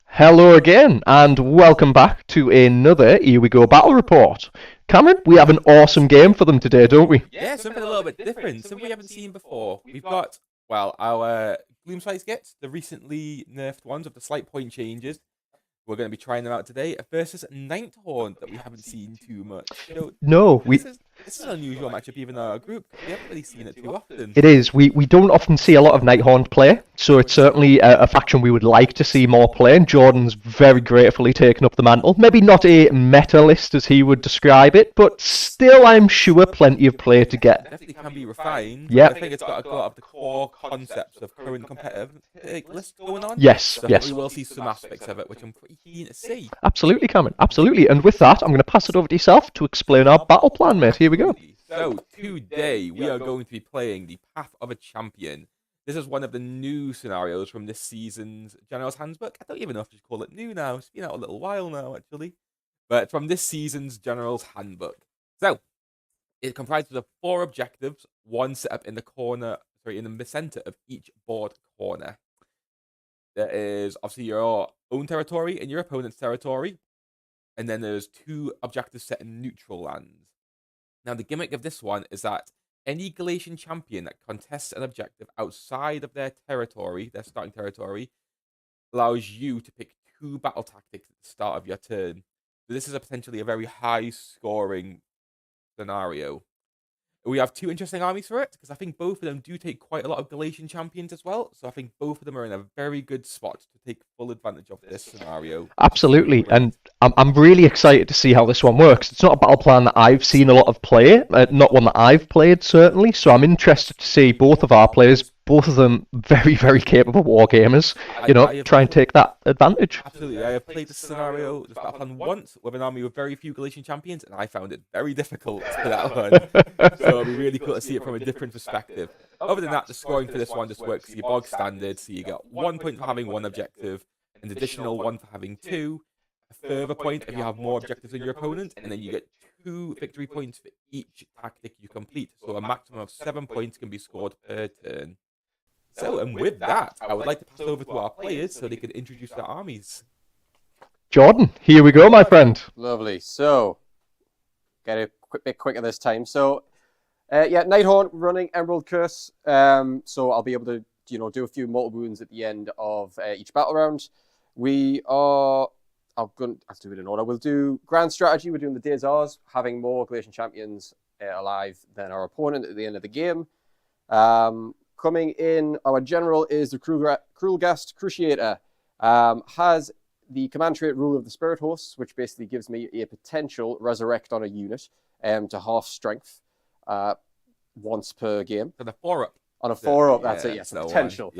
Hello again, and welcome back to another Here We Go Battle Report. Cameron, we have an awesome game for them today, don't we? Yeah, something a little bit different, something we haven't seen before. We've got, well, our Gloomspite Gitz, the recently nerfed ones with the slight point changes. We're going to be trying them out today versus Nighthaunt that we haven't seen too much. So No, this is an unusual matchup even in our group. We haven't really seen it too often. it is. We don't often see a lot of Nighthaunt play, so it's certainly a faction we would like to see more play, and Jordan's very gratefully taken up the mantle. Maybe not a meta list as he would describe it, but still I'm sure plenty of play to get. Definitely can be refined. Yeah. I think it's got a lot of the core concepts of current competitive lists going on. Yes, So yes. we will see some aspects of it, which I'm pretty keen to see. Absolutely, Cameron, absolutely. And with that, I'm going to pass it over to yourself to explain our battle plan, mate. Here we go. So, today we are going to be playing the Path of a Champion. This is one of the new scenarios from this season's General's Handbook. I don't even know if to call it new now. It's been out a little while now, actually. But from this season's General's Handbook. So, it comprises of 4 objectives, one set up in the corner, in the center of each board corner. There is obviously your own territory and your opponent's territory. And then there's 2 objectives set in neutral lands. Now, the gimmick of this one is that any Galletian champion that contests an objective outside of their territory, their starting territory, allows you to pick 2 battle tactics at the start of your turn. So this is potentially a very high-scoring scenario. We have 2 interesting armies for it, because I think both of them do take quite a lot of Galletian champions as well. So I think both of them are in a very good spot to take full advantage of this scenario. Absolutely, and I'm really excited to see how this one works. It's not a battle plan that I've seen a lot of play, not one that I've played, certainly. So I'm interested to see both of our players, both of them very, very capable wargamers, try and take that advantage. Absolutely. I have played this scenario, this battle plan once, with an army with very few Galletian champions, and I found it very difficult for that one. So it'll be really cool to see it from a different perspective. Other than that, the scoring for this one just works your bog standard, so you get 1 point for having 1 objective, an additional 1 for having 2, a further point if you have more objectives than your opponent, and then you get 2 victory points for each tactic you complete. So a maximum of 7 points can be scored per turn. So, and with that, I would like to pass over to our players so they can introduce their armies. Jordan, here we go, my friend. Lovely. So, get a bit quicker this time. So, Nighthaunt running Emerald Curse. So I'll be able to, do a few mortal wounds at the end of each battle round. I'll do it in order. We'll do Grand Strategy. We're doing the Days Ours, having more Galletian champions alive than our opponent at the end of the game. Coming in, our general is the Krulgast Cruciator. Has the command trait Rule of the Spirit Hosts, which basically gives me a potential resurrect on a unit to half strength once per game. So the 4-up. On a 4-up, that's it, yes. Potential.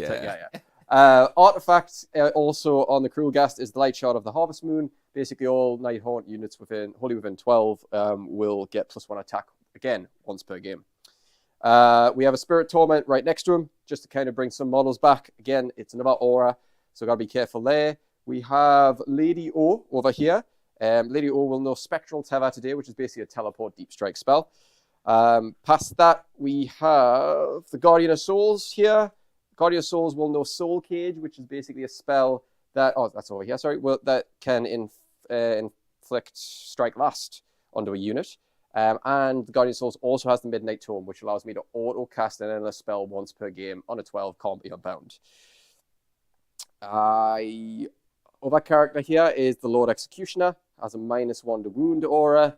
Artifacts also on the Krulgast is the Light Shard of the Harvest Moon. Basically, all Nighthaunt units wholly within 12 will get +1 attack again once per game. We have a Spirit Torment right next to him, just to kind of bring some models back. Again, it's another aura, so got to be careful there. We have Lady O over here. Lady O will know Spectral Tether today, which is basically a teleport deep strike spell. Past that, we have the Guardian of Souls here. Guardian of Souls will know Soul Cage, which is basically a spell that... Oh, that's over here, sorry. Well, that can inflict Strike Last onto a unit. And the Guardian of Souls also has the Midnight Tome, which allows me to auto-cast an endless spell once per game on a 12, can't be unbound. Other character here is the Lord Executioner. Has a -1 to wound aura.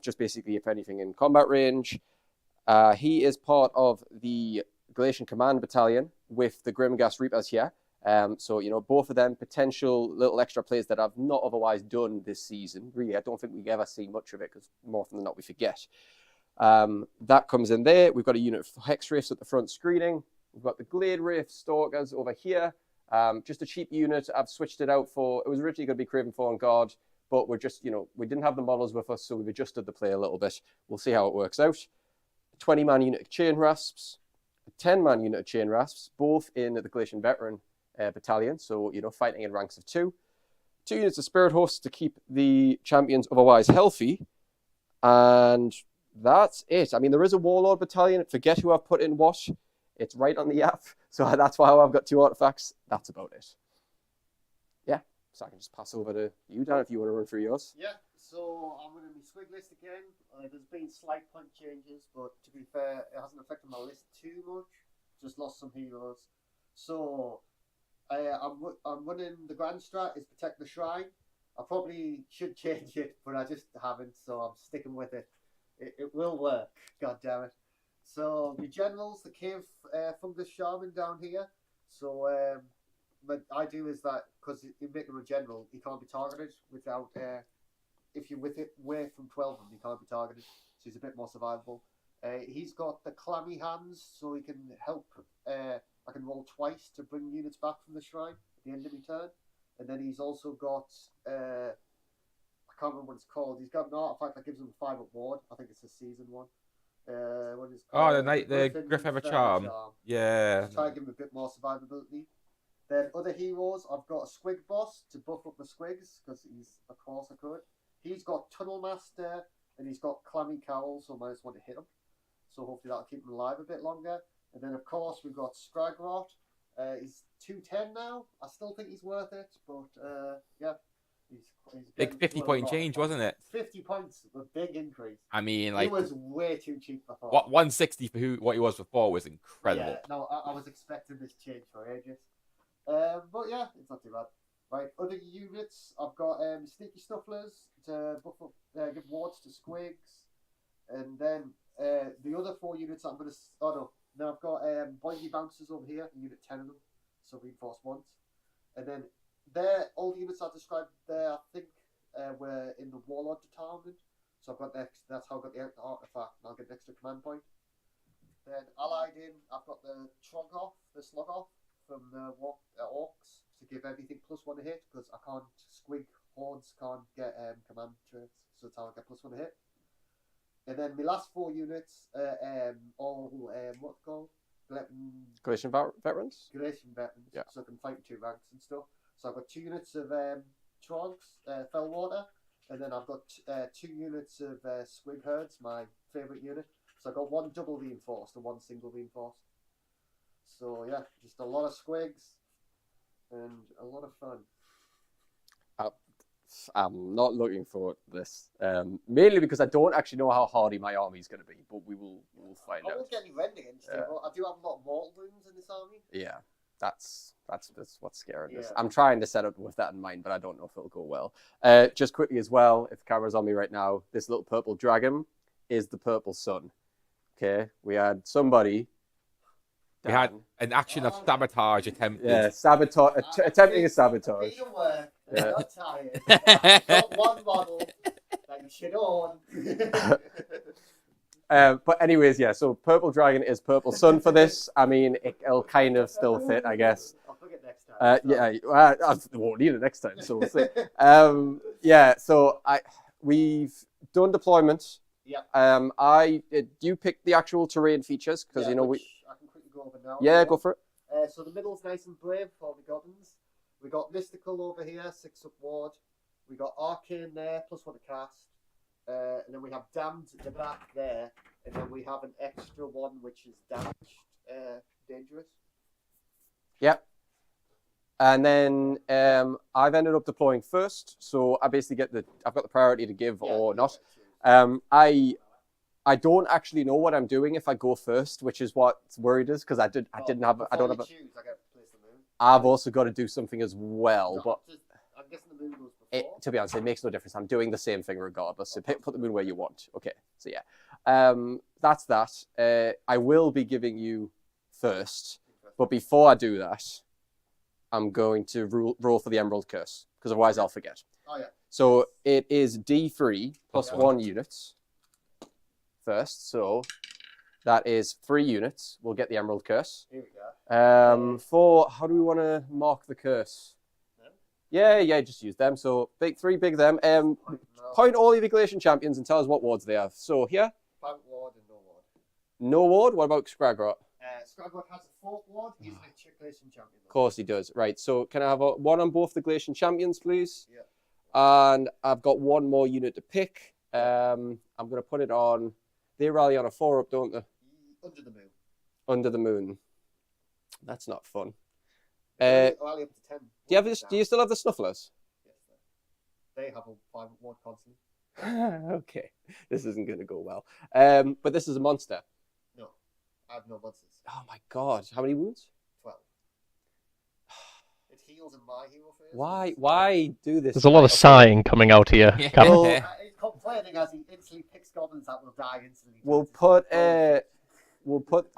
Just basically, if anything, in combat range. He is part of the Galletian Command Battalion with the Grimghast Reapers here. So, both of them potential little extra plays that I've not otherwise done this season. Really, I don't think we ever see much of it because more often than not we forget. That comes in there. We've got a unit of Hex Wraiths at the front screening. We've got the Glade Wraith Stalkers over here. Just a cheap unit. I've switched it out for... It was originally going to be Craven Fallen Guard, but we're just, we didn't have the models with us, so we've adjusted the play a little bit. We'll see how it works out. A 20-man unit of Chain Rasps. A 10-man unit of Chain Rasps, both in the Galletian Veteran battalion, so, fighting in ranks of 2. 2 units of Spirit Hosts to keep the champions otherwise healthy. And that's it. I mean, there is a Warlord battalion. Forget who I've put in what. It's right on the app. So that's why I've got 2 artifacts. That's about it. Yeah. So I can just pass over to you, Dan, if you want to run through yours. Yeah, so I'm running my Squig list again. There's been slight point changes, but to be fair, it hasn't affected my list too much. Just lost some heroes. So I'm running the Grand Strat is Protect the Shrine. I probably should change it, but I just haven't, so I'm sticking with it. It will work, god damn it. So the generals, the Cave-Shaman down here. So what I do is that, because you make him a general, he can't be targeted without, if you're with it, away from 12 of them, he can't be targeted. So he's a bit more survivable. He's got the Clammy hands, so he can help. I can roll twice to bring units back from the shrine at the end of my turn. And then he's also got, I can't remember what it's called. He's got an artifact that gives him a 5-up ward. I think it's a season one. What is it called? Oh, the Gryph-feather charm. Yeah. Try to give him a bit more survivability. Then other heroes, I've got a Squigboss to buff up the Squigs, because he's a course I could. He's got Tunnel Master, and he's got Clammy Cowl, so I might just want to hit him. So hopefully that'll keep him alive a bit longer. And then of course we've got Skragrott. He's 210 now. I still think he's worth it, but yeah. He's Big 50-point change, wasn't it? 50 points, a big increase. I mean, like, he was way too cheap before. What 160 for what he was before was incredible. Yeah, no, I was expecting this change for ages. But yeah, it's not too bad. Right, other units, I've got Sneaky Snufflers to buff up, give wards to Squigs, and then the other 4 units I'm going to. Oh no, now I've got Boingrot Bounderz over here, unit 10 of them, so reinforced ones, and then all the units I described there, I think, were in the Warlord department. So I've got that's how I got the artifact, and I'll get an extra command point. Then allied in, I've got the Troggoth, the Sloggoth from the Orcs to give everything +1 to hit, because I can't Squig hordes can't get command traits, so that's how I get +1 to hit. And then my last 4 units, all what's called Galletian Veterans? Galletian Veterans, yeah. So I can fight 2 ranks and stuff. So I've got 2 units of Trogs, Fellwater, and then I've got 2 units of Squig Herds, my favourite unit. So I've got 1 double reinforced and 1 single reinforced. So yeah, just a lot of Squigs and a lot of fun. I'm not looking forward to this, mainly because I don't actually know how hardy my army is going to be, but we'll find out. I won't get any red against it, but I do have a lot of mortal wounds in this army. Yeah, that's what's scaring us. Yeah. I'm trying to set up with that in mind, but I don't know if it'll go well. Just quickly as well, if the camera's on me right now, this little purple dragon is the purple sun. Okay, we had somebody. We had an action of sabotage attempted. Yeah, sabotage, attempting a sabotage. Being at work, Yeah. I'm not tired. I've got 1 model that you should own. But anyways, yeah, so purple dragon is purple sun for this. I mean, it'll kind of still fit, I guess. I'll forget next time. I won't need it next time, so we'll see. Yeah, so we've done deployment. Yeah. You picked the actual terrain features because Yeah, you know which I can quickly go over now. Yeah, go for it. So the middle's nice and brave for the goblins. We got mystical over here, 6-up ward. We got arcane there, +1 to cast. And then we have damned at the back there, and then we have an extra one which is damaged, dangerous. Yep. And then I've ended up deploying first, so I basically I've got the priority to give or not. I don't actually know what I'm doing if I go first, which is what's worried us because I don't have. I don't have. I've also got to do something as well, but I'm guessing the moon goes before. to be honest, it makes no difference. I'm doing the same thing regardless. So put the moon where you want. Okay, so yeah, that's that. I will be giving you first, but before I do that, I'm going to roll for the Emerald Curse because otherwise I'll forget. Oh yeah. So it is D3 plus 1 units first. So that is 3 units. We'll get the Emerald Curse. Here we go. For how do we want to mark the curse? Them? Yeah, just use them. So three big them. Point all of your Galletian champions and tell us what wards they have. So here, Private ward and no ward. no ward. What about Skragrott? Squigboss has a 4th ward. He's a Galletian champion. Of course he does. Right. So can I have one on both the Galletian champions, please? Yeah. And I've got 1 more unit to pick. I'm going to put it on. They rally on a 4-up, don't they? Under the moon. Under the moon. That's not fun. Rally up to 10. Do you still have the Snufflers? They have a 5/1 constantly. Okay, this isn't going to go well. But this is a monster. No, I have no monsters. Oh my god, how many wounds? 12. It heals in my hero phase. Why do this? There's a lot of sighing coming out here. Yeah. Cap. Well, He's complaining as he instantly picks goblins that will die instantly. We'll put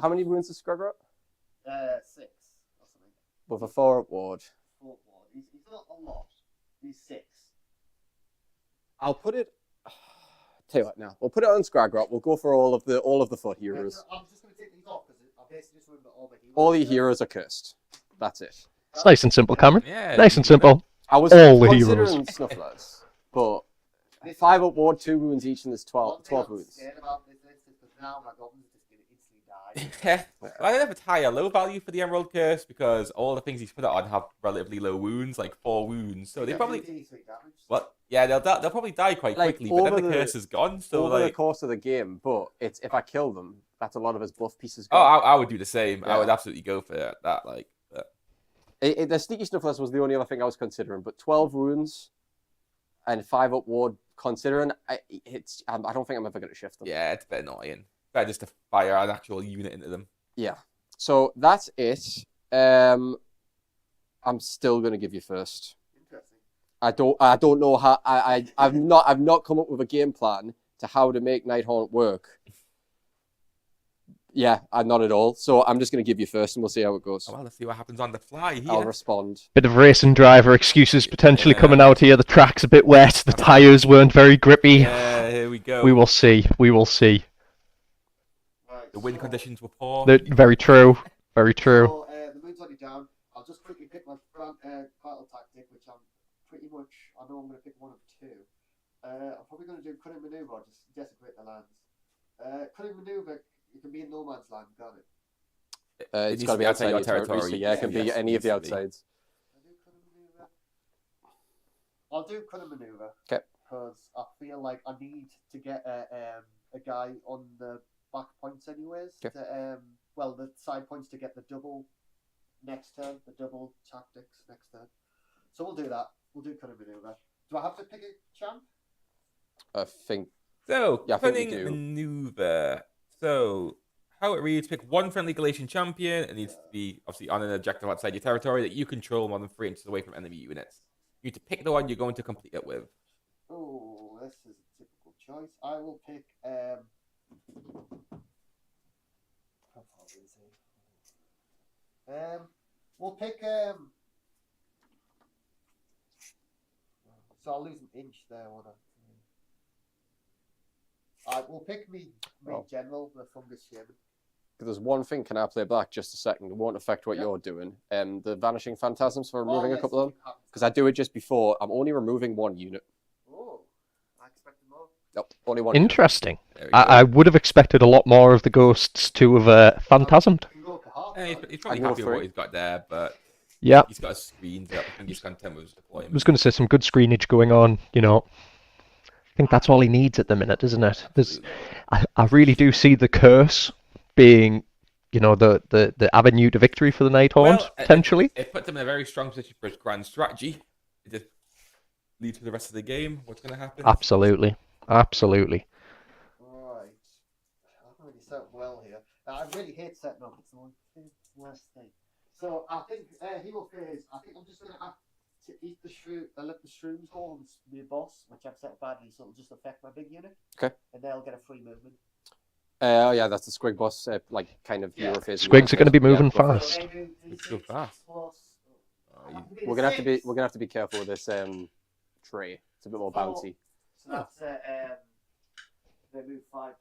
how many wounds is Skragrott? 6 or something. With a 4 ward. 4 ward. He's not a lot. He's 6. I'll put it. Tell you what, now we'll put it on Skragrott. We'll go for all of the foot heroes. I'm just going to take these off because I basically just remember all the heroes. All the heroes are cursed. That's it. It's nice and simple, Cameron. Yeah, Nice and simple. I was All the considering heroes. Snufflers, but 5 up ward, 2 wounds each, and there's 12 I'm wounds. scared about this is because now my goblins are just going to instantly die. Yeah. I don't know if it's high or low value for the Emerald Curse because all the things he's put it on have relatively low wounds, like 4 wounds. So they probably what? Yeah, they'll probably die quite Like, quickly, but then over the the- curse is gone. So Over the like, course of the game, but it's if I kill them, that's a lot of his buff pieces oh, gone. I would do the same. I Yeah. would absolutely go for that. Like, but... The sneaky Snufflers was the only other thing I was considering, but 12 wounds and 5 up ward, considering I don't think I'm ever going to shift them. yeah, it's a bit annoying. Better just to fire an actual unit into them. Yeah. So that's it. I'm still going to give you first. Interesting. I don't know how I've not come up with a game plan to how to make Nighthaunt work. Yeah, not at all. So I'm just going to give you first, and we'll see how it goes. Oh, well, let's see what happens on the fly here. I'll respond. Bit of racing driver excuses potentially Yeah. coming out here. The track's a bit wet. The tyres weren't very grippy. Yeah, here we go. We will see. We will see. Right, The wind so- conditions were poor. Very true. Very true. So, the moon's already down. I'll just quickly pick my battle tactic, which I'm pretty much. I know I'm going to pick one of 2. I'm probably going to do cunning maneuver, or just desecrate the lands. Cunning maneuver, it can be in no man's land, can't it? It's needs got to to be be outside outside your your territory. territory. So yeah, it can be Yes, any of the needs to be. outsides. I do cunning maneuver. I'll do cunning maneuver. 'Kay. Because I feel like I need to get a guy on the back points anyways. 'Kay. To well, the side points to get the double next turn, the double tactics next turn. So we'll do that. We'll do cunning maneuver. Do I have to pick a champ? I think So, Yeah, I think we cunning do. maneuver. So, how it reads: pick one friendly Galletian champion. It needs to be obviously on an objective outside your territory that you control more than 3 inches away from enemy units. You need to pick the one you're going to complete it with. Oh, this is a typical choice. I will pick how far is it? We'll pick so I'll lose an inch there, won't I? We'll pick me Oh. general, the Fungus Shaman. there's one thing. Can I play back just a second? It won't affect what Yep. you're doing. The Vanishing Phantasms for removing a yes, couple of them. it happens. Because I do it just before. I'm only removing 1 unit. Oh, I expected more. Nope, only 1 unit. Interesting. There we go. I would have expected a lot more of the ghosts to have phantasmed. You can go for half. Yeah, he's probably I go happy with for what it. he's got there, but Yeah. he's got his screens up. I think he's content with his I deployment. was going to say some good screenage going on, you know. I think that's all he needs at the minute, isn't it? I really do see the curse being, you know, the avenue to victory for the Nighthaunt, Well, potentially. It puts him in a very strong position for his grand strategy. It just leads to the rest of the game. What's going to happen? Absolutely. Absolutely. Right. I've already set up well here. I really hate setting up. It's the worst thing. So I think hero phase. I think I'm just gonna have to eat the shroom. Let the shrooms go on my boss, which I've set up badly, so it'll just affect my big unit. Okay. And they'll get a free movement. Yeah, that's the Squigboss, like kind of Yeah. hero phase. Squigs are going to be moving Yeah, fast. So they move It's so fast. plus- Oh, you- We're gonna have to be careful with this tray. It's a bit more bouncy. So that's they move 5+.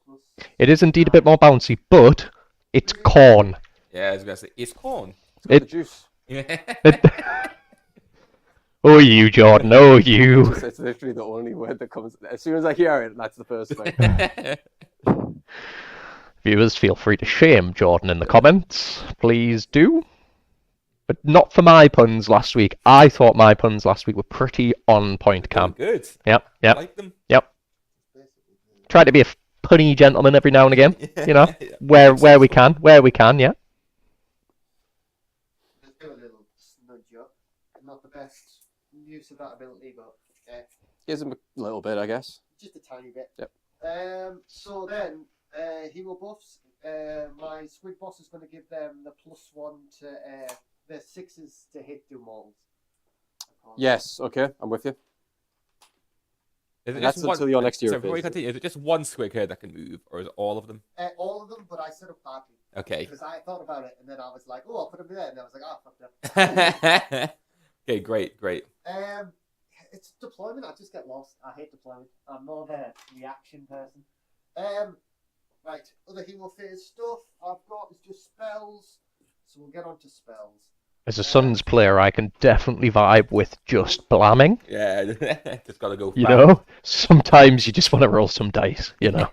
It is indeed a bit more bouncy, but it's corn. Yeah, I was going to say, it's corn. It's got It- the juice. Oh, you, Jordan. Oh, you. It's literally the only word that comes. As soon as I hear it, that's the first thing. Viewers, feel free to shame Jordan in the comments. Please do. But not for my puns last week. I thought my puns last week were pretty on point, Cam. Good. Yep, I yep, like them. yep. Try to be a punny gentleman every now and again, you know, where we can, yeah. Just do a little snudge up. Not the best use of that ability, but Gives him a little bit, I guess. Just a tiny bit. Yep. So then, hero buffs. My Squigboss is going to give them the +1 to the 6s to hit do models. Yes, okay, I'm with you. Is it And that's just one, until your next year. so before we continue, is it just one Squig Herd that can move, or is it all of them? All of them, but I set up badly. Okay. Because I thought about it, and then I was like, oh, I'll put them there. And I was like, oh, fuck them. Okay, great. It's deployment. I just get lost. I hate deployment. I'm more of a reaction person. Right, other hero phase stuff I've got is just spells. So we'll get on to spells. As a Suns player, I can definitely vibe with just blamming. Yeah, just gotta go. You know, sometimes you just want to roll some dice. You know,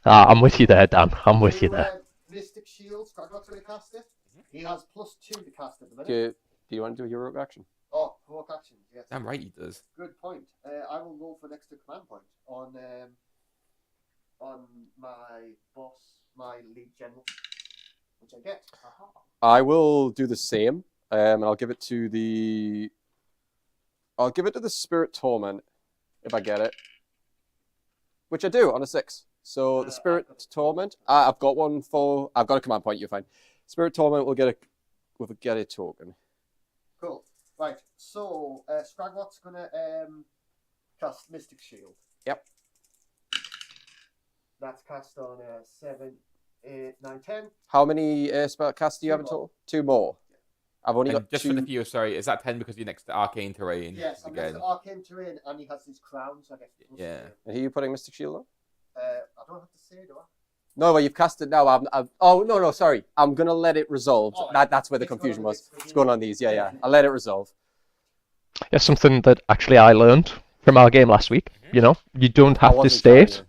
I'm with you there, Dan. I'm with you there. Mystic Shield. Skragrott's going to cast it. He has +2 to cast at the minute. Do you want to do a heroic action? Oh, heroic action. Yes. Damn right he does. Good point. I will roll for next to command point on my boss, my lead general, which I get. Aha. I will do the same, and I'll give it to the. I'll give it to the Spirit Torment if I get it, which I do on a 6. So the Spirit Torment, I've got one for. I've got a command point. You're fine. Spirit Torment will get a token. Cool. Right. So Skragrott's gonna cast Mystic Shield. Yep. That's cast on 7, 8, 9, 10. How many spell casts do you have in total? 2 more. I've only And got just 2. for the viewer, sorry, is that 10 because you're next to arcane terrain? Yes, I'm next again? to arcane terrain, and he has his crown, so I guess. Yeah. And who are you putting Mystic Shield on? I don't have to say, do I? No, well, you've cast it now. Oh, no, sorry. I'm going to let it resolve. Oh, That's where the confusion was. It's going on these. Yeah. I'll let it resolve. Yeah, something that actually I learned from our game last week. You know, you don't have to state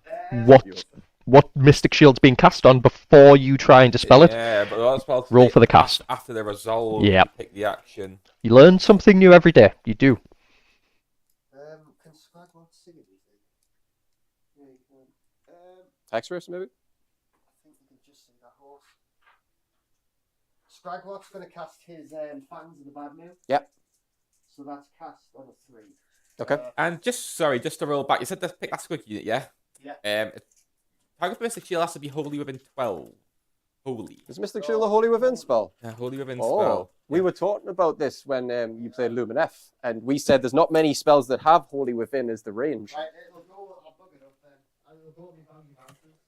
what Mystic Shield's being cast on before you try and dispel it. Yeah, but that's spells Roll for the cast. After they resolve, Yeah. pick the action. You learn something new every day. You do. Can Skragrott sing it, you think? Yeah, you can. Hexpress, maybe? I think we can just sing that horse. Skragrott's going to cast his Fangs of the Bad Moon. Yep. So that's cast on a 3. Okay. And just to roll back, you said to pick that Squig unit, yeah? Yeah. Target Mystic Shield has to be wholly within 12. Holy. Is Mystic Shield a Holy Within spell? Yeah, wholly within Oh, spell. we were talking about this when you played Luminef, and we said there's not many spells that have Holy Within as the range. Right, it'll go, I'll bug it up then. It'll go with answers.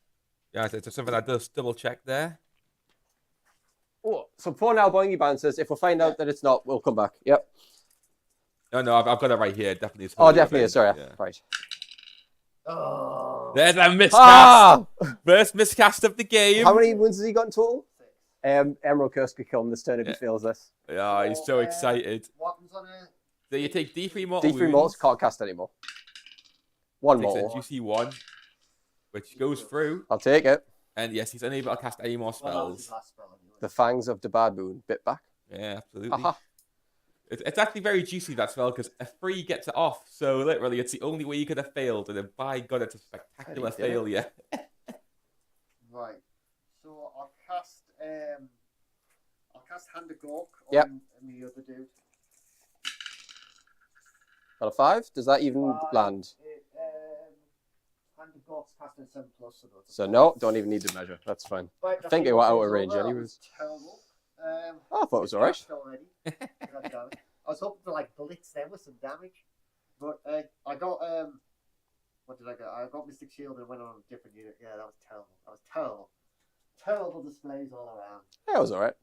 Yeah, it's something I just double check there. Oh, so for now, Boingy Band says if we find out that it's not, we'll come back. Yep. No, I've got it right here. Definitely. It's Oh, wholly definitely. within. Sorry. Yeah. Right. Oh. There's a miscast. Ah! First miscast of the game. How many wins has he got in total? Emerald Curse could kill him this turn if he fails this. Yeah, he's so excited. What happens on it? So you take D3 mortal D3 mortals can't cast anymore. One Takes a more. juicy 1, which goes through. I'll take it. And yes, he's unable to cast any more Well, that was his spells. last spell anyway. The Fangs of the Bad Moon. Bit back. Yeah, absolutely. Aha. It's actually very juicy, that spell, because a 3 gets it off. So literally, it's the only way you could have failed. And then, by God, it's a spectacular How do you do failure. Right. So I'll cast Hand of Gork Yep. on the other dude. Got a 5? Does that even land? Hand of Gork's cast at 7+. So no, don't even need to measure. That's fine. Right, I think it went out of range anyways. Terrible. Oh, I thought it was alright. Already. God damn it. I was hoping to like blitz them with some damage, but I got what did I get? I got Mystic Shield and went on a different unit. Yeah, that was terrible. That was terrible. Terrible displays all around. Yeah, it was alright.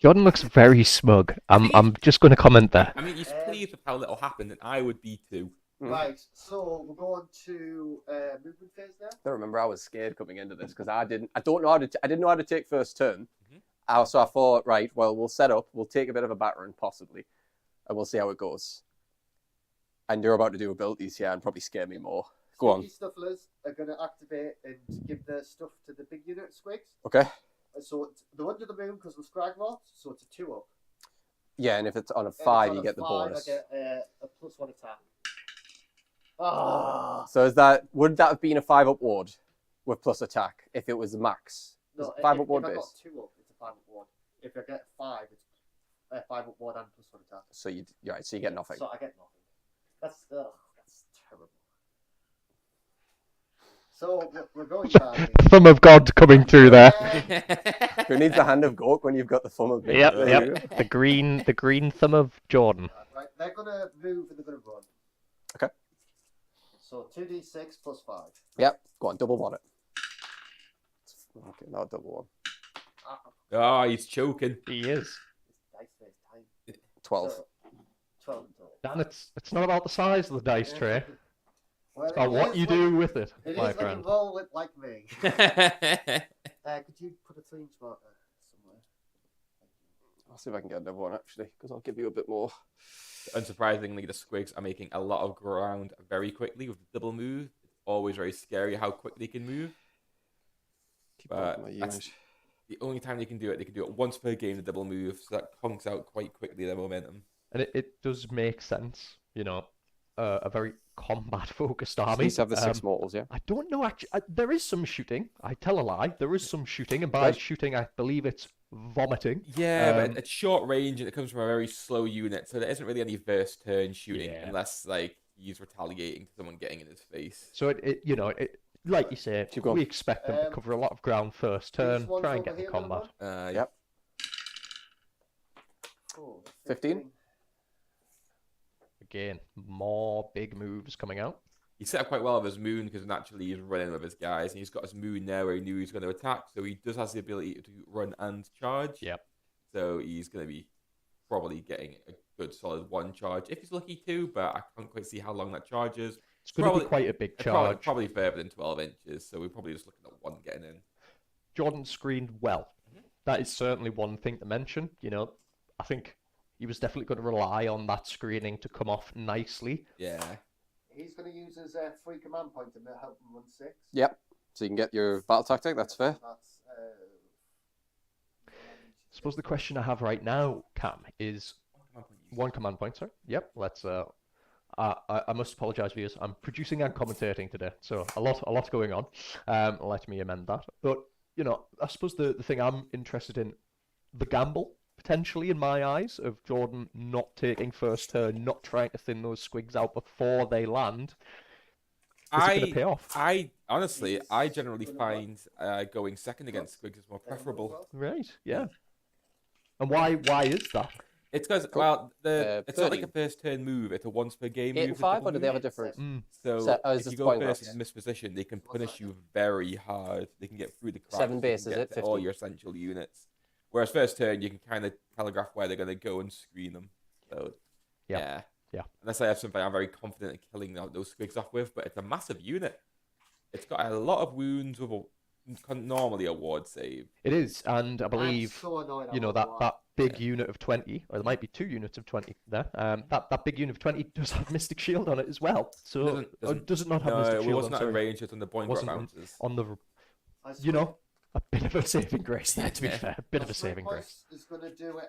Jordan looks very smug. I'm just going to comment there. I mean, he's pleased with how little happened, and I would be too. Right, so we're going to movement phase now. I don't remember. I was scared coming into this because I didn't know how to take first turn. So I thought, right, well, we'll set up. We'll take a bit of a battering, possibly, and we'll see how it goes. And you're about to do abilities here and probably scare me more. Go on. Snufflers are going to activate and give their stuff to the big unit Squigs. Okay. So they're under the moon because of Skragrott, so it's a 2-up. Yeah, and if it's on a If 5, it's on you a get the 5, bonus. I get a +1 attack. Ah. So would that have been a 5-up ward with plus attack if it was the max? No, Is it if 5-up ward I got base? 2-up, it's a 5-up ward. If I get 5, it's a 5-up ward and +1 attack. So you get nothing. So I get nothing. That's terrible. So we're going badly. Thumb of God coming through there. Who needs the hand of Gork when you've got the thumb of Big? Yep, There you yep. The green thumb of Jordan. Right, they're gonna move and they're gonna run. Okay. So 2d6 plus 5. Yep. Go on, double one it. Okay, not double one. Oh, he's choking. He is. Dice face time. 12. So, 12 in total. Dan, it's not about the size of the dice tray. Well, It's about it what is you when- do with it, It my is when friend. you roll it like me. Could you put a 3 spot somewhere? I'll see if I can get another one actually, because I'll give you a bit more. Unsurprisingly, the Squigs are making a lot of ground very quickly with the double move. It's always very scary how quick they can move. Keep on But my that's unit. the only time they can do it once per game, the double move, so that conks out quite quickly their momentum. And it does make sense, you know, a very combat-focused So army. these have the 6 mortals, yeah? I don't know, actually. There is some shooting. I tell a lie. There is some shooting, and by Right. shooting, I believe it's vomiting. Yeah, Um, but it's short range and it comes from a very slow unit, so there isn't really any first turn shooting Yeah. unless like he's retaliating to someone getting in his face. So you know, like you say, Keep going. we expect them to cover a lot of ground first turn, These ones try and over get in here, gonna combat. run? Yep. Oh, 15? Again, more big moves coming out. He set up quite well with his moon because naturally he's running with his guys, and he's got his moon there where he knew he was going to attack, so he does have the ability to run and charge. Yep. So he's going to be probably getting a good solid 1 charge if he's lucky to, but I can't quite see how long that charge is. It's going to Probably- be quite a big It's charge. probably further than 12 inches, so we're probably just looking at 1 getting in. Jordan screened well. That is certainly one thing to mention. You know, I think he was definitely going to rely on that screening to come off nicely. Yeah. He's going to use his 3 command point to help him run 6. Yep. So you can get your battle tactic, that's fair. That's, I suppose the question I have right now, Cam, is one command point, sorry. Yep, let's I must apologise, viewers. I'm producing and commentating today, so a lot going on. Let me amend that. But you know, I suppose the thing I'm interested in, the gamble potentially in my eyes of Jordan not taking first turn, not trying to thin those squigs out before they land. Is it going to pay off? I honestly, I generally find going second against Squigs is more preferable. Right, yeah. And why is that? It's because well, it's not like 30. a first turn move; it's a once per game 8 move. and with 5, double or do they have a move. difference? So So- oh, is if this you the go point first route? in this position, they can punish you very hard. They can get through the cracks. 7 they base, can is get it? to all 50? your essential units. Whereas first turn, you can kind of telegraph where they're going to go and screen them. So Yeah. Unless I have something I'm very confident in killing those squigs off with, but it's a massive unit. It's got a lot of wounds with normally a ward save. It is, and I I'm believe so annoyed you know about that big unit of 20, or there might be 2 units of 20 there. That big unit of 20 does have Mystic Shield on it as well. So does it not have No, Mystic it Shield? wasn't I'm at sorry. range. It's on the Boingrot Wasn't Bounderz. on the, I you know, a bit of a saving grace there. To be Yeah. fair, a bit of a saving grace. Is going to do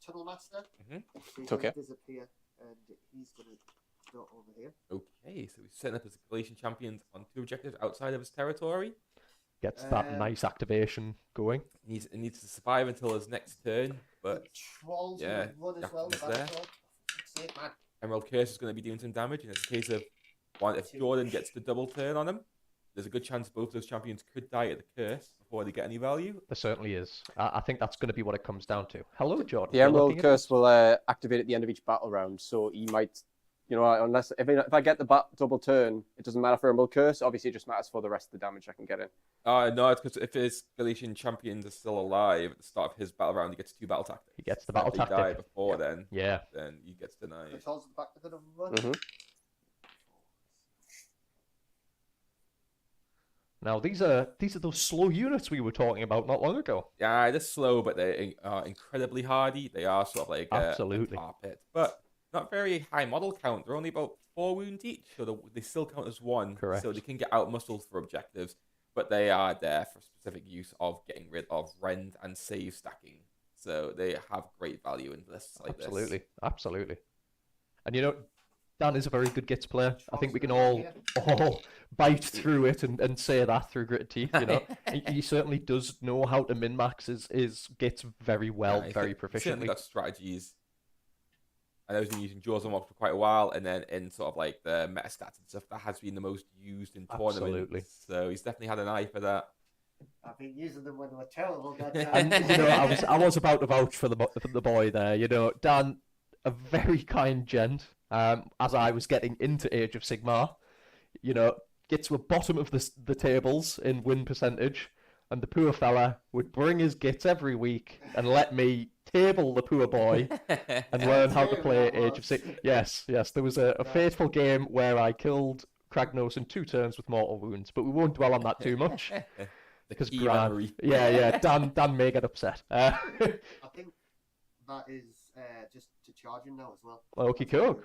Tunnel Master. Mhm. He's Okay. going to disappear, and he's going to go over here. Okay, so he's setting up his Galletian champions on 2 objectives outside of his territory. Gets that Um, nice activation going. He needs to survive until his next turn, but The trolls yeah, will run as well. The Captain's battle there. troll. Fuck's sake, man. Emerald Curse is going to be doing some damage, and it's a case of if Jordan gets the double turn on him, there's a good chance both those champions could die at the curse before they get any value. There certainly is. I think that's going to be what it comes down to. Hello, Jordan. The You're Emerald looking at Curse will activate at the end of each battle round, so he might, you know, unless if I get the double turn, it doesn't matter for Emerald Curse. Obviously, it just matters for the rest of the damage I can get in. No, it's because if his Galletian champions are still alive at the start of his battle round, he gets 2 battle tactics. He gets the If battle they die tactic. before then Yeah. he gets The denied. trolls at the back are going to run. Mm-hmm. Now these are those slow units we were talking about not long ago. Yeah, they're slow, but they are incredibly hardy. They are sort of like Absolutely. a tar pit, but not very high model count. They're only about 4 wounds each, so they still count as 1. Correct. So they can get out muscled for objectives, but they are there for specific use of getting rid of rend and save stacking. So they have great value in lists like Absolutely, this. absolutely. And you know, Dan is a very good Gitz player. I think we can Trolls all bite through it and say that through gritted teeth. You know, he certainly does know how to min max his Gitz very well, Yeah, very he's certainly proficiently. got strategies. I know he's been using Jaws and Mork for quite a while, and then in sort of like the meta stats and stuff, that has been the most used in tournaments. Absolutely. So he's definitely had an eye for that. I've been using them when they were terrible. And I was about to vouch for the boy there. Dan, a very kind gent. As I was getting into Age of Sigmar, gets to the bottom of the tables in win percentage, and the poor fella would bring his gits every week and let me table the poor boy and learn how to play Age of Sigmar. Yes, there was a fateful game where I killed Kragnos in 2 turns with mortal wounds, but we won't dwell on that too much. Because Dan may get upset. I think that is just to charge him now as well. Okay, cool.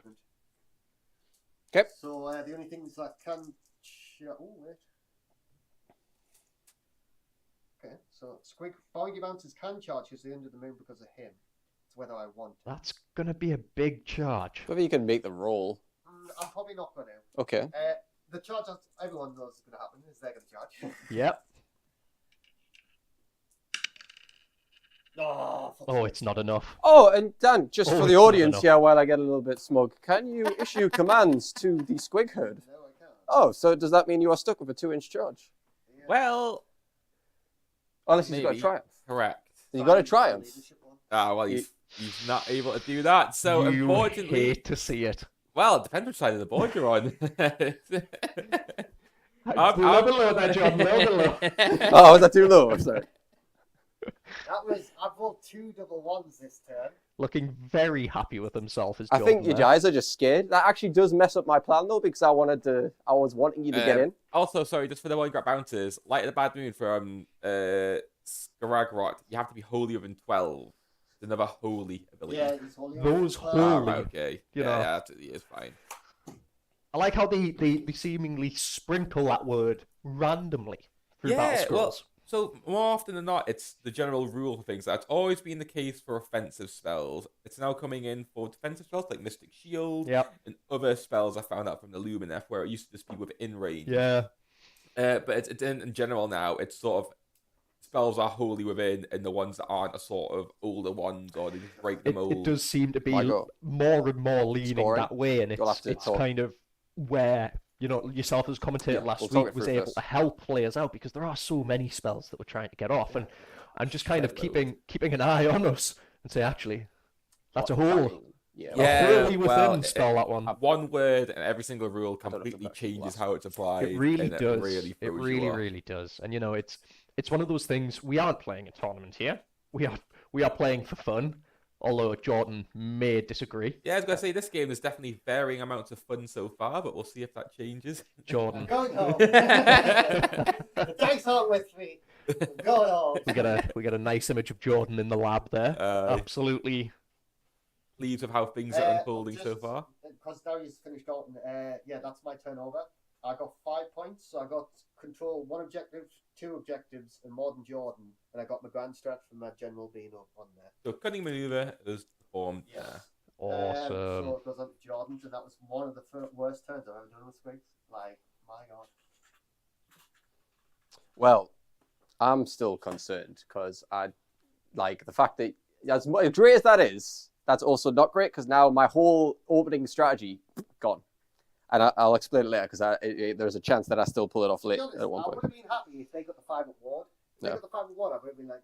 Okay. So the only things that can... Oh, wait. Okay, so Fungoid Bounderz can charge because they're under the moon because of him. It's whether I want. That's going to be a big charge. Whether you can make the roll. I'm probably not going to. Okay. The charge that everyone knows is going to happen is they're going to charge. Yep. Oh, it's not enough. Oh, and Dan, just for the audience enough. here, while I get a little bit smug, can you issue commands to the Squig Herd? No, I can't. Oh, so does that mean you are stuck with a 2-inch charge? Yeah. Well, Unless he's got a maybe. triumph. Correct. You got a triumph. Well, he's not able to do that. So you unfortunately, hate to see it. well, it depends which side of the board you're on. Low below there, John. Low below. Oh, was that too low? Sorry. I've rolled 2 double ones this turn. Looking very happy with himself as I Jordan think you there. guys are just scared. That actually does mess up my plan though, because I was wanting you to get in. Also, sorry, just for the Boingrot Bounderz, Light of the Bad Moon from Skragrott, you have to be holy within 12. It's another holy ability. Yeah, it's holy. Those Well, holy- Right, okay. You know. Yeah, absolutely, it's fine. I like how they seemingly sprinkle that word randomly through battle scrolls. So more often than not, it's the general rule for things. That's always been the case for offensive spells. It's now coming in for defensive spells like Mystic Shield and other spells I found out from the Lumineth, where it used to just be within range. Yeah. But it's in general now. It's sort of spells are wholly within, and the ones that aren't are sort of older ones, or they just break the mold. It does seem to be My God. more and more leaning Scoring. that way, and You'll have it's to talk. kind of where yourself as commentator Yeah, last we'll talk week it was through able first. to help players out, because there are so many spells that we're trying to get off, and I'm just kind of keeping an eye on us and say, actually, that's a whole wholly within spell, that one. One word and every single rule don't know if completely that's changes last how it's applied. It really and does. It It really, really does. And it's one of those things. We aren't playing a tournament here. We are playing for fun. Although Jordan may disagree. Yeah, I was gonna say this game is definitely varying amounts of fun so far, but we'll see if that changes. Jordan. I'm going home. The dice aren't with me. I'm going home. We get a nice image of Jordan in the lab there. Absolutely. Pleased with how things are unfolding so far. Because Darius finished out, yeah, that's my turnover. I got 5 points, so I got control 1 objective, 2 objectives, and more than Jordan. And I got my grand strat from my general being up on there. So cunning maneuver is performed. Yes. Awesome. So it goes on to Jordan's, and that was one of the worst turns I've ever done with Squigs. Like, my God. Well, I'm still concerned because I like the fact that as great as that is, that's also not great because now my whole opening strategy gone. And I'll explain it later because there's a chance that I still pull it off late Honest, at one I point. would have been happy if they got the 5 at ward. If they got the 5 at ward, I would have been like,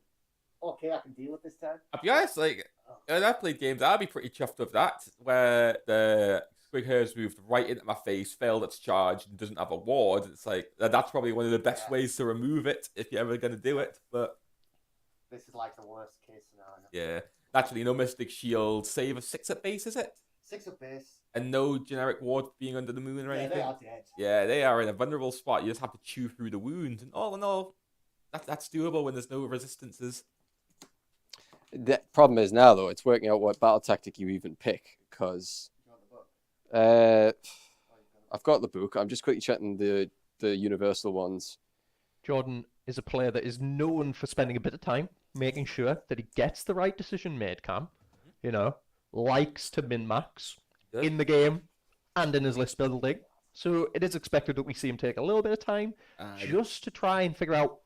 okay, I can deal with this turn. I'll be honest, like, when I've played games, I'd be pretty chuffed with that, where the Squig Herd's moved right into my face, failed its charge, and doesn't have a ward. It's like, that's probably one of the best ways to remove it, if you're ever going to do it, but... This is like the worst case scenario. Yeah. Naturally, no Mystic Shield, save of 6 at base, is it? 6 at base. And no generic ward being under the moon or Yeah, anything? they are dead. Yeah, they are in a vulnerable spot. You just have to chew through the wound. And all in all, that's doable when there's no resistances. The problem is now, though, it's working out what battle tactic you even pick because Do you want the book? I've got the book. I'm just quickly checking the universal ones. Jordan is a player that is known for spending a bit of time making sure that he gets the right decision made, Cam. Likes to min-max in the game and in his list building. So it is expected that we see him take a little bit of time just to try and figure out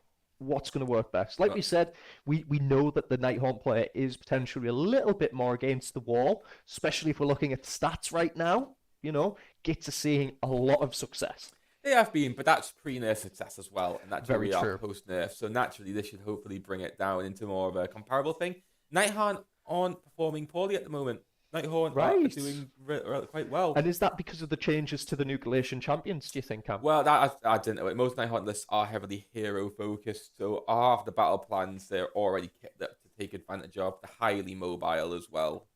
what's going to work best. Like we said, we know that the Nighthaunt player is potentially a little bit more against the wall, especially if we're looking at stats right now. You know, Gitz are seeing a lot of success. They have been, but that's pre-nerf success as well, and that's Very where we true. are post-nerf. So naturally, this should hopefully bring it down into more of a comparable thing. Nighthaunt aren't performing poorly at the moment. Nighthaunt are doing quite well. And is that because of the changes to the new Galletian champions, do you think, Cam? Well, I don't know. Most Nighthaunt lists are heavily hero-focused, so half the battle plans they're already kitted up to take advantage of. They're highly mobile as well.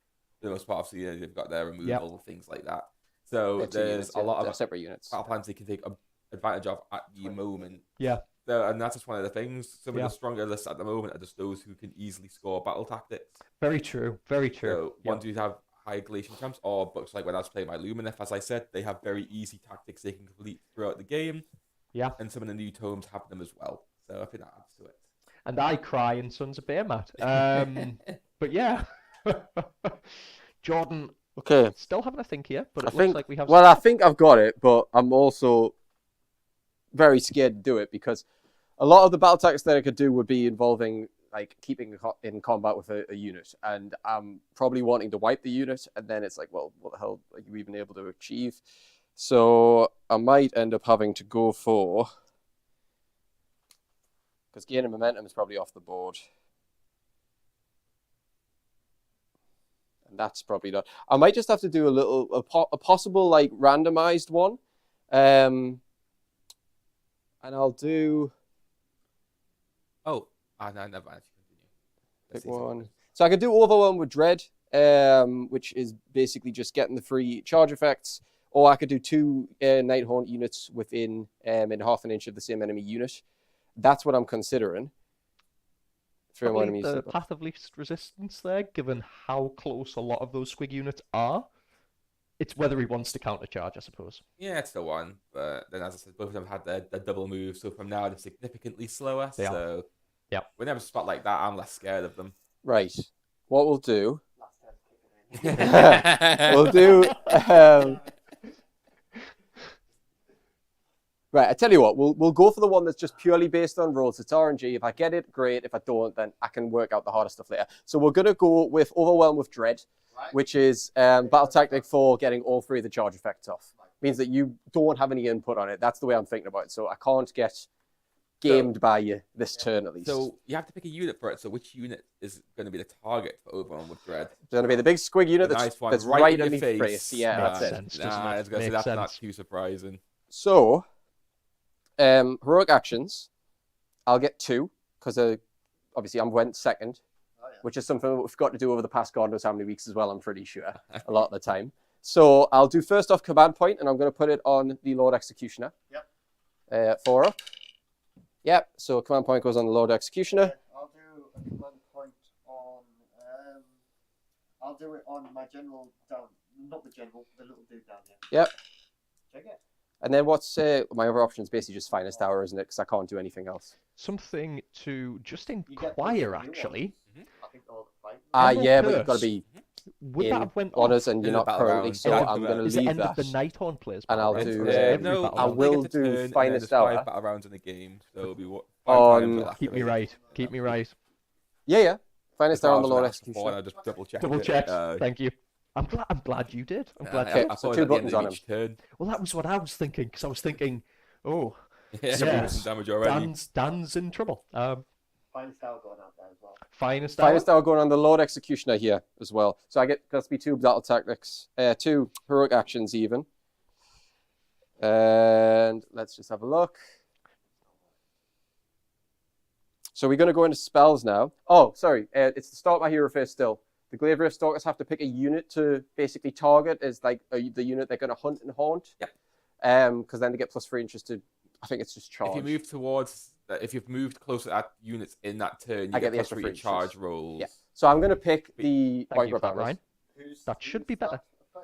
For the most part, obviously, they've got their removal, things like that. So there's a lot of separate units. battle plans they can take advantage of at the moment. Yeah. So, and that's just one of the things. Some of the stronger lists at the moment are just those who can easily score battle tactics. Very true. Very true. So ones who have high Galletian champs, or books like when I was playing my Lumineth, as I said, they have very easy tactics they can complete throughout the game. Yeah. And some of the new tomes have them as well. So I think that adds to it. And I cry in Sons of Behemoth. But yeah. Jordan, Okay. still having a think here, but it looks think, like we have. Well, I think I've got it, but I'm also very scared to do it because a lot of the battle tactics that I could do would be involving like keeping in combat with a unit, and I'm probably wanting to wipe the unit, and then it's like, well, what the hell are you even able to achieve? So I might end up having to go for, because gaining momentum is probably off the board. And that's probably not. I might just have to do a possible like randomized one, and I'll do. Oh, no, never mind. Pick one. So I could do Overwhelm with Dread, which is basically just getting the free charge effects, or I could do 2 Nighthaunt units within in half an inch of the same enemy unit. That's what I'm considering. Probably the path of least resistance there, given how close a lot of those Squig units are. It's whether he wants to countercharge, I suppose. Yeah, it's the one. But then, as I said, both of them had their double move, so from now they're significantly slower. They are. So yeah, whenever a spot like that, I'm less scared of them. Right. What we'll do... we'll do... Right, I tell you what, we'll go for the one that's just purely based on rolls. It's RNG. If I get it, great. If I don't, then I can work out the harder stuff later. So we're going to go with Overwhelm with Dread, which is battle tactic for getting all 3 of the charge effects off. Means that you don't have any input on it. That's the way I'm thinking about it. So I can't get gamed by you this turn, at least. So you have to pick a unit for it. So which unit is going to be the target for Overwhelm with Dread? It's going to be the big Squig unit that's right in your underneath face. face. Yeah, Makes that's sense, it. doesn't it? I was going to say Makes that's not sense. too surprising. So, heroic actions, I'll get 2, because obviously I went second, which is something that we've got to do over the past God knows how many weeks as well, I'm pretty sure, a lot of the time. So I'll do first off command point, and I'm going to put it on the Lord Executioner. Yep. 4 up. Yep, so command point goes on the Lord Executioner. I'll do a command point on... I'll do it on my general down... Not the general, the little dude down here. Yep. Check it. And then what's my other option is basically just Finest Hour, isn't it? Because I can't do anything else. Something to just get inquire, the new actually. I think all the fight. Yeah, Emerald but you've got to Curse. be Would in that have went orders off? and you're In the not battle currently, round. so Yeah, I'm going to Is it leave end of the that. Nighthaunt players? And I'll battle do, round? Every battle I round. will They get to do turn, and then Finest there's 5 Hour. battle rounds in the game, so it'll be what? On- Keep me right. Keep me right. Yeah. Finest Hour on the Lord Executioner. I just double checked. Double checked. Thank you. I'm glad you did. I'm glad. Okay, I so thought 2 it was at buttons the end of on each turn. Well, that was what I was thinking, because I was thinking, oh, Yeah, Yes. some damage already. Dan's in trouble. Finest Hour going out there as well. Finest Hour. Finest Hour going on the Lord Executioner here as well. So I get to be 2 battle tactics, 2 heroic actions even. And let's just have a look. So we're going to go into spells now. Oh, sorry. It's the start of my hero phase still. The Gryph-feather stalkers have to pick a unit to basically target as like the unit they're going to hunt and haunt. Yep. Because then they get +3 inches to, I think it's just charge. If you move towards, if you've moved closer at units in that turn, you I get the plus extra 3 free charge inches. rolls. Yeah. So I'm going to pick the Thank you Boingrot for that, Bounderz. Ryan. That should be better.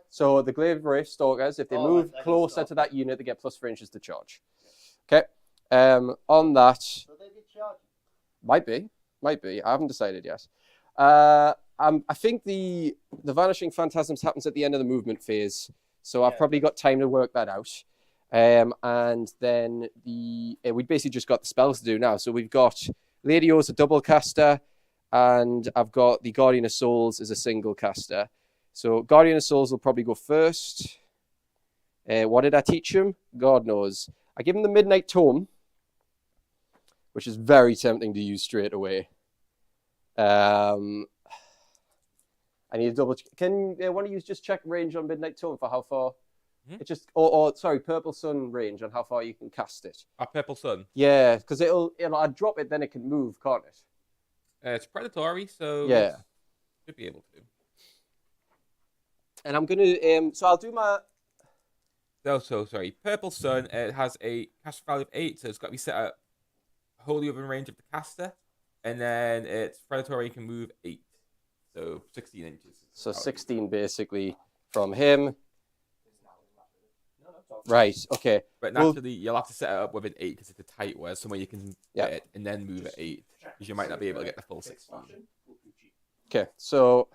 So the Gryph-feather stalkers, if they move they can closer stop. to that unit, they get +3 inches to charge. Okay. On that, So they be charging. might be. I haven't decided yet. I think the Vanishing Phantasms happens at the end of the movement phase, so I've Yeah. probably got time to work that out. And then we basically just got the spells to do now. So we've got Lady O's a double caster, and I've got the Guardian of Souls as a single caster. So Guardian of Souls will probably go first. What did I teach him? God knows. I give him the Midnight Tome, which is very tempting to use straight away. I need a double. Can one of you just check range on Midnight Tome for how far? It just, sorry, Purple Sun range on how far you can cast it. Purple Sun. Yeah, because I drop it, then it can move, can't it? It's predatory, so yeah, should be able to. And I'm gonna so I'll do my. Oh, so sorry. Purple Sun. It has a cast value of 8, so it's got to be set at wholly within range of the caster, and then it's predatory can move 8, so 16 inches. So 16 basically from him. Right, okay. But naturally, you'll have to set it up with an 8 because it's a tight one, somewhere you can get it and then move at 8, because you might not be able to get the full 16. Okay, so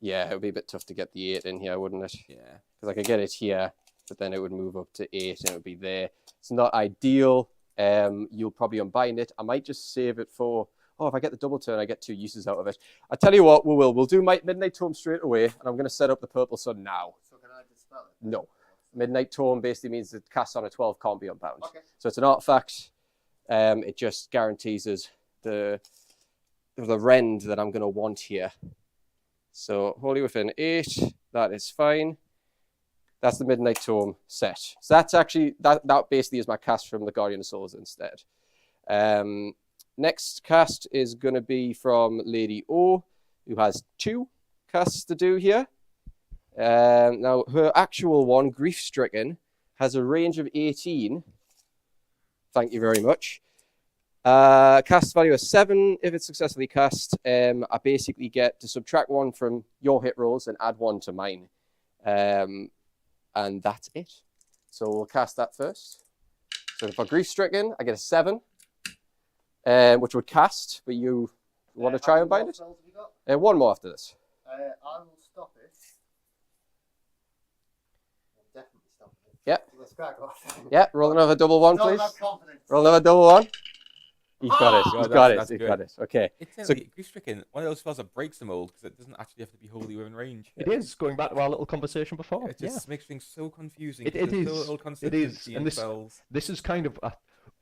yeah, it would be a bit tough to get the 8 in here, wouldn't it? Yeah. Because I could get it here, but then it would move up to 8 and it would be there. It's not ideal. You'll probably unbind it. I might just save it for... Oh, if I get the double turn, I get 2 uses out of it. I tell you what, we'll do my Midnight Tome straight away, and I'm going to set up the Purple Sun now. So can I dispel it? No. Midnight Tome basically means that cast on a 12 can't be unbound. Okay. So it's an artifact. It just guarantees us the rend that I'm going to want here. So wholly within 8, that is fine. That's the Midnight Tome set. So that's actually, that basically is my cast from the Guardian of Souls instead. Next cast is going to be from Lady O, who has 2 casts to do here. Now, her actual one, Grief-stricken, has a range of 18. Thank you very much. Cast value of 7 if it's successfully cast. I basically get to subtract 1 from your hit rolls and add 1 to mine. And that's it. So we'll cast that first. So for Grief-stricken, I get a 7, which would cast, but you want to try and bind it? 1 more after this. I will stop it. Definitely stop it. Yep. Yeah, roll another double 1, please. Confidence. Roll another double 1. He's got it. Oh, He's got it. that's He's good. got it. Okay. It's So- Grief-stricken, one of those spells that breaks the mold because it doesn't actually have to be wholly within range. It is, going back to our little conversation before. It just makes things so confusing. It 'cause there's is. so little It is. consistency in And this, spells. this is kind of...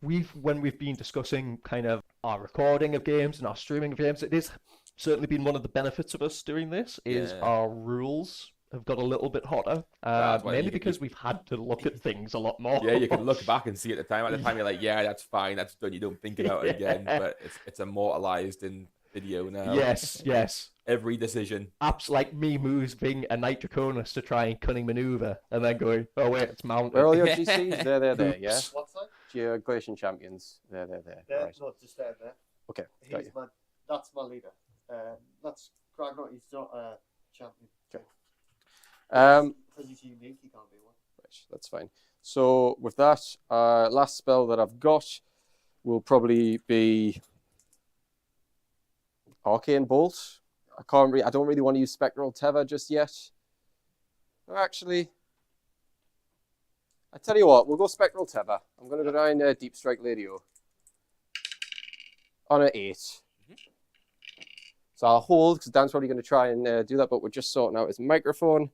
when we've been discussing kind of our recording of games and our streaming of games, it is certainly been one of the benefits of us doing this, is Yeah. our rules have got a little bit hotter. That's why Mainly you- because we've had to look at things a lot more. Yeah, you can look back and see at the time. At the time, you're like, yeah, that's fine, that's done. You don't think about it again, Yeah. but it's immortalized in video now. Yes. Every decision. Apps like me moving a Knight Draconis to try and cunning maneuver, and then going, oh wait, it's mounted. Where are all your GCs? There, yeah. Oops. What's that? Your Galletian champions. There. Right. No, just there. Okay, got you. That's my leader. That's Skragrott. He's not a champion. Because he's unique, he can't be one. Right, that's fine. So with that, last spell that I've got will probably be Arcane Bolt. I don't really want to use Spectral Tether just yet. Actually, I tell you what, we'll go Spectral Tether. I'm going to go down Deep Strike Lady O on an 8. So I'll hold, because Dan's probably going to try and do that, but we're just sorting out his microphone.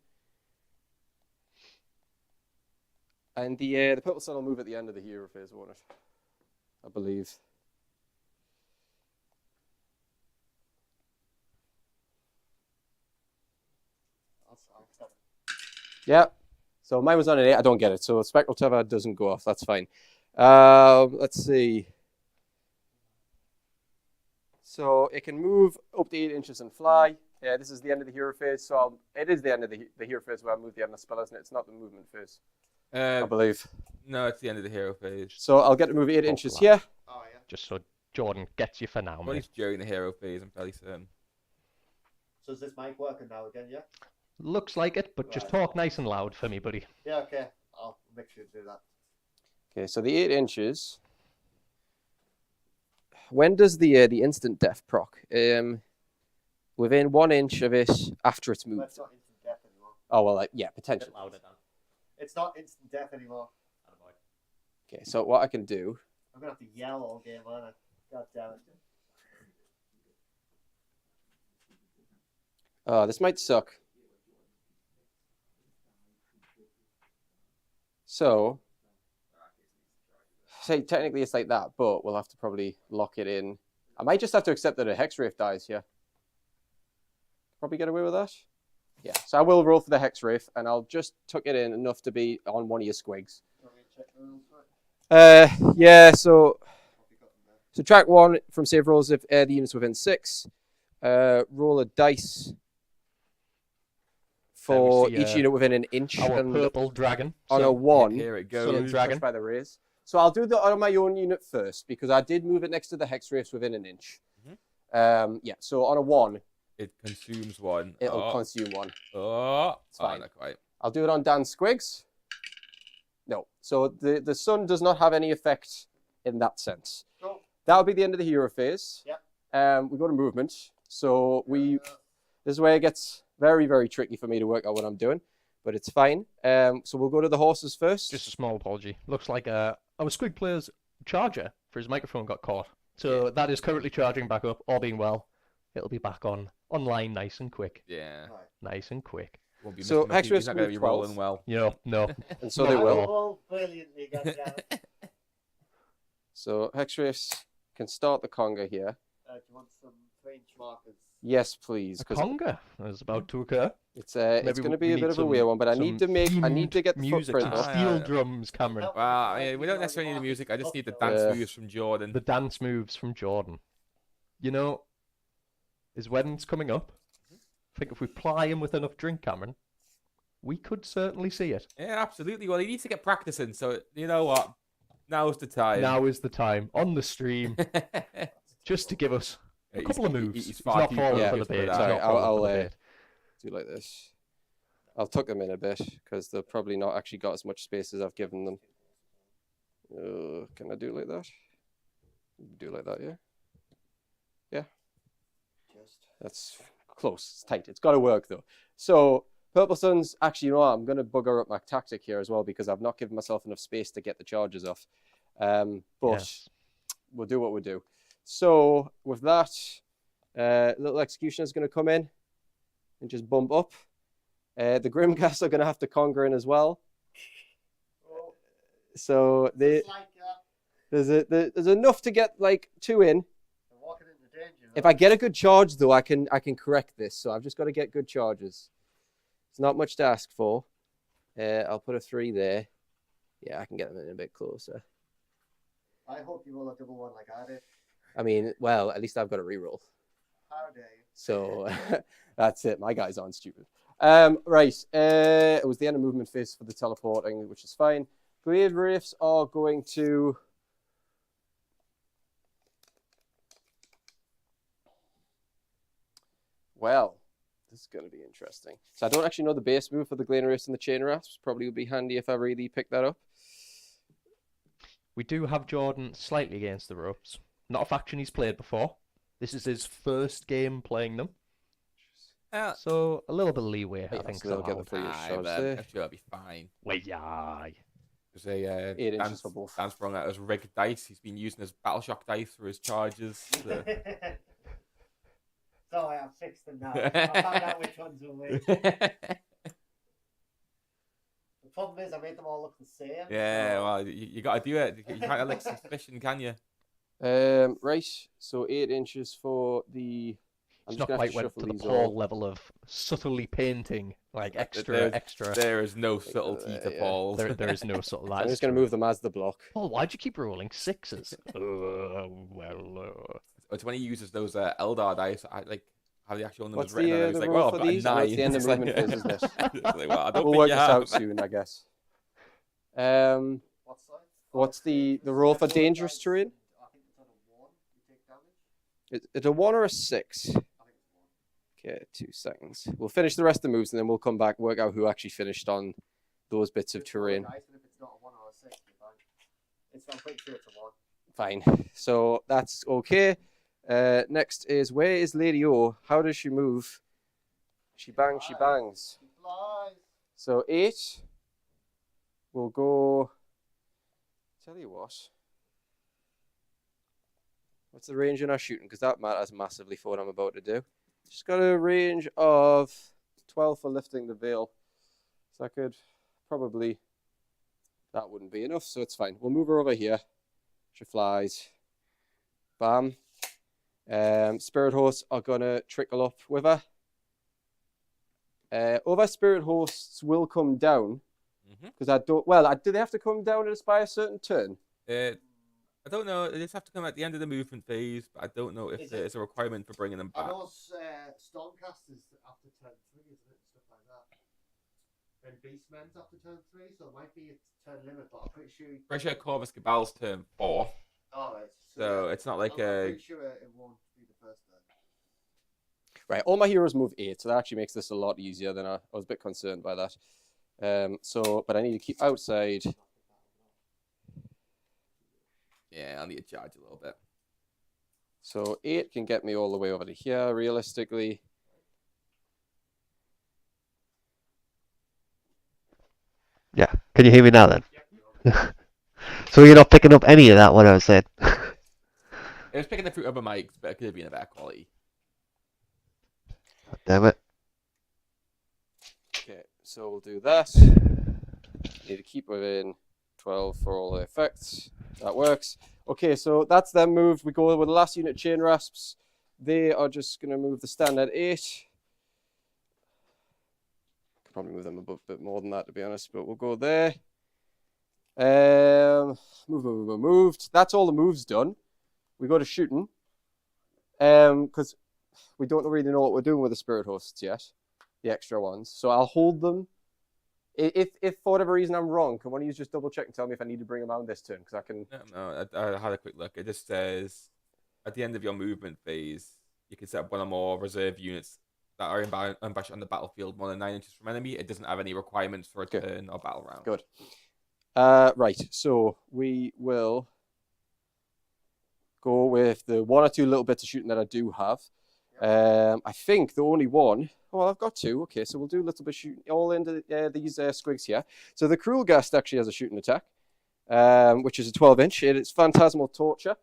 And the Purple Sun will move at the end of the hero phase, won't it? I believe. I'll stop it. Yeah. So mine was on an 8. I don't get it. So Spectral Tether doesn't go off. That's fine. Let's see. So it can move up to 8 inches and fly. Yeah, this is the end of the hero phase. So it is the end of the hero phase where I move the end of the spell, isn't it? It's not the movement phase, I believe. No, it's the end of the hero phase. So I'll get to move 8 inches here. Oh, yeah. Just so Jordan gets you for now, Well, mate. it's during the hero phase, I'm fairly certain. So is this mic working now again, yeah? Looks like it, but just Right. talk nice and loud for me, buddy. Yeah, okay. I'll make sure to do that. Okay, so the 8 inches. When does the instant death proc? Within 1 inch of it after it's Well, moved. it's not instant death anymore. Oh well, yeah, potentially. Louder, Dan. It's not instant death anymore. Okay, so what I can do... I'm going to have to yell all game, aren't I? God damn it. Oh, this might suck. So, say technically it's like that, but we'll have to probably lock it in. I might just have to accept that a Hex Wraith dies here. Probably get away with that. Yeah, so I will roll for the Hex Wraith, and I'll just tuck it in enough to be on one of your squigs. Want me to check the rules for it? Yeah, so subtract 1 from save rolls if the unit's within 6. Roll a dice for There we see, each unit within an inch. Our And purple dragon. on a So, 1, Here it Sun goes. Dragon. touched by the rays. So I'll do that on my own unit first, because I did move it next to the Hex Wraiths within an inch. Yeah, so on a 1, It consumes 1. it'll consume 1. It's fine. not quite. I'll do it on Dan Squigs. No. So the sun does not have any effect in that sense. Cool. That'll be the end of the hero phase. Yep. We go to movement. So this is where it gets very, very tricky for me to work out what I'm doing, but it's fine. So we'll go to the horses first. just a small apology. Looks like our Squig player's charger for his microphone got caught. So that is currently charging back up. All being well, it'll be back online nice and quick. Yeah. Right. Nice and quick. Won't be So missing much. Hex He's Wraiths not going to be move rolling 12. well. No. And so they Not at will. all. Roll brilliantly, goddammit. So Hex Wraiths can start the conga here. Do you want some 3-inch markers? Yes, please. A 'Cause conga is about to occur. it's Maybe going to we be a need bit of a some- weird one, but I some need to get the music, footprint some up. steel drums, Cameron. Well, I mean, we don't necessarily need the music. I just need the dance Yeah. moves from Jordan. The dance moves from Jordan. You know, his wedding's coming up. I think if we ply him with enough drink, Cameron, we could certainly see it. Yeah, absolutely. Well, he needs to get practicing. So, you know what? Now's the time. Now is the time on the stream just to give us a He's- couple of he- moves. he's He's far not too falling for focused the for bait. that. He's Sorry, not falling I'll for the bait. do like this. I'll tuck them in a bit because they've probably not actually got as much space as I've given them. Can I do it like that? Do it like that, yeah? Yeah. That's close. It's tight. It's got to work though. So Purple Suns, actually, you know what? I'm going to bugger up my tactic here as well because I've not given myself enough space to get the charges off. But Yes. we'll do what we do. So with that, little Executioner is going to come in and just bump up. The Grimghast are going to have to conquer in as well. So It's like there's enough to get like 2 in. they're walking into danger. If I get a good charge though, I can correct this. So I've just got to get good charges. It's not much to ask for. I'll put a 3 there. Yeah, I can get them in a bit closer. I hope you roll a double 1 like I did. I mean, well, at least I've got a reroll. How dare you? So that's it. My guys aren't stupid. Right. It was the end of movement phase for the teleporting, which is fine. Glade Wraiths are going to... Well, this is going to be interesting. So I don't actually know the base move for the Glade Wraiths and the Chain Rasps. Probably would be handy if I really pick that up. We do have Jordan slightly against the ropes. Not a faction he's played before. This is his first game playing them. So a little bit of leeway, I Yeah, think. so they'll get the somehow. 3 charge I'm there. sure it'll be fine. Well, yeah. There's a 8 inches for both. Dan sprung out his rigged dice. He's been using his battle shock dice for his charges. So. Sorry, I've fixed them now. I found out which ones were which. Yeah, The problem is I made them all look the same. so- well, you got to do it. You can't elect suspicion, can you? Right. So 8 inches for the... I'm He's just not going to quite have to went shuffle to the these all. Paul level of subtly painting, like There- extra. There is no subtlety to yeah. Paul. There is no subtle. I'm just going to move them as the block. Paul, why'd you keep rolling 6s? It's when he uses those Eldar dice, like how the actual numbers What's written. the, and he's the like, roll well, for I've got a these? Well, 9. it's the end of It's like- movement phase, isn't it? It's like, well, I don't We'll think work you this have. out soon, I guess. What side? What's the roll for dangerous terrain? I think it's on a 1. You take damage. Is it a 1 or a 6? I think it's 1. Okay, 2 seconds. We'll finish the rest of the moves and then we'll come back, work out who actually finished on those bits of Just roll terrain. dice, and if it's not a 1 or a 6, you're fine. I'm pretty sure it's a 1. Fine. So that's okay. Next is, where is Lady O? How does she move? She bangs, she bangs. She flies. So 8, we'll go. Tell you what. What's the range in our shooting? Because that matters massively for what I'm about to do. Just got a range of 12 for lifting the veil. So I could probably... That wouldn't be enough, so it's fine. We'll move her over here. She flies. Bam. Spirit hosts are going to trickle up with her. Other spirit hosts will come down. Because I don't... Well, do they have to come down by a certain turn? I don't know. They just have to come at the end of the movement phase, but I don't know if there's a requirement for bringing them back. Are those Stormcasters after turn 3, isn't it? Stuff like that. And Beastmen's after turn 3, so it might be a turn limit, but I'm pretty sure... Pretty sure Corvus Cabal's turn 4. Alright. So it's not like I'm pretty sure it won't be the first turn. Right, all my heroes move 8, so that actually makes this a lot easier than I was a bit concerned by that. But I need to keep outside... Yeah, I'll need to charge a little bit. So 8 can get me all the way over to here, realistically. Yeah. Can you hear me now then? So you're not picking up any of that, what I was saying? It was picking the fruit over mics, but it could have been a better quality. Damn it. Okay, so we'll do that. Need to keep within 12 for all the effects. That works. Okay, so that's them moved. We go with the last unit chain rasps. They are just going to move the standard 8. Could probably move them a bit more than that, to be honest, but we'll go there. Moved. That's all the moves done. We go to shooting. Because we don't really know what we're doing with the spirit hosts yet. The extra ones. So I'll hold them. If for whatever reason I'm wrong, can one of you just double check and tell me if I need to bring them out this turn? Because I can... No, I had a quick look. It just says, at the end of your movement phase, you can set up one or more reserve units that are ambushed on the battlefield more than 9 inches from enemy. It doesn't have any requirements for a turn or battle round. Good. Right, so we will go with the 1 or 2 little bits of shooting that I do have. I think the only one... Well, I've got 2. Okay, so we'll do a little bit shooting all into these squigs here. So the Cruel Ghast actually has a shooting attack, which is a 12-inch. It's Phantasmal Torture.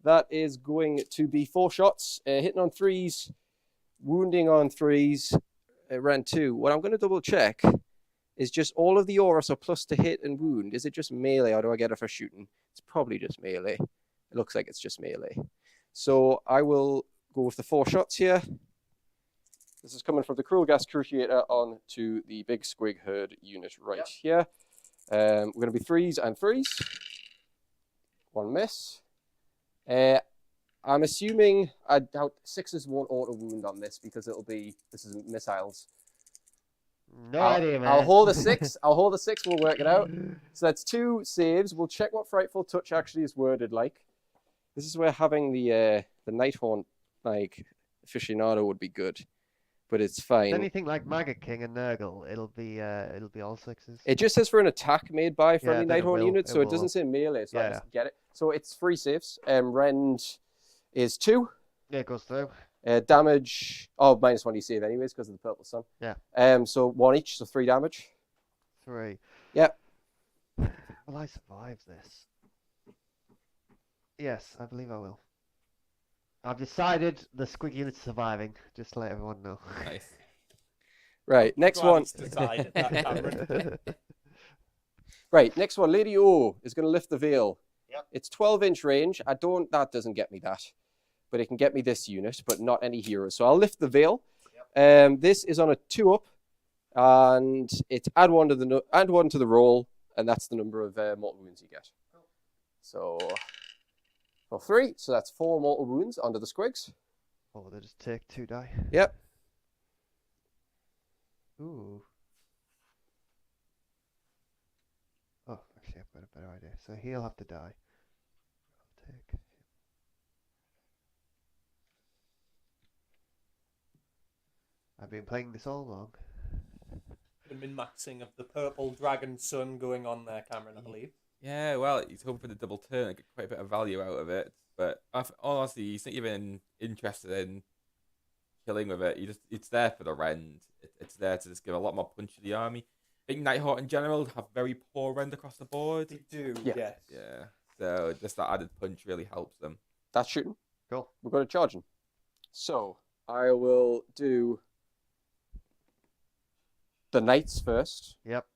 That is going to be 4 shots, hitting on 3s, wounding on 3s, round 2. What I'm going to double check is just all of the auras are plus to hit and wound. Is it just melee or do I get it for shooting? It's probably just melee. It looks like it's just melee. So I will go with the 4 shots here. This is coming from the Cruel Ghast Cruciator on to the big Squig Herd unit right here. We're going to be 3s and 3s. 1 miss. I'm assuming I doubt 6s won't auto wound on this because this is missiles. No idea, man. I'll hold a 6. I'll hold a 6. We'll work it out. So that's 2 saves. We'll check what Frightful Touch actually is worded like. This is where having the Nighthaunt like aficionado would be good, but it's fine. Anything like Maggot King and Nurgle, it'll be all 6s. It just says for an attack made by friendly then Nighthaunt unit, so it doesn't say melee. So I just get it. So it's 3 saves. Rend is 2. Yeah, it goes through. Damage. Oh, -1 you save anyways because of the purple sun. Yeah. So 1 each, so 3 damage. 3. Yep. Will I survive this? Yes, I believe I will. I've decided the Squig unit's surviving, just to let everyone know. Nice. Right, next one. Decided that, Cameron. Right, next one. Lady O is going to lift the veil. Yep. It's 12-inch range. That doesn't get me that. But it can get me this unit, but not any heroes. So I'll lift the veil. Yep. This is on a 2-up. And it's add 1 to the roll, and that's the number of mortal wounds you get. Cool. So... for 3, so that's 4 mortal wounds onto the squigs. Oh, they just take 2 die. Yep. Ooh. Oh, actually, I've got a better idea. So he'll have to die. I'll take him. I've been playing this all along. Min-maxing of the purple dragon sun going on there, Cameron, I believe. Yeah, well, he's hoping for the double turn and get quite a bit of value out of it. But honestly, he's not even interested in killing with it. It's there for the rend. It's there to just give a lot more punch to the army. think Nighthaut in general have very poor rend across the board. They do, Yeah. yes. Yeah. So just that added punch really helps them. That's shooting. Cool. We're going to charge him. So I will do the knights first. Yep.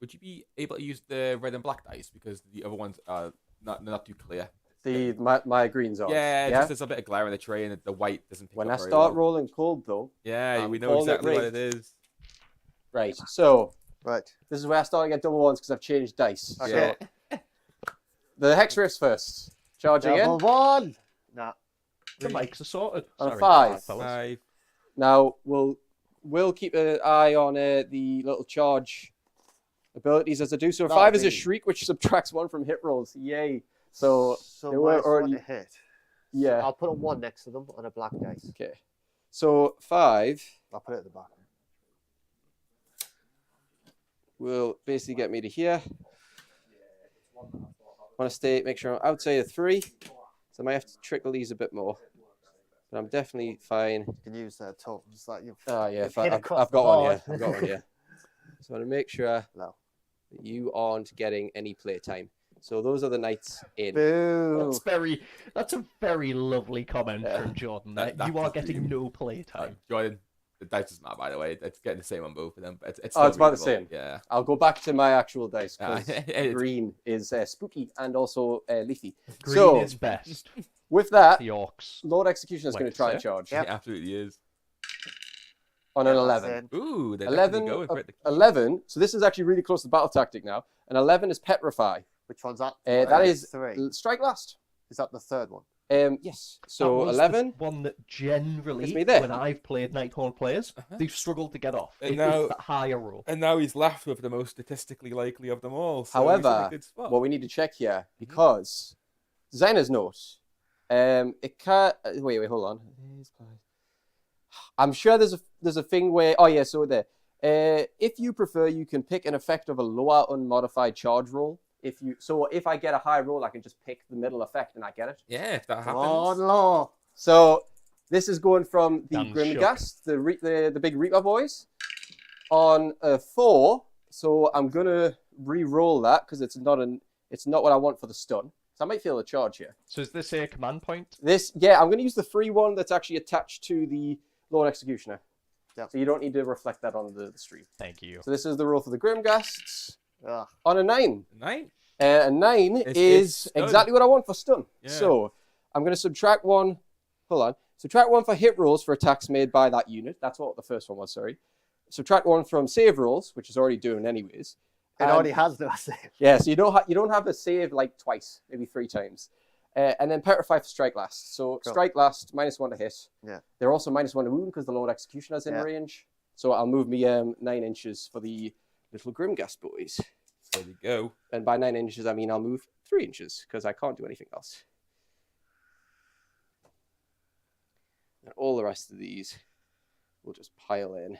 Would you be able to use the red and black dice because the other ones are not too clear? My greens are. Yeah, just there's a bit of glare in the tray and the white doesn't pick When up I very start well. rolling cold, though. Yeah, I'm we know calling it exactly what rigged. it is. Right. So Right. this is where I start to get double ones because I've changed dice. Okay. So the hex riffs first. Charging in. Double one. Nah. The mics are sorted. On a Sorry, 5. fellas. 5. Now we'll keep an eye on the little charge abilities as I do. So a That'll 5 is a be- shriek, which subtracts 1 from hit rolls. Yay! So So they were minus one already- to hit. yeah. I'll put a 1 next to them on a black dice. Okay. So 5 I'll put it at the back. will basically get me to here. Want to make sure I'm outside of 3. So I might have to trickle these a bit more. But I'm definitely fine. You can use tokens that you've Oh yeah, You've fine. hit I've across got the one here. board. I've got one here. So I want to make sure No. that you aren't getting any playtime. So those are the knights in. Boo. That's a very lovely comment Yeah. from Jordan. That- There. You are that's getting the- no playtime. Jordan, the dice doesn't matter, by the way. It's getting the same on both of them. But it's Oh, still it's about the readable. same. Yeah. I'll go back to my actual dice because It's- green is spooky and also leafy. Green So is best. with that, The orcs. Lord Executioner is Like going to to try say. and charge Yep. It absolutely is. on an That's 11. in. Ooh, they're 11, definitely going for it. 11. So this is actually really close to battle tactic now. An 11 is Petrify. Which one's that? That is 3. Strike Last. Is that the third one? Yes. That So was the 11. one that generally, It's me there. when I've played Nighthaunt players, they've struggled to get off. And It now- is that higher roll. And now he's left with the most statistically likely of them all. So he's in However, a good spot. what we need to check here, because designer's note, it can't. Wait, hold on. I'm sure there's a thing where. Oh yeah, so there. If you prefer, you can pick an effect of a lower unmodified charge roll. If I get a high roll, I can just pick the middle effect and I get it. Yeah, if that Come happens. on, law. So this is going from the Dan's Grimgast, the big Reaper boys, on a 4. So I'm gonna re-roll that because it's not what I want for the stun. So I might feel a charge here. So is this a command point? I'm gonna use the free one that's actually attached to the Lord Executioner. Yep. So you don't need to reflect that on the stream. Thank you. So this is the roll for the Grimgasts Ugh. on a 9. Night. A 9 It's is stun. exactly what I want for stun. Yeah. So I'm going to subtract 1. Hold on. Subtract 1 for hit rolls for attacks made by that unit. That's what the first one was, sorry. Subtract 1 from save rolls, which is already doing anyways. It And- already has no save. Yeah, so you don't have a save like twice, maybe 3 times. And then Petrify for Strike Last. So Cool. Strike Last, -1 to hit. Yeah. They're also -1 to wound because the Lord Executioner's in Yeah. range. So I'll move me 9 inches for the little Grimgast boys. There we go. And by 9 inches, I mean I'll move 3 inches because I can't do anything else. And all the rest of these will just pile in.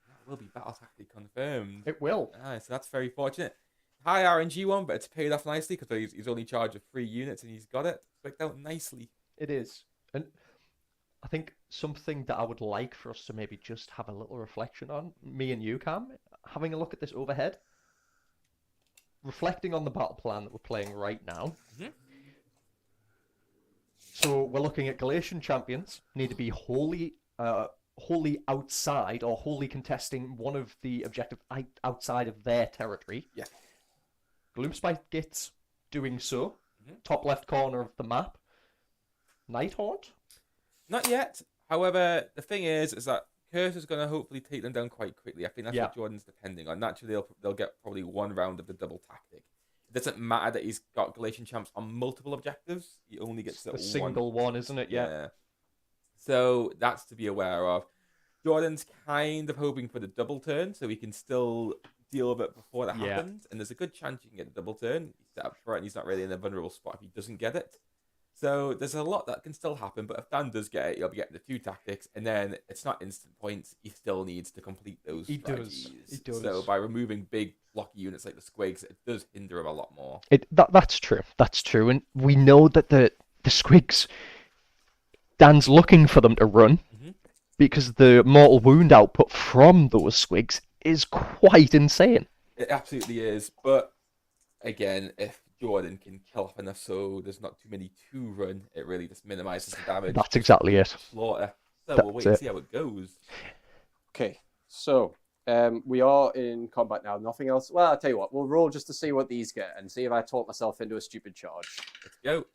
That will be battle tactic confirmed. It will. So that's very fortunate. High RNG one, but it's paid off nicely because he's only charged with 3 units and he's got it. Worked out nicely. It is. And I think something that I would like for us to maybe just have a little reflection on, me and you, Cam, having a look at this overhead, reflecting on the battle plan that we're playing right now. Mhm. So we're looking at Galletian champions need to be wholly outside or wholly contesting one of the objectives outside of their territory. Yeah. Gloomspite Gitz doing so. Mhm. Top left corner of the map. Nighthaunt. Not yet. However, the thing is that Curse is going to hopefully take them down quite quickly. I think that's Yeah. what Jordan's depending on. Naturally, they'll get probably 1 round of the double tactic. It doesn't matter that he's got Galletian champs on multiple objectives. He only gets A one. single one, isn't it? Yeah. Yeah. So that's to be aware of. Jordan's kind of hoping for the double turn so he can still deal with it before that Yeah. happens. And there's a good chance you can get the double turn. He's set up for it and he's not really in a vulnerable spot if he doesn't get it. So there's a lot that can still happen, but if Dan does get it, he'll be getting the 2 tactics, and then it's not instant points. He still needs to complete those He does. strategies. He does. So by removing big blocky units like the Squigs, it does hinder him a lot more. That's true. That's true. And we know that the Squigs, Dan's looking for them to run Mhm. because the mortal wound output from those Squigs is quite insane. It absolutely is. But again, if Jordan can kill off enough so there's not too many to run, it really just minimises the damage. That's exactly it. Slaughter. So That's we'll wait and it. see how it goes. Okay, so we are in combat now. Nothing else. Well, I'll tell you what. We'll roll just to see what these get and see if I talk myself into a stupid charge. Let's go.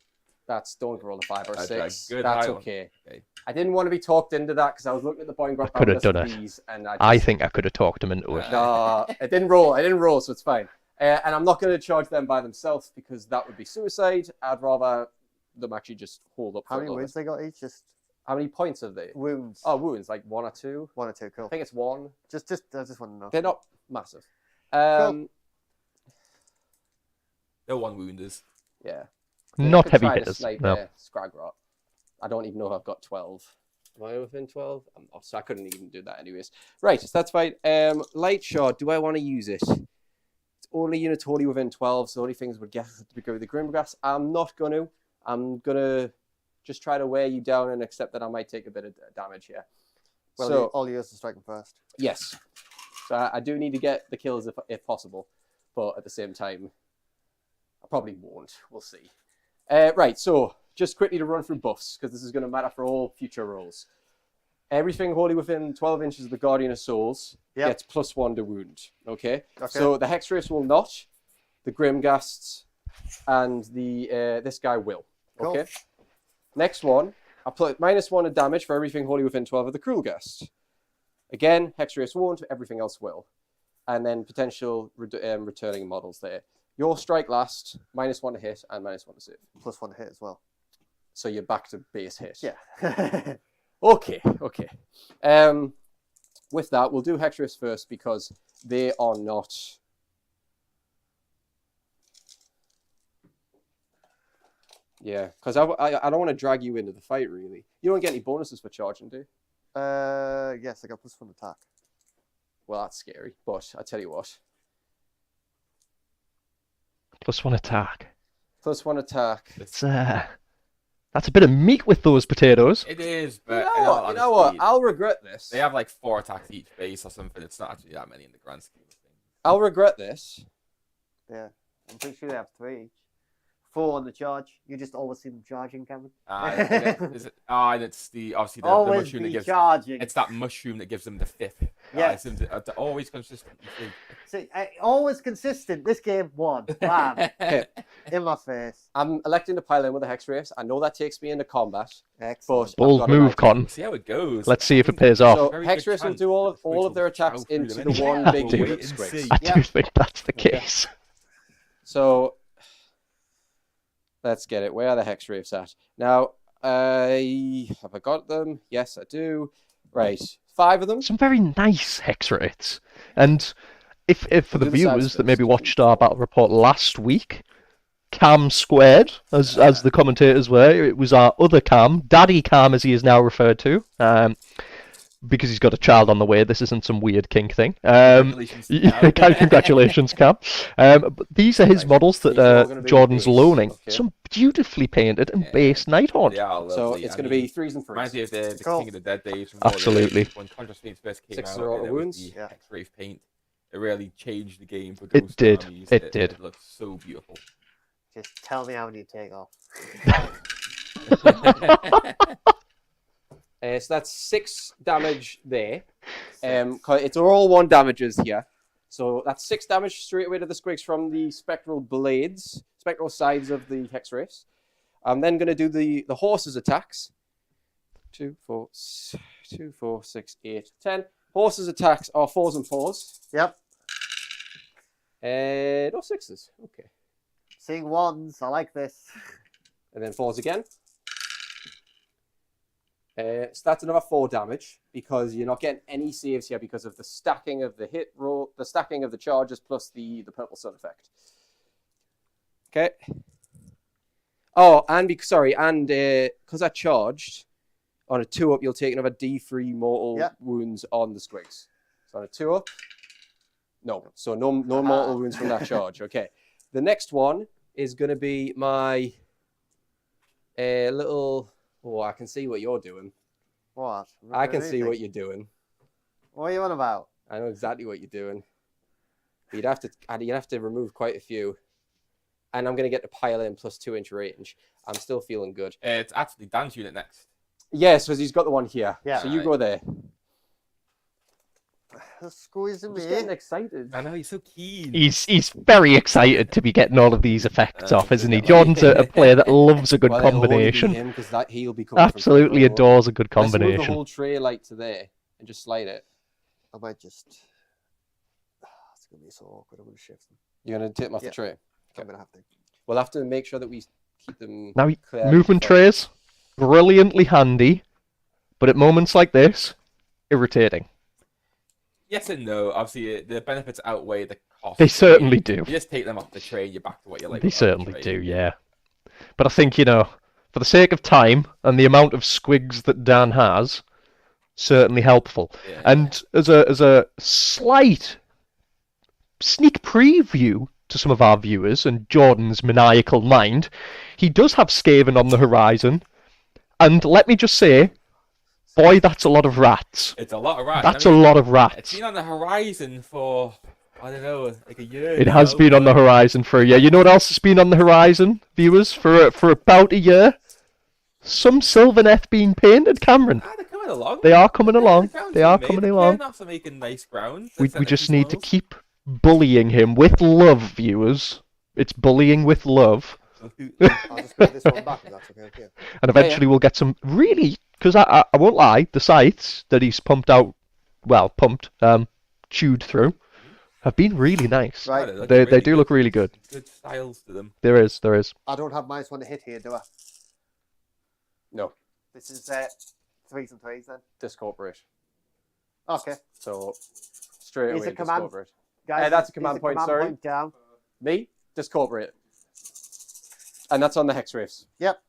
That's don't roll a 5 or a That's a 6. good That's high one. okay. Okay. I didn't want to be talked into that because I was looking at the Boingrot I could have Bounderz done it. these, and I I think I could have talked him into it. No, I didn't roll, so it's fine. And I'm not going to charge them by themselves because that would be suicide. I'd rather them actually just hold up. How for a many little wounds bit. they got each? Just How many points have they? wounds. Oh, wounds, like 1 or 2. 1 or 2, cool. I think it's 1. I just want to know. They're not massive. Cool. No one wounders. Yeah. Not I could heavy try to hitters. snipe, No. Skragrott. I don't even know if I've got 12. Am I within 12? I'm not, so I couldn't even do that anyways. Right, so that's fine. Light shot, do I want to use it? It's only units wholly within 12, so only things would get to go with the Grimgrass. I'm not going to. I'm going to just try to wear you down and accept that I might take a bit of damage here. Well, so, all yours to strike them first. yes. So I do need to get the kills if possible, but at the same time, I probably won't. We'll see. Right, so just quickly to run through buffs, because this is going to matter for all future rolls. Everything wholly within 12 inches of the Guardian of Souls gets +1 to wound. Okay? So the Hexwraiths will not, the Grimghasts, and the this guy will. Okay? Cool. Next one, I put -1 of damage for everything wholly within 12 of the Krulghast. Again, Hexwraiths won't, everything else will. And then potential returning models there. Your strike last, -1 to hit and -1 to save. +1 hit as well. So you're back to base hit. Yeah. Okay. With that, we'll do Hexwraiths first because they are not... Yeah, because I don't want to drag you into the fight, really. You don't get any bonuses for charging, do you? Yes, I got +1 attack. Well, that's scary, but I tell you what. +1 attack. +1 attack. That's a bit of meat with those potatoes. It is, but You know what? I'll regret this. They have like 4 attacks each base or something. It's not actually that many in the grand scheme of things. I'll regret this. Yeah. I'm pretty sure they have 3 each. 4 on the charge. You just always see them charging, Cameron. And it's obviously the Always mushroom be that gives. charging. It's that mushroom that gives them the 5th. Yes. It's always consistent. See, always consistent. This game won. Bam. In my face. I'm electing to pile in with the Hexwraiths. I know that takes me into combat. Excellent. But I've Bold got to move, like- Con. See how it goes. Let's see if it pays off. So Very good Hexwraiths will chance do all that of the their Squigs will attacks chow through into them the anyway. one big Dude. unit Wait and Squigs. see. I Yeah. do think that's the Okay. case. So let's get it. Where are the Hexwraiths at? Now, have I got them? Yes, I do. Right. 5 of them. Some very nice hex rates. And if for the Do the sides viewers that maybe first. watched our battle report last week, Cam squared, as the commentators were, it was our other Cam, Daddy Cam as he is now referred to, because he's got a child on the way. This isn't some weird kink thing. Congratulations, Cam. Congratulations, Cam. But these are his Right. models These are all gonna that be Jordan's base, loaning. okay. Some beautifully painted and base Nighthaunt. They are lovely. So it's going to be 3s and Reminds 3s. me of the Cool. King of the Dead days. From Absolutely. When Contrast Paints first came 6 out. are all and it wounds. was the Yeah. Hexwraith paint. It really changed the game for It Ghost did. armies. It did. It looked so beautiful. Just tell me how many you take off. So that's 6 damage there. It's all 1 damages here. So that's 6 damage straight away to the Squigs from the spectral blades, spectral sides of the Hexwraiths. I'm then going to do the horses attacks. 2, 4, 6, 8, 10. Horses attacks are 4s and 4s. Yep. No 6s. Okay. Seeing 1s. I like this. And then 4s again. So that's another 4 damage because you're not getting any saves here because of the stacking of the hit roll, the stacking of the charges plus the purple sun effect. Okay. Oh, and because I charged on a 2-up, you'll take another D3 mortal wounds on the Squigs. So on a 2-up, no. So no mortal wounds from that charge. Okay. The next one is going to be my little. Oh, I can see what you're doing. What? I can see what you're doing. What are you on about? I know exactly what you're doing. You'd have to remove quite a few. And I'm going to get to pile in plus 2-inch range. I'm still feeling good. It's actually Dan's unit next. Yes, because he's got the one here. Yeah. So you go there. Squeezing I'm me. just getting excited. I know, he's so keen. He's very excited to be getting all of these effects off, isn't he? definitely. Jordan's a player that loves a good Well, it'll only be combination. him, 'cause he'll be coming from Absolutely quite low. adores a good Let's move the combination. whole tray light to there and just slide it. I might just. It's gonna be so awkward. I'm gonna shift them. You're going to take them off Yeah. the tray. I'm gonna have to. We'll have to make sure that we keep them Now, clear. movement trays, brilliantly handy, but at moments like this, irritating. Yes and no. Obviously, the benefits outweigh the cost. They certainly do. You just take them off the tray and you're back to what you like. They without the certainly tray. do, yeah. But I think, for the sake of time and the amount of squigs that Dan has, certainly helpful. Yeah. And as a slight sneak preview to some of our viewers and Jordan's maniacal mind, he does have Skaven on the horizon. And let me just say, boy, that's a lot of rats. It's a lot of rats. That's I a mean, lot of It's rats. been on the horizon for, I don't know, like a year. It has now, been on the but- horizon for a year. You know what else has been on the horizon, viewers, for about a year? Some Sylvaneth being painted, Cameron. They're coming along. They are coming Yeah, along. the ground's They are been made. coming The along. Cairnaughs are making nice ground. We They're just setting need to up keep bullying him with love, viewers. It's bullying with love. spoils. I'll just put this one back if that's okay. Yeah. And eventually we'll get some really, because I won't lie, the scythes that he's chewed through, have been really nice. Right. They look They really do look really good. Good styles to them. There is. I don't have -1 to hit here, do I? No, This is 3s and 3s then. discorporate. Okay. So straight Is away it command? discorporate. Guys, that's a is command the point, sorry. point down. Me, discorporate. And that's on the hex wraiths. Yep.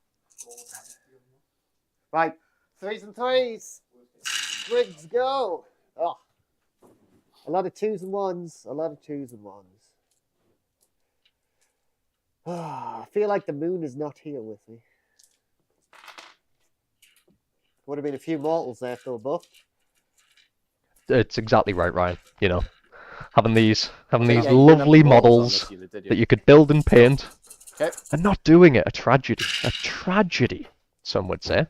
Right. 3s and 3s. Squigs go. Oh. A lot of 2s and 1s. A lot of 2s and 1s. I feel like the moon is not here with me. Would have been a few mortals there still buffed. It's exactly right, Ryan. Having these Yeah, you didn't have lovely the balls on models this unit, did that you could build and paint, Okay. and not doing it, a tragedy, some would say.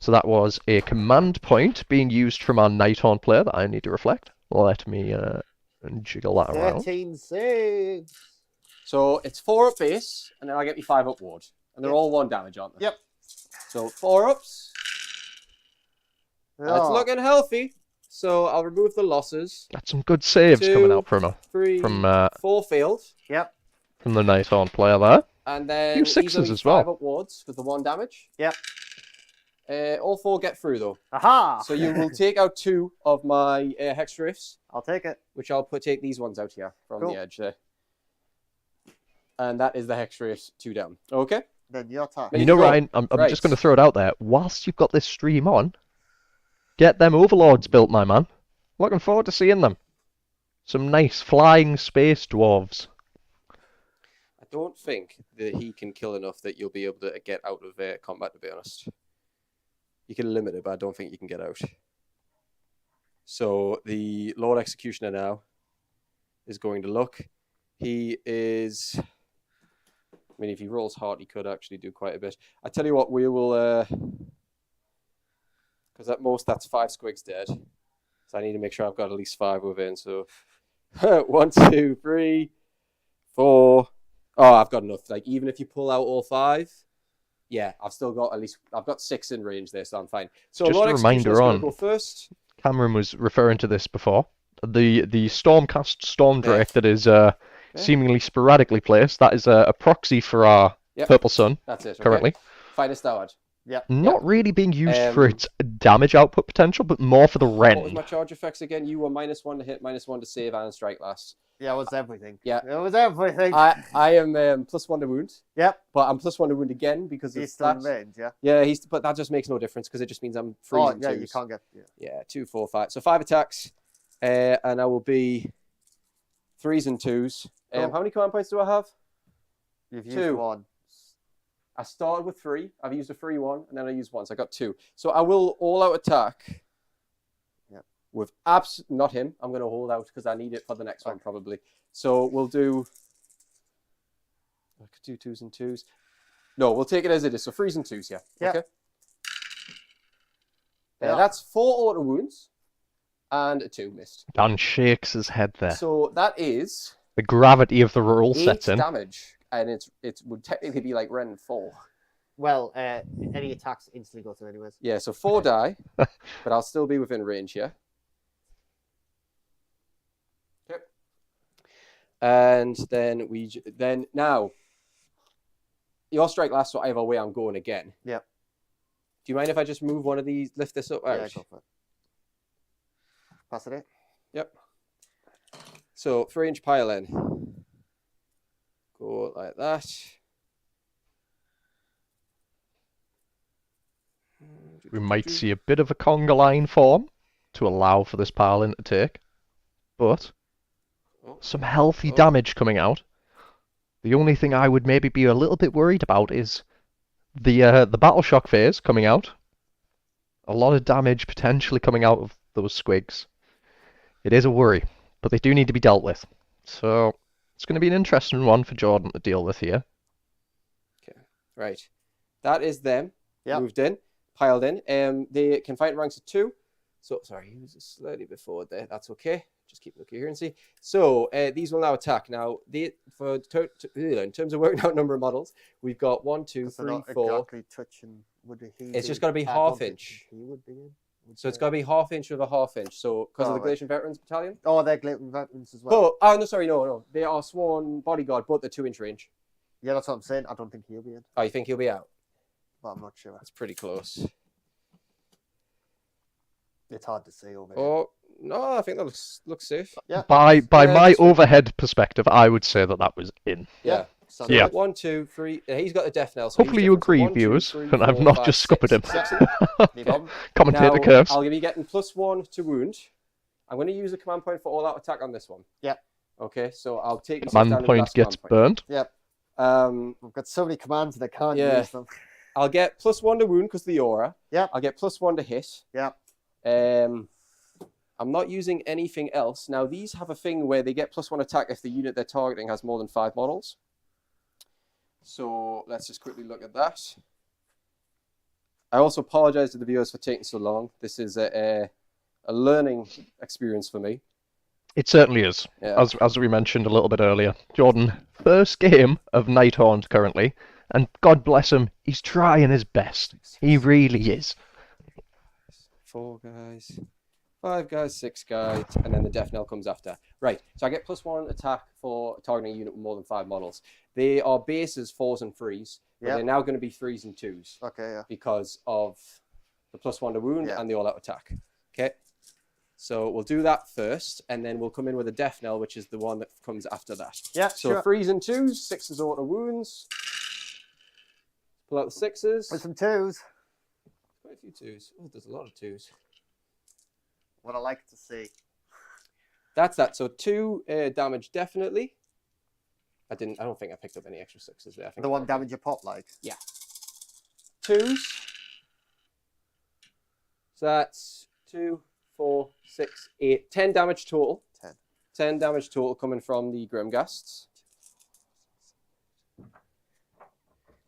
So that was a command point being used from our Nighthaunt player that I need to reflect. Let me jiggle that around. 13 saves. So it's 4 up base, and then I get me 5 up ward. And they're Yep. all 1 damage, aren't they? Yep. So 4 ups. That's Oh. looking healthy. So I'll remove the losses. Got some good saves coming 2, out from 3, from 4 failed. Yep. the Nighthaunt player there. And then Few these sixes will be as well. 5 up wards with the 1 damage. Yep. All 4 get through though. Aha! So you will take out 2 of my hex drifts, I'll take it. which I'll take these ones out here from Cool. the edge there. And that is the hex drifts 2 down. Okay. Then your turn. Ready You know, to go? Ryan, I'm Right. just going to throw it out there. Whilst you've got this stream on, get them overlords built, my man. Looking forward to seeing them. Some nice flying space dwarves. I don't think that he can kill enough that you'll be able to get out of combat, to be honest. You can limit it, but I don't think you can get out. So the Lord Executioner now is going to look. He is... I mean, if he rolls hard, he could actually do quite a bit. I tell you what, we will... Because at most, that's 5 squigs dead. So I need to make sure I've got at least 5 within. So 1, 2, 3, 4... Oh, I've got enough. Like, even if you pull out all 5, yeah, I've still got at least... I've got 6 in range there, so I'm fine. So Just Lord a reminder Executioner's gonna on- go first. Cameron was referring to this before. The Stormcast Storm Drake that is seemingly sporadically placed. That is a proxy for our Yep. Purple Sun That's it. Okay? currently. Finest Howard. Not really being used for Um, its damage output potential, but more for the What was rend. my charge effects again? You were -1 to hit, -1 to save, and strike last. Yeah, it was everything. Yeah. It was everything. I am +1 to wound. Yep. But I'm +1 to wound again because of He's still in that. range, yeah? Yeah, but that just makes no difference because it just means I'm Oh, freezing yeah, twos. you can't get... Yeah. Yeah, 2, 4, 5. So 5 attacks, and I will be 3s and 2s. Cool. How many command points do I have? You've used 2. 1. I started with 3. I've used a free one, and then I used 1, so I got 2. So I will all-out attack. Yep. with not him. I'm going to hold out because I need it for the next one probably. So we'll do. I could do 2s and 2s. No, we'll take it as it is. So 3s and 2s, yeah. Yeah. Okay. That's 4 auto wounds and a 2 missed. Dan shakes his head there. So that is The gravity of the roll 8 sets in. damage, and it would technically be like Ren 4. Well, any attacks instantly go through anyways. Yeah, so 4 die, but I'll still be within range here. Okay. And then now your strike lasts whatever way I'm going again. Yep. Do you mind if I just move one of these, lift this up out? Yeah, go for it. Pass it in. Yep. So 3-inch pile in. Go like that. We might see a bit of a conga line form to allow for this pile-in to take. But some healthy damage coming out. The only thing I would maybe be a little bit worried about is the battle shock phase coming out. A lot of damage potentially coming out of those squigs. It is a worry, but they do need to be dealt with. So it's going to be an interesting one for Jordan to deal with here. Okay, right. That is them. Yep. Moved in, piled in. They can fight in ranks of 2. So, sorry, he was slightly before there. That's okay. Just keep the coherency. So, these will now attack. Now, in terms of working out number of models, we've got 1, 2, 3, 4. Exactly touching. It's just got to be half inch. He would be in. So it's got to be half inch with a half inch. So because of the right. Galletian Veterans Battalion. Oh, they're Galletian Veterans as well. Oh, no, sorry, no. They are sworn bodyguard, but they're 2-inch range. Yeah, that's what I'm saying. I don't think he'll be in, Oh, you think he'll be out? but I'm not sure. That's pretty close. It's hard to say over here. Oh, no, I think that looks safe. Yeah. By my this one. overhead perspective, I would say that was in. Yeah. So Yeah. 1, 2, 3. He's got a death knell. So Hopefully he's you different. So agree, 1, 2, viewers, 3, and I've 4, not 5, just scuppered him. 6. No problem. Commentator Now, curves. I'll be getting +1 to wound. I'm going to use a command point for all-out attack on this one. Yep. Okay, so I'll take this Command down to the point last gets command point. burned. We've got so many commands that I can't Yeah. use them. I'll get +1 to wound because of the aura. Yep. I'll get +1 to hit. Yep. I'm not using anything else. Now, these have a thing where they get +1 attack if the unit they're targeting has more than 5 models. So let's just quickly look at that. I also apologize to the viewers for taking so long. This is a learning experience for me. It certainly is, Yeah. as we mentioned a little bit earlier. Jordan, first game of Nighthaunt currently, and God bless him, he's trying his best. He really is. 4 guys, 5 guys, 6 guys, and then the death knell comes after. Right, so I get +1 attack for targeting a unit with more than 5 models. They are bases 4s and 3s, but Yep. they're now going to be 3s and 2s Okay, yeah. because of the +1 to wound Yeah. and the all-out attack. Okay, so we'll do that first, and then we'll come in with a death knell, which is the one that comes after that. Yeah, So sure. 3s and 2s, 6s auto wounds. Pull out the 6s. With some 2s. Quite a few 2s. Oh, there's a lot of 2s. What I like to see. That's that. So 2 damage definitely. I don't think I picked up any extra 6s there. I think The one damage you pop like. 2s. So that's 2, 4, 6, 8, 10 damage total. 10. 10 damage total coming from the Grimghasts.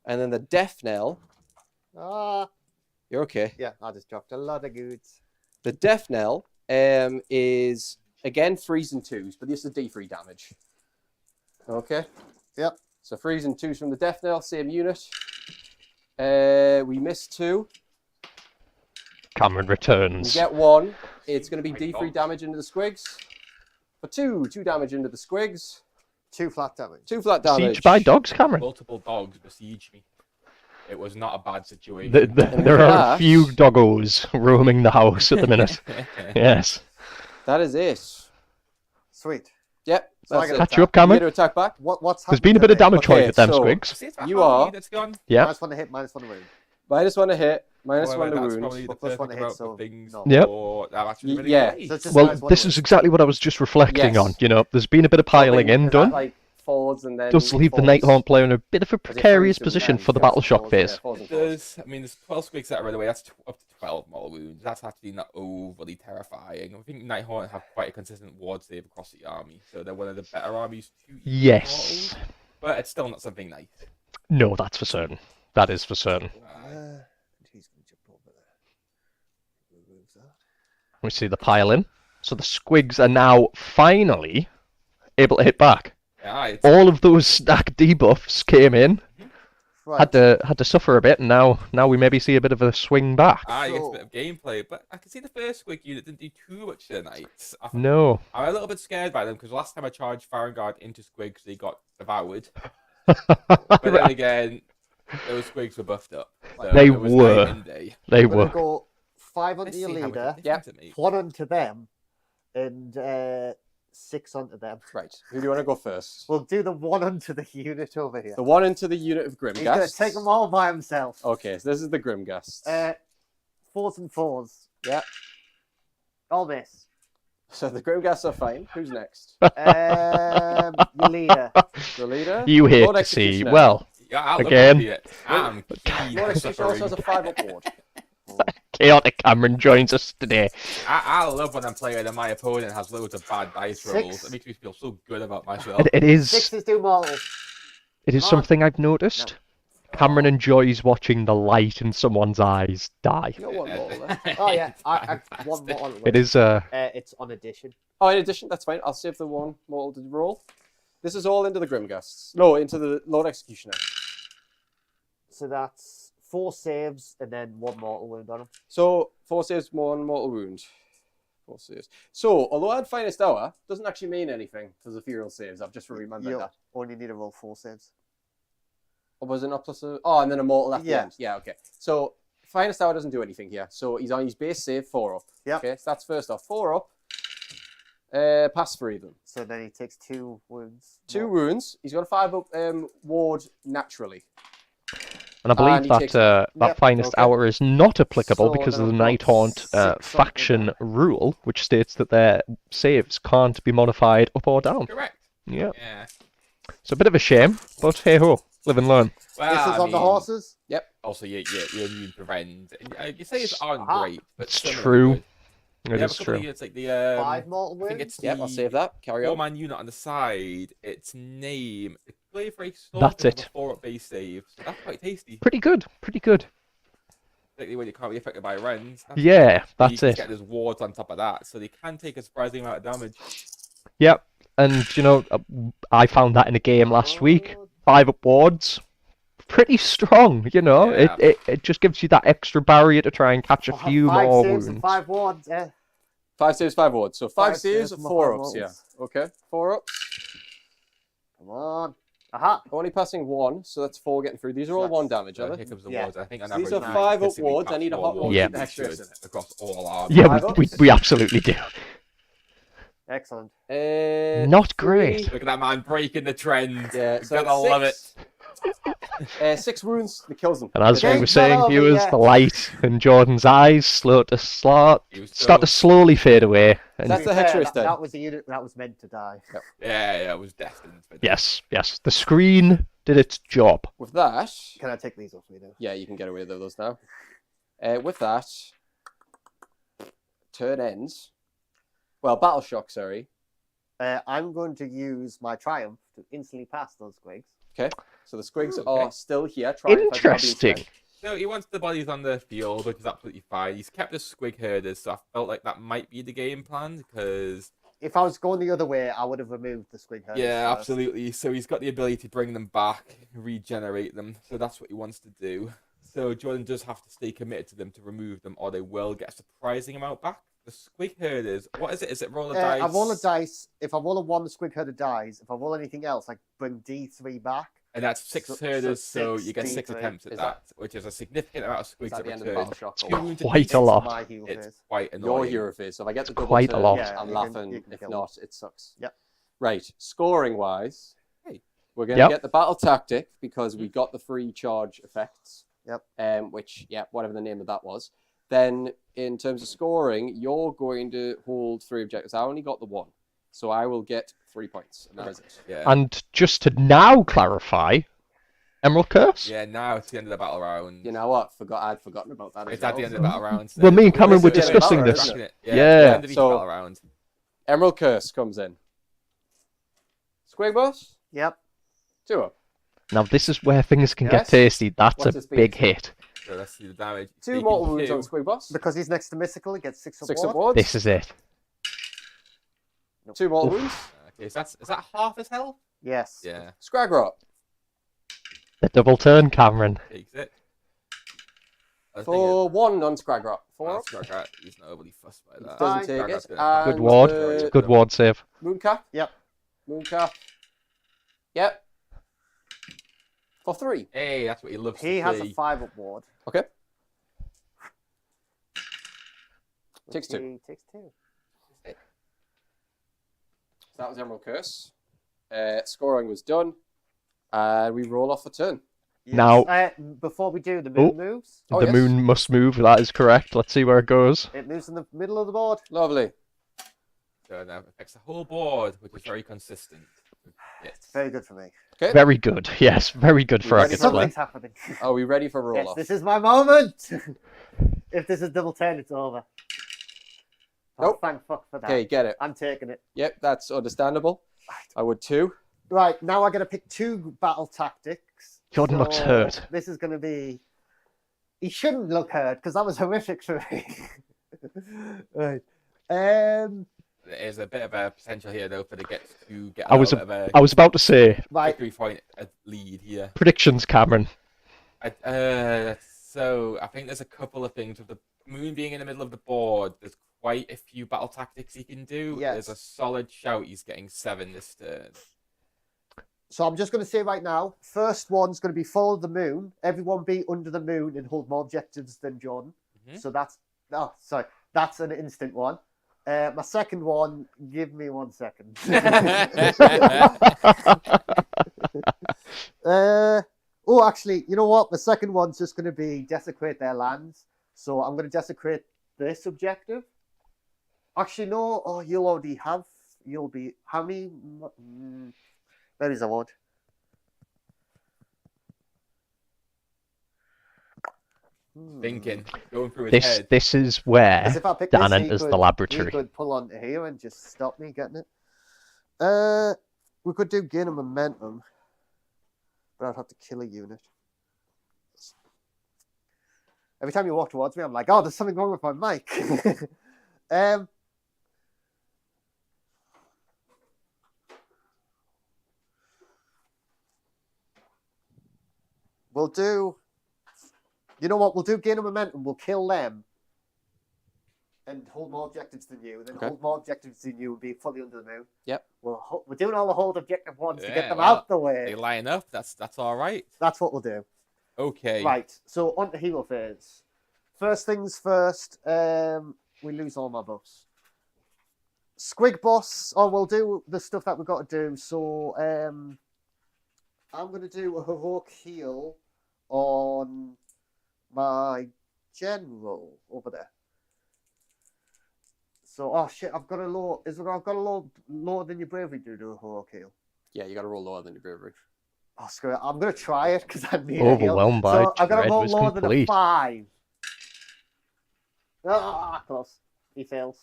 And then the death knell. Ah. You're okay. Yeah, I just dropped a lot of goods. The death knell is again 3s and 2s, but this is D3 damage. Okay. Yep. So 3s and 2s from the death knell, same unit. We missed 2. Cameron We returns. get 1. It's going to be D3 damage into the squigs. For 2 damage into the squigs. 2 flat damage. 2 flat damage. Siege by dogs, Cameron. Multiple dogs besiege me. It was not a bad situation. There are a few doggos roaming the house at the minute. Yes. That is it. Sweet. Yep. So I That's get it. Catch you up, You get Cameron. to attack back. What's There's been a bit of damage Okay, right with them so- squigs. You are- That's gone. Yeah. -1 to hit, -1 to wound. -1 to hit, -1 However, to that's wound. probably the But +1 to perfect hit, amount so for things no. Yep. for that actually really Yeah. great. So it's just Well, -1 this to is wound. exactly what I was just reflecting Yes. on. You know, there's been a bit of piling in Is that done. like forwards and then does leave the forwards. Nighthaunt player in a bit of a As it precarious frees them, position then for the forwards Battle and Shock forwards, yeah, phase. forwards and It forwards. does. I mean, there's 12 Squigs that are right away. That's up to 12 mortal wounds. That's actually not overly terrifying. I think Nighthaunt have quite a consistent ward save across the army, so they're one of the better armies to eat Yes. mortals, but it's still not something nice. No, that's for certain. That is for certain. He's going to jump over there. Remove that. We see the pile in. So the Squigs are now finally able to hit back. Yeah, it's All of those stack debuffs came in, Right. had to suffer a bit, and now we maybe see a bit of a swing back. it's a So- bit of gameplay, but I can see the first Squig unit didn't do too much tonight. No. I'm a little bit scared by them because last time I charged Farangard into Squigs, they got devoured. But then Right. again, those Squigs were buffed up. So They it was were. night and day. They We're going were. to go 5 onto Let's your see how much leader, it Yep. to me. 1 onto them, and 6 onto them. Right. Who do you want to go first? We'll do the 1 onto the unit over here. The one into the unit of He's going to Grimghasts. take them all by himself. Okay, so this is the Grimghasts. 4s and 4s. Yeah. All miss. So the Grimghasts are fine. Who's next? Your leader. The leader? You hate Lord to see. Executioner. Well, Yeah, I'll Again. look at it. I'm keen Lord on Executioner also has a suffering. 5 up ward. Chaotic Cameron joins us today. I love when I'm playing and my opponent has loads of bad dice rolls. 6. It makes me feel so good about myself. It is 6s do mortal. something I've noticed. Cameron enjoys watching the light in someone's eyes die. You got one more left. Oh yeah, I 1 mortal. It is It's on addition. Oh, in addition, that's fine. I'll save the 1 mortal to roll. This is all into the Grimghasts. No, into the Lord Executioner. So that's 4 saves and then 1 mortal wound on him. So 4 saves, 1 mortal wound. 4 saves. So, although I had Finest Hour, doesn't actually mean anything for Zephyrial saves. I've just remembered You that. only need to roll 4 saves. Or was it not plus a... Oh, and then a mortal at the Yeah. end. Yeah, okay. So, Finest Hour doesn't do anything here. So, he's on his base save, 4 up. Yep. Okay, so that's first off. 4 up. Pass for even. So then he takes 2 wounds. 2 more. wounds. He's got a 5 up ward naturally. And I believe And he that takes- that Yep, finest okay. hour is not applicable So because of the then I've got Nighthaunt 6 on faction the- rule, which states that their saves can't be modified up or down. Correct. Yeah, Yeah. it's a bit of a shame, but hey ho, live and learn. Well, This is I on the mean, horses. Also, you're immune to rend. Your saves aren't Ah, great, but it's some of them are true. good. It We have is a couple true. of units like the 5 mortal I think wounds. it's the Yep, I'll save that. Carry on. 4-man unit on the side. Its name. It's very, very small. That's because of it. a 4-up base save. So that's quite tasty. Pretty good, pretty good. Particularly when you can't be affected by rends. Yeah, You that's can it. get those wards on top of that, so they can take a surprising amount of damage. Yep, and you know, I found that in a game last week. 5 up wards, pretty strong. You know, Yeah. it just gives you that extra barrier to try and catch a few 5 more saves wounds. and 5 wards. Yeah. 5 saves, 5 wards. So 5 5 saves, saves, 4 5 ups, yeah. wards. Okay, 4 ups. Come on. Aha. Only passing 1, so that's 4 getting through. These are all That's- 1 damage, So are here they? comes the Yeah. wards. I think on So these average, are you 5 up typically wards. I pass need a 4 hot one. wards Yeah. to keep each extra. should across all armies. Yeah, 5 we, ups. we absolutely do. Excellent. Not 3, great. Look at that man breaking the trend. Yeah, so Gotta that's love it. 6 wounds, that kills them. And as we Okay, were not saying, over viewers, yet. the light in Jordan's eyes start to slowly fade away. And That's To be the fair, Heterus that, then. that was the unit that was meant to die. Yeah, it was destined. for that. yes, the screen did its job. With that, Can I take these off me now? yeah, you can get away with those now. With that, turn ends. Well, Battle Shock, sorry. I'm going to use my Triumph to instantly pass those Squigs. So the Squigs Ooh, are okay. still here. Triumph has not been Interesting. spent. So he wants the bodies on the field, which is absolutely fine. He's kept the Squig Herders, so I felt like that might be the game plan because If I was going the other way, I would have removed the Squig Herders yeah, first. absolutely. So he's got the ability to bring them back, regenerate them. So that's what he wants to do. So Jordan does have to stay committed to them to remove them, or they will get a surprising amount back. The Squig Herders, what is it? Is it roll a dice? I roll a dice. If I roll a 1, the Squig Herder dies. If I roll anything else, I bring D3 back. And that's 6 So- herders, so so you get 6 6 attempts at Is that, which is a significant amount of Is Squigs that that the end of the return. Battle Shock? 2 or what? wounded Quite a pieces. lot. My hero It's phase. quite Your annoying. hero phase. So if I get the double quite a turn, lot. Yeah, I'm you laughing. can- you can If kill not, it sucks. Yep. Right. Scoring wise, Hey. we're going to Yep. get the battle tactic because we got the free charge effects. Yep. Which, yeah, whatever the name of that was. Then, in terms of scoring, you're going to hold 3 objectives. I only got the 1. So I will get 3 points, and that is it. Yeah. And just to now clarify, Emerald Curse? Yeah, now it's the end of the battle round. You know what? I'd forgotten about that. It's at the end of the battle round. Well, me and Cameron were This is discussing Battle this. Round, isn't it? Yeah. Yeah. It's the end of each So- battle round. Emerald Curse comes in. Squigboss, Yep. 2 up. Now, this is where things can get Yes. tasty. That's What's a his speed? big hit. So let's see the damage. 2 Taking mortal wounds 2. on Squigboss. Because he's next to Mystical, he gets 6 up 6 ward. up wards. This is it. 2 mortal wounds. Okay, so is that half his health? Yes. Yeah, Skragrott, The double turn, Cameron. takes it. I think for 1 on Skragrott. 4 up. Skragrott, he's not overly fussed by that. Doesn't take Skragrott's it. gonna- And Good ward. the Good ward save. Mooncap. Yep. Mooncap. Yep. For 3. Hey, that's what he loves He to has see. a 5 up ward. Okay. Takes 2. He takes 2. So that was Emerald Curse. Scoring was done. And we roll off a turn. Now- Before we do, the moon Oh. moves. Oh, the yes. moon must move. That is correct. Let's see where it goes. It moves in the middle of the board. Lovely. So that affects the whole board, which is very consistent. Yes. Very good for me. Okay. Very good. Yes, very good for Ready Agate for Flame. Something's happening. Are we ready for roll Yes, off? this is my moment. If this is double turn, it's over. Oh, Nope. thank fuck for that. Okay, get it. I'm taking it. Yep, that's understandable. I would too. Right, now I'm going to pick 2 battle tactics. Jordan looks hurt. This is going to be... He shouldn't look hurt, because that was horrific for me. Right. There's a bit of a potential here, though, for the Gets to get I was bit of a I was about to say Right. victory point lead here. predictions, Cameron. So I think there's a couple of things with the moon being in the middle of the board. There's quite a few battle tactics he can do. Yes. There's a solid shout. He's getting 7 this turn. So I'm just going to say right now, first one's going to be follow the moon. Everyone be under the moon and hold more objectives than Jordan. Mhm. So that's... Oh, sorry. That's an instant one. My second one, give me 1 second. Oh, actually, you know what? The second one's just going to be desecrate their lands. So I'm going to desecrate this objective. Actually, no. Oh, you'll already have... You'll be... How many... There is a word. Thinking, going through his head. This is where As if I pick Dan this, he enters could- the He laboratory. could pull onto here and just stop me getting it. We could do gain of momentum, but I'd have to kill a unit. Every time you walk towards me, I'm like, oh, there's something wrong with my mic. We'll do... You know what? We'll do gain of momentum. We'll kill them and hold more objectives than you. Then Okay. hold more objectives than you and be fully under the moon. Yep. We're doing all the hold objective ones to Yeah, get them well, out the way. They line up. That's all right. That's what we'll do. Okay. Right. So on to hero phase. First things first. We lose all my buffs. Squigboss. Oh, we'll do the stuff that we've got to do. So I'm going to do a heroic heal on my general over there. So, oh shit, I've got a low. I've got a lower than your bravery to do a heroic heal. Yeah, you got to roll lower than your bravery. Oh, screw it. I'm going to try it because I need a heal. Overwhelmed by So I've got to dread roll was lower than a complete. 5. Ah, close. He fails.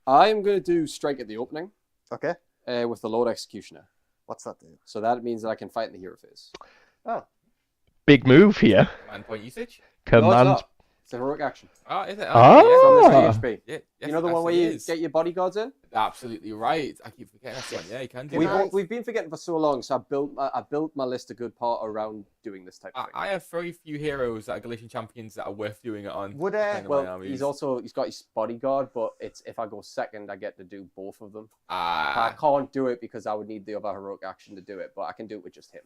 I'm going to do strike at the opening Okay. with the Lord Executioner. What's that do? So that means that I can fight in the hero phase. Oh. Big move here. Command point usage. No, it's Command. not. It's a heroic action. Oh, is it? Oh. From Ah. this HP. Yeah, yes, You know the it one where actually you is. get your bodyguards in? Absolutely right. I keep forgetting that one. Yeah, you can do We've, that. we've been forgetting for so long, so I built my list a good part around doing this type of thing. I have very few heroes that are Galletian champions that are worth doing it on. Would depending on my Well, armies. he's got his bodyguard, but it's if I go second, I get to do both of them. Ah. I can't do it because I would need the other heroic action to do it, but I can do it with just him.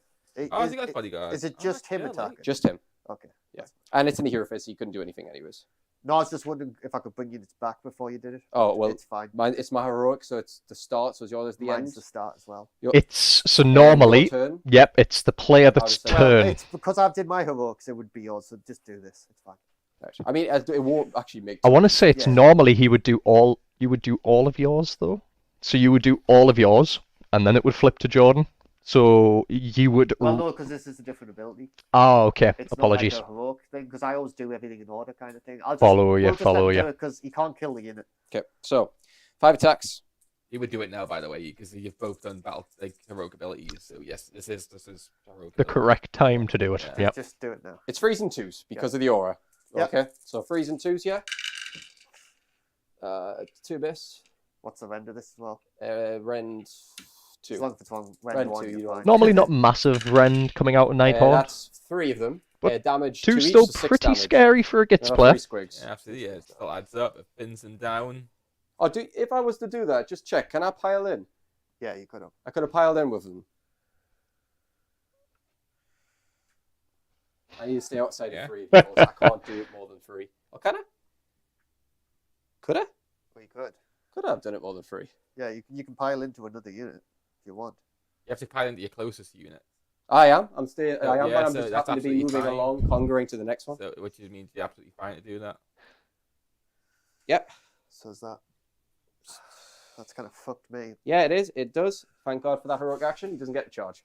Oh, has he got his bodyguard? Is it Oh, just him yeah, like- attacking? Just him. Okay. Yeah. And it's in the hero phase, so you couldn't do anything anyways. No, I was just wondering if I could bring units back before you did it. Oh, well, It's fine. it's my heroic, so it's the start, so yours is the Mine's end. the start as well. It's so Your normally. turn. Yep, it's the player that's does that- Well, turn. it's because I did my heroics, it would be yours, so just do this. It's fine. Right. I mean, it won't actually make. I want to say it's Yeah. normally he would do all. You would do all of yours though. So you would do all of yours, and then it would flip to Jordan. So you would. Well, no, because this is a different ability. Oh, okay. It's Apologies. not like a heroic thing, because I always do everything in order kind of thing. I'll just, Follow you, we'll just follow let him you. do it, because he can't kill the unit. Okay, so 5 attacks. You would do it now, by the way, because you've both done heroic abilities. So yes, this is heroic. The ability. correct time to do it. Yeah. Yep. Just do it now. It's freezing 2s because of the aura. Yep. Okay, so freezing 2s, yeah. 2 abyss. What's the render this as well? Rend 2. As long as it's one Rend render one, 2, you're you don't- fine. Normally not massive rend coming out of Nighthaunt. That's 3 of them. But Damage 2 to each, still so 6 pretty damage. scary for a Gitz There are player. 3 squigs. Yeah, absolutely. Yeah, it still adds up. It pins them down. Oh, if I was to do that, just check. Can I pile in? Yeah, you could have. I could have piled in with them. I need to stay outside Yeah. of 3 because I can't do it more than 3. Or can I? Could I? Well, you could. Could I have done it more than 3? Yeah, you can pile into another unit if you want. You have to pile into your closest unit. I am. I'm staying. Oh, I am, yeah, but I'm so just that's happen to be absolutely moving fine. along, conquering to the next one. So, which means you're absolutely fine to do that. Yep. So is that. That's kind of fucked me. Yeah, it is. It does. Thank God for that heroic action. He doesn't get a charge.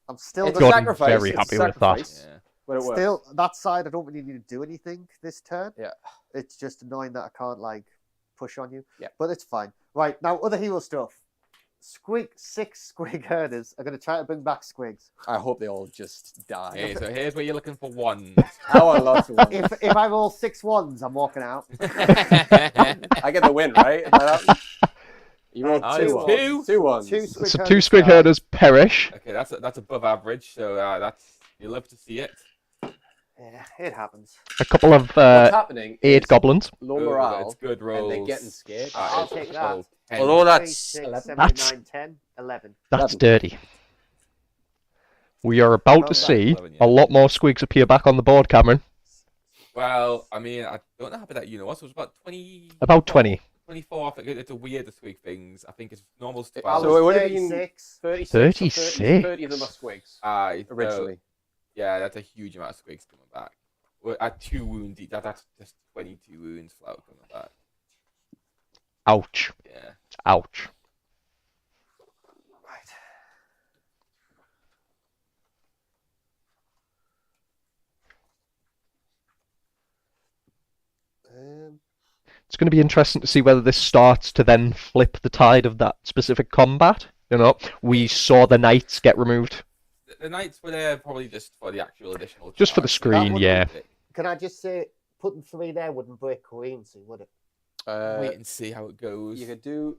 I'm still It's a Jordan, sacrifice. very it's a happy with that. sacrifice, Yeah. But it works. Still, that side, I don't really need to do anything this turn. Yeah. It's just annoying that I can't, like, push on you. Yeah. But it's fine. Right, now, other hero stuff. 6 Squig Herders are going to try to bring back Squigs. I hope they all just die. Okay, so here's where you're looking for ones. I want lots of ones. If I roll 6 ones, I'm walking out. I get the win, right? If that happens. You rolled Oh, 2 it's ones. 2? 2 ones. 2 Squig So Herders 2 Squig die. Herders perish. Okay, that's above average. So that's you love to see it. Yeah, it happens. A couple of What's happening 8 is goblins. low Good, morale, it's good and rolls. they're getting scared. I'll It's take that. roll 10. Although 3, that's 6, 11. 7, 8, That's- 9, 10, 11. That's 11. dirty. We are about Well, to that's see 11, yeah. a lot more Squigs appear back on the board, Cameron. Well, I mean, I don't know how big that unit was. It was about 20. About 20. 24. I think it's a weird to squig things. I think it's normal I 12. So it would have been 36. 36. 36? 30 of them are squigs Aye, so, originally. yeah, that's a huge amount of squigs coming back. Well, at 2 wounds each, that's just 22 wounds flat coming back. Ouch. Yeah. Ouch. Right. It's going to be interesting to see whether this starts to then flip the tide of that specific combat. You know, we saw the knights get removed. The knights were there probably just for the actual additional. Just for the charge. screen, would- yeah. Can I just say, putting 3 there wouldn't break coherency, would it? Wait and see how it goes. You could do.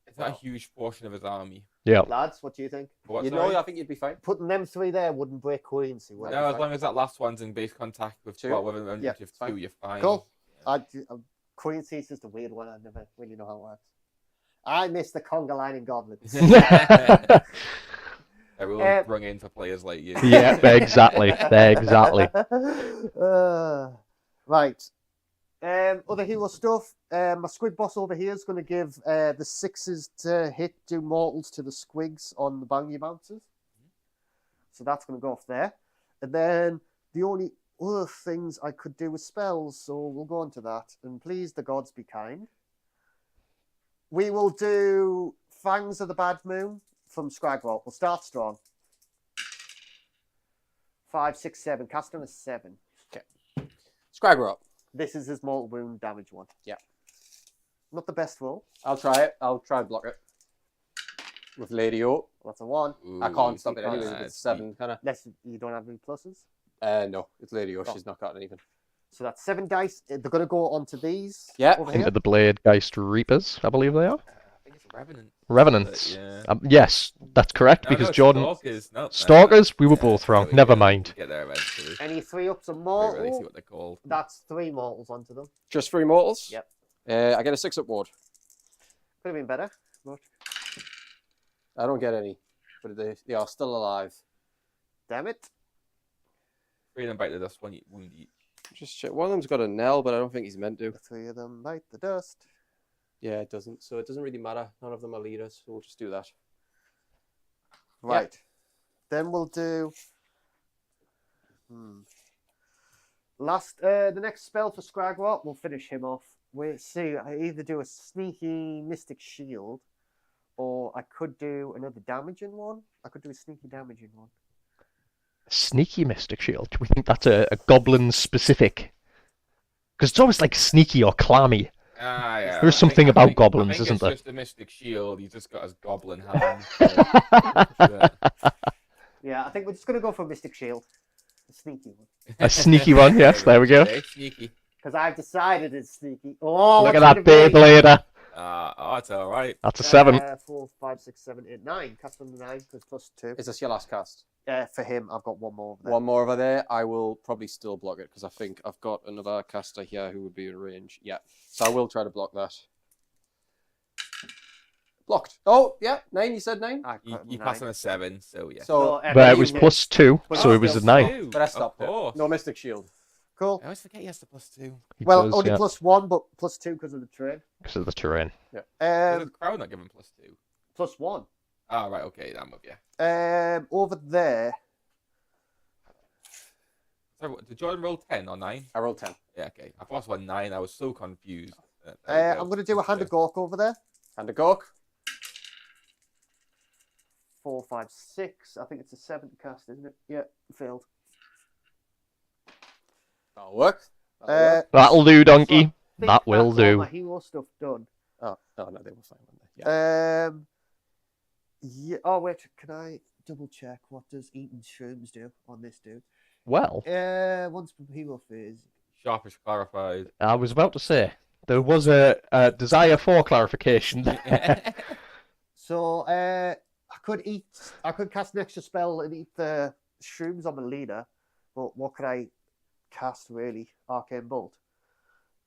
It's not a huge portion of his army. Yeah. Lads, what do you think? What, You sorry? know, I think you'd be fine. Putting them 3 there wouldn't break coherency, would No, it? as long as that last one's in base contact with 2? well, with an Yeah, of 2, fine. you're fine. Cool. Coherency is just a weird one. I never really know how it works. I miss the conga line in goblins. Everyone brung in for players like you. Yeah, exactly. Exactly. Right. Other hero stuff. My Squigboss over here is going to give the 6s to hit, do mortals to the Squigs on the Bounty Bouncers. So that's going to go off there. And then the only other things I could do with spells, so we'll go on to that. And please, the gods be kind. We will do Fangs of the Bad Moon from Skragrott. We'll start strong. 5, 6, 7. Cast on a 7. Skragrott. This is his mortal wound damage one. Yeah. Not the best roll. I'll try it. I'll try and block it. With Lady O. That's a 1. I can't stop it can't. anyway. It's 7, kind of. Unless you don't have any pluses. No, it's Lady O. Oh. She's not got anything. So that's 7 dice. They're going to go onto these. Yeah. Over here. Into the Blade Geist Reapers, I believe they are. I think it's Revenant. Revenants. Yeah. Yes, that's correct, No, because no, Jordan... Stalkers. No, Stalkers? We were yeah, both wrong. there we Never go. mind. We'll get there eventually. Any 3-ups and We mortal. really see what they're called. That's 3 mortals onto them. Just 3 mortals? Yep. I get a 6-up ward. Could have been better. But I don't get any. But they are still alive. damn it. 3 of them bite the dust, 1 wound each. Just check. One of them's got a Nell, but I don't think he's meant to. The 3 of them bite the dust. Yeah, it doesn't. So it doesn't really matter. None of them are leaders. So we'll just do that. Right. Then we'll do... the next spell for Skragrott, we'll finish him off. We'll see, I either do a sneaky Mystic Shield Or I could do another damaging one. I could do a sneaky damaging one. Sneaky Mystic Shield. Do we think that's a goblin specific? Because it's always like sneaky or clammy. Ah, yeah. There's something about goblins, isn't there? It's just a Mystic Shield. He's just got his goblin hand. Yeah, I think we're just going to go for Mystic Shield. A sneaky one. A sneaky one, yes, there we go. Very sneaky. Because I've decided it's sneaky. Oh, Look at what's that it gonna be? Beyblader. Oh, it's alright. That's a 7. 4, 5, 6, 7, 8, 9. Cast on the 9 because +2. Is this your last cast? For him, I've got one more over there. One more over there. I will probably still block it because I think I've got another caster here who would be in range. Yeah, so I will try to block that. Blocked. Oh, yeah, 9. You said 9. You passed on a 7, so yeah. So, But it was +2, But so it's it was a still 9. but I stopped Of it. course. No Mystic Shield. Cool. I always forget he has the +2. He Well, does, only yeah, +1, but +2 because of the terrain. because of the terrain. Does the Um, crowd not give him +2? +1. Ah, right, okay, I'm with you. Over there. So, did Jordan roll 10 or 9? I rolled 10. Yeah, okay. I thought it was 9. I was so confused. I'm going to do a Hand of Gork over there. And a Gork. 4, 5, 6. I think it's a 7 to cast, isn't it? Yeah, failed. That'll work. That'll work. That'll do, donkey. think That will that's all do. my hero stuff done. Oh, no, they were fine. Weren't they? Yeah. Yeah. Oh wait, can I double check what does eating shrooms do on this dude? Well, Once per hero phase. Sharpish clarified. I was about to say, there was a desire for clarification there. So I could cast an extra spell and eat the shrooms on the leader, but what could I cast really? Arcane Bolt.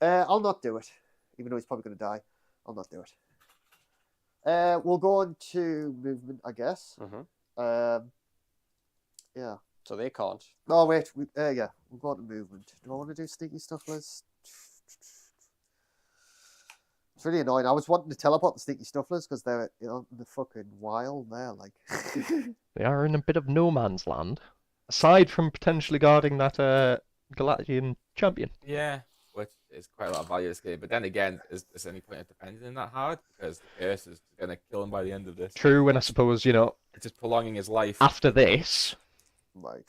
I'll not do it, even though he's probably going to die. I'll not do it. We'll go on to movement, I guess. Yeah. So they can't. Oh wait, yeah, we'll go on to movement. Do I want to do sneaky stuff, Liz? It's really annoying. I was wanting to teleport the sneaky Snufflers because they're in the fucking wild there, like. They are in a bit of no man's land, aside from potentially guarding that Galletian champion. Yeah, which is quite a lot of value in this game. But then again, is there any point of defending him that hard? Because the curse is going to kill him by the end of this. True, and I suppose, It's just prolonging his life. after this, Right.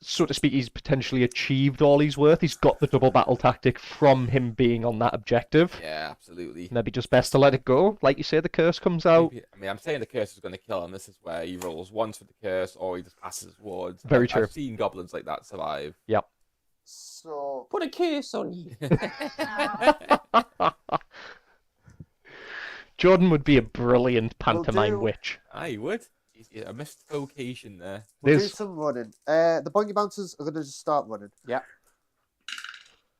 so to speak, he's potentially achieved all he's worth. He's got the double battle tactic from him being on that objective. Yeah, absolutely. Maybe just best to let it go. Like you say, the curse comes out. I mean, I'm saying the curse is going to kill him. This is where he rolls once for the curse, or he just passes his wards. Very true. I've seen goblins like that survive. Yep. So Put a case on you. Jordan would be a brilliant pantomime do- witch. I would. A missed vocation there. we'll do There's some running. The Boingrot Bouncers are going to just start running.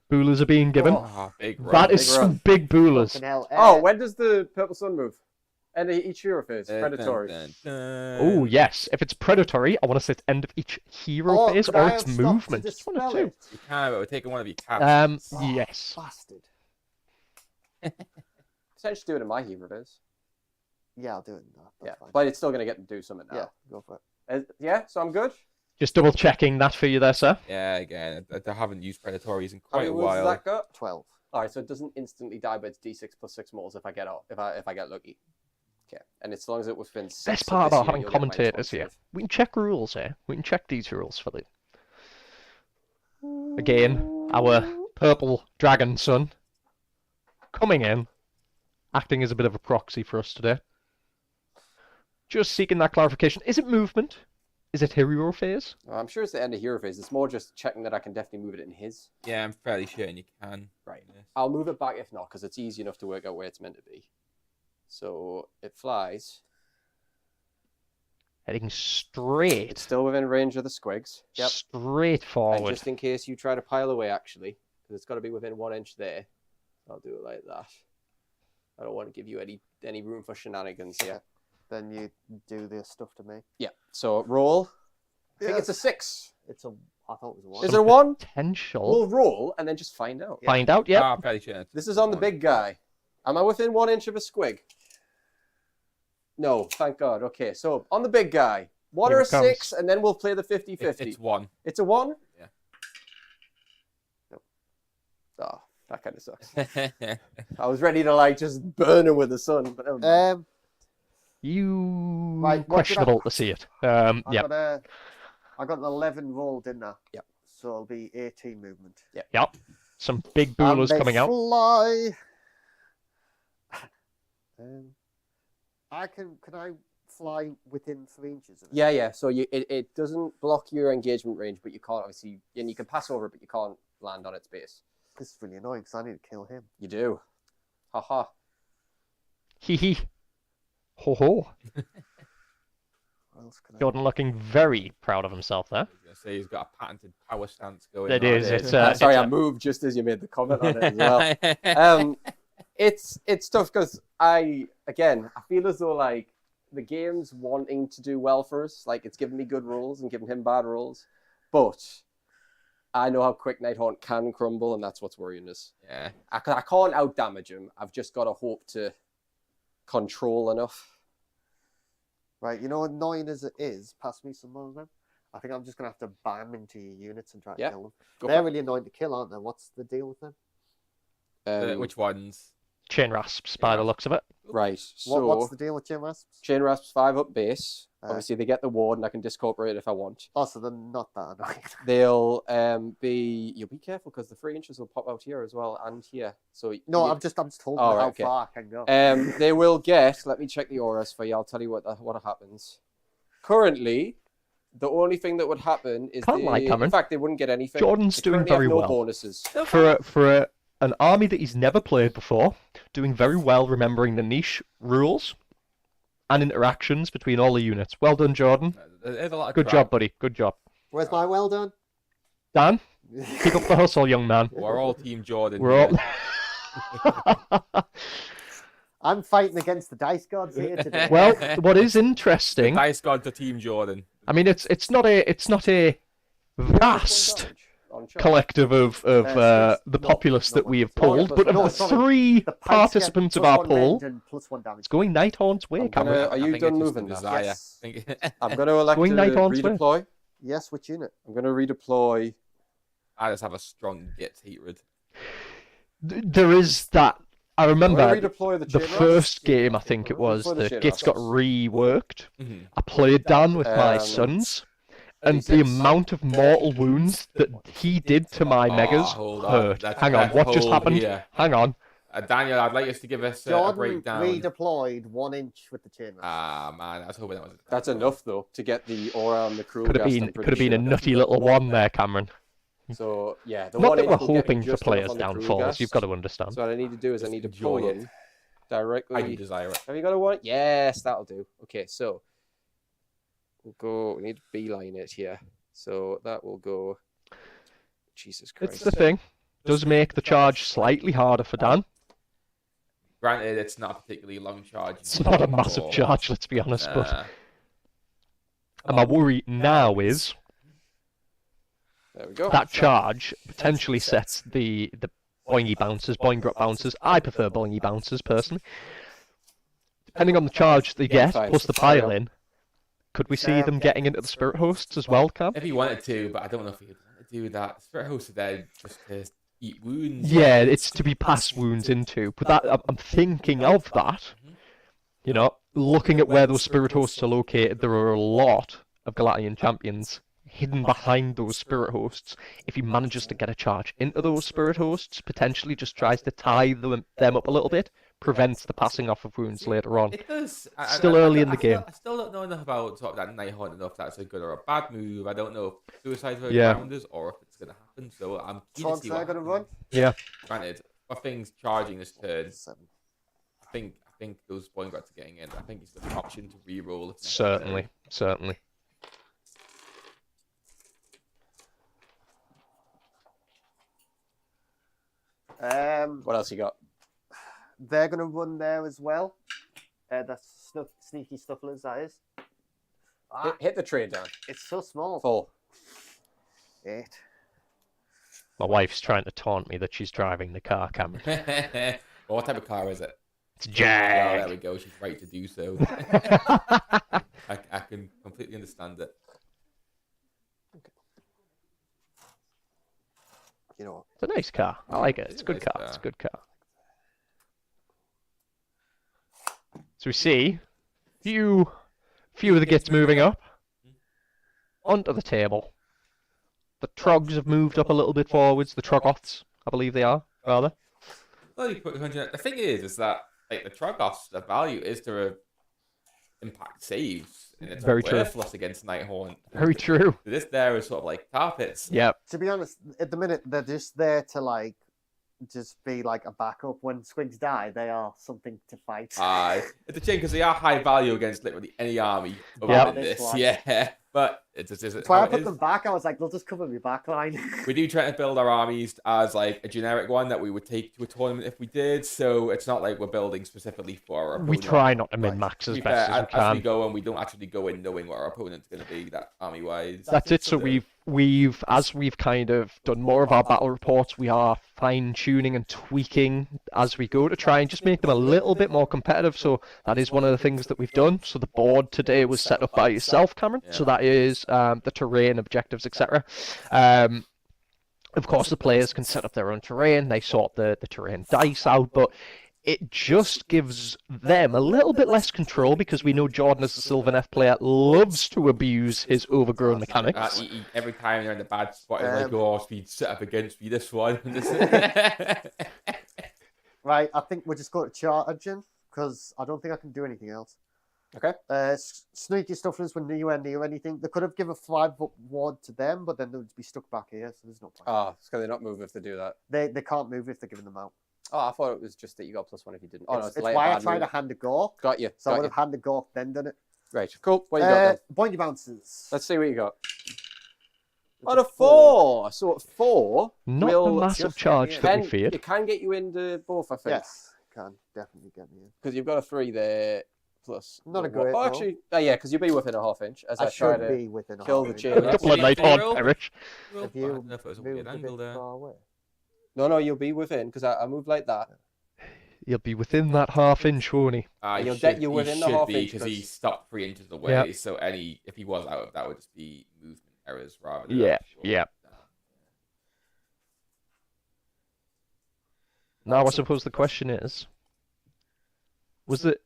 boolers are being given. Oh, big run. That is big some run. big boolers. Fucking hell. Oh, when does the Purple Sun move? End of each hero phase. Dun, Predatory. dun, dun, Oh, dun. yes. If it's predatory, I want to say it's end of each hero phase could or I its have stopped to movement. It's one of dispel two. it? You can, but we're taking one of your casts. Yes. Bastard. Potentially do it in my hero phase. Yeah, I'll do it. No, Yeah, that's fine. but it's still going to get them to do something now. Yeah, go for it. Yeah, so I'm good. Just double checking that for you there, sir. Yeah, again, I haven't used predatories in How quite many a wounds while. has that got? 12. All right, so it doesn't instantly die, but it's d6 plus 6 mortals if I get out, if I get lucky. Okay, and as long as it was within 6 Best of part this about year, having you'll get minus commentators 1 here. save. We can check rules here. We can check these rules for you. Again, our purple dragon son coming in, acting as a bit of a proxy for us today. Just seeking that clarification. Is it movement? Is it hero phase? I'm sure it's the end of hero phase. It's more just checking that I can definitely move it in his. Yeah, I'm fairly certain you can. Right. Yes. I'll move it back if not, because it's easy enough to work out where it's meant to be. So it flies. Heading straight. It's still within range of the squigs. Yep. Straight And forward. just in case you try to pile away, actually, because it's got to be within 1 inch there, I'll do it like that. I don't want to give you any room for shenanigans here. Then you do this stuff to me. Yeah. So roll. I think Yeah. it's a 6. I thought it was a 1. Is it a 1? Potential. We'll roll and then just find out. Find out, yep. Ah, I'm fairly certain. This is on the big guy. Am I within 1 inch of a squig? No, thank God. Okay, so on the big guy. 1 Here or it a comes. 6, and then we'll play the 50-50. It's 1. It's a 1? Yeah. Nope. Oh, that kind of sucks. I was ready to just burn him with the sun, but never mind. You Right, what did questionable to see it. I Yeah. got an 11 roll, didn't I? Yep. So it'll be 18 movement. Yep. Some big And boolers they coming out. fly. Can I fly within 3 inches of it? Yeah. So it doesn't block your engagement range, but you can't obviously, and you can pass over it, but you can't land on its base. This is really annoying because I need to kill him. You do. Haha. Hee hee. Ho ho. What else can I Jordan looking very proud of himself there. I was gonna say he's got a patented power stance going. It on. is. It's Sorry, it's I moved just as you made the comment on it as well. It's tough because I feel as though like the game's wanting to do well for us. Like it's giving me good rolls and giving him bad rolls, but I know how quick Nighthaunt can crumble, and that's what's worrying us. Yeah. I can't out damage him. I've just got to hope to control enough. Right, you know, annoying as it is, pass me some more then. I think I'm just going to have to bam into your units and try to kill them. Go They're for it. really annoying to kill, aren't they? What's the deal with them? Which ones? chain rasps by the looks of it. Right. So What's the deal with chain rasps? chain rasps 5 up base. Obviously, they get the ward, and I can discorporate it if I want. Oh, so they're not that annoying. They'll be. You'll be careful because the 3 inches will pop out here as well and here. So No, you- I'm just holding Oh, how right, okay. far I can go. They will get. Let me check the auras for you. I'll tell you what happens. Currently, the only thing that would happen is Can't lie, Cameron. in fact they wouldn't get anything. Jordan's They doing currently have very no well. bonuses. For an army that he's never played before, doing very well remembering the niche rules and interactions between all the units. Well done, Jordan. There's a lot of Good crap. job, buddy. Good job. Where's my well done? Dan, keep up the hustle, young man. We're all Team Jordan. We're here. all. I'm fighting against the dice gods here today. Well, what is The interesting, dice god to Team Jordan. I mean, it's not a vast On chart. collective of the no, populace that we have no, pulled, but of no, the sorry. 3 The pikes participants get of our +1 poll, rend and +1 damage. it's going Nighthaunt's way, I'm gonna- Cameron. Are you I think done it's just moving a now? desire. Yes. I think- I'm going to elect Going to Nighthaunt's way. redeploy. Yes, which unit? I'm going to redeploy. I just have a strong Gitz hatred. There is that. I I'm remember going to redeploy the the chain first rasps. game, I think it was, Before the the chain Gitz got rasps. reworked. Mhm. I played Dan with my Um, sons, and the amount of mortal wounds that he did to my megas hold on. hurt. Let's- Hang on, let's what just hold happened? here. Hang on. Daniel, I'd like us to give us a Jordan breakdown. redeployed 1 inch with the chain rasp. Ah, man, I was hoping that was. That's enough though to get the aura on the crew. Could have been a nutty little one there, Cameron. So yeah, the Not one that inch we're will get me hoping for just enough players' on the crew downfalls. gas. You've got to understand. So what I need to do is I need to Just pull enjoy in it. directly. I do desire it. Have you got a one? Yes, that'll do. Okay, so we'll go. We need to beeline it here. So that will go. Jesus Christ. It's the thing. Does make the charge slightly harder for Dan. Granted, it's not a particularly long charge. It's not a massive charge, let's be honest. But Nah. and my worry now is There we go. that charge potentially sets the boingy bouncers, Boingrot Bouncers. I prefer boingy bouncers personally. Depending on the charge they get, fine. plus the pile in, could we see them getting into the spirit hosts as well, Cam? If he wanted to, but I don't know if he would want to do that. Spirit hosts are there just to eat wounds. Yeah, it's to be passed wounds into. But that I'm thinking of that. You know, looking at where those spirit hosts are located, there are a lot of Galletian champions hidden behind those spirit hosts. If he manages to get a charge into those spirit hosts, potentially just tries to tie them up a little bit, prevents the passing off of wounds later on. It does. Still early in the game. I still don't know enough about sort of that Nighthaunt enough. That's a good or a bad move. I don't know if suicide for Yeah. Bounders or if it's going to happen. So I'm keen to Todd's see there what going to happens. run? Yeah. Granted, for things charging this turn, 7. I think those Boingrots are getting in. I think it's the option to re-roll. if Certainly, necessary. certainly. What else you got? They're going to run there as well. That's sneaky Snufflers, that is. Ah, Hit the trade down. it's so small. Full. 8. My wife's trying to taunt me that she's driving the car, Cameron. Well, what type of car is it? It's Oh, Jag. there we go. She's right to do so. I can completely understand it. You know, It's a nice car. I like it. It's a good Nice car. car. It's a good car. So we see Few of the Gits moving up. Onto the table. The Trogs have moved up a little bit forwards. The Troggoths, I believe they are, rather. Well, you put 100. The thing is that like the Troggoths, the value is to impact saves, and it's Very true. worthless against Nighthaunt. Very true. This there is sort of like carpets. Yep. To be honest, at the minute they're just there to like just be like a backup. When Squigs die, they are something to fight. It's a shame because they are high value against literally any army other Yep. than this. This one. Yeah, but it just isn't. That's why how I it put is. them back. I was like, they'll just cover me back line. We do try to build our armies as like a generic one that we would take to a tournament if we did. So it's not like we're building specifically for our opponent. We try not to min-max To as be best fair, as we as we can. go and we don't actually go in knowing what our opponent's going to be that army wise. That's it. So we've as we've kind of done more of our battle reports, we are fine-tuning and tweaking as we go to try and just make them a little bit more competitive. So that is one of the things that we've done. So the board today was set up by yourself, Cameron. So that is the terrain, objectives, etc. Of course, the players can set up their own terrain. They sort the terrain dice out, but it just gives them a little bit less control because we know Jordan, as a Sylvaneth player, loves to abuse his overgrown mechanics. Every time they're in the bad spot, it's like, oh, speed set up against me this one. Right, I think we're just going to charging because I don't think I can do anything else. Okay. Sneaky Snufflers were nowhere near anything. They could have given a 5-foot ward to them, but then they would be stuck back here, so there's no point. Oh, so they not move if they do that? They can't move if they're giving them out. Oh, I thought it was just that you got +1 if you didn't. Oh, no, It's later why I bad tried to move. hand a Gork. Got you. So I got would you. have handed Gork, then done it. Right, cool. What you got then? Boingrot Bounderz. Let's see what you got. On a 4. So at 4, Not we'll the massive just charge get that we can, feared. it can get you into both, I think. Yes, can definitely get me in. Because you've got a 3 there plus. Not a great Oh, roll. actually, yeah, because you'll be within a half inch as I, I try should to be within a kill half the inch. chain. A couple of Can you Nighthaunt perish. If you I thought it was a moved weird a angle bit there. far away. No, you'll be within because I moved like that. He'll be within that half-inch, won't he? You're within the should half be inch because he 'cause- stopped 3 inches away. Yep. So if he was out, that would just be movement errors rather than Yeah, actual- yeah. Now I suppose the question is, was it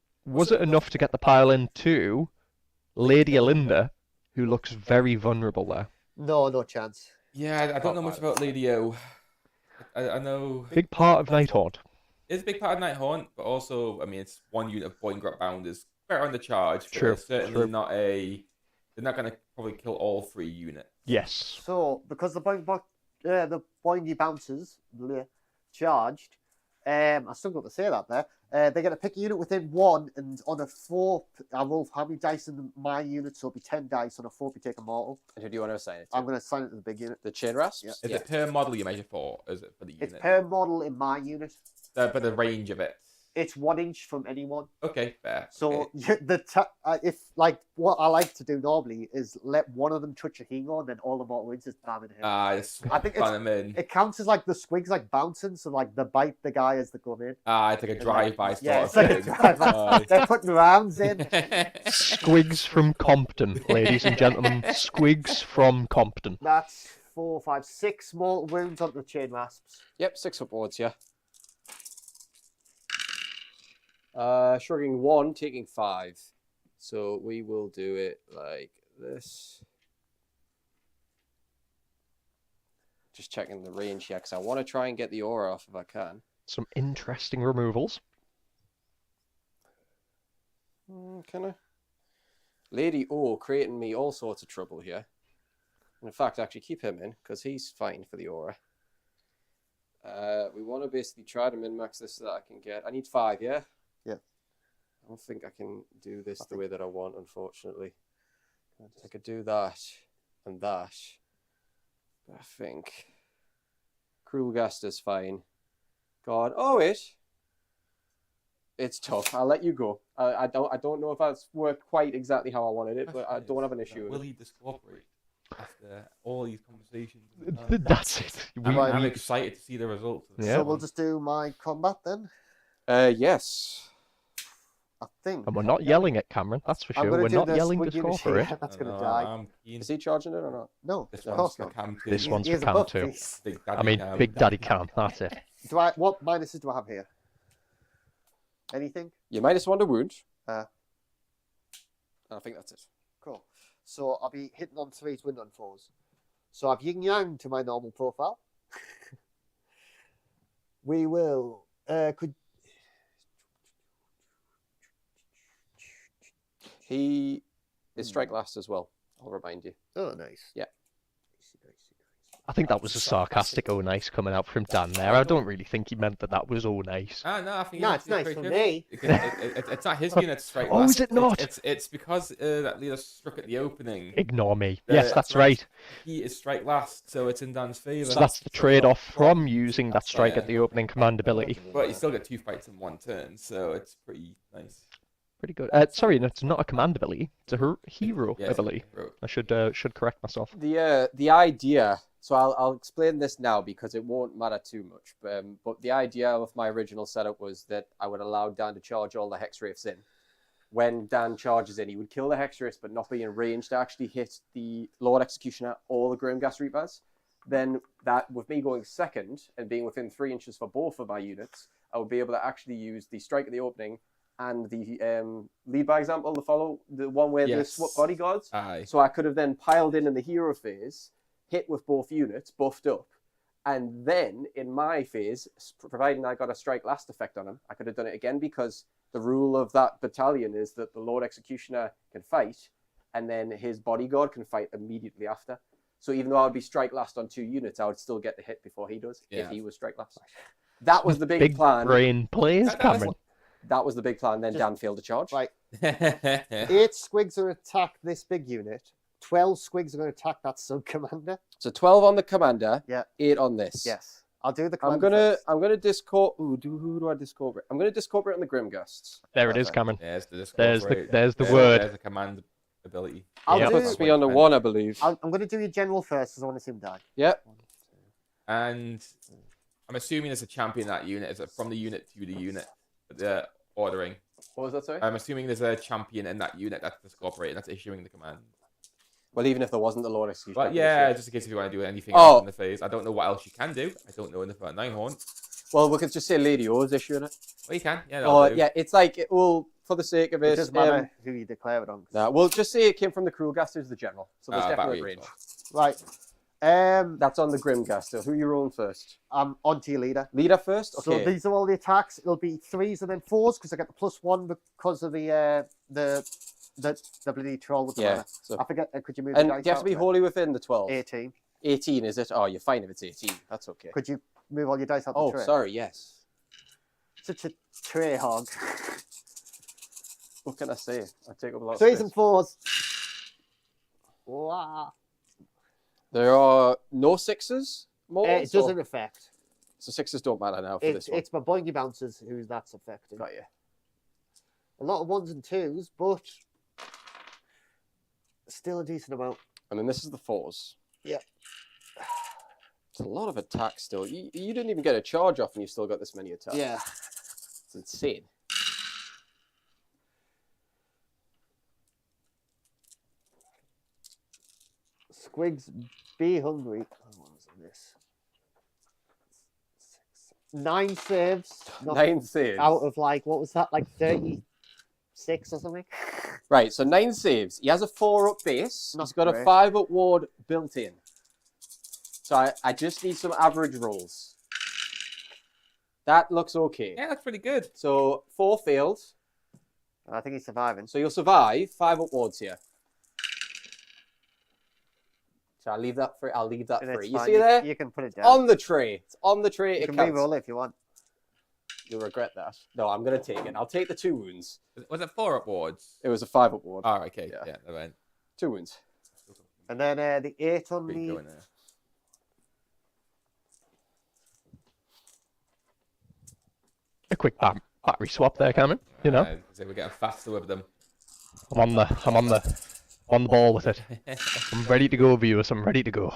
enough to get the pile in to Lady Alinda, who looks very vulnerable there? No chance. Yeah, I don't know much about Lady O. I know Big part of Nighthaunt. it's a big part of Nighthaunt, but also, I mean, it's one unit of Boingrot Bounderz. Better on the charge, but True, it's certainly true. not a. They're not going to probably kill all 3 units. Yes. So, because the Boingy Bouncers charged, I struggled to say that there. They get to pick a unit within 1, and on a 4, I roll how many dice in my unit, so it'll be 10 dice. On a 4, we take a mortal. And who do you want to assign it to? I'm going to assign it to the big unit. The chain rasps? Yeah. Is it per model you measure for? Or is it for the unit? It's per model in my unit. For the range of it. It's 1 inch from anyone. Okay, fair. So okay. if like what I like to do normally is let one of them touch a hero, and then all the mortal wounds just bam in him. I think it's- them in. It counts as like the Squigs like bouncing, so like they bite the guy as they come in. It's like a drive-by sort Yeah, of it's like a thing. drive-by. They're putting rounds in. Squigs from Compton, ladies and gentlemen. Squigs from Compton. That's 4, 5, 6 mortal wounds onto the chain rasps. Yep, 6 upwards, yeah. Shrugging 1, taking 5. So we will do it like this. Just checking the range here, because I want to try and get the aura off if I can. Some interesting removals. Can I? Lady O creating me all sorts of trouble here. And in fact, actually keep him in, because he's fine for the aura. We want to basically try to min-max this so that I can get... I need 5, yeah? Yeah. I don't think I can do this the way that I want, unfortunately. I could do that and that. But I think... Cruel Gast is fine. God. Oh, wait. It's tough. I'll let you go. I don't know if that's worked quite exactly how I wanted it, but I don't have an issue Will with it. he discooperate after all these conversations? That's it. I'm excited to see the results. Of this. Yeah. So we'll just do my combat then. Yes. I think. And we're not yelling at Cameron, that's for I'm sure. gonna We're do not this yelling with to unit score for it. here. That's going to No, die. I'm keen. Is he charging it or not? No, This of one's course for not. Cam too. This one's He for is a Cam buff too. piece. Big I Daddy mean, Cam. Big Daddy Cam, that's it. What minuses do I have here? Anything? You -1 to wound. I think that's it. Cool. So I'll be hitting on 3s, win on 4s. So I've yin yang to my normal profile. We will. He is strike last as well. I'll remind you. Oh, nice. Yeah. I think that was a sarcastic "oh nice" coming out from Dan there. I don't really think he meant that was "oh nice." Ah, no, I think No, it's it's nice for me. It's not his unit strike Oh, last. is it not? It's because that leader struck at the opening. Ignore me. Yes, that's that's right. He is strike last, so it's in Dan's favour. So that's the trade-off from using that strike at the opening command ability. But you still get 2 fights in 1 turn, so it's pretty nice. Pretty good. Sorry, no, it's not a command ability. It's a hero Yeah, it's a ability. hero. I should correct myself. The idea. So I'll explain this now because it won't matter too much. But the idea of my original setup was that I would allow Dan to charge all the Hex Wraiths in. When Dan charges in, he would kill the Hex Wraiths, but not be in range to actually hit the Lord Executioner or the Grimghast Reapers. Then that, with me going second and being within 3 inches for both of my units, I would be able to actually use the strike at the opening and the lead by example, the one where they swap bodyguards. Aye. So I could have then piled in the hero phase, hit with both units, buffed up, and then in my phase, providing I got a strike last effect on him, I could have done it again because the rule of that battalion is that the Lord Executioner can fight, and then his bodyguard can fight immediately after. So even though I would be strike last on 2 units, I would still get the hit before he does if he was strike last. That was the big plan. Brain plays, Cameron. That was the big plan. Then Dan failed to charge. Right. 8 squigs are going to attack this big unit. 12 squigs are going to attack that sub-commander. So 12 on the commander. Yeah. 8 on this. Yes. I'll do the I'm commander gonna discord. Who do I discord? I'm gonna discord it on the Grimghasts. There it is, Cameron. There's the There's word. the word. There's the command ability. I'll It do- puts me on the 1, I believe. I'm going to do your general first because I want to see him die. Yep. And I'm assuming there's a champion in that unit. Is it from the unit to the unit? The ordering. What was that, sorry? I'm assuming there's a champion in that unit that's discorporating, that's issuing the command. Well, even if there wasn't the Lord Executioner. But yeah, just in case if you want to do anything Oh. else in the phase. I don't know what else you can do. I don't know anything about Nighthaunt. Well, we could just say Lady O's issuing it. Well, you can. Yeah, Oh, that'll do. yeah, it's like, well, for the sake of It it, doesn't matter who you declare it on. nah, we'll just say it came from the Krulgast, who's the general. So there's definitely battery. range. Right. That's on the Grimghast. So who you rolling first? I'm on to your leader. Leader first? Okay. So these are all the attacks. It'll be 3s and then 4s because I get the +1 because of the bloody troll with the Yeah. mana. So, I forget. Could you move and the do dice you have out to be to it? wholly within the 12? 18. 18, is it? Oh, you're fine if it's 18. That's okay. Could you move all your dice out the Oh, tray? sorry, yes. Such a tray hog. What can I say? I take up a lot of 3s space. and 4s. Wow. There are no 6s more. It doesn't affect. So 6s don't matter now for this one. It's my Boingy Bouncers who that's affecting. Got you. A lot of 1s and 2s, but still a decent amount. And then this is the 4s. Yeah. It's a lot of attacks still. You didn't even get a charge off and you still got this many attacks. Yeah. It's insane. Squigs, be hungry. Oh, what was this? 9 saves. Not 9 saves. out of like, what was that, like 36 or something? Right, so 9 saves. He has a 4-up base. Not He's got a great. 5-up ward built in. So I just need some average rolls. That looks okay. Yeah, that's pretty good. So 4 failed. I think he's surviving. So you'll survive 5-up wards here. So I'll leave that free. And it's free. You fine. see there? You can put it down. On the tray. It's on the tray. You It can counts. re-roll it if you want. You'll regret that. No, I'm going to take it. I'll take the 2 wounds. Was it 4 up wards? It was a 5-up ward. Oh, okay. Yeah. Yeah, never mind. 2 wounds. And then the 8 on Pretty the... going there. A quick battery swap there, Cameron. You know, So we're getting faster with them. I'm on the ball with it. I'm ready to go, viewers. I'm ready to go.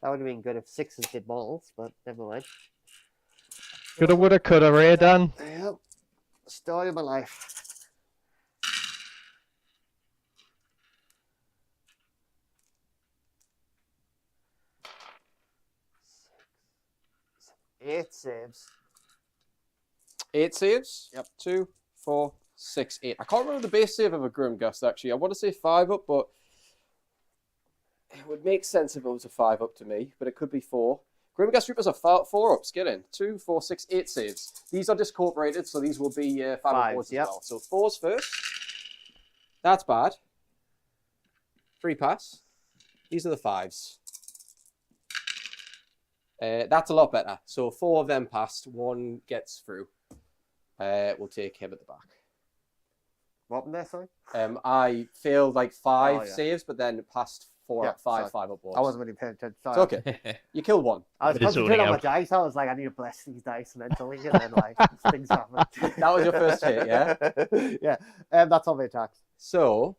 That would have been good if 6s did balls, but never mind. Coulda, woulda, coulda, Ray Dan. Yep. Story of my life. Eight saves. 8 saves. Yep. 2, 4, 6, 8. I can't remember the base save of a Grimgust, actually. I want to say 5 up, but it would make sense if it was a 5 up to me, but it could be 4. Grimgust Reapers are 4 ups. Get in. 2, 4, 6, 8 saves. These are discorporated, so these will be 5 and 4s as well. So 4s first. That's bad. 3 pass. These are the 5s. That's a lot better. So 4 of them passed. 1 gets through. We'll take him at the back. What happened there, sorry? I failed like 5 saves, but then passed 4 up, 5 up boards. I wasn't really paying attention. It's Sorry. okay. You killed 1. I was It is concentrating on zoning my out. dice. I was like, I need to bless these dice mentally, and then like things happen. That was your first hit, yeah? Yeah. That's all my attacks. So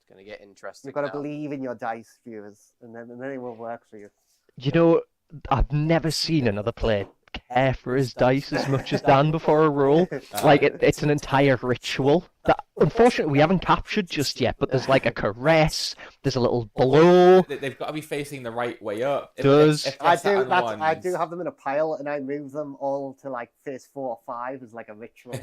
it's gonna get interesting. You've got to now. believe in your dice, viewers, and then it will work for you. You know, I've never seen another player care for his dice as much as Dan before a roll. Like, it's an entire ritual that, unfortunately, we haven't captured just yet, but there's like a caress, there's a little blow. They've got to be facing the right way up. I they're sat on I ones- do have them in a pile, and I move them all to like face 4 or 5 as like a ritual.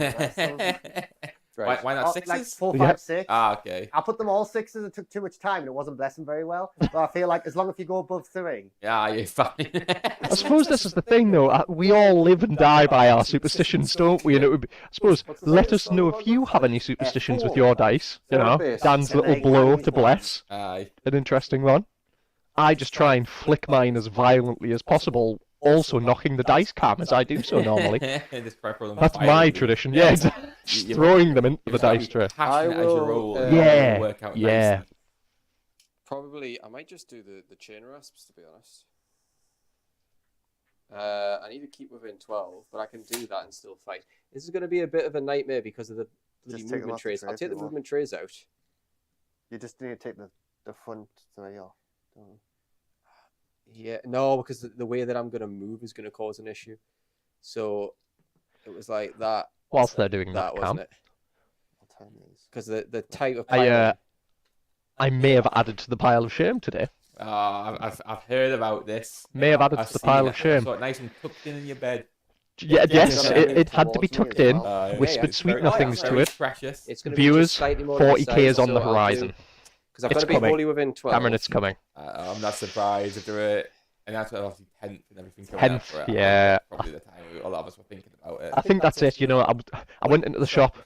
Right. Why not 6s? Like 4, Yeah. 5, 6. Ah, okay. I put them all 6s. It took too much time, and it wasn't blessing very well. But I feel like as long as you go above 3, Yeah, you're fine. I suppose this is the thing, though. We all live and die by our superstitions, don't we? And it would be, I suppose, let us know if you have any superstitions with your dice. You know, Dan's little blow to bless. Aye. An interesting one. I just try and flick mine as violently as possible, also knocking the dice cam as I do so normally. Just try to throw them That's fire. my tradition. Yeah, just You- throwing them into the You've gotta dice be tray. passionate I as you will, roll. Yeah, Work out yeah. nicely. Probably, I might just do the chain rasps, to be honest. I need to keep within 12, but I can do that and still fight. This is going to be a bit of a nightmare because of the bloody Just take them movement off the trays. tray I'll if take you the want. movement trays out. you just need to take the front 3 off. Yeah, no, because the way that I'm going to move is going to cause an issue. So it was like that. Whilst they're doing That that, wasn't Cam, it? I'll turn these. Because the type of I may have added to the pile of shame today. I've heard about this. May have added I've to the seen pile it. of shame. I saw it nice and tucked in your bed. Yeah, yes, yeah, it had to be towards me tucked as in. well. Whispered It's sweet very- nothings very to it. Precious. It's going to be Viewers, just slightly more to the 40k side, is on so the I'll do- horizon. Because I've It's got to be coming. wholly within 12. Cameron, it's coming. I'm not surprised if there are, and that's obviously 10th and everything coming up 10th, for it. yeah. Probably the time a lot of us were thinking about it. I think that's it. You know, I went into the shop.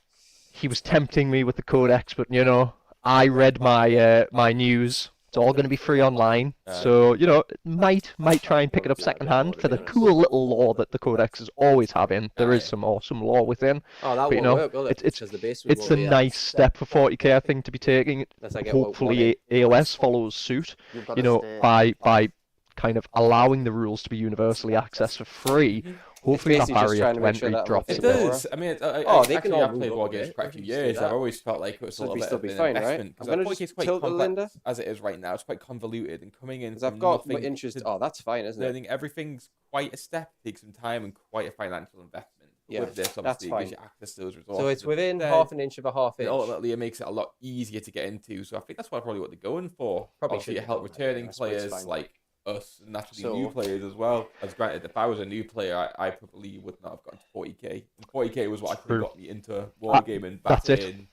He was tempting me with the codex, but you know, I read my my news. It's all going to be free online, so you know, might try and pick it up secondhand for the cool little lore that the codexes always have in. There is some awesome lore within. Oh, that But, you won't know, work, will it? it's Because the base one it's a won't be there. nice step for 40k, I think, to be taking. Unless I get Hopefully, AOS follows suit. You've got You to know, stay. by kind of allowing the rules to be universally accessed for free. Hopefully, that basically just barrier trying to to make sure entry that drops It a Aura. bit. does. I mean, Oh, they can actually, all I've played move war up a games bit. quite a We few can just do years. I've that. always felt like it was a Should little we bit still of be an fine, right? investment. I'm Because gonna 40k is just quite tilt the complex Linda. as it is right now. It's quite convoluted, and coming in Because I've from got nothing inches. to Oh, that's fine, isn't it? learning everything's quite a step. Takes some time and quite a financial investment. Yeah, With this, that's obviously, it gives fine. you access to those resources. So it's within Then- half an inch of a half And inch. ultimately, it makes it a lot easier to get into. So I think that's probably what they're going for. Probably Obviously, should to help have done that, returning yeah, I suppose it's players fine. like us, and naturally So- new players as well. As granted, if I was a new player, I probably would not have gotten to 40k. And 40k was what actually True. got me into wargaming back that's it. in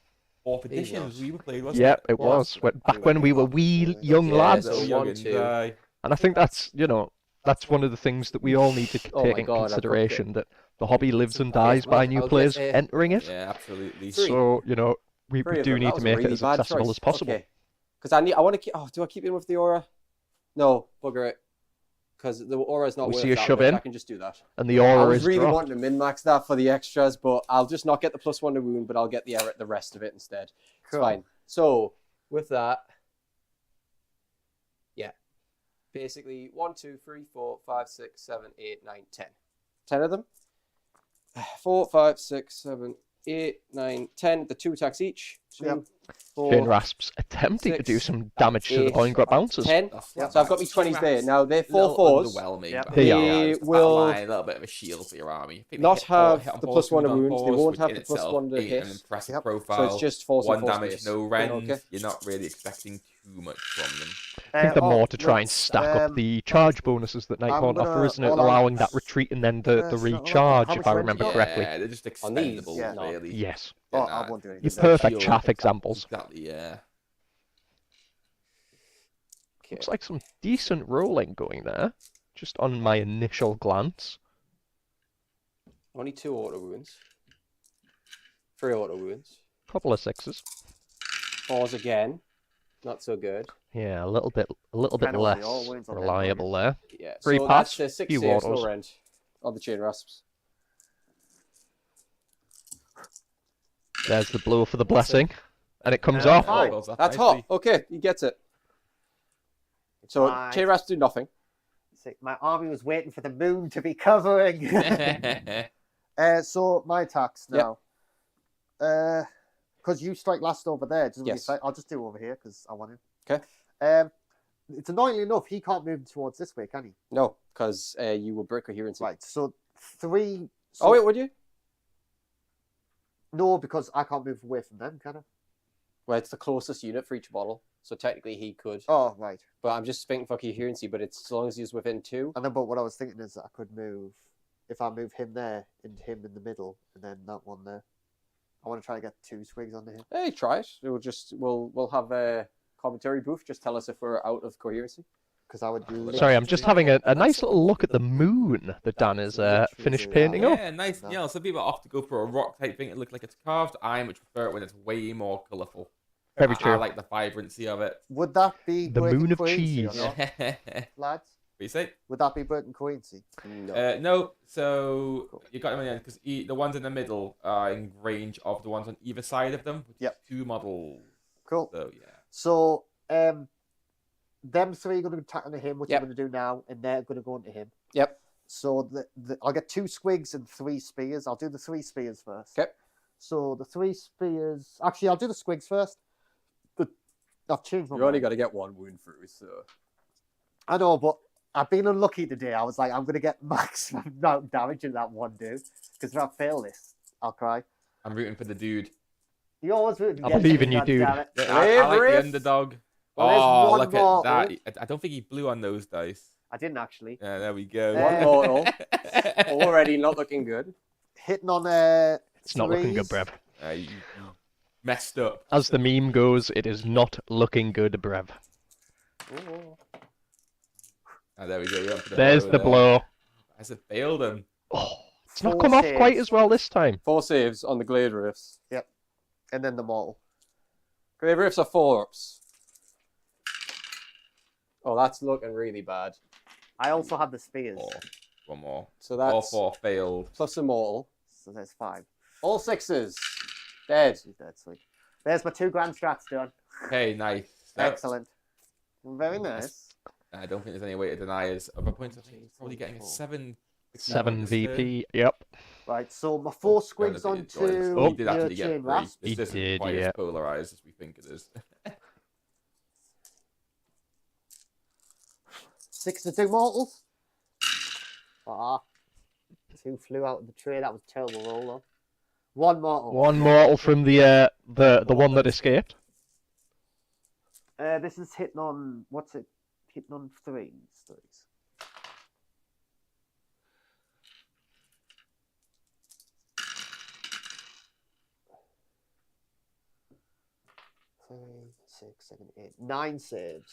4th edition. Easy We were played, wasn't Yep, it? it was. Back when we were wee young Yeah, lads. so Little one, youngins, two. aye. And I think that's, you know, that's one of the things that we all need to Oh take my in God, I consideration, that the hobby lives and dies well, by new I'll get players a- entering it. Yeah, absolutely. Three. So, you know, we Three of do them. need That to was a make really it as bad accessible choice. as possible. Because I want to keep. Oh, do I keep in with the aura? No, bugger it. Because the aura is not We worth see a that shove much. in. I can just do that. And the I aura was is really dropped. wanting to min-max that for the extras, but I'll just not get the +1 to wound, but I'll get the rest of it instead. It's Cool. fine. So with that, yeah, basically 1, 2, 3, 4, 5, 6, 7, 8, 9, 10. 10 of them. 4, 5, 6, 7, 8, 9, 10. The 2 attacks each. 2, Yep. 4, Jane Rasps attempting to do 6, some damage to the 8, Boingrot Bouncers. 10. Yep. So I've got my 20s there. Now they're 4 4s. Underwhelming. Yep. but They yeah, are. it's the will battle line, a little bit of a shield for your army. I think they Not hit four- have hit on the fours, +1 to wound on wounds. They fours, won't which have in the itself +1 to ain't hit. An impressive Yep. profile. So it's just force and 1 force damage, base. no rend. Okay. You're not really expecting too too much from them. I think they're more to try and let's, stack up the charge bonuses that Nighthaunt gonna- offer, isn't it? hold on. Allowing that retreat and then the So, recharge, how if much I rent remember you got? correctly. Yeah, they're just On these, extendable, yeah. really. Yes. Oh, Yeah, I won't do anything. Your So perfect shield- chaff examples. Exactly, yeah. Okay. Looks like some decent rolling going there, just on my initial glance. Only 2 auto wounds. 3 auto wounds. Couple of 6s. 4s again. Not so good. Yeah, a little bit Kinda less all wins on them, reliable there. Yeah. Three so pass, that's 6 few saves, autos. no rent on the chain rasps. There's the blow for the blessing, and it comes Yeah, off. fine. Rolls off That's nicely. hot. Okay, he gets it. So Fine. chain rasps do nothing. See, my army was waiting for the moon to be covering. So my attacks Yep. now. Because you strike last over there. Doesn't really Yes. say- I'll just do over here because I want him. Okay. It's annoyingly enough, he can't move towards this way, can he? No, because you will break coherency. Right. So 3. Oh wait, would you? No, because I can't move away from them, can I? Well, it's the closest unit for each bottle, so technically he could. Oh, right. But I'm just thinking for coherency. But it's as long as he's within 2. And then, but what I was thinking is that I could move if I move him there and him in the middle, and then that one there. I want to try to get 2 swigs onto him. Hey, try it. We'll have a commentary booth. Just tell us if we're out of coherency. Because I would do. Sorry, I'm just having a nice little look at the moon that Dan has finished painting up. Yeah, nice. Yeah, some people opt to go for a rock type thing. It looks like it's carved. I much prefer it when it's way more colourful. Very I true. like the vibrancy of it. Would that be The breaking moon of coherency or cheese. not, What lads? you say? Would that be breaking coherency? No. No, so you got them in the end because the ones in the middle are in range of the ones on either side of them. Which is Yep. 2 models. Cool. So yeah. So, them 3 are going to attack into him, which Yep. I'm going to do now, and they're going to go into him. Yep. So I'll get 2 squigs and 3 spears. I'll do the 3 spears first. Okay. So the 3 spears. Actually, I'll do the squigs first. I've changed my You only mind. got to get 1 wound through, so. I know, but I've been unlucky today. I was like, I'm going to get maximum amount of damage in that one dude. Because if I fail this, I'll cry. I'm rooting for the dude. You always root I against believe me, in you, God dude. damn it. I like Gryph. the underdog. Well, there's Oh, one look more, at that. I don't think he blew on those dice. I didn't actually. Yeah, there we go. One mortal. Already not looking good. Hitting on It's not looking good, threes. Brev. You messed up. As the meme goes, it is not looking good, Brev. Oh, there we go. You went for There's blow the there. blow. Has it failed him? Oh, it's not 4 come off saves. quite as well this time. 4 saves on the Glade Riffs. And then the mortal. Glade Riffs are 4-ups. Oh, that's looking really bad. I also have the spears. 4. One more. So All that's 4 failed. plus a mortal. So there's 5. All 6s. Dead. She's dead, sweet. There's my 2 grand strats done. Okay, nice. Excellent. Very nice. I don't think there's any way to deny his other points. I think he's probably getting a 7. 7 VP. Yep. Right, so my 4 squigs Oh, onto he did your actually get chain 3. rasp. He This isn't did, quite yeah. as polarized as we think it is. 6 to 2 mortals. Ah. 2 flew out of the tray. That was a terrible roll, though. 1 mortal. One mortal from the one that escaped. This is hitting on, what's it? Hitting on 3s. Three, 6, 7, 8, 9 saves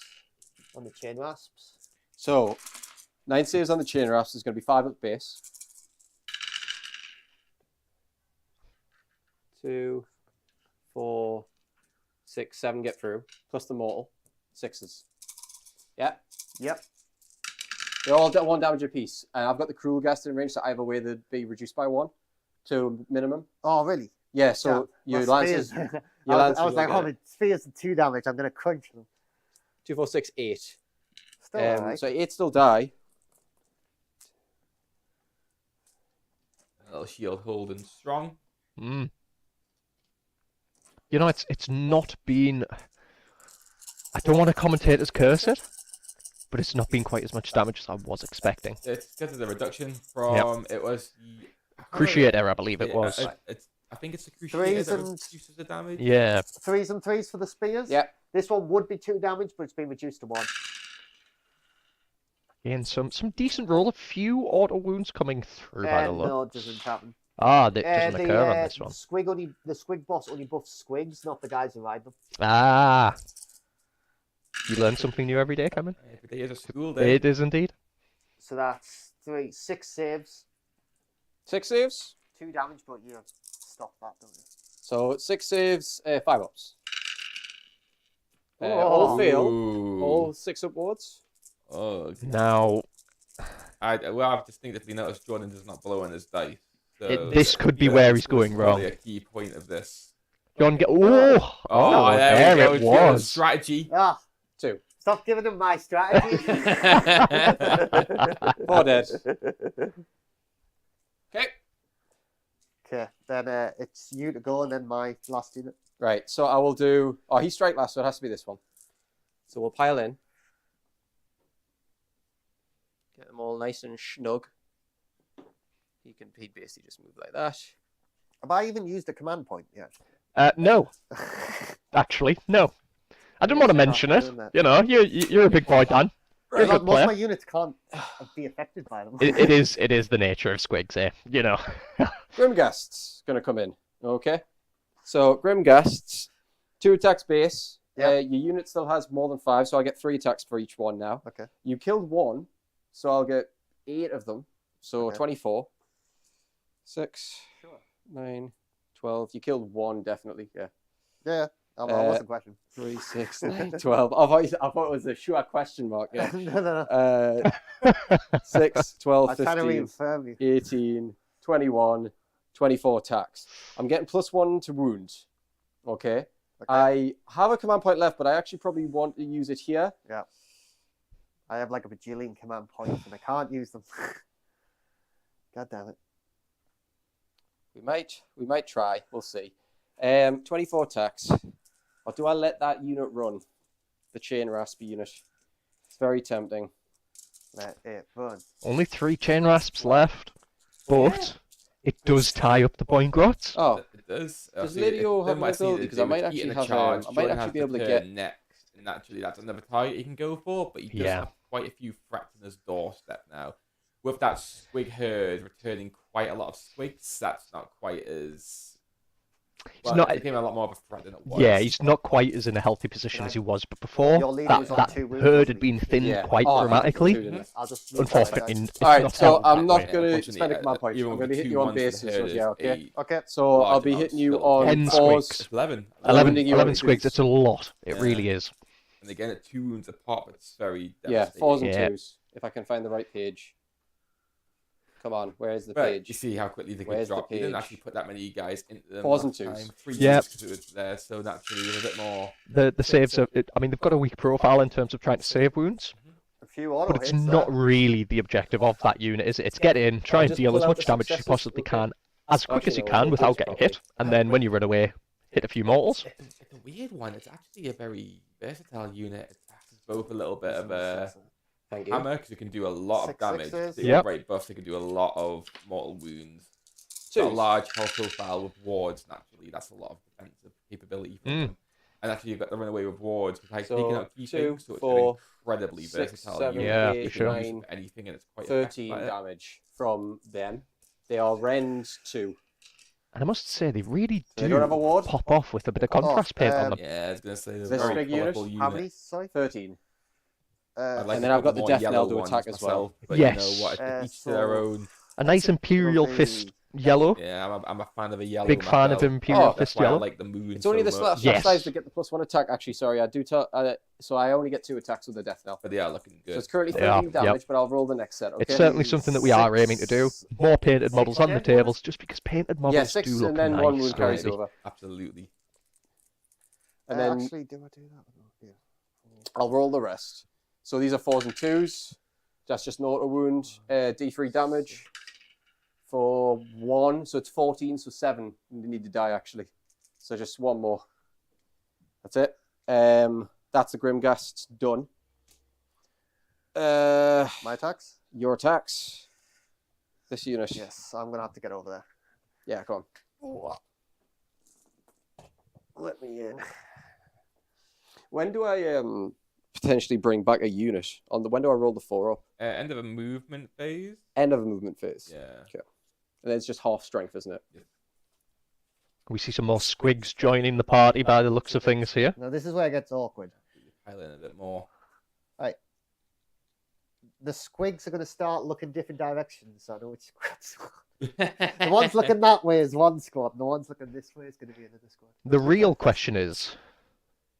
on the chain rasps. So, 9 saves on the chain rasps is going to be 5 at base. 2, 4, 6, 7 get through. Plus the mortal. 6s. Yeah. Yep. They're all 1 damage apiece. And I've got the cruel ghast in range, so either way they'd be reduced by 1 to minimum. Oh, really? Yeah, so Yeah. your My lances. spears- Your I lances was will like, get oh, it. the spears are 2 damage. I'm going to crunch them. 2, 4, 6, 8. Still alright. So 8 still die. A little shield holding strong. Mm. You know, it's not been. I don't want to commentator's curse it, but it's not been quite as much damage as I was expecting. It's because of the reduction from it was the Cruciator, I believe it was. I I think it's the Threes Cruciator that and- reduces the damage. Yeah. 3s and 3s for the spears. Yeah. This one would be 2 damage, but it's been reduced to 1. And some decent roll. A few auto wounds coming through by the look. No, it doesn't happen. Ah, that doesn't occur on this one. The Squigboss only buffs Squigs, not the guys who ride them. Ah. You learn something new every day, Cameron. Every day is a school day. It is indeed. So that's 6 saves, 6 saves. 2 damage, but you stop that, don't you? So 6 saves, 5 ups. Oh. All fail. Ooh. All 6 upwards. Oh, Now, I've distinctly noticed Jordan does not blow on his dice. So this could be yeah, where this he's going was probably wrong. A key point of this. John, get. Oh, there there we it go. was. Strategy. Ah, 2. stop giving him my strategy. 4 dead. Okay. Okay, then it's you to go, and then my last unit. Right, so I will do... Oh, he strike last, so it has to be this one. So we'll pile in. Get them all nice and snug. He'd basically just move like that. Have I even used a command point yet? No, actually, no. I didn't want to Yes, mention I'm it. doing that. You know, you're a big boy, Dan. You're a Most good of player. my units can't be affected by them. It is the nature of Squigs, eh? You know. Grimghast's going to come in. Okay. So, Grimghast's, 2 attacks base. Yeah. Your unit still has more than 5, so I get 3 attacks for each one now. Okay. You killed 1, so I'll get 8 of them. So, Okay. 24. 6, Sure. 9, 12. You killed 1, definitely. Yeah. Yeah, that was the question. 3, 6, 9, 12. I thought it was a sure question mark. Yeah. no. 6, 12, I was trying to 15, reaffirm you. 18, 21, 24 attacks. I'm getting +1 to wound. Okay. I have a command point left, but I actually probably want to use it here. Yeah. I have like a bajillion command points, and I can't use them. God damn it. We might try. We'll see. 24 attacks. Or do I let that unit run? The chain raspy unit. It's very tempting. Let it run. Only 3 chain rasps left, but it does tie up the Boingrot. Oh, It does. does Obviously, Lydio it have might an see ability? the Because I might damage, actually eating a have. charge, I might Jordan actually has be able to turn get. next. And naturally, that's another target he can go for, but he does Yeah. have quite a few threats on his doorstep now. With that Squig Herd returning quite a lot of Squigs, that's not quite as... Well, not- it became a lot more of a threat than it was. Yeah, he's not quite as in a healthy position as he was, but before Your leader that, was on that 2 wounds, herd wasn't had he? been thinned Yeah. quite Oh, dramatically. didn't it? I'll just Unfortunately, it's All right, not so helped I'm that not way, going to unfortunately. spend a command point. I'm going to hit you on base. So, yeah, okay. Okay. So I'll large be amounts hitting you still. on 10 fours. Squigs. 11. 11 you on Squigs, it's a lot. It Yeah. really is. And again, at 2 wounds apart, but it's very Yeah, devastating. 4s and Yeah. 2s. If I can find the right page. Come on, where's the But page? you see how quickly they Where's could the drop. You didn't page? actually put that many guys into them. 4s and last 2s. time. 3 Yep. because it was there, so naturally it was a bit more. The saves are, I mean, they've got a weak profile in terms of trying to save wounds, A few auto but it's hits not there. really the objective of that unit, is it? It's get in, try and just deal pull as out much the damage as you successes, possibly okay? can, as quick as Actually, you no, can without those getting properly. hit, and then when you run away, hit a few mortals. It's a weird one. It's actually a very versatile unit. It has both a little bit of a Thank you. hammer because it can do a lot of Six damage. sixes. The Yep. upgrade buffs, it can do a lot of mortal wounds. Got a 2s. large health profile with wards. Naturally, that's a lot of defensive capability for Mm. them. And actually, you've got the runaway with wards, with like So, taking out key 2, things, so it's 4, an incredibly 6, versatile 7, unit. Yeah, You for can sure. use it 9, for anything, and it's quite 13 effective. damage from them. They are Rend 2. And I must say, they really They don't have a do ward. pop off with a bit of contrast paint on them. Yeah, I was gonna say they're This very big unit? colourful unit. How many? Sorry. 13. I'd like And to then I've put got the more Death yellow Knell to ones attack as well. myself, but Yes. you know what? Each to So- their own. A nice Imperial It'll be- Fist yellow. Yeah, I'm a fan of the yellow. Big fan of myself. Imperial Oh, That's Fist why I yellow. like the moon. It's only so the much. Yes. size to get the +1 attack, actually. Sorry, I do. So I only get 2 attacks with the Death Knell. But they are looking So good. it's currently They are, 13 damage, yep. but I'll roll the next set. Okay. It's certainly something that we are aiming to do. More painted models on the tables, just because painted models Yeah, 6 do look and then nice. 1 wound carries really. over. Absolutely. And then Actually, do I do that? Yeah. I'll roll the rest. So these are 4s and 2s. That's just an auto wound. D3 damage for 1. So it's 14, so 7. You need to die, actually. So just 1 more. That's it. That's the Grimghast done. My attacks? Your attacks. This unit. Yes, I'm gonna have to get over there. Yeah, come on. Let me in. When do I potentially bring back a unit? When do I roll the 4 up? End of a movement phase. End of a movement phase. Yeah. Okay. And then it's just half strength, isn't it? We see some more squigs joining the party by the looks of things here. Now this is where it gets awkward. Pile in a bit more. The squigs are going to start looking different directions. So I know which squad. The one's looking that way is one squad, and the one's looking this way is going to be another squad. The real question is,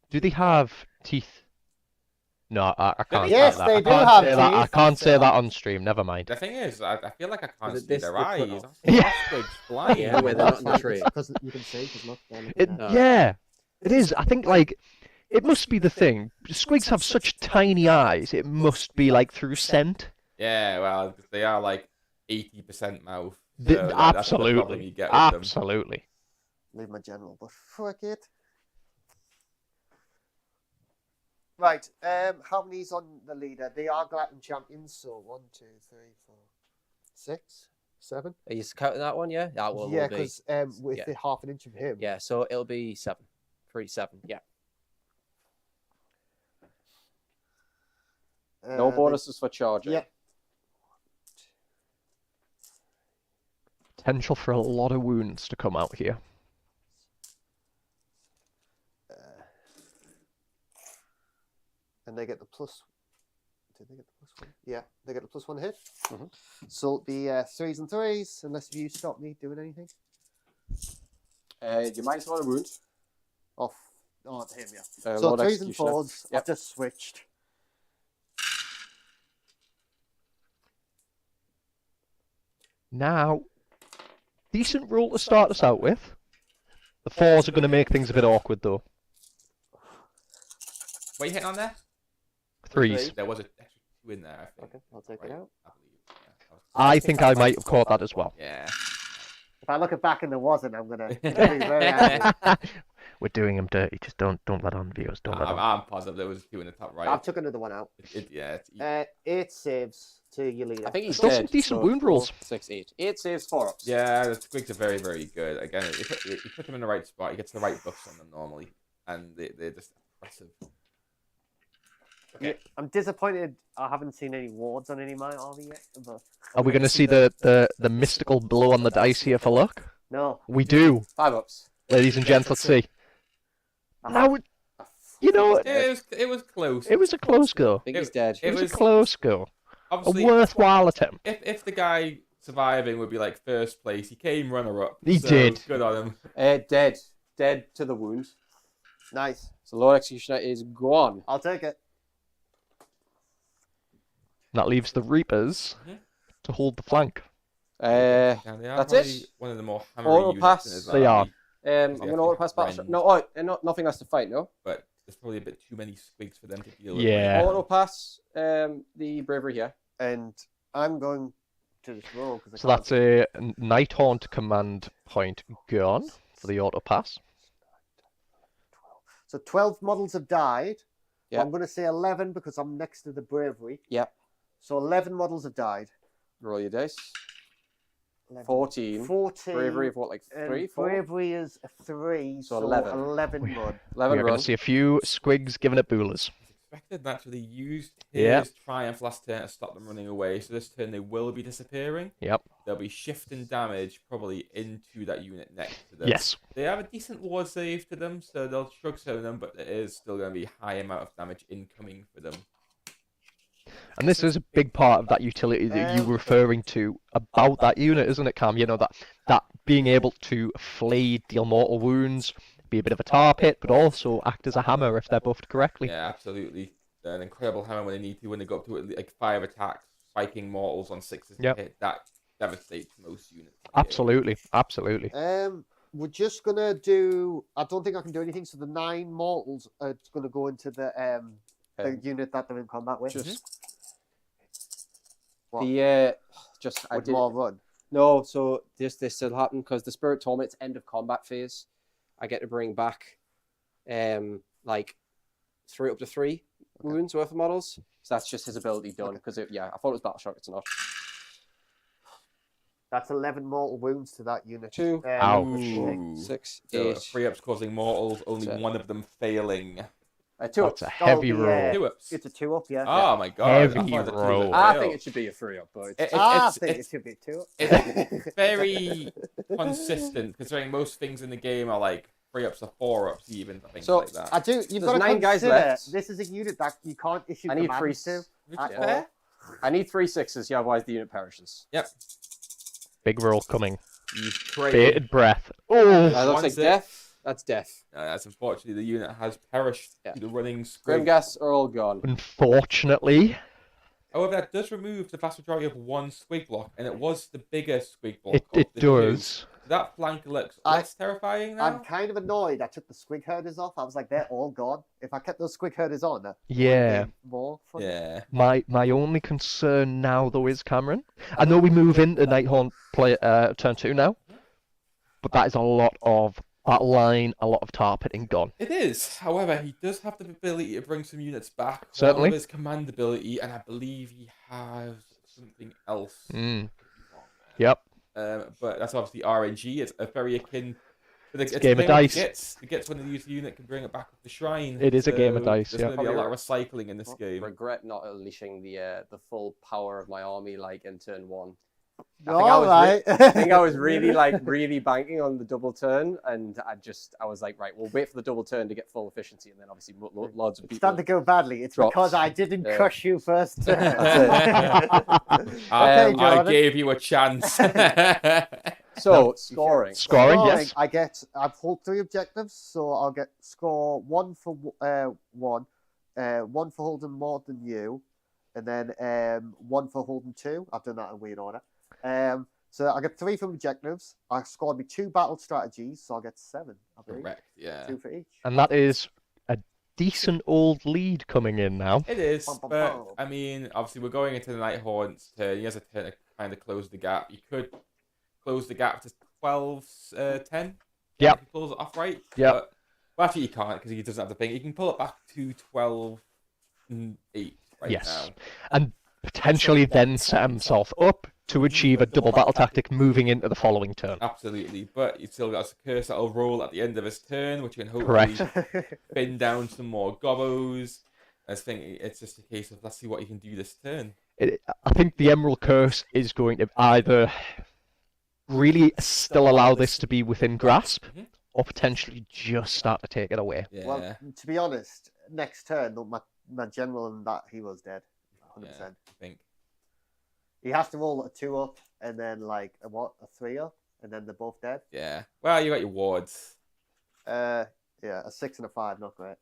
do they have teeth? No, I can't. Yes, say that. they I do can't have say that. I teeth. can't say that on stream. Never mind. The thing is, I feel like I can't Is see it this their the cut eyes. off? Yeah. Squigs flying. Yeah, where they're not in the tree. Because you can see, because look. they're looking at it. Yeah, it is. I think like it must be the thing. Squigs have such tiny eyes. It must be like through scent. Yeah, well, they are like 80% mouth. Th- So that's the problem absolutely, you get with them. absolutely. Leave my general, but fuck it. Right, how many's on the leader? They are Galletian champions, so 1, 2, 3, 4, 6, 7. Are you counting that one? Yeah. That one Yeah, will be. because with yeah. the half an inch of him. Yeah, so it'll be 7. 3, 7. Yeah. No bonuses for charging. Yeah. Potential for a lot of wounds to come out here. And they get the plus. Did they get the +1? Yeah, they get the +1 hit. So it'll be 3s and 3s, unless you stop me doing anything. You minus 1 wound. Off. Oh, to him, yeah. So Lord 3s and Executioner. 4s. Yep. I've just switched. Now, decent roll to start us out with. The 4s are going to make things a bit awkward though. What are you hitting on there? 3s. There was an extra 2 in there, I think. Okay, I'll take Right, it out. I believe. Yeah, that was- I think I might have caught that as well. Yeah. If I look it back and there wasn't, I'm gonna be very happy. We're doing him dirty. Just don't let on, viewers. Don't let on. I'm positive there was 2 in the top right. I've took another one out. Yeah. It's 8 saves to your leader. I think he's Still some dead. decent so wound rolls. 4, 6, 8. 8 saves, 4 ups. Yeah, the squigs are very, very good. Again, you put them in the right spot, he gets the right buffs on them normally, and they're just impressive. Yeah, I'm disappointed I haven't seen any wards on any of my army yet. But Are we going to see the mystical blow on the dice here for luck? no. We do, 5 ups. ladies and gents. Let's see. Now, you know, It was close. it was a close go. I think he's dead. It was a close go. A Obviously, worthwhile attempt. if the guy surviving would be like first place, he came runner up. He so did. Good on him. Dead. Dead to the wound. Nice. So Lord Executioner is gone. I'll take it. That leaves the Reapers to hold the flank. Now, they are That's probably it. one of the more Auto hammery units pass. in his They army, I'm going to auto pass battle. friends. No, nothing has to fight, no? but there's probably a bit too many squigs for them to deal with. Yeah. Auto pass the bravery here. And I'm going to this roll because So that's a Nighthaunt command point gone for the auto pass. So 12 models have died. Yep. I'm going to say 11 because I'm next to the bravery. Yep. So 11 models have died. Roll your dice. 11. 14. 14. Bravery of what, like and 3, 4? Bravery is a 3. So So 11. 11 mud. 11 We're going run. to see a few squigs giving it boolers. Expected naturally used his Yeah. triumph last turn to stop them running away. So this turn they will be disappearing. Yep. They'll be shifting damage probably into that unit next to them. Yes. They have a decent ward save to them, so they'll shrug some of them, but there is still going to be a high amount of damage incoming for them. And this is a big part of that utility that you were referring to about that unit, isn't it, Cam? You know, that being able to flee, deal mortal wounds, be a bit of a tar pit, but also act as a hammer if they're buffed correctly. Yeah, absolutely. They're an incredible hammer when they need to, when they go up to like 5 attacks, spiking mortals on 6s to Yep. hit. That devastates most units. Absolutely, absolutely. We're just going to do... I don't think I can do anything. So the 9 mortals are going to go into the unit that they're in combat with. Just What? the just I With did more run. no. So this will happen because the Spirit Torment's end of combat phase. I get to bring back, like 3 up to 3 wounds worth of models. So that's just his ability done. Because I thought it was Battle Shock. It's not. That's 11 mortal wounds to that unit. 2, Ouch. Ooh. 6, So 8. 3 ups causing mortals, only 7. one of them failing. 2 That's ups. a heavy Oh, the, roll. 2 ups. It's a 2-up, yeah. Oh my god. I Heavy thought the 2 was a roll. I fail. think it should be a 3-up, but It- I it's- think it's- it should be a 2-up. It's very consistent, considering most things in the game are like 3 ups or 4 ups, even things So, like that. I do. You've There's got to 9 guys consider left. this is a unit that you can't issue I need commands 3. to. Which at is all. fair. I need 3 6s, yeah, otherwise the unit perishes. Yep. Big roll coming. You trade. Bated breath. Oh, That looks One like six. death. That's death. As unfortunately the unit has perished Yeah. to the running Squig. Grimgas are all gone. unfortunately, However, that does remove the vast majority of one Squig block, and it was the biggest Squig block. it of the two. does. That flank looks I- less terrifying now. I'm kind of annoyed. I took the Squig Herders off. I was like, they're all gone. If I kept those Squig Herders on, that would Yeah. be more fun. Yeah. My only concern now though is Cameron. I know we move into Nighthaunt play turn 2 now, but that is a lot of battle line, a lot of tar pitting gone. It is. However, he does have the ability to bring some units back. Certainly. One of his command ability, and I believe he has something else. Mm. Yep. But that's obviously RNG. It's a very akin. It's a game of the thing with dice. Gitz. The Gitz, when they use the unit, can bring it back up the shrine. It is a game of dice, There's yeah. going to be a lot of Probably recycling in this game. Regret not unleashing the full power of my army like in turn 1. All right. I think I was really really banking on the double turn, and I was like, right, we'll wait for the double turn to get full efficiency, and then obviously loads of It's people. starting to go badly. It's Drops. because I didn't Yeah. crush you first. I Jordan. gave you a chance. So scoring. Scoring, yes. I've hold 3 objectives, so I'll get score 1 for 1, 1 for holding more than you, and then 1 for holding 2. I've done that in weird order. So I get 3 from objectives. I scored me 2 battle strategies, so I'll get 7. I believe. Correct. Yeah. 2 for each. And that is a decent old lead coming in now. It is, Bum, bum, but bum. I mean, obviously we're going into the Nighthaunt's turn. He has a turn to kind of close the gap. You could close the gap to 12-10. Yep. If he pulls it off right. Yep. But, well, actually, he can't because he doesn't have the thing. He can pull it back to 12-8 right Yes. now. And potentially then set himself up to achieve a double battle tactic moving into the following turn. Absolutely, but he's still got a curse that'll roll at the end of his turn, which can hopefully Correct. bin down some more gobbos. I think it's just a case of let's see what he can do this turn. I think the Emerald Curse is going to either really still allow this to be within grasp, Mhm. or potentially just start to take it away. Yeah. Well, to be honest, next turn, my general and that he was dead. 100%. Yeah, I think. He has to roll a 2 up and then like a 3 up, and then they're both dead. Yeah. Well, you got your wards. Yeah, a 6 and a 5, not great.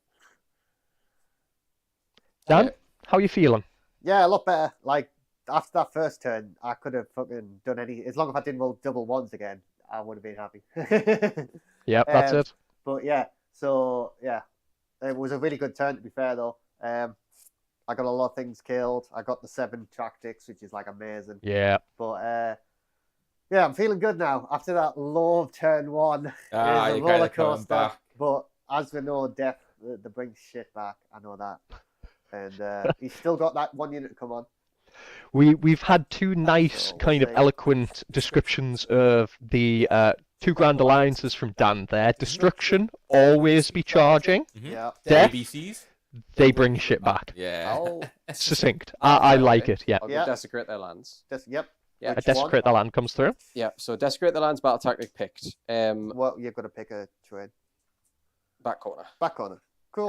Dan, how you feeling? Yeah, a lot better. Like after that first turn, I could have fucking done any. As long as I didn't roll double ones again, I would have been happy. Yep, that's Um, it. But yeah, so yeah, it was a really good turn to be fair though. I got a lot of things killed. I got the 7 tactics, which is like amazing. Yeah. But yeah, I'm feeling good now after that low of turn 1. It Ah, was a you're kind roller of coming coaster. back. But as we know, death they bring shit back. I know that. And he's still got that 1 unit to come on. We've had 2 nice So, we'll kind of see. eloquent descriptions of the 2 grand alliances from Dan there. Destruction, always be charging. Mhm. Yeah. Death, ABCs. they bring shit back. Yeah. I'll Succinct. I like it, yeah. go Yeah. desecrate their lands. Yep. Yeah. A desecrate the land comes through. Yeah, so desecrate the lands battle tactic picked. Well, you've got to pick a trade. Back corner. Back corner. Cool.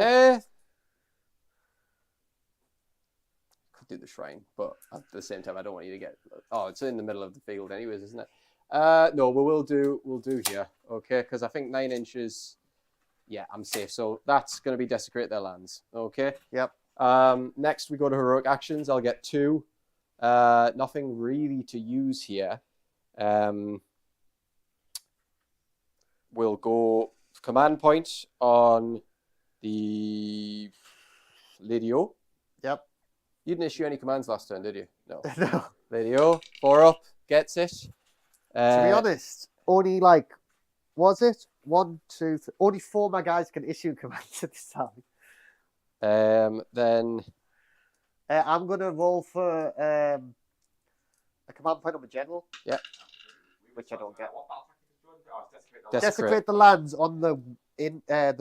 Could do the shrine, but at the same time, I don't want you to get. Oh, it's in the middle of the field, anyways, isn't it? No, but we'll do here, okay? Because I think 9 inches. Yeah, I'm safe. So that's going to be desecrate their lands, okay? Yep. Next, we go to heroic actions. I'll get 2. Nothing really to use here. We'll go command point on the Lydio. Yep. You didn't issue any commands last turn, did you? No. No. Lydio, 4 up, gets it. To be honest, only like, was it 1, 2, 3, only 4 of my guys can issue commands at this time. Then I'm gonna roll for a command point on the general. Yeah. which I don't get. What battle tactic is doing? Oh, it's Desecrate. Desecrate the lands on the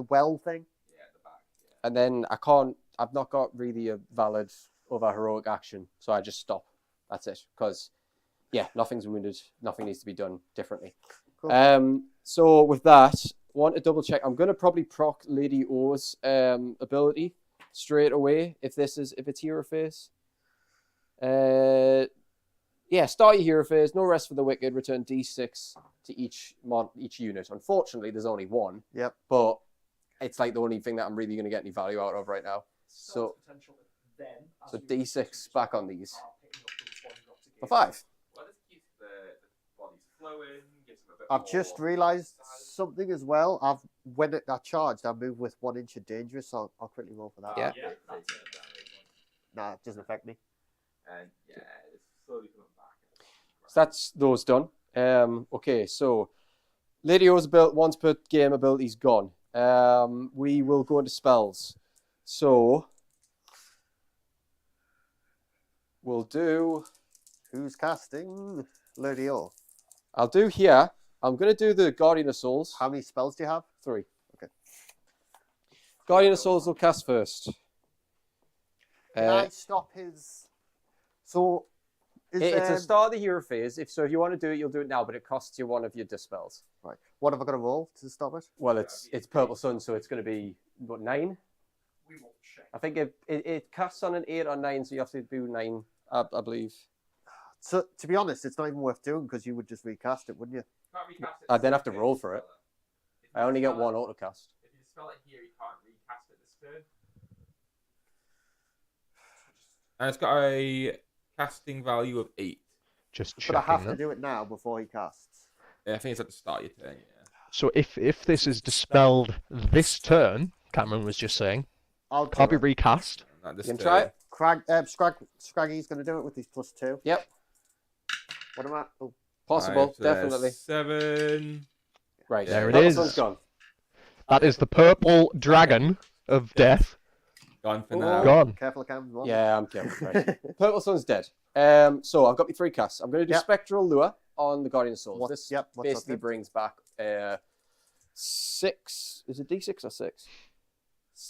well thing. Yeah, at the back. Yeah. And then I've not got really a valid other heroic action, so I just stop. That's it. Because, yeah, nothing's wounded. Nothing needs to be done differently. Cool. So with that, want to double check. I'm going to probably proc Lady O's ability straight away if it's hero phase. Yeah, start your hero phase. No rest for the wicked. Return D6 to each unit. Unfortunately, there's only one. Yep. But it's like the only thing that I'm really going to get any value out of right now. So D6 back on these. For 5. Well, this keeps the bodies flowing. Gives them a bit I've just more realised size. something as well. When I charged, I moved with 1 inch of dangerous, so I'll quickly roll for that. Yeah. Yeah, that's it. Nah, it doesn't affect me. And yeah, it's slowly coming back. So that's those done. Okay, so Lady O's once per game ability's gone. We will go into spells. So we'll do. Who's casting? Lady O. I'll do here. I'm going to do the Guardian of Souls. How many spells do you have? 3. Okay. Guardian of Souls will cast first. Can I stop his? So, It's a start of the hero phase. If you want to do it, you'll do it now, but it costs you 1 of your dispels. Right. What have I got to roll to stop it? Well, it's Purple Sun, so it's going to be what 9. We will check. I think it casts on an 8 or 9, so you have to do 9, I believe. So, to be honest, it's not even worth doing because you would just recast it, wouldn't you? Can't recast it I'd then have to this roll turn. for it. If you I only get dispel 1 it- autocast. If you dispel it here, you can't recast it this turn. And it's got a casting value of 8. Just But I have checking to that. do it now before he casts. Yeah, I think it's at the start of your turn, yeah. So if this is dispelled this turn, Cameron was just saying, I'll can't be do it. recast. Not this You can turn. try it. Scraggy's going to do it with his +2. Yep. What am I? Oh, Possible, 5, so there's definitely. 7. Right. There it Purple is. Sun's gone. That is the purple dragon of death. Gone for Oh. now. Gone. careful, Cam. One. Yeah, I'm careful. Right. Purple Sun's dead. So I've got my 3 casts. I'm going to do Yep. Spectral Lure on the Guardian of Souls. What- This yep, what's that basically do? brings back 6. Is it D6 or 6?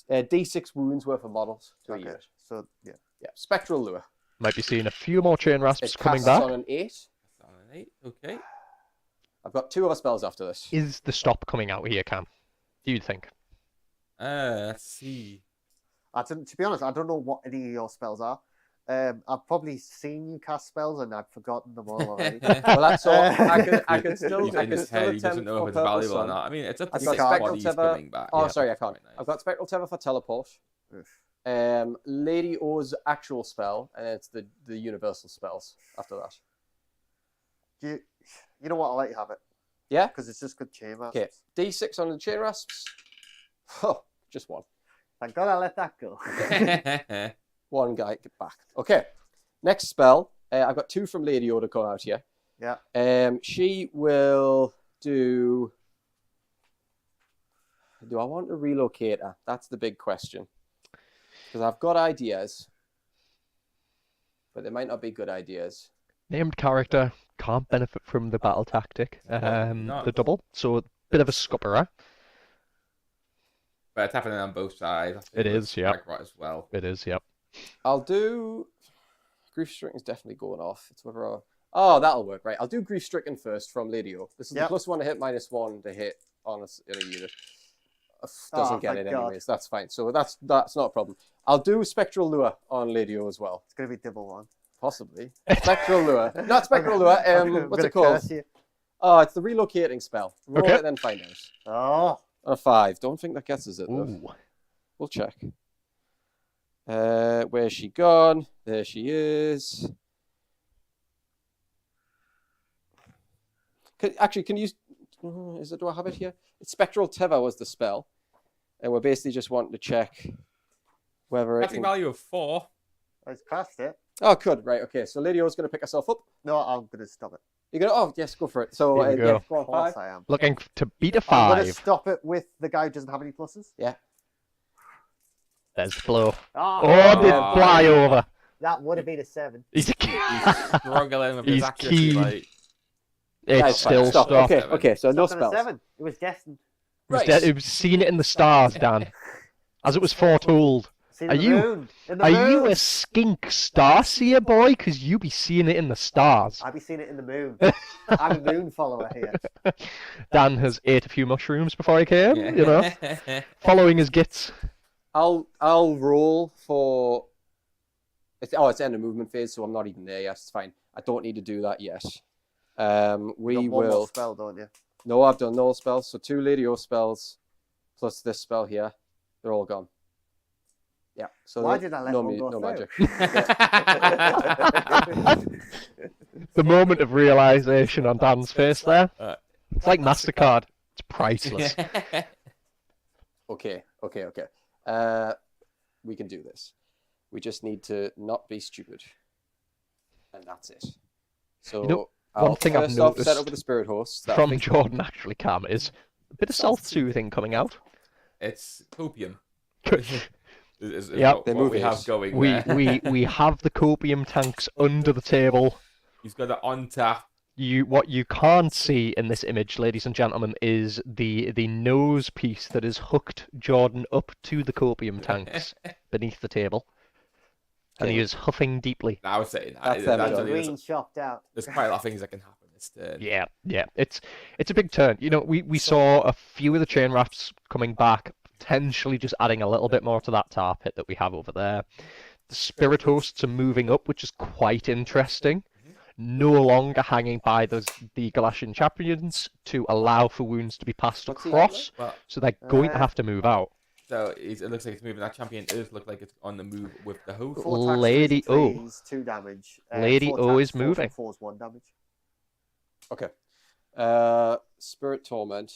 D6 wounds worth of models to a Okay. unit. So, yeah. Yeah. Spectral Lure. Might be seeing a few more chain rasps It coming casts back. on an 8. That's on an 8. Okay. I've got 2 other spells after this. Is the stop coming out here, Cam? Do you think? Let's see. To be honest, I don't know what any of your spells are. I've probably seen you cast spells and I've forgotten them all already. Well, that's all. I could still. He's I in could his still head, he doesn't attempt know for if it's Purple valuable or Sun. not. I mean, it's up to I've the got 6 Spectral bodies Tether. coming back. Oh, Yeah, sorry, I that's can't. quite nice. I've got Spectral Tether for teleport. Oof. Lady O's actual spell, and it's the universal spells after that. You know what? I'll let you have it. Yeah? Because it's just good chain rasps. Okay. D6 on the chain rasps. Oh, just 1. Thank God I let that go. 1 guy get back. Okay. Next spell. I've got 2 from Lady O to come out here. Yeah. She will do. Do I want to relocate her? That's the big question. Because I've got ideas, but they might not be good ideas. Named character can't benefit from the battle tactic, No. the double. So a bit of a scupperer. But it's happening on both sides. I think It with is, yeah. Skragrott as well. It is, yep. I'll do. Grief Stricken is definitely going off. It's whether I... Oh, that'll work, right? I'll do Grief Stricken first from Lady O. This is Yep. the +1 to hit, -1 to hit on in a unit. Doesn't get thank it God. anyways. That's fine. So that's not a problem. I'll do Spectral Lure on Lady O as well. It's going to be double 1. Possibly. Spectral Lure. Not Spectral Lure. I'm What's gonna it called? curse you. Oh, it's the relocating spell. Roll Okay. it, then find out. Oh. On a 5. Don't think that gets us it, though. Ooh. We'll check. Where's she gone? There she is. Can you... Do I have it here? It's Spectral Tether was the spell. And we're basically just wanting to check whether it Casting can... value of 4. I just cast it. Oh, good. Right, okay. So Lady O's going to pick herself up. No, I'm going to stop it. You're going to... Oh, yes, go for it. So, Here we go. yeah, go on, Of course 5. I am. Looking to beat a I'm going to 5. stop it with the guy who doesn't have any pluses. Yeah. There's the blow. Oh, Oh, did Oh. fly over. that would have been a 7. He's He's struggling with his He's accuracy. keen. Like, Yeah, It's still stop. stopped. Okay, so no It's not gonna spells. 7. It was destined. It was seen it in the stars, Dan, as it was foretold. See, Are the you- moon. In the Are moon. you a skink starseer boy? Because you be seeing it in the stars. I be seeing it in the moon. I'm a moon follower here. Dan has ate a few mushrooms before he came, you know, following his gits. I'll roll for. It's end of movement phase, so I'm not even there yet. It's fine. I don't need to do that yet. We You got one more will. spell, don't you? No, I've done no spells. So 2 Lady-O spells plus this spell here. They're all gone. Yeah. So Why did I let no, one go no through? magic. The moment of realization on Dan's face there. Alright. It's like MasterCard. It's priceless. Okay. We can do this. We just need to not be stupid. And that's it. So You know, I'll one thing I've first off set noticed up with the spirit host. that I From think- Jordan, actually, Cam, is a bit of self-soothing coming out. It's copium. Is Yep. what, They what move we it. have going We there. we have the copium tanks under the table. He's got it on tap. What you can't see in this image, ladies and gentlemen, is the nose piece that is hooked Jordan up to the copium tanks beneath the table, and he Okay. is huffing deeply. I was saying That's them, that's John. there's, Green chopped out. there's quite a lot of things that can happen this turn. Yeah, it's a big turn. You know, we saw a few of the chain rafts coming back, potentially just adding a little bit more to that tar pit that we have over there. The spirit hosts are moving up, which is quite interesting. No longer hanging by the Galletian champions to allow for wounds to be passed What's the across, Well, so they're going to have to move out. so it looks like it's moving. That champion does look like it's on the move with the host. 4 attacks, Lady 3 O. trees, 2 damage. Lady 4 O attacks, is 4 moving. 4 is 1 damage. Okay. Spirit Torment.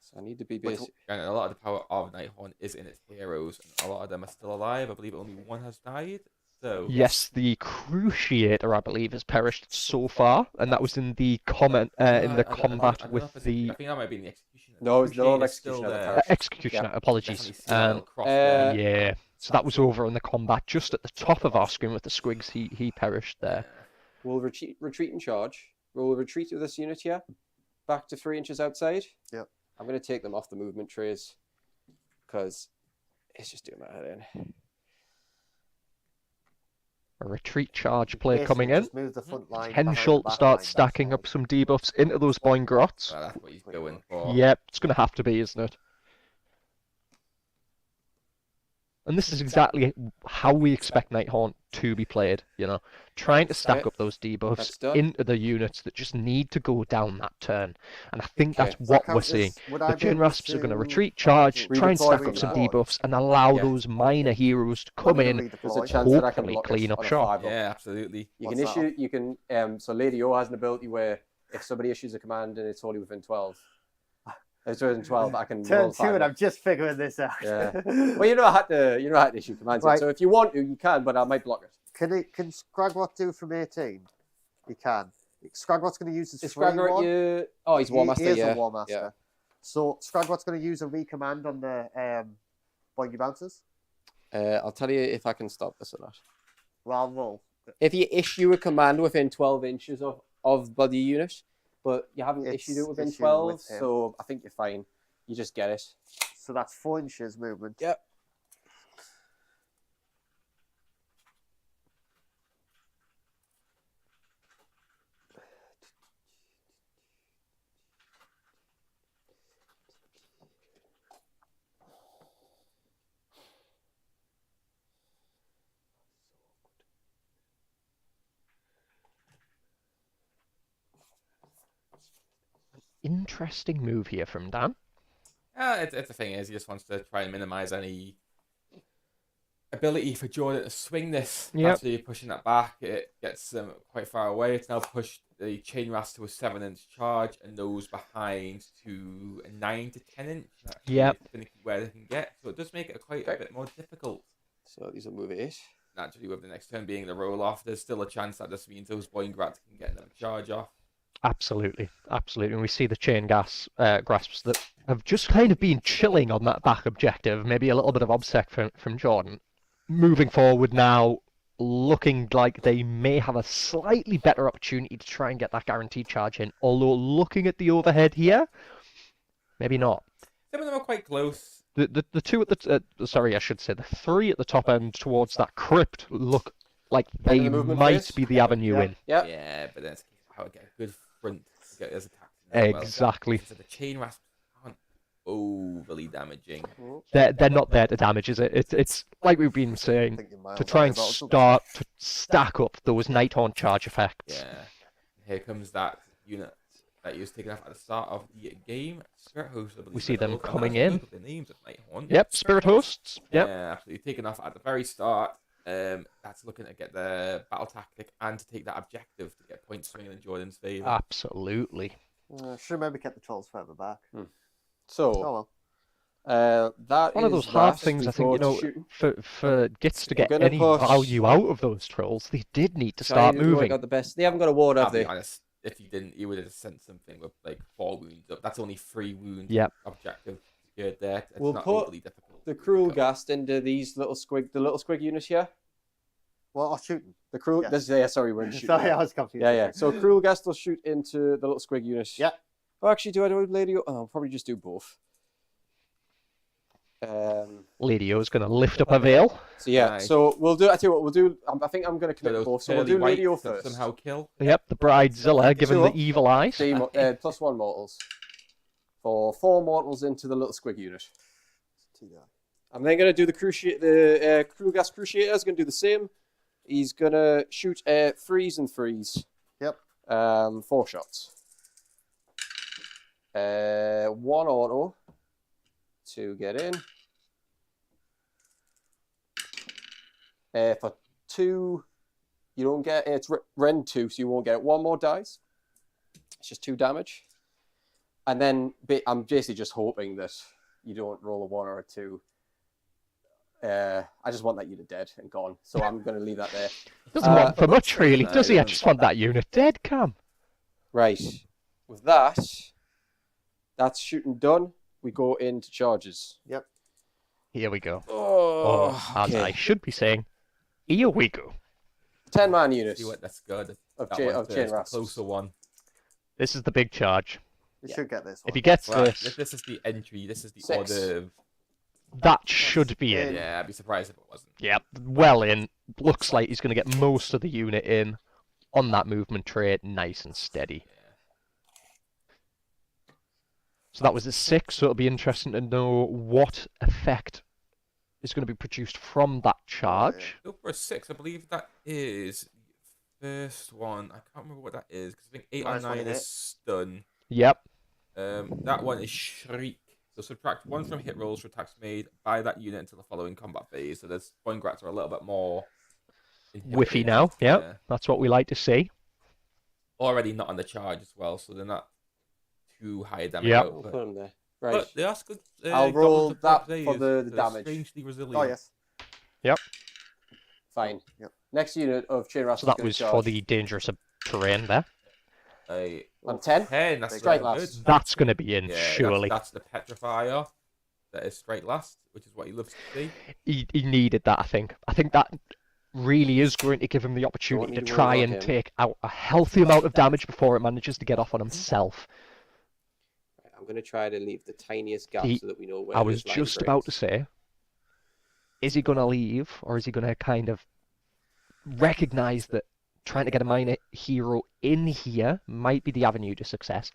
So I need to be basic. And a lot of the power of Nighthaunt is in its heroes, and a lot of them are still alive. I believe only one has died. So Yes, the Cruciator, I believe, has perished so far, and that was in the combat I don't know with if it's- the I think that might be in the executioner. No, it's Cruciator's not still Executioner, the there. Parachute. Executioner. Apologies. Definitely see that little cross there. Yeah, so that was over in the combat just at the top of our screen with the Squigs. He perished there. We'll retreat and charge. We'll retreat with this unit here. Back to 3 inches outside. Yep. I'm going to take them off the movement trays. Because it's just doing my head in. A retreat charge play Basically, coming in. just move the front line Potential behind the to start back line, stacking that's up some debuffs into those Boingrots. Well, that's what he's going for. Yep, it's going to have to be, isn't it? And this is exactly how we expect Nighthaunt to be played, you know. Trying to stack Okay. up those That's debuffs done. into the units that just need to go down that turn. And I think Okay. that's So what count we're this- seeing. would The I be Chain able Rasps are going to to retreat, charge, try and redeploy stack from up some that? debuffs, and allow Yeah. those minor heroes to come in. There's a Redeploy. chance that I can hopefully block clean it up on a shop. 5-up. Yeah, absolutely. You What's can that issue. You can. So Lady O has an ability where if somebody issues a command and it's only within 12, it's within 12, I can Turn roll 2 and 5-up. I'm just figuring this out. Yeah. Well, you know how to issue commands. Right. So if you want to, you can, but I might block it. Can Skragrott do from 18? He can. Skragrott's going to use his Is free Skragrott one. you? Oh, he's War Master. He is Yeah. a War Master. Yeah. So Skragrott's going to use a recommand on the Boingrot Bounderz. I'll tell you if I can stop this or not. Well, I'll roll. If you issue a command within 12 inches of the unit, but you haven't It's issued it within issued 12, with him. so I think you're fine. You just get it. So that's 4 inches movement. Yep. Interesting move here from Dan. It's the thing is, he just wants to try and minimize any ability for Jordan to swing this. Yep. After you're pushing that back, it gets them quite far away. It's now pushed the chain rast to a 7-inch charge, and those behind to a 9 to 10 inch. That's Yep. finicky where they can get. So it does make it quite a bit more difficult. So these will move 8. Naturally, with the next turn being the roll off, there's still a chance that this means those Boingrot can get another charge off. Absolutely, absolutely. And we see the chain grasps that have just kind of been chilling on that back objective. Maybe a little bit of obsec from Jordan. Moving forward now, looking like they may have a slightly better opportunity to try and get that guaranteed charge in. Although looking at the overhead here, maybe not. Some of them are quite close. The two at the sorry, I should say the three at the top end towards that crypt look like they the movement might phase? be the avenue Yeah. in. Yep. Yeah, but that's how I get a good front to get those attacks in as well. Exactly. So the chain rasps aren't overly damaging. They're not there to damage, is it? It's like we've been saying, think you're miles to try and away, but I'll start to stack up those Nighthaunt charge effects. Yeah. Here comes that unit that you was taken off at the start of the game. Spirit Host, I believe. We see them Look, coming let's in. look at the names of Nighthaunt. Yep, Spirit Hosts. Yep. Yeah, absolutely. Taken off at the very start. That's looking to get the battle tactic and to take that objective to get points swinging in Jordan's favour. Absolutely. Should maybe kept the trolls further back. So, Oh well. that One of is those hard that. things, We I think, go you to know, shooting. for Gitz to We're get gonna any push- value out of those trolls, they did need to start Trying to work moving. out the best. They haven't got a ward, I'll have be they? honest, if he didn't, he would have sent something with like 4 wounds up. That's only 3 wounds Yep. objective secured there. It's We'll not put overly difficult. The cruel ghast into these little squig, the little squig unit here. Well, I'm shooting. The cruel. Yeah. This is, yeah, sorry, we're in shooting. Sorry, now. I was confused. Yeah, yeah. So cruel ghast will shoot into the little squig unit. Yeah. Oh, actually, do I do lady? Oh, I'll probably just do both. Lady O's going to lift up a veil. So yeah, Nice. so we'll do. I tell you what, we'll do. I think I'm going to So commit those both. So we'll pearly do Lady O whites that first. somehow kill. Yep, the Bridezilla giving Two the up. evil eyes. +1 mortals. For 4 mortals into the little squig unit. I'm then going to do the cruel ghast cruciator is going to do the same. He's going to shoot 3s and 3s. Yep. 4 shots. 1 auto to get in. For 2, you don't get it's rend 2, so you won't get 1 more dice. It's just 2 damage. And then I'm basically just hoping that you don't roll a 1 or a 2. I just want that unit dead and gone, so I'm going to leave that there. Doesn't want for much, really, no, does he? he I just want that unit dead, Cam. Right. With that, that's shooting done. We go into charges. Here we go. Oh, As I should be saying, here we go. 10-man unit See what that's good. of That chain one first, chain the rasps. closer one. This is the big charge. You should get this one. If he gets Right, this, this is the entry. This is the 6. order. that should be in. Yeah, I'd be surprised if it wasn't. Yep, well in. Looks like he's going to get most of the unit in on that movement trait, nice and steady. So that was a 6, so it'll be interesting to know what effect is going to be produced from that charge. Go for a 6. I believe that is the first one. I can't remember what that is because I think 8 or Nice one 9 to is hit. stun. Yep, That one is shriek. So subtract 1 from hit rolls for attacks made by that unit until the following combat phase. So there's Boingrots are a little bit more whiffy inhibited. now. Yep, Yeah. that's what we like to see. Already not on the charge as well, so they're not too high damage Yep. We'll output. put them there. Right. But they are good. I'll roll goblins that of for the They're damage. Strangely resilient. Oh, yes. Fine. Yep. Next unit of chain rasps. So that was for the dangerous terrain there. On 10. 10. That's Straight very last. good. That's going to be in, Yeah, surely. That's the petrifier. That is straight last, which is what he loves to see. He needed that, I think. I think that really is going to give him the opportunity need to to worry try about and him. take out a healthy amount of damage before it manages to get off on himself. Right, I'm going to try to leave the tiniest gap He- so that we know where I was this line just about to breaks. say, is he going to leave, or is he going to kind of recognize that trying to get a minor hero in here might be the avenue to success?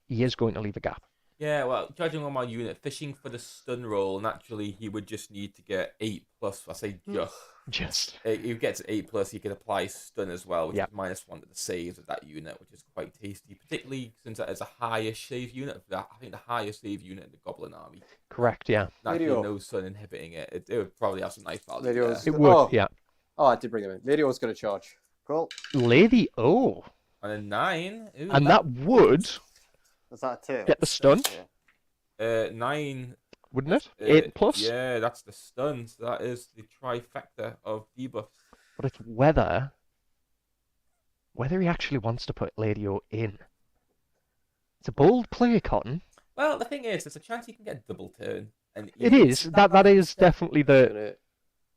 He is going to leave a gap. Yeah, well, judging on my unit, fishing for the stun roll, naturally he would just need to get 8 plus. I say just. Just If he gets 8 plus, he can apply stun as well, which Yep. is -1 to the saves of that unit, which is quite tasty, particularly since that is a higher save unit. I think the highest save unit in the Goblin army. correct, yeah. Naturally, Radio. no stun inhibiting it. It would probably have some nice value. Radio's- there. It would, Oh. yeah. Oh, I did bring them in. Radio's going to charge. Cool. Lady O. And a 9. Ooh, And that would Is that a 2? get the stun, 9. wouldn't it? 8 plus? Yeah, that's the stun. So that is the trifecta of debuffs. But it's whether he actually wants to put Lady O in. It's a bold play, Cotton. Well, the thing is, there's a chance he can get double turn. And It is. That is definitely the. Gonna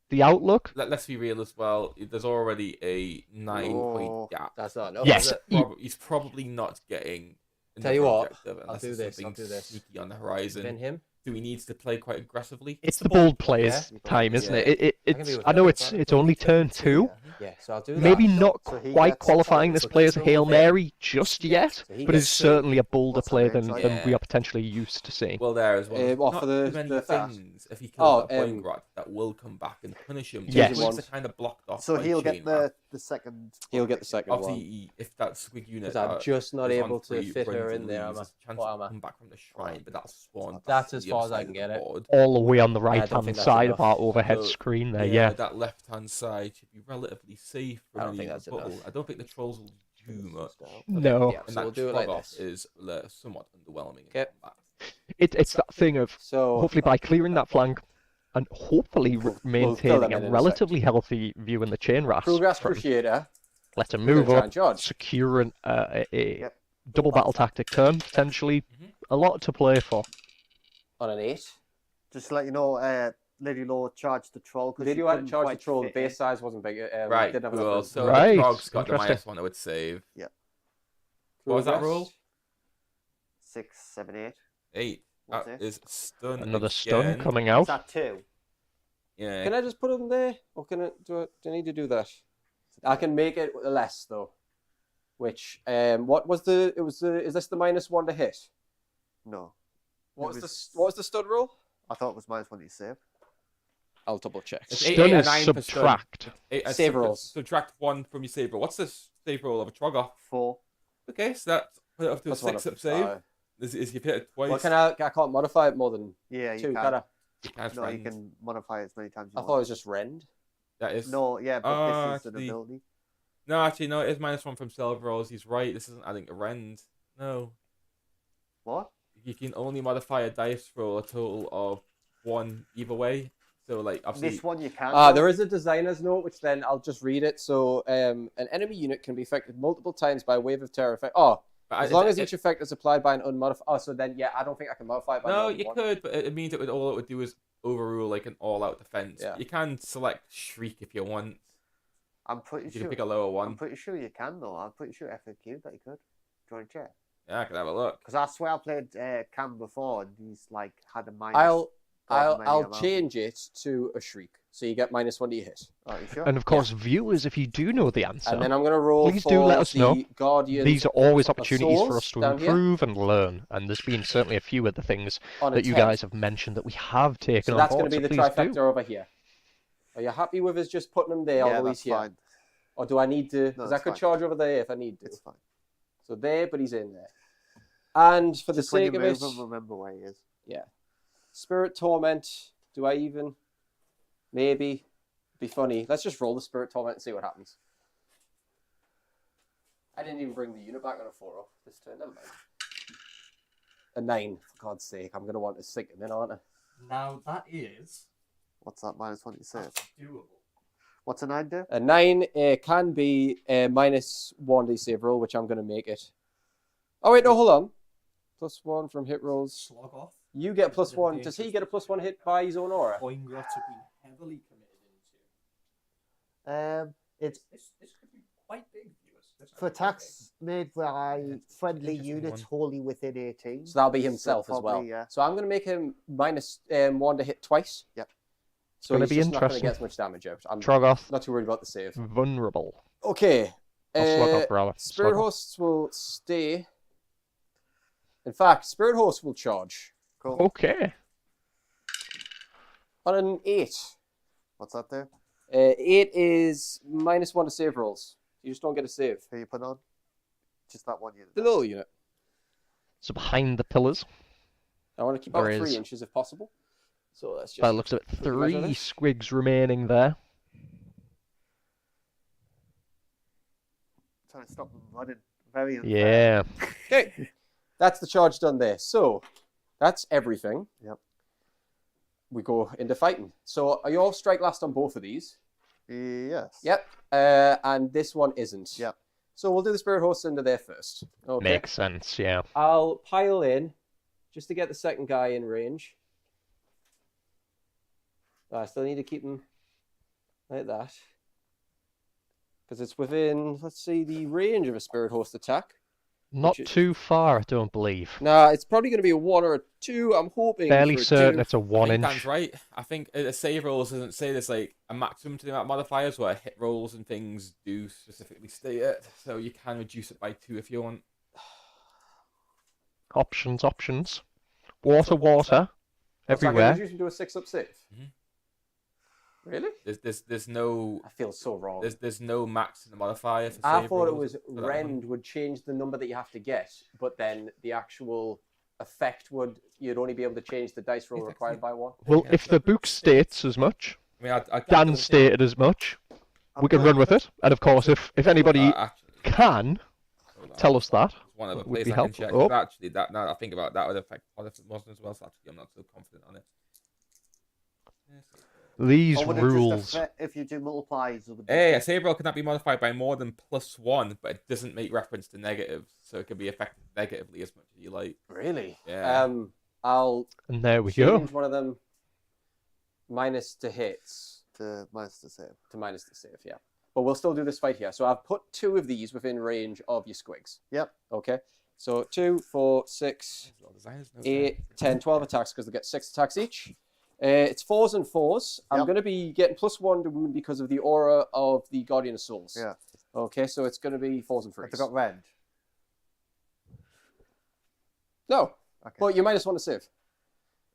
the outlook. Let's be real as well. There's already a 9-point Oh, gap. That's not enough. Yes. Is it? He's probably not getting. Tell you another what, objective I'll unless do there's this, I'll something do this. sneaky on the horizon. Pin him. Do we need to play quite aggressively? It's the bold players' Yeah. time, isn't Yeah. it? I can be It's. with I know that. it's only turn 2. Yeah, so I'll do that. Maybe not So he quite gets qualifying the this player as a control Hail thing. Mary just yet, So he but gets is two. certainly a bolder What's that player name, than sorry? we Yeah. are potentially used to seeing. Well, there as well. What, Not for the- too many the fat? things if he Oh, kills that Boingrot that will come back and punish him. Yes. Squigs are kind of blocked off. So by he'll chain get wrap. the second. He'll get the second one. Obviously, if that Squig unit Because I'm just not is on able to free, fit her runs in and there. leaves, I'm there's a chance what am to I? come back from the shrine, but that's spawned. That's back as to the far other as I side can of get the it. board. All the way on the don't right think hand that's side enough. of our overhead So, screen there, yeah. That left-hand side should be relatively safe from I don't any think that's rebuttal. enough. I don't think the trolls will do much. No. Yeah, And so that we'll do it like Troggoth this. is somewhat underwhelming. in Okay. combat. It's that thing of So hopefully by clearing that flank and hopefully We'll fill maintaining them a in a relatively healthy view in the chain rasp. Progress from Crusader. let him We're gonna move try up, and charge. securing a Yep. double battle tactic turn, potentially a lot to play for. On an 8. Just to let you know, Lady Law charged the troll because Did you charge the troll? The base size wasn't big. Right, Didn't have enough well, room. so Right, the Trog's got the interesting. -1 I would save. Yeah. What was that Progress. roll? 6, 7, 8. 8. What's That it? is stun. Another stun again. coming Is out. that 2? Yeah. Can I just put them there, or can I do I need to do that? I can make it less though. Which what was the? It was the. Is this the -1 to hit? No. What It was the? What was the stud roll? I thought it was -1 to save. I'll double check. It's Stun 8 and is 9 for stun. subtract. Save rolls. Subtract 1 from your save roll. What's the save roll of a Troggoth? 4. Okay, so that put it up to a Plus one 6 up. up save. Is you've hit it twice. Well, I can't modify it more than Yeah, you 2, can. can I? You can't No, you friend. can modify it as many times as I you thought it want. was just rend. That is. No, yeah, but Ah, this is an actually- ability. No, actually, no. It is -1 from save rolls. He's right. This isn't adding a rend. No. What? You can only modify a dice roll a total of 1 either way. So, like, obviously. This one you can. There is a designer's note, which then I'll just read it. So, an enemy unit can be affected multiple times by a wave of terror effect. Oh, but as long as each effect is applied by an unmodified. Oh, so then I don't think I can modify it by No, more than you one. could, but it means all it would do is overrule like an all-out defense. Yeah. You can select Shriek if you want. I'm pretty You can sure. pick a lower I'm one. pretty sure you can though. I'm pretty sure FAQ that you could. Do you want to check? Yeah, I can have a look. Because I swear I played Cam before and he's like had a minus. I'll however many I'll amount. change it to a shriek, so you get -1 to your hit. Oh, you sure? And of course, viewers, if you do know the answer, And then I'm gonna roll please for do let us the know. Guardian these are always opportunities for swords us to down here. improve and learn. And there's been certainly a few of the things on a that you 10. guys have mentioned that we have taken So on that's board. going to be so the please trifecta do. over here. Are you happy with us just putting them there, Yeah, although that's he's here? fine. Or do I need to? Because I it's could fine. charge over there if I need to. It's fine. So there, but he's in there. And for the Just when you sake of move it, him, remember where he is. Spirit Torment. Do I even? Maybe. Be funny. Let's just roll the Spirit Torment and see what happens. I didn't even bring the unit back on a 4 up this turn. Never mind. A 9, for God's sake. I'm going to want to sink him in, aren't I? Now that is What's that -1 to save? doable. What's a 9 do? A 9 can be a -1 to save roll, which I'm going to make it. Oh, wait, no, hold on. +1 from hit rolls. Sloggoth. You get +1. Does he get a +1 hit by his own aura? Boingrot have been heavily committed into. It's This could be quite big, viewers. This could for be quite attacks made by friendly Interesting units one. wholly within 18. So that'll be himself as well. probably, yeah. So I'm going to make him -1 to hit twice. Yep. So Gonna he's be just not going to interesting. get as much damage out. I'm Troggoth, not too worried about the save. vulnerable. Okay. Or Sloggoth, rather. Spirit Sloggoth. Hosts will stay. In fact, Spirit Host will charge Cool. Okay. on an 8. What's that there? 8 is -1 to save rolls. You just don't get a save. Who you put on? Just that one unit. The little unit. So behind the pillars, I want to keep out There 3 is- inches if possible. So let's just. by the looks of it, Can we measure 3 this? squigs remaining there. Trying to stop them running. Very unfair. Yeah. Okay. That's the charge done there. So that's everything. Yep. We go into fighting. So are you all strike last on both of these? Yes. Yep. And this one isn't. Yep. So we'll do the Spirit Host into there first. Okay. Makes sense, yeah. I'll pile in just to get the second guy in range. I still need to keep him like that. Because it's within, let's see, the range of a Spirit Host attack. Not Which is- too far, I don't believe. Nah, it's probably going to be a 1 or a 2. I'm hoping. Fairly for a certain 2. it's a I 1 think inch. Dan's right. I think a save rolls doesn't say there's like a maximum to the amount of modifiers where hit rolls and things do specifically state it. So you can reduce it by 2 if you want. Options. Water. So I can Everywhere. reduce him to a 6-up save. Mhm. Really? There's no I feel so wrong. there's no max in the modifier for I save thought it rolls was for that one. rend would change the number that you have to get, but then the actual effect you'd only be able to change the dice roll required by 1. Well, if the book states as much, I mean, I Dan stated as much, we can run with it. And of course, if anybody can tell us that, one other would place be I can helpful. check. Oh. But actually, that now that I think about it, that would affect Protestant Muslims as well. So actually, I'm not so confident on it. these Or would it rules. just affect if you do multiplies? Hey, a save roll cannot be modified by more than +1, but it doesn't make reference to negatives, so it can be affected negatively as much as you like. Really? Yeah. I'll And there we go. change one of them minus to hits to minus the save. to minus the save, yeah. But we'll still do this fight here. So I've put 2 of these within range of your squigs. Yep. Okay. So 2, 4, 6, 8, 10, 12 attacks because they get 6 attacks each. It's 4s and 4s. I'm Yep. going to be getting +1 to wound because of the aura of the Guardian of Souls. Yeah. Okay, so it's going to be 4s and Have 3s. they got rend? No, Okay. but you minus 1 to save.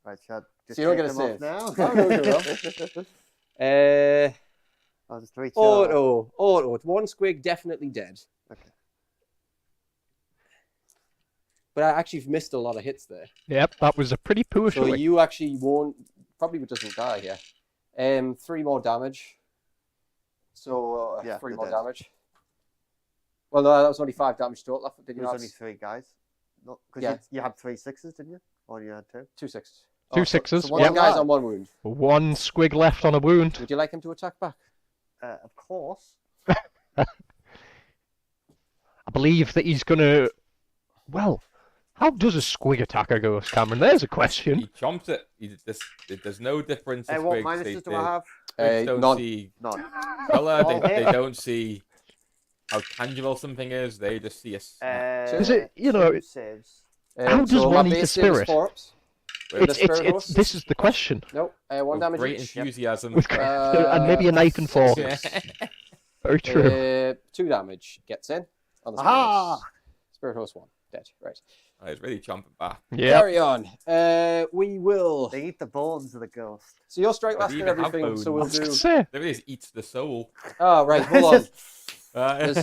Right, shall I just So you don't take get a them off save. now? Oh, no, you will. I'll just reach Auto. It's 1 squig definitely dead. Okay. But I actually missed a lot of hits there. Yep, that was a pretty poor So showing. you actually won't, probably doesn't die here. 3 more damage. So Yeah, 3 they're more dead. damage. Well, no, that was only 5 damage total. Did There you was not? only 3 guys. Because Yeah. you had 3 6s, didn't you? Or you had 2? 2 6s. Two sixes. one One Yep. guy's on 1 wound. 1 squig left on a wound. Would you like him to attack back? Of course. I believe that he's gonna. Well, how does a squig attack a ghost, Cameron? There's a question. He chomps it. There's no difference. in What squigs. minuses do they I have? Squigs don't None. see None. color. Oh, They hey. don't see how tangible something is. They just see a snap. Is it, you know, 2 saves. How does so one my eat a base save is spirit? 4 ups. It's, the spirit host? this is the question. Nope. 1 damage Great each. enthusiasm. With, and maybe a knife and fork. Very true. 2 damage gets in on the Spirit Aha! Host. Spirit Host 1. Dead. Right. Oh, he's really chomping back. Yeah. Carry on. We will. They eat the bones of the ghost. So you'll strike But last and even have everything. So we'll bones. do. Say. There it is. Eats the soul. Oh, right. Hold on. There's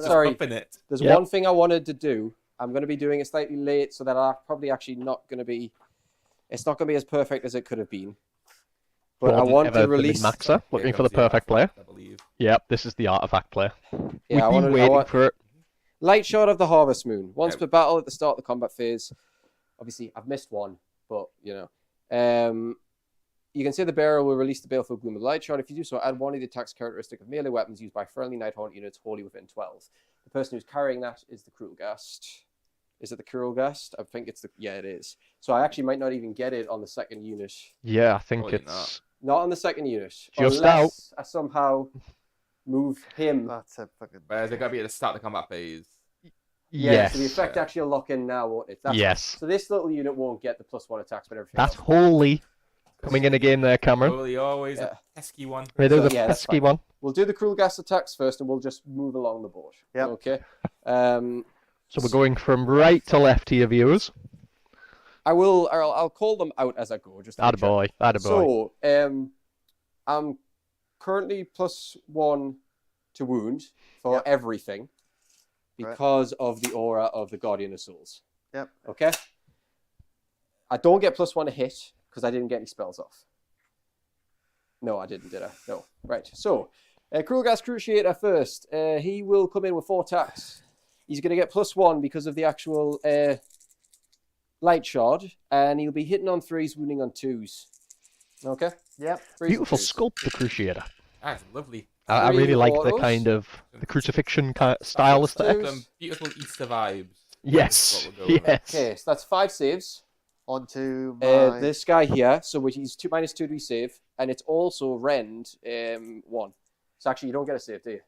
sorry. it. There's Yep. one thing I wanted to do. I'm going to be doing it slightly late, so that I'm probably actually not going to be. It's not going to be as perfect as it could have been. But I Gordon want Ever, to the release. Maxer, looking Here for the comes perfect player. artifact, I believe. Yep, this is the artifact player. Yeah, I We've want been to. waiting for it. Light Shard of the Harvest Moon. Once Yeah. per battle at the start of the combat phase. Obviously, I've missed one, but you know. You can say the bearer will release the baleful gloom of light shard. If you do so, add one of the attack's characteristic of melee weapons used by friendly Nighthaunt units wholly within 12. The person who's carrying that is the Cruel Ghast. Is it the Cruel Ghast? I think it's the. Yeah, it is. So I actually might not even get it on the second unit. Yeah, I think Probably it's. Not on the second unit. Just unless I somehow move him. That's a fucking. But they're going to be at the start of the combat phase. Yeah, Yes. so the effect actually will lock in now, won't it? That's Yes. So this little unit won't get the +1 attacks, but everything That's else. wholly coming in again there, Cameron. Holy, always Yeah. a pesky one. It is So, a yeah, that's pesky fine. one. We'll do the Cruel Gas attacks first, and we'll just move along the board. Yep. Okay. So we're going from right to left here, viewers. I'll call them out as I go. Just to make sure. Attaboy, attaboy. So, I'm currently +1 to wound for Yep. everything because of the aura of the Guardian of Souls. Yep. Okay. I don't get +1 to hit because I didn't get any spells off. No, I didn't, did I? No. Right. So, Cruel Gas Cruciator first. He will come in with 4 attacks. He's going to get +1 because of the actual Light Shard, and he'll be hitting on 3s, wounding on 2s. Okay? Yep. 3s and Beautiful 2s. sculpt, the Cruciator. That's lovely. I Three really like the autos. kind of the crucifixion style aesthetic. Two. Some beautiful Easter vibes. Yes, That's what we'll go with. yes. Okay, so that's 5 saves. onto my... This guy here, so he's -2 to his save, and it's also rend 1. So actually, you don't get a save, do you?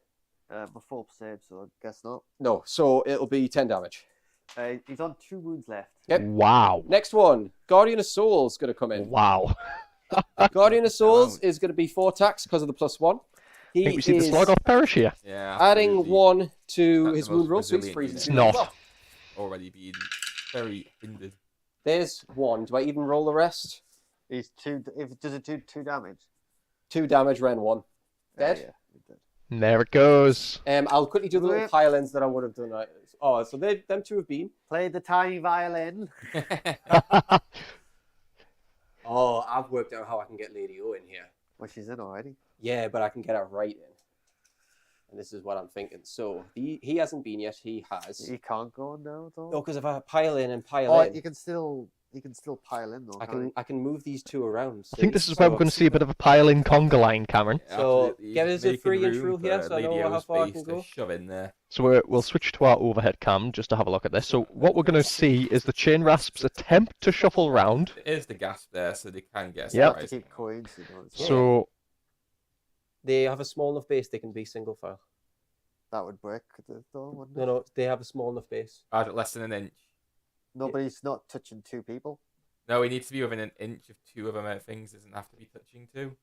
my full save, so I guess not. No, so it'll be 10 damage. He's on 2 wounds left. Yep. Wow. Next one, Guardian of Souls going to come in. Wow. Guardian of Souls is going to be 4 attacks because of the +1. I think we see the Sloggoth perish here. Yeah. Adding absolutely. 1 to That's his the most wound roll, so he's resilient freezing. unit. It's through not. as well. Already been very hindered. There's 1. Do I even roll the rest? He's 2... Does it do 2 damage? 2 damage, Ren 1. Dead? Yeah, he did. And there it goes. I'll quickly do the little Yep. pile-ins that I would have done. Oh, so them 2 have been. Play the tiny violin. Oh, I've worked out how I can get Lady O in here. Well, she's in already. Yeah, but I can get her right in. And this is what I'm thinking. So he hasn't been yet. He has. He can't go now, though. No, because if I pile in and pile Oh, in, you can still pile in, though. I can move these 2 around. I think this is where we're going to see a bit of a pile-in conga line, Cameron. So, Absolutely. get us a Making 3-inch room rule here, for so I know Lady how O's far I base can to go. Shove in there. So we'll switch to our overhead cam just to have a look at this. So what we're going to see is the Chain Rasps attempt to shuffle round. There is the gasp there, so they can get a Yep. surprise. Keep coins. You know, Yeah. So They have a small enough base they can be single file. that would break the door, wouldn't it? No, they have a small enough base. Less than an inch. Nobody's not touching 2 people. No, he needs to be within an inch of 2 of them. Things doesn't have to be touching 2.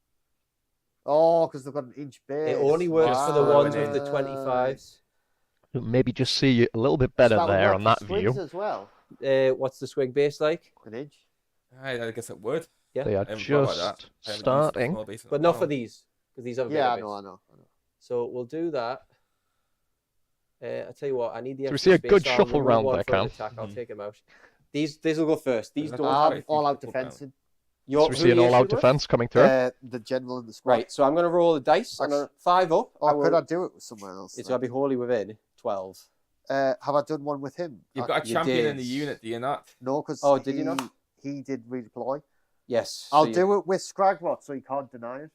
Oh, because they've got an inch base. It only works for the Ah, ones with the 25s. maybe just see a little bit better there on that view. as well. What's the Squig base like? An inch. I guess it would. Yeah, They are I haven't thought about that. just I haven't used the starting. small base in a but not while. for these, because these have a Yeah, I bigger know, base. I know. So we'll do that. I tell you what, I need the So we extra see a space, good so I'll shuffle remove round one there, for an Cam. attack. I'll Mhm. take them out. These will go first. These That's don't. fine. I'm if all you out put down. defensive. So we see an all-out defense coming through. The general in the squad. Right, so I'm going to roll the dice. I'm going to 5 up. Or could I do it with someone else? It's then? going to be wholly within 12. Have I done one with him? You've got a You champion in did. the unit, do you not? No, because Oh, did you not? he did redeploy. Yes. I'll so do it with Skragrott, so he can't deny it.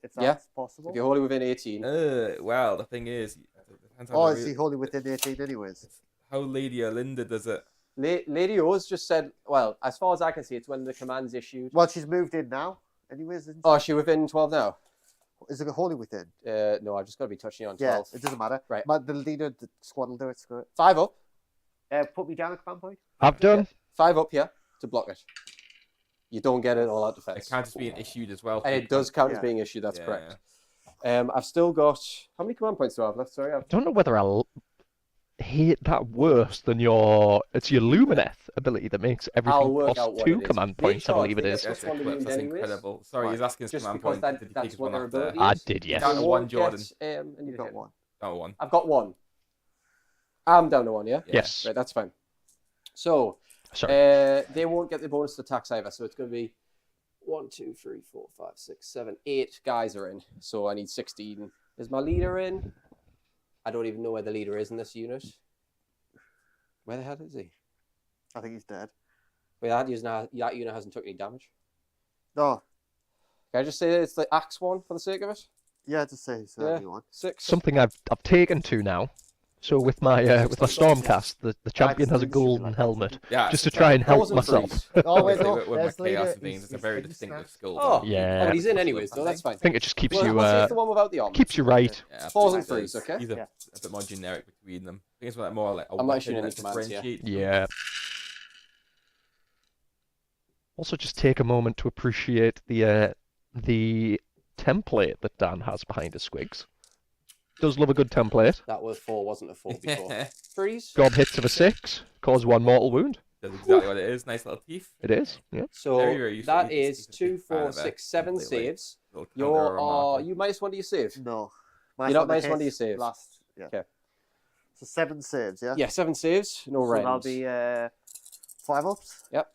If Yeah. that's possible. If you're wholly within 18. Well, the thing is, it depends Oh, how, is he wholly within 18 anyways? how Lady Olinda does it. Lady O's just said, well, as far as I can see, it's when the command's issued. Well, she's moved in now. Anyways, isn't Oh, is she within 12 now? is it wholly within? No, I've just got to be touching you on Yeah, 12. it doesn't matter. Right. The leader of the squad will do it. Screw it. 5 up. Put me down at command point. I've done. 5 up here to block it. You don't get it all out It defense. can't just be an issued as well. And it does count as Yeah. being issued, that's Yeah, correct. I've still got... How many command points do I have left? Sorry, I don't know whether I'll hate that worse than your Lumineth ability that makes I'll everything work out cost what 2 it is. command Make points, I sure, believe it I is. think That's That's one of Eclipse, the that's anyways. incredible. Sorry, he's asking his Just command because point. that- Did you that's take his what one their off there? ability I is. did, yes. Down to You one, won't Jordan. get, I need You to got hit. one. Down to one. I've got 1. I'm down to 1, yeah? Yes. Right, that's fine. So, Sorry. they won't get the bonus to attacks either, so it's going to be 1, 2, 3, 4, 5, 6, 7, 8 guys are in. So I need 16. Is my leader in? I don't even know where the leader is in this unit. Where the hell is he? I think he's dead. Wait, that unit hasn't took any damage. No. Can I just say it's the axe one for the sake of it? Yeah, just say so Yeah. everyone. 6. Something I've taken to now. So with my Stormcast, the champion has a golden helmet, Yeah, just to try and That help wasn't myself. freeze. Oh, wait, With no. my There's chaos leader. and things, He's it's a very finished distinctive now. skull. Oh, Yeah. but he's in anyways, so that's fine. I think it just keeps Well, you what's the one without the armor? keeps you right. Yeah, Falls and absolutely freeze, okay? He's Yeah. a bit more generic between them. I think it's like more like a I'm not weapon issuing any that commands here. differentiates. Yeah. Also, just take a moment to appreciate the template that Dan has behind his squigs. Does love a good template. That was 4, wasn't a 4 before. Freeze. Gob hits of a 6, cause 1 mortal wound. That's exactly what it is. Nice little teeth. It is. Yeah. So Very, very useful. that He's- is he's a 2, big fan 4, of it, 6, 7 completely. saves. Little counter or marker. You minus 1 to your save. No. You're not minus 1 to your save. Last. Yeah. Okay. So 7 saves, yeah? Yeah, 7 saves, no So rend. that'll be 5 ups. Yep.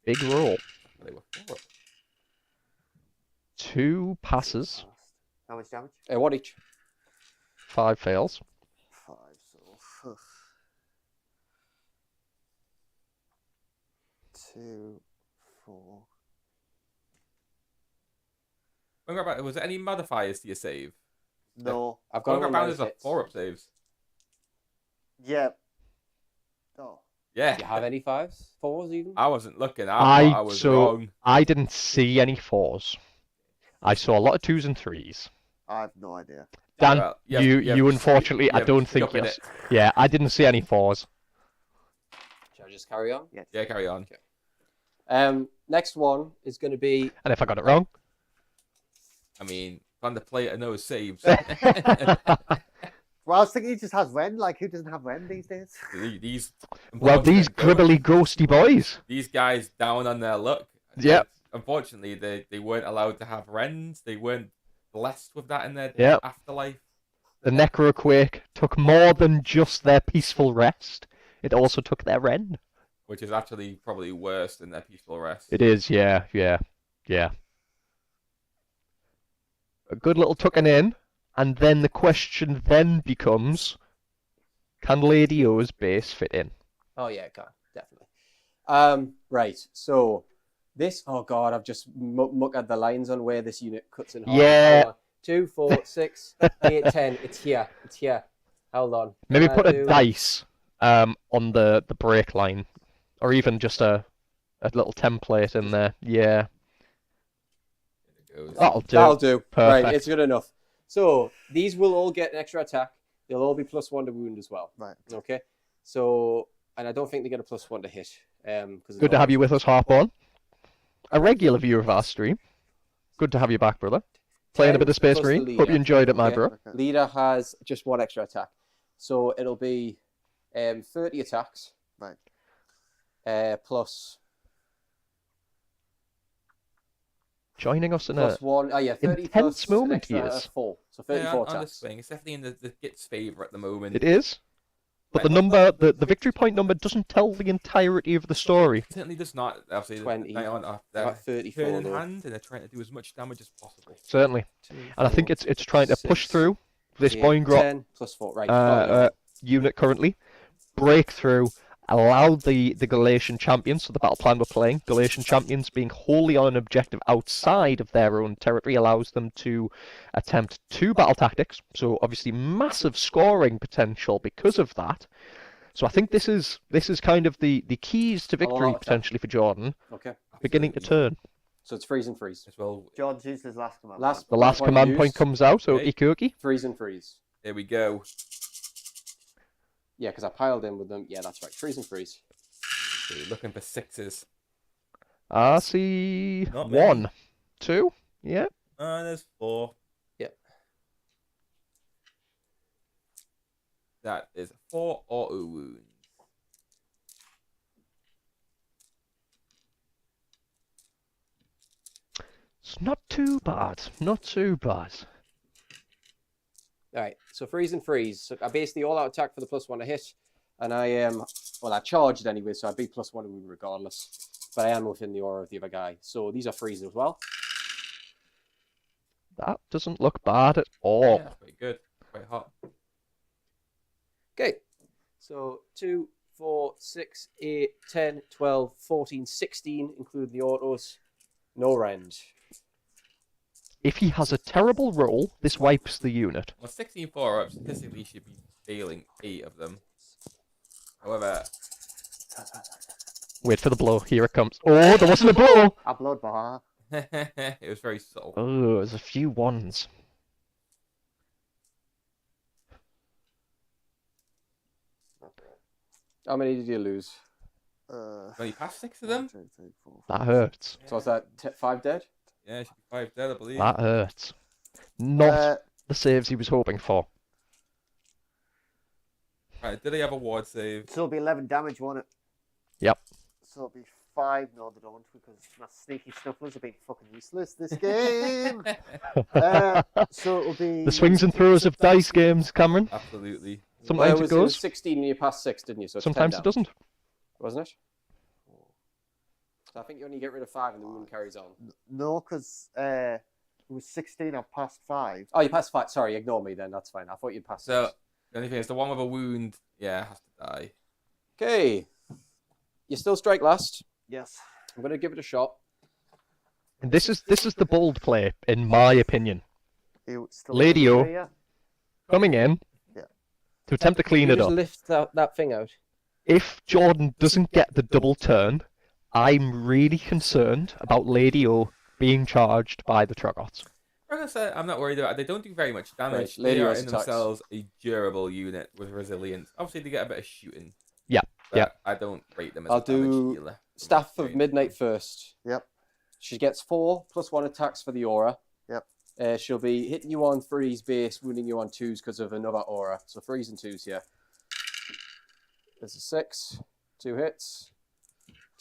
Big roll. They were 4. 2 passes, How much damage? What each? 5 fails. 5, so. 2, 4. Was there any modifiers to your save? No. I've got Boingrot one Bounderz are 4-up saves. Yeah. Oh. Yeah. Do you have any 5s, 4s even? I wasn't looking. I thought I was wrong. I didn't see any 4s. I saw a lot of 2s and 3s. I have no idea. Dan, Well, you unfortunately, I don't think you're. you're. Yeah, I didn't see any 4s. Shall I just carry on? Yes. Yeah, carry on. Next one is going to be And if I got it wrong, I mean, Van der Plater knows saves. Well, I was thinking he just has Ren. Like, who doesn't have Ren these days? these well, these gribbly, ghosty boys. These guys down on their luck. Yep. Unfortunately, they weren't allowed to have Wrens. They weren't blessed with that in their Yep. afterlife. The Necroquake took more than just their peaceful rest. It also took their Ren. Which is actually probably worse than their peaceful rest. It is, yeah. A good little tucking in, and then the question then becomes, can Lady O's base fit in? Oh yeah, it can, definitely. Right, so this, oh god, I've just mucked at the lines on where this unit cuts in half. Yeah. Hold on. 2, 4, 6, 8, 10. It's here. Hold on. Maybe Can put I a do- dice on the break line, or even just a little template in there. Yeah, There it goes. that'll do. That'll do. Perfect. Right, it's good enough. So these will all get an extra attack. They'll all be +1 to wound as well. Right. Okay. So, and I don't think they get a +1 to hit. Good to have you with us, Harpawn. A regular viewer of our stream. Good to have you back, brother. Playing a bit of Space plus the Marine. leader. Hope you enjoyed it, my Okay. bro. Okay. Leader has just 1 extra attack. So it'll be 30 attacks. Right. Plus Joining us in plus a 1. Oh yeah, 30 intense plus moment an extra, here. 4. So Yeah, 34 on the attacks. swing. It's definitely in the Gitz favour at the moment. It is. But the number, the victory point number doesn't tell the entirety of the story. Certainly does not. Obviously, 20. Nighthaunt are About 34 turn in though. hand, and they're trying to do as much damage as possible. Certainly. 2, And I think 4, it's trying to push 6, through this 8, Boingrot 10 plus 4. Right. unit currently. Break through, allow the Galletian champions, so the battle plan we're playing, Galletian champions being wholly on an objective outside of their own territory allows them to attempt 2 battle tactics, so obviously massive scoring potential because of that. So I think this is kind of the keys to victory lot of potentially for Jordan, Okay. beginning to turn. So it's freeze and freeze. As well. John's used his last command. Last The last command point used, comes out, so Okay. Ikoki. freeze and freeze. There we go. Yeah, because I piled in with them. Yeah, that's right. Freeze and freeze. So we're looking for 6s. I see Not many. 1, 2, yeah. There's 4. Yep. That is 4 auto wounds. It's not too bad, not too bad. All right. So freeze and freeze. So I basically all out attack for the +1 to hit, and I am well. I charged anyway, so I'd be +1 to wound regardless. But I am within the aura of the other guy. So these are freezing as well. That doesn't look bad at all. Yeah, pretty good. Quite hot. Okay. So 2, 4, 6, 8, 10, 12, 14, 16, including the autos. No rend. If he has a terrible roll, this wipes the unit. Well, 16 4-ups statistically should be failing 8 of them. However, Wait for the blow. Here it comes. Oh, there wasn't a blow. A blood bar. it was very subtle. Oh, there's a few ones. How many did you lose? Only past 6 of them? 1, 2, 3, 4, That hurts. So was that 5 dead? Yeah, it should be 5 dead, I believe. That hurts. Not Uh, the saves he was hoping for. Right, did he have a ward save? so it'll be 11 damage, won't it? Yep. So it'll be 5. No, they don't, because my sneaky Snufflers have been fucking useless this game. So it'll be The swings and throws of dice games, Cameron. Absolutely. Sometimes it it was goes. 16 and you passed 6, didn't you? So it's 10 Sometimes it down, doesn't. wasn't it? So I think you only get rid of 5 and the wound carries on. No, because it was 16. I passed 5. Oh, you passed 5. Sorry, ignore me then. That's fine. I thought you'd passed So, 6. the only thing is, the one with a wound, yeah, has to die. Okay. You still strike last. Yes. I'm going to give it a shot. And this is the bold play, in my opinion. You still Lady O. Yeah. Coming in Yeah. to attempt to clean You it just up. lift that thing out. if Jordan doesn't get the double turn, I'm really concerned about Lady O being charged by the Troggoths. Like I said, I'm not worried about it. They don't do very much damage. Right, Lady They are O's in attacks. themselves a durable unit with resilience. Obviously, they get a bit of shooting. Yeah, But yeah. I don't rate them as I'll a damage do dealer. Staff of Midnight first. Yep. She gets 4 +1 attacks for the aura. Yep. She'll be hitting you on 3s base, wounding you on 2s because of another aura. So 3s and 2s here. There's a 6. 2 hits.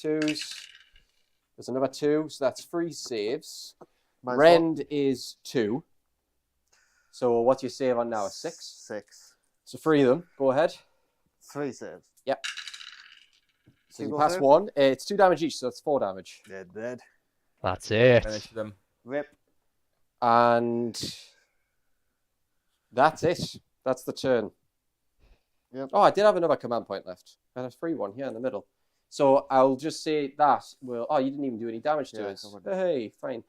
2s. There's another 2, so that's 3 saves. Mine's Rend is 2. So what's your save on now? A 6? 6. So 3 of them. Go ahead. 3 saves. Yep. So you Single pass save? 1. It's 2 damage each, so that's 4 damage. Dead. That's it. Finish them. Rip. And that's it. That's the turn. Yep. Oh, I did have another command point left. And a free one here in the middle. So I'll just say that will. Oh, you didn't even do any damage to Yeah, us. come on. Hey, fine.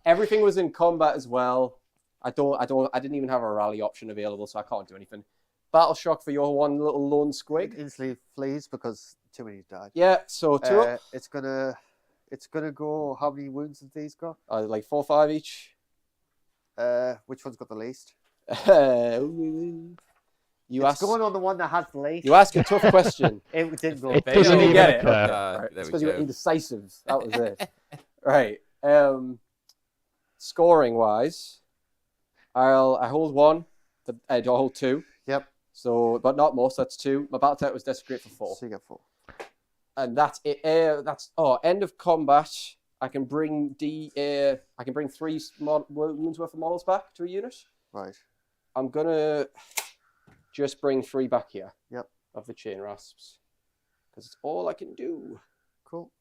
Everything was in combat as well. I didn't even have a rally option available, so I can't do anything. Battle shock for your one little lone squig. Instantly flees because too many died. Yeah. So 2 up. It's gonna go. How many wounds have these got? Like 4, 5 each. Which one's got the least? You It's ask. going on the one that has the least. You ask a tough question. It didn't go. It They doesn't don't even get it. occur. Right, There it's we because you were go. indecisive. That was it. Right. Scoring wise, I hold 1. I hold 2. Yep. So, but not more. So that's 2. My battle tech was desecrate for 4, So you get 4. and that's it. End of combat. I can bring 3 wounds worth of models back to a unit. Right. I'm gonna just bring 3 back here. Yep. Of the chain rasps, because it's all I can do. Cool.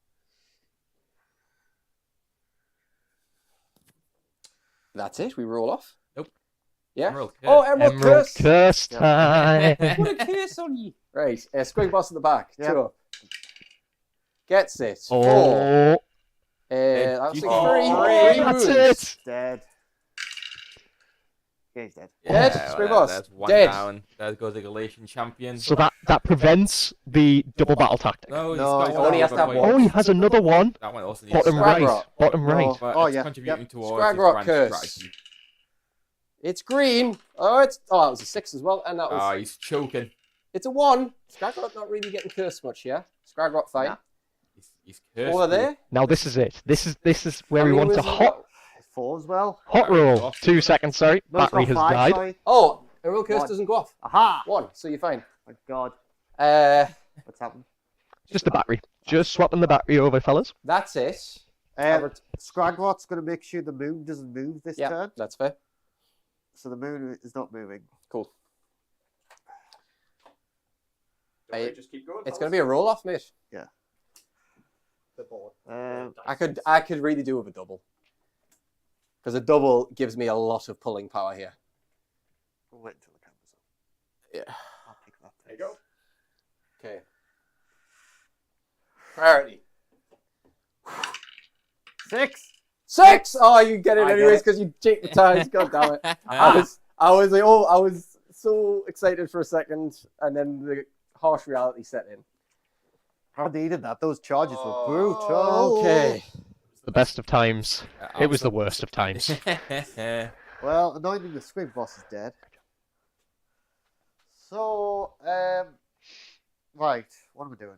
That's it. We roll off. Nope. Yeah. Emerald Curse. Oh, Emerald Curse. Curse time. What a curse on you. Right. Squigboss in the back. Yep. 2 up. Gets it. 4. Oh, That was you- like 3 that's wounds. it. Dead. Yeah, he's dead. Dead. well, Squigboss. That's 1 Dead. down. There goes the Galletian champion. So that prevents the double battle tactic. No, he's No, got he one only has other to have point. one. Oh, he has another one. That one also needs Bottom Skragrott. right. Bottom right. No. But Oh, it's yeah, contributing yep. towards Skragrott his grand curse. strategy. It's green. Oh, that was a 6 as well, and that was. Ah, he's choking. It's a 1. Skragrott not really getting cursed much here. Skragrott fine. Nah. He's cursed. Over there. Now this is it. This is where How we many want to wins has he got? hot 4 as well. roll. 2 seconds, sorry. No, it's Battery got has 5, died. sorry. Oh, a real curse One. doesn't go off. Aha! 1, so you're fine. My God. That's What's happened? Just the battery. Just swapping the battery over, fellas. it. Skragrott's going to make sure the moon doesn't move this Yeah, turn. that's fair. So the moon is not moving. Cool. Just keep going. It's going to be a roll off, mate. The board. I could really do with a double. Because a double gives me a lot of pulling power here. We'll wait until the camera's on. Yeah. I'll pick that. There you go. Okay. Priority. 6! 6! Oh, you get it I get anyways it. because you cheat the ties. God damn it. I was like, oh, I was so excited for a second, and then the harsh reality set in. I needed that. Those charges were Oh, brutal. Okay. The best of times. It was the worst of times. Well, annoyingly, the Squigboss is dead. So, right. What am I doing?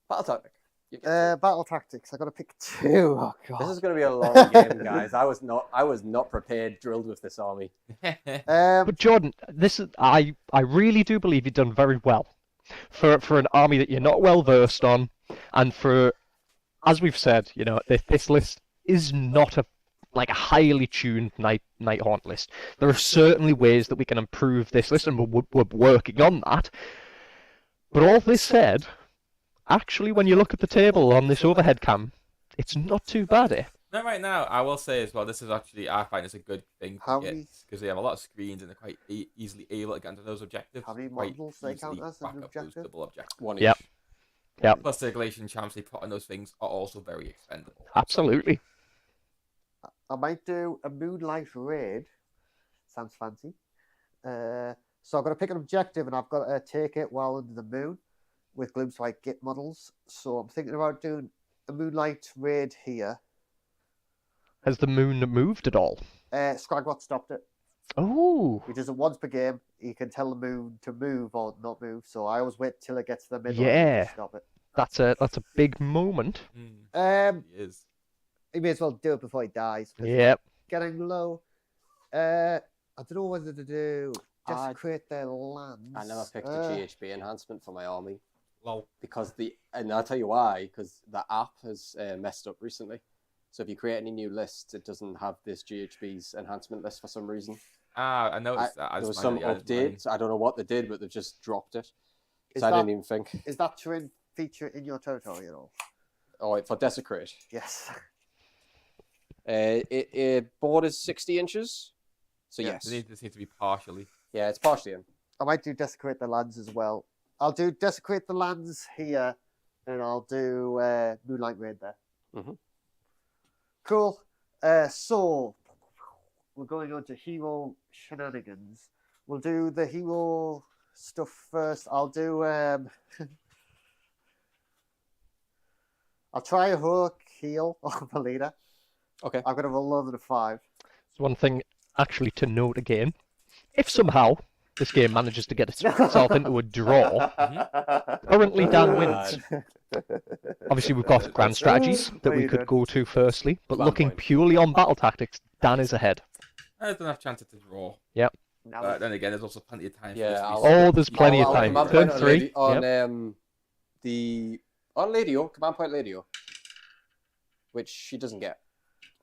Battle tactic. You get Battle tactics. I got to pick 2. Oh God. This is going to be a long game, guys. I was not prepared, drilled with this army. But Jordan, I really do believe you've done very well for an army that you're not well versed on, and for, as we've said, this list is not a highly tuned Nighthaunt list. There are certainly ways that we can improve this list, and we're working on that. But all this said, actually, when you look at the table on this overhead cam, it's not too bad, eh? Not right now. I will say as well, this is actually, I find it's a good thing How to get many- because they have a lot of screens and they're quite easily able to get into those objectives. How many quite models they count easily as an back up those objective? double objectives. 1 Yep. each. Yep. Plus, the Galletian champs they put on those things are also very expendable. Absolutely. I might do a Moonlight Raid. Sounds fancy. So I've got to pick an objective, and I've got to take it while under the moon with Gloomspite Gitz models. So I'm thinking about doing a Moonlight raid here. Has the moon moved at all? Skragrott stopped it. Oh, He does it once per game. He can tell the moon to move or not move. So I always wait till it gets to the middle Yeah. to stop it. that's a big moment. Um, He is. he may as well do it before he dies. 'cause he's Yep. getting low. I don't know whether to do desecrate their lands. I never picked a GHB enhancement for my army Lol. because and I'll tell you why. Because the app has messed up recently. So if you create any new lists, it doesn't have this GHB's enhancement list for some reason. Ah, I noticed that. There was some update. I don't know what they did, but they've just dropped it. Is So I that- didn't even think. Is that terrain feature in your territory at all? Oh, for desecrate. Yes. It borders 60 inches. So Yeah, yes. This needs to be partially. Yeah, it's partially in. I might do desecrate the lands as well. I'll do desecrate the lands here, and I'll do Moonlight Raid there. Mhm. Cool. So we're going on to hero shenanigans. We'll do the hero stuff first. I'll do. I'll try a hook heal on the leader. Okay. I'm gonna roll over to 5. So one thing actually to note again, if somehow this game manages to get itself into a draw, currently Dan wins. Obviously, we've got grand strategies that we Very could good. go to firstly, but Grand looking point. purely on battle tactics, Dan is ahead. There's enough chances to draw. Yep. Now, But then again, there's also plenty of time. Yeah, for I'll- this to be Oh, there's plenty of I'll time. command Turn point on 3. Lady- on Yep. on Ladio, command point Ladio, which she doesn't get.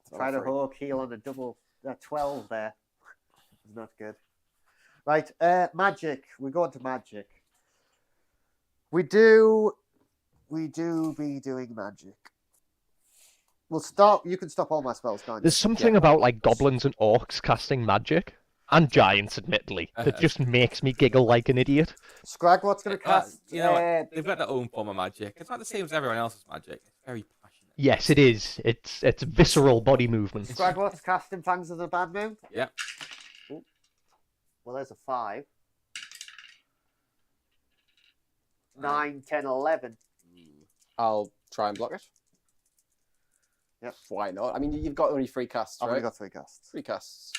It's not try to free. hook heal on a double 12 there. It's not good. Right, magic. We go into magic. We do be doing magic. We'll start. You can stop all my spells, can't you? There's something about like goblins and orcs casting magic, and giants, admittedly, that just makes me giggle like an idiot. Skragrott's going to cast. You know what? They've got their own form of magic. It's not the same as everyone else's magic. It's very passionate. Yes, it is. It's visceral body movement. Skragrott's casting Fangs of the Bad Moon. Yeah. Ooh. Well, there's a 5. 9, 10, 11. I'll try and block it. Yep. Why not? I mean, you've got only 3 casts, I've right? only got 3 casts. 3 casts.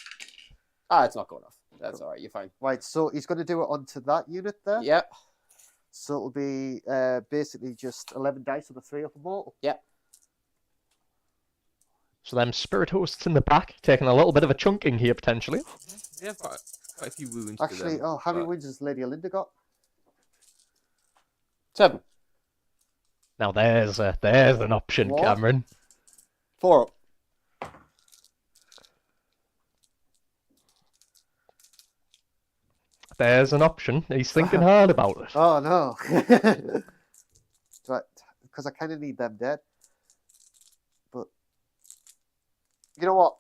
Ah, it's not good enough. That's all right. You're fine. Right, so he's going to do it onto that unit there. Yeah. So it'll be basically just 11 dice with a 3 up a mortal. So them spirit hosts in the back, taking a little bit of a chunking here potentially. Yeah, quite a few wounds. Actually, to them, how many but- wins has Lady Olinda got? 7. Now there's an option, What? Cameron. 4 up. There's an option. He's thinking hard about it. Oh no! Because I kind of need them dead. But you know what?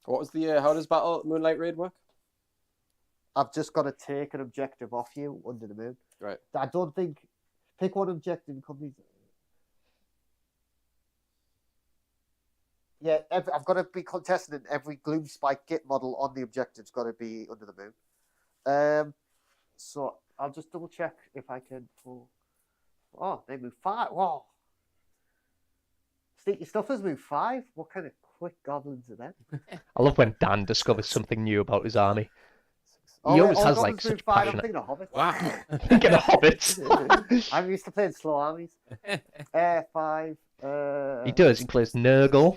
What was the? How does Battle Moonlight Raid work? I've just got to take an objective off you under the moon. Right. I don't think. Pick one objective and companies. Yeah, I've got to be contesting in every Gloomspite Gitz model on the objective's got to be under the moon. So I'll just double check if I can pull. Oh, they move 5. Wow. Sneaky Snufflers move 5. What kind of quick goblins are them? I love when Dan discovers something new about his army. Oh, He wait, always all has goblins like move such 5. I'm passionate. thinking of hobbits. Wow. Get a hobbit. I'm used to playing slow armies. 5. He does. He plays Nurgle.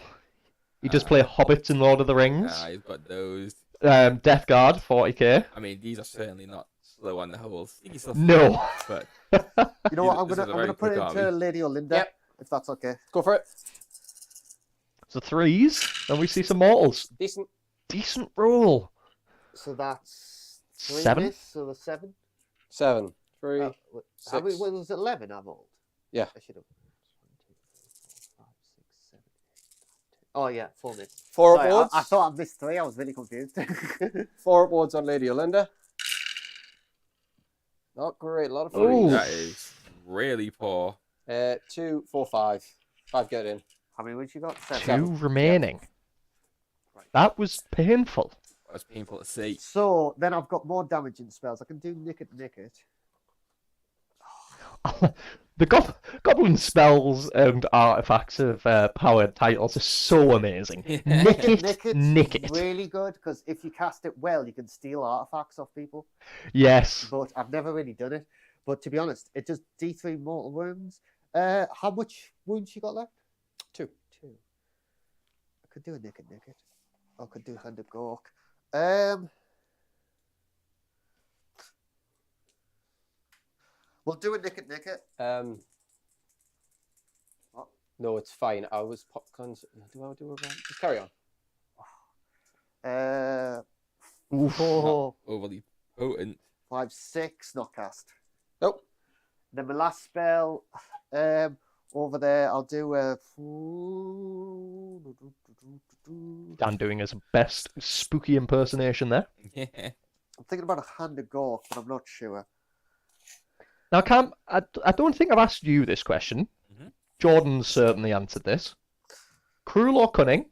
He does play hobbits in Lord of the Rings. You've got those. Death Guard, 40k. I mean, these are certainly not slow on the whole. Sneaky stuff, No. But You know what? I'm This is a gonna very put it quick into army. Lady Olinda, Yep. if that's okay. Go for it. So 3s, and we see some mortals. Decent. Decent roll. So that's 3 7? miss, so the 7. 7. 3. How many 6. was it? 11? I'm old. Yeah. I should have. 1, 2, 3, 4, 5, 6, 7, 8, 9, 10. Oh yeah, 4 miss. 4 Sorry, upwards. I thought I missed 3. I was really confused. 4 upwards on Lady Olinda. Not great. A lot of Ooh. threes. that is really poor. 2, 4, 5. 5 get in. How many wins you got? 7. 2 remaining. Right. That was painful. That was painful to see. So then I've got more damaging spells. I can do Nick It. The goblin spells and artifacts of powered titles are so amazing. Nick it. Really good because if you cast it well, you can steal artifacts off people. Yes. But I've never really done it. But to be honest, it does D3 mortal wounds. How much wounds you got left? 2. I could do a Nick It. I could do Hand of Gork. We'll do a Nick It. No, it's fine. I was popcorns. Do I do a round? Just carry on. Four, Overly potent. 5, 6, not cast. Nope. Then my last spell, over there, I'll do a. Dan doing his best spooky impersonation there. Yeah. I'm thinking about a Hand of Gork, but I'm not sure. Now, Cam, I don't think I've asked you this question. Mhm. Jordan certainly answered this. Cruel or cunning?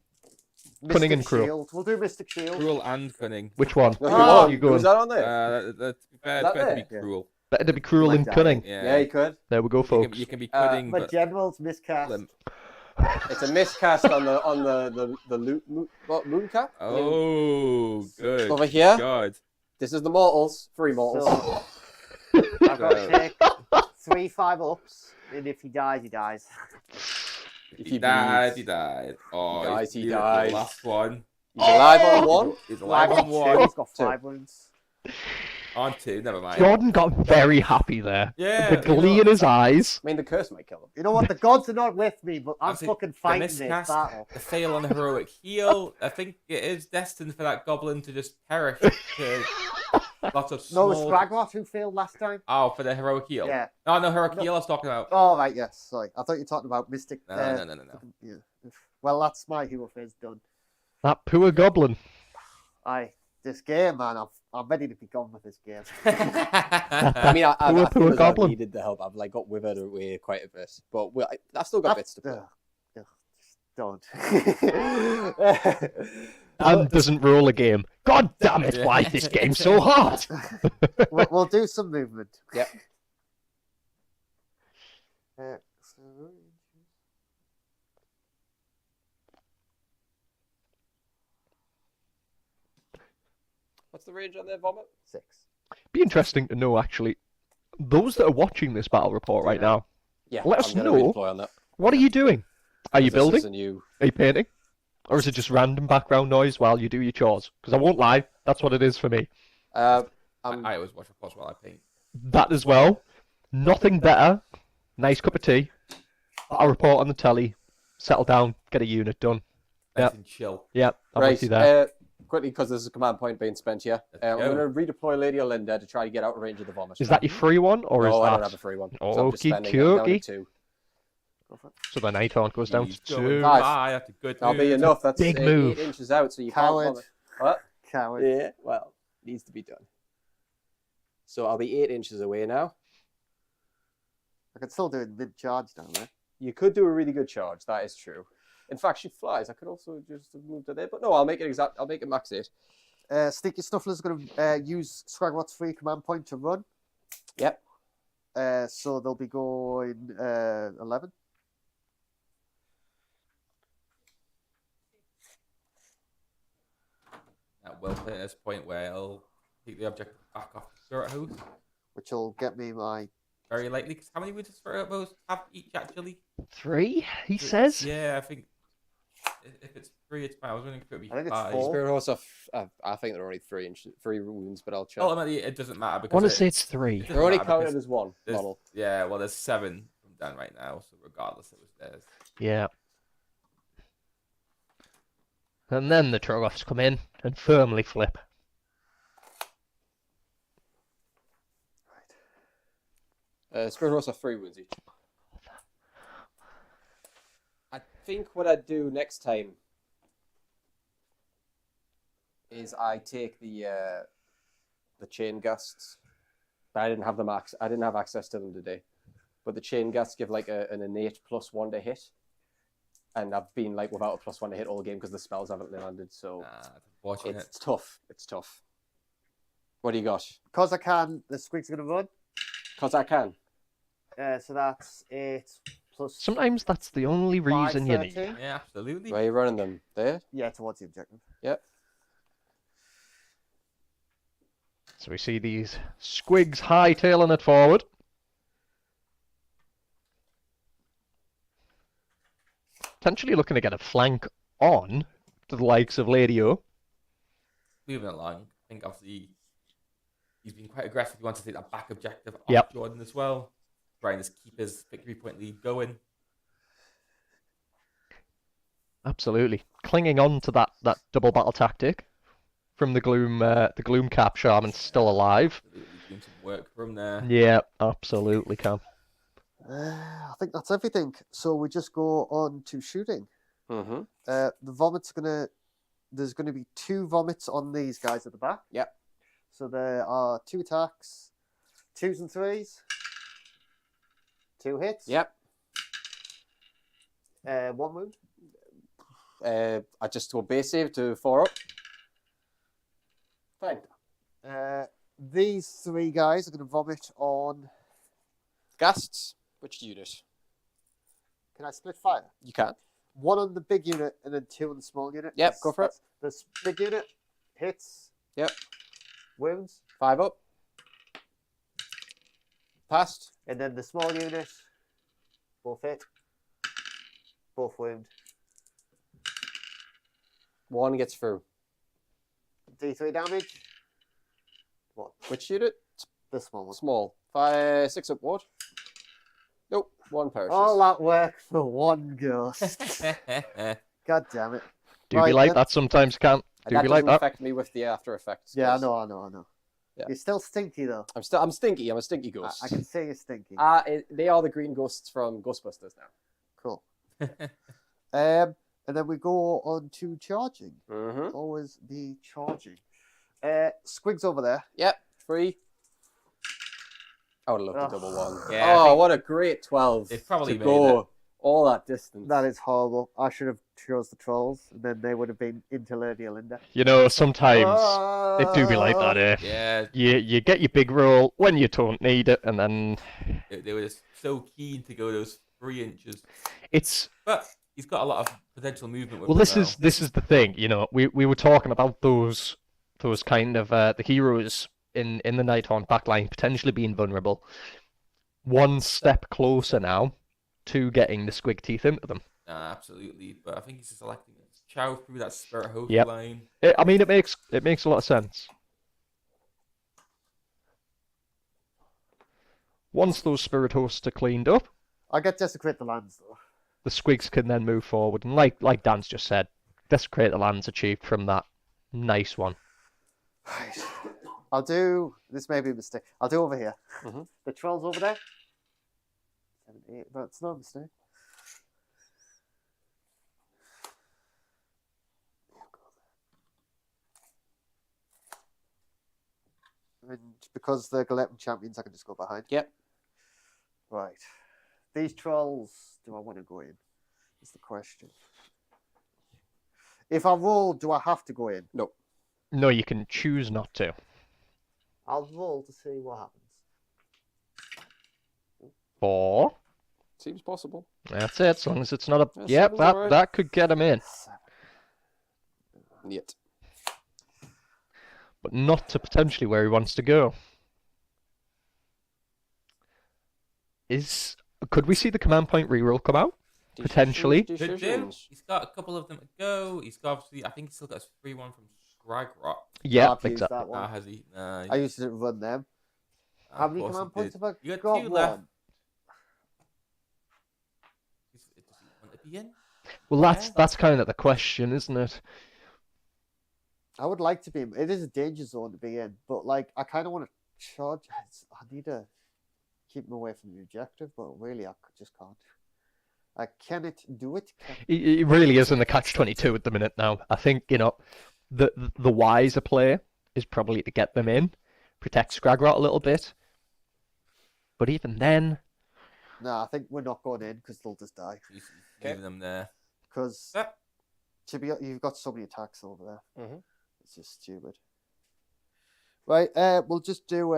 Cunning and cruel. Shield. We'll do Mystic Shield. Cruel and cunning. Which one? No, Oh, you was going? that on there? To be fair, That it's better to there? be cruel. Better to be cruel Like than that. cunning. Yeah, you could. There we go, folks. You can be cunning, My but general's miscast. limp. It's a miscast on the moon cap. Oh, good. Over here. God. This is the mortals. 3 mortals. So, I've got to take 3 5 ups, and if he dies, he dies. If He died. He died. Oh, He the dies. last one. He's alive on 1. He's alive on 2, one. he's got 5 wounds. On 2. Never mind. Jordan got very happy there. Yeah. The glee in his eyes. I mean, the curse might kill him. You know what? The gods are not with me, but I'm Obviously, fucking the fighting this miscast, battle. the fail on the heroic heal. I think it is destined for that goblin to just perish. To lots of No, it was small... Skragrott who failed last time. Oh, for the heroic heal. Yeah. Oh, no, heroic No. heal I was talking about. Oh, right, yes. Sorry. I thought you were talking about Mystic. No. Yeah. Well, that's my hero phase done. That poor goblin. This game, man, I'm ready to be gone with this game. I mean, I Poor feel as though I goblin. needed the help. I've like got withered away quite a bit, but I've still got bits to play. Don't. Dan doesn't roll a game. God damn it, why is this game so hard? We'll do some movement. Yep. What's the range on their vomit? 6. Be interesting to know, actually, those that are watching this battle report right now, Yeah, Let us I'm gonna know. redeploy on that. what are you doing? Are you This building? isn't you. Are you painting? Or is it just random background noise while you do your chores? Because I won't lie, that's what it is for me. I always watch a pause while I paint. That as well. Nothing better. Nice cup of tea. Battle report on the telly. Settle down. Get a unit done. Nice Yep. and chill. Yep, I'm Right, with you there. quickly, because there's a command point being spent here. I'm go. going to redeploy Lady Olinda to try to get out of range of the vomit. Is that your free one, or No, is I that... don't have a free one. So I'm just Okie spending it down to dokie. 2. So the Nighthaunt goes down He's to going 2. Nice. by, that's a good That'll be move. enough. That's Big move. 8 inches out, so you Coward. can't vomit. What? Coward. Yeah, well, needs to be done. So I'll be 8 inches away now. I can still do it mid-charge down there. You could do a really good charge. That is true. In fact, she flies. I could also just move to there, but no, I'll make it exact. I'll make it max 8. Sneaky Snufflers are going to use Skragrott's free command point to run. Yep. So they'll be going 11. That will play at this point where I'll take the objective back off the spirit house. Which will get me my... Very likely, because how many would the spirit house have each actually? 3, he says? Yeah, I think if it's 3, it's fine. I was wondering if it would be I think it's 5. 4. Spirit horse off. I think they're only 3 inches, 3 wounds, but I'll check. Ultimately, it doesn't matter I because want to say it's 3. doesn't They're only matter counted because as 1 there's- model. Yeah, well, there's 7 from Dan right now, so regardless, it was theirs. Yeah. And then the Troggoths come in and firmly flip. Spirit horse have 3 wounds each. I think what I'd do next time is I take the chain gusts. But I didn't have them I didn't have access to them today. But the chain gusts give like an innate +1 to hit. And I've been like without a +1 to hit all game because the spells haven't landed. So It's unfortunate. it's tough. It's tough. What do you got? Because I can, the Squig's going to run. Because I can. So that's 8 plus. Sometimes that's the only 5, reason you need. 13. Yeah, absolutely. Where are you running them? There? Yeah, towards the objective. Yep. So we see these Squigs hightailing it forward. Potentially looking to get a flank on to the likes of Lady O. Moving along, I think obviously he's been quite aggressive. He wants to take that back objective off Yep. Jordan as well. Trying to keep his victory point lead going. Absolutely. Clinging on to that double battle tactic from the Gloom Cap-Shaman still alive. Absolutely doing some work from there. Yeah, absolutely can. I think that's everything. So we just go on to shooting. Mm-hmm. The vomits there's gonna be 2 vomits on these guys at the back. Yep. So there are 2 attacks, 2s and 3s, 2 hits. Yep. 1 wound. I just do a base save to 4 up. Fine. These 3 guys are gonna vomit on. Ghasts. Which unit? Can I split fire? You can. 1 on the big unit and then 2 on the small unit. Yep, go for it. The big unit hits. Yep. Wounds. 5 up. Passed. And then the small unit, both hit, both wound. 1 gets through. D3 damage. What? Which unit? The small one. Small. 5, 6 up ward. Nope. 1 perishes. All that work for 1 ghost. God damn it. Do be Right, like then. that sometimes, can't? And Do that be like doesn't that. affect me with the after effects. Yeah, I guys. know. Yeah. You're still stinky though. I'm stinky. I'm a stinky ghost. I can say you're stinky. They are the green ghosts from Ghostbusters now. Cool. And then we go on to charging. Mm-hmm. Always be charging. Squig's over there. Yep. 3. I would have loved a Ugh. double 1. Yeah, I Oh, think what a great 12. they've probably to made go it. all that distance. That is horrible. I should have chose the trolls, and then they would have been into Lady Linda. You know, sometimes it do be like that, eh? Yeah, You get your big roll when you don't need it, and then they were just so keen to go those 3 inches. it's But he's got a lot of potential movement with well. him This is the thing. You know, we were talking about those kind of the heroes in the Nighthaunt backline potentially being vulnerable. 1 step closer now to getting the Squig teeth into them. Absolutely. But I think he's selecting to chow through that Spirit Host Yep. line. I mean, it makes a lot of sense. Once those Spirit Hosts are cleaned up, I get desecrate the lands though. the Squigs can then move forward, and like Dan's just said, desecrate the lands achieved from that nice one. Right. I'll do. This may be a mistake. I'll do over here. Mm-hmm. The trolls over there. 7, 8. But it's not a mistake. And because they're Galletian champions, I can just go behind. Yep. Right. These trolls, do I want to go in? Is the question. If I roll, do I have to go in? No. No, you can choose not to. I'll roll to see what happens. 4. Seems possible. That's it. As long as it's not a. That Yep, sounds that alright. that could get him in, 7. Yet. but not to potentially where he wants to go. Could we see the command point reroll come out? Potentially. Could do. He's got a couple of them to go. He's got obviously, I think he's still got his 3-1 from Skragrott. Yeah, I've used exactly. that one. Has he? Nah, I used to run them. How of many course command he points did. have I You got got? 2 left. One. Does he want to be in? Well, that's kind of the question, isn't it? I would like to be. It is a danger zone to be in, but like I kind of want to charge. I need to keep him away from the objective, but really I just can't. I cannot do it. It really is in the catch-22 at the minute now. I think, you know, the wiser play is probably to get them in, protect Skragrott a little bit. But even then, No, I think we're not going in because they'll just die. He's leaving them there. Because you've got so many attacks over there. Mhm. It's just stupid. Right, we'll just do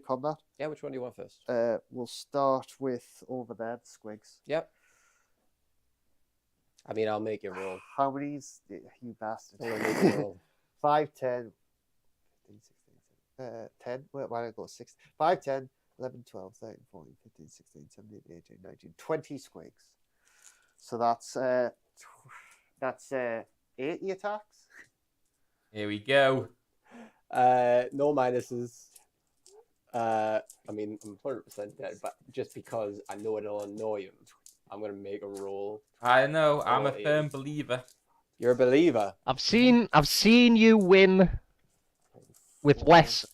combat. Yeah, which one do you want first? We'll start with over there, the squigs. Yep. I mean, I'll make you roll. How many's you bastard? I'm gonna make you roll. 5, 10, 15, 16, 10. Why don't I go 6? 5, 10, 11, 12, 13, 14, 15, 16, 17, 18, 19, 20 squigs. So that's 80 attacks. Here we go. No minuses. I mean, I'm 100% dead, but just because I know it'll annoy him, I'm gonna make a roll. I know. I'm a Oh, firm believer. You're a believer. I've seen you win with less,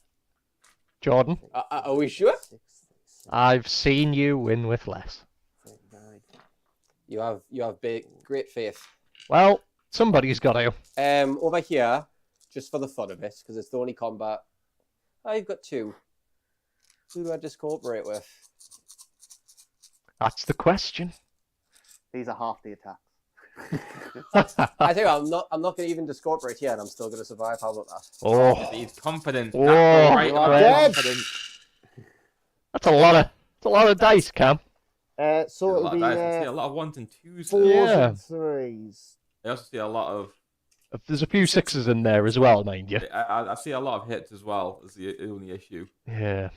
Jordan. Are we sure? 6, 7, I've seen you win with less. 8, 9. You have great faith. Well, somebody's got to. Over here, just for the fun of it, because it's the only combat. Oh, you've got 2. Who do I discooperate with? That's the question. These are half the attacks. I think I'm not going to even discooperate here, and I'm still going to survive. How about that? Oh, He's confident. Oh, That's right you are amount of dead. confidence. that's a lot of dice, Cam. So it'll be I see a lot of 1s and 2s. 4s Yeah. and 3s. I also see a lot of. There's a few 6s in there as well, mind you. I see a lot of hits as well. Is the only issue. Yeah.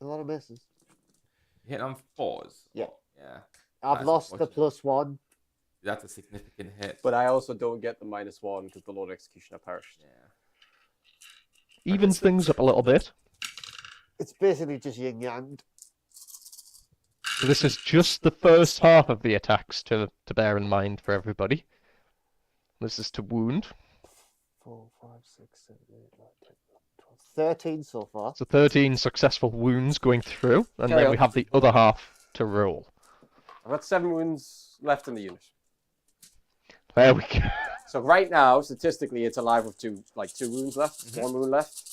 A lot of misses. Hitting on 4s. Yeah. Yeah. I've That's lost the +1. That's a significant hit. But I also don't get the -1 because the Lord Executioner perished. Yeah. Evens things up a little bit. It's basically just yin yang. So this is just the first half of the attacks to bear in mind for everybody. This is to wound. 4, 5, 6, 7, 8, 9, 10, 12, 13 so far. So 13 successful wounds going through, and Carry then on. we have the other half to roll. I've got 7 wounds left in the unit. There we go. So right now, statistically, it's alive with 2 wounds left, 1 wound left.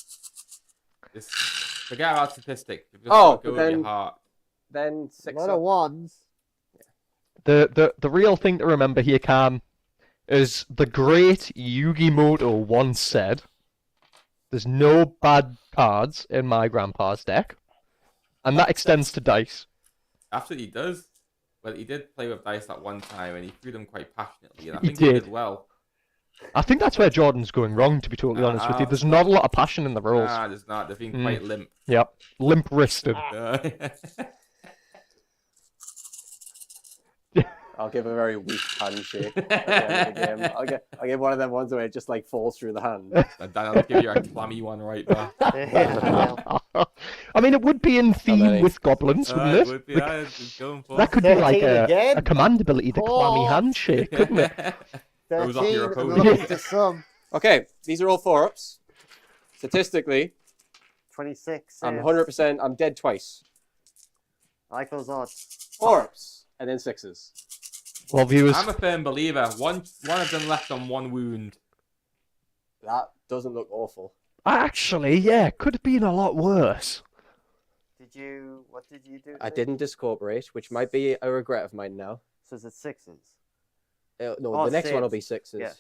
Forget about statistics. You've just Oh, got to go but with then- your heart. Then A 6 lot of 1s. The real thing to remember here, Cam, is the great Yugimoto once said, "There's no bad cards in my grandpa's deck," and that extends to dice. Absolutely does. But he did play with dice that one time, and he threw them quite passionately, and I He think he did. did well. I think that's where Jordan's going wrong, to be totally honest with you. There's not a lot of passion in the rolls. Nah, there's not. They've been quite limp. Yep, limp-wristed. I'll give a very weak handshake at the end of the game. I'll give one of them ones where it just like falls through the hand. And then I'll give you a clammy one right back. I mean, it would be in theme many? with goblins, wouldn't it? Would be, Like, it's going for that could be like 13 again? a command ability, the clammy Oh. handshake, couldn't it? Throws off 13, your opponent. another one to some. Okay, these are all 4-ups. Statistically, 26. I'm 100%. I'm dead twice. I like those odds. 4-ups and then 6s. Well, viewers, I'm a firm believer. One of them left on 1 wound. That doesn't look awful. actually, yeah, could have been a lot worse. What did you do? I didn't discorporate, which might be a regret of mine now. So is it 6s? No, Oh, the next one will be 6s. 6s. Yeah.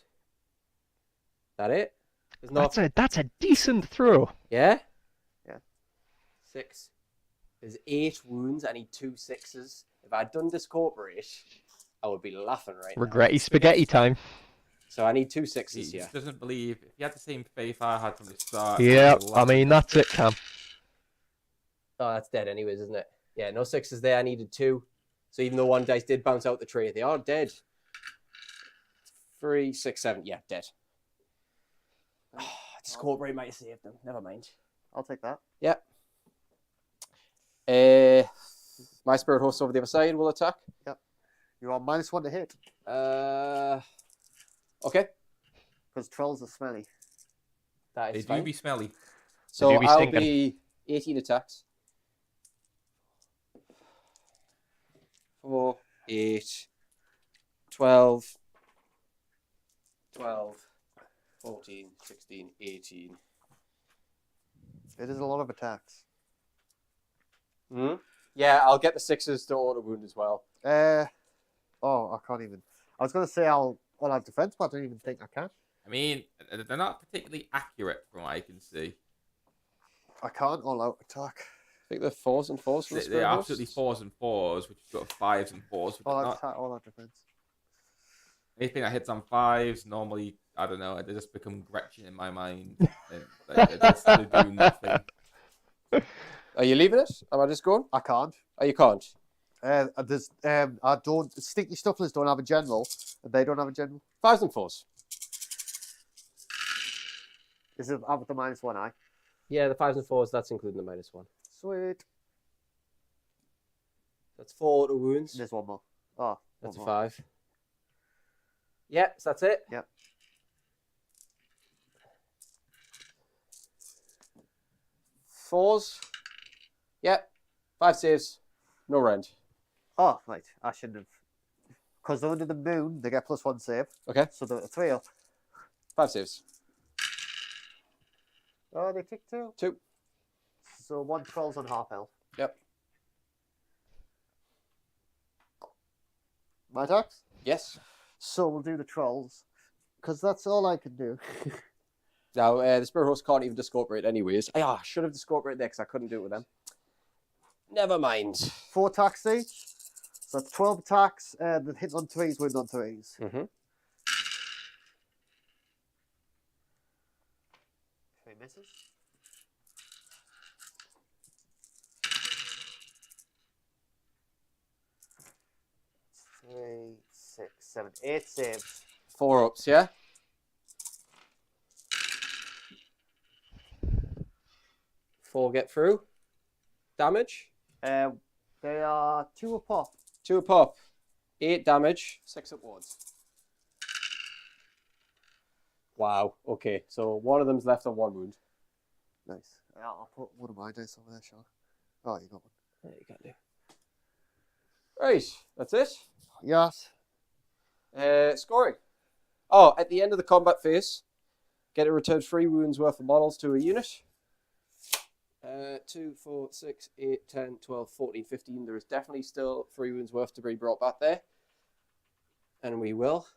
That it? There's not. That's a decent throw. Yeah? Yeah. 6. There's 8 wounds. I need 2 6s. If I'd done discorporate, I would be laughing right now. Regretty spaghetti time. So I need 2 He 6s here. just doesn't believe. If he had the same faith I had from the start. Yeah, he'd I love mean, that's it, Cam. Oh, that's dead anyways, isn't it? Yeah, no 6s there. I needed 2. So even though 1 dice did bounce out the tray, they are dead. 3, 6, 7. Yeah, dead. Oh, discorporate might have saved them. Never mind. I'll take that. Yeah. My spirit horse over the other side will attack. You're on -1 to hit. Okay. Because trolls are smelly. That They is do fine. be smelly. So do be I'll stinking. be 18 attacks. 4, 8, 12, 14, 16, 18. It is a lot of attacks. Hmm? Yeah, I'll get the 6s to auto wound as well. I can't even. I was going to say I'll have defense, but I don't even think I can. I mean, they're not particularly accurate from what I can see. I can't all out attack. I think they're 4s and 4s for the They're absolutely 4s and 4s, which is sort of 5s and 4s. All out Not... attack, all out defense. Anything that hits on 5s, normally, I don't know, they just become Gretchen in my mind. And they do nothing. Are you leaving it? Am I just going? I can't. Oh, you can't. I don't. Stinky Snufflers don't have a general, and they don't have a general. 5s and 4s. Is it up with the -1 eye? Yeah, the 5s and 4s, that's including the -1. Sweet. That's 4 auto wounds. There's one more. Oh, That's a one more. 5. Yeah, so that's it. Yep. 4s. Yep. 5 saves. No rend. Oh, right. I shouldn't have. Because they're under the moon, they get +1 save. Okay. So they're 3 up. 5 saves. Oh, they take 2. 2. So 1 trolls on half health. Yep. My attacks? Yes. So we'll do the trolls. Because that's all I can do. Now, the Spirit Horse can't even discorporate anyways. I should have discorporated there because I couldn't do it with them. Never mind. 4 attacks each. So that's 12 attacks. The hit on 3s, wound on 3s. Mm-hmm. 3 misses. Three, 6, 7, 8 saves. 4 ups, yeah? Four get through. Damage? They are 2 a pop. 2 a pop. 8 damage. 6 upwards. Wow. Okay, so one of them's left on 1 wound. Nice. I'll put one of my dice over there, Sean. Oh, you got one. There you can do. Right, that's it. Yes. Scoring. Oh, at the end of the combat phase, get a return 3 wounds worth of models to a unit. 2, 4, 6, 8, 10, 12, 14, 15. There is definitely still 3 wounds worth to be brought back there. And we will.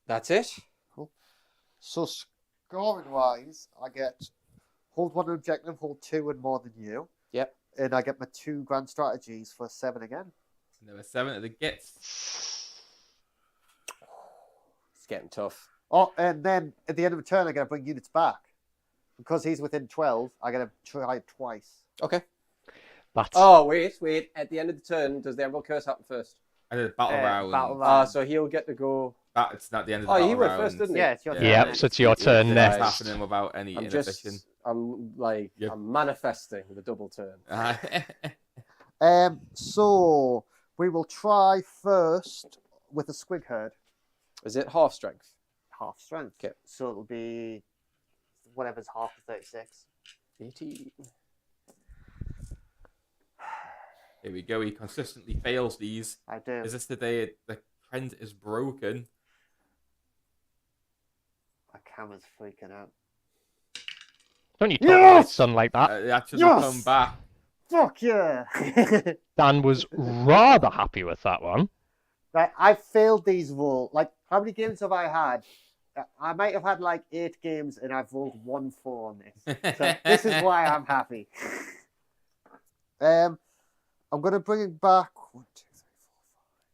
That's it. Cool. So scoring wise, I get hold 1 objective, hold 2 and more than you. Yep. And I get my 2 grand strategies for 7 again. Number 7 of the Gitz. It's getting tough. Oh, and then at the end of the turn, I get to bring units back. Because he's within 12, I get to try it twice. Okay. That's Oh, wait. At the end of the turn, does the Emerald Curse happen first? I did a battle round. Battle round. So he'll get to go. It's not the end of the Oh, battle he went round. first, didn't he? Yeah, it's your turn. yeah, so it's your turn It's next. happening without any inhibition. I'm manifesting the double turn. So we will try first with a Squig Herd. Is it half strength? Half strength. Okay. So it'll be whatever's half of 36. 18. Here we go. He consistently fails these. I do. Is this the day the trend is broken? My camera's freaking out. Don't you talk about sun like that? It actually Yes! come back. Fuck yeah! Dan was rather happy with that one. Right, I failed these roll. Like, how many games have I had? I might have had like 8 games and I've rolled 1 4 on this. So this is why I'm happy. I'm going to bring it back. 1, 2, 3, 4, 5, 6.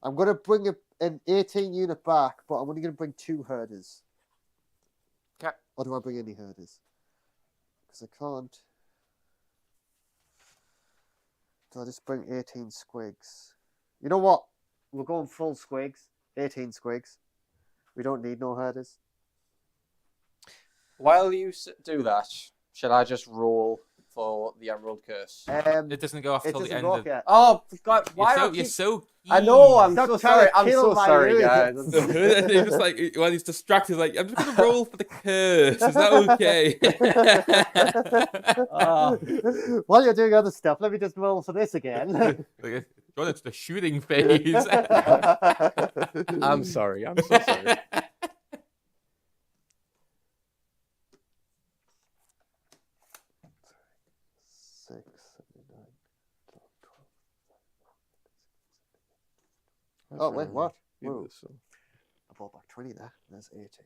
I'm going to bring an 18 unit back, but I'm only going to bring 2 herders. Okay. Or do I bring any herders? Because I can't. Do I just bring 18 squigs? You know what? We're going full squigs. 18 squigs. We don't need no herders. While you do that, should I just roll for the Emerald Curse? It doesn't go off It till the doesn't end go of. off yet. Oh, God, why You're do so keen. I know, I'm Stop so trying sorry. to I'm kill so my sorry, unit. guys. He's just like, when he's distracted, he's like, I'm just going to roll for the curse. Is that okay? While you're doing other stuff, let me just roll for this again. John, it's the shooting phase. I'm sorry. I'm so sorry. 6, 7, 8, 9, 10, 12. Oh, wait, what? Whoa. I brought back 20 there. There's 18. 6,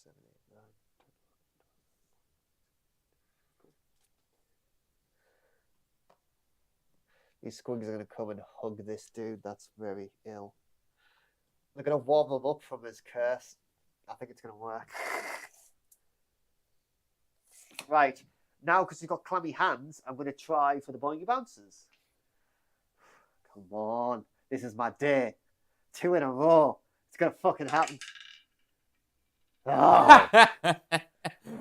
7, 8, 9, 10. These squigs are going to come and hug this dude. That's very ill. They're going to warm him up from his curse. I think it's going to work. Right. Now, because he's got clammy hands, I'm going to try for the Boingrot Bouncers. Come on. This is my day. 2 in a row. It's going to fucking happen. Oh.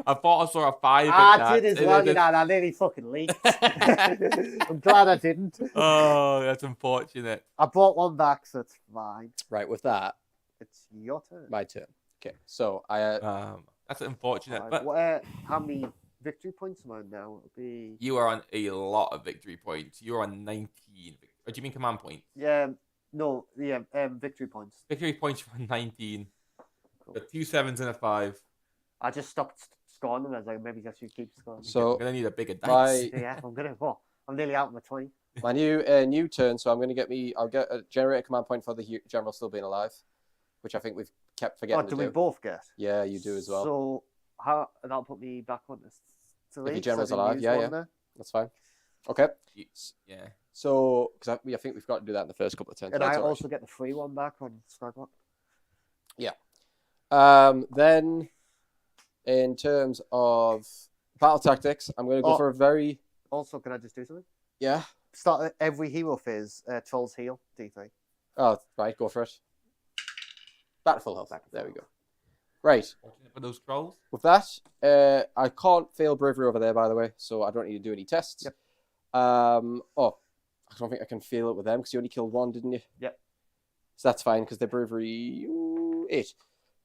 I thought I saw a 5. I did as well, you know, and I nearly fucking leaked. I'm glad I didn't. Oh, that's unfortunate. I brought one back, so it's fine. Right, with that, It's your turn. my turn. Okay, so I That's unfortunate. Right, But how many victory points am I on now? It'll be... you are on a lot of victory points. You're on 19. Or do you mean command points? Yeah, no, yeah, victory points. Victory points for 19. Cool. Got 2 7s and a 5. I just stopped scoring them. I was like, maybe I should keep scoring. I'm so gonna need a bigger dice. Yeah, I'm nearly out of my 20. my new turn. So I'm going to I'll get a generate a command point for the general still being alive, which I think we've kept forgetting Oh, to do we do. both get? Yeah, you do as well. So, that'll put me back on this. If your general's alive, yeah. That's fine. Okay. Yeah. So, because I think we've got to do that in the first couple of turns. And That's I all right. also get the free one back on Skragrott. Then, in terms of battle tactics, I'm going to go for a very Also, can I just do something? yeah. Start every hero phase, Trolls heal, D3. Oh, right, go for it. Back to full health. There we go. Right. Fortunate for those trolls. With that, I can't fail bravery over there, by the way, so I don't need to do any tests. Yep. I don't think I can fail it with them because you only killed one, didn't you? Yep. So that's fine because they're bravery 8.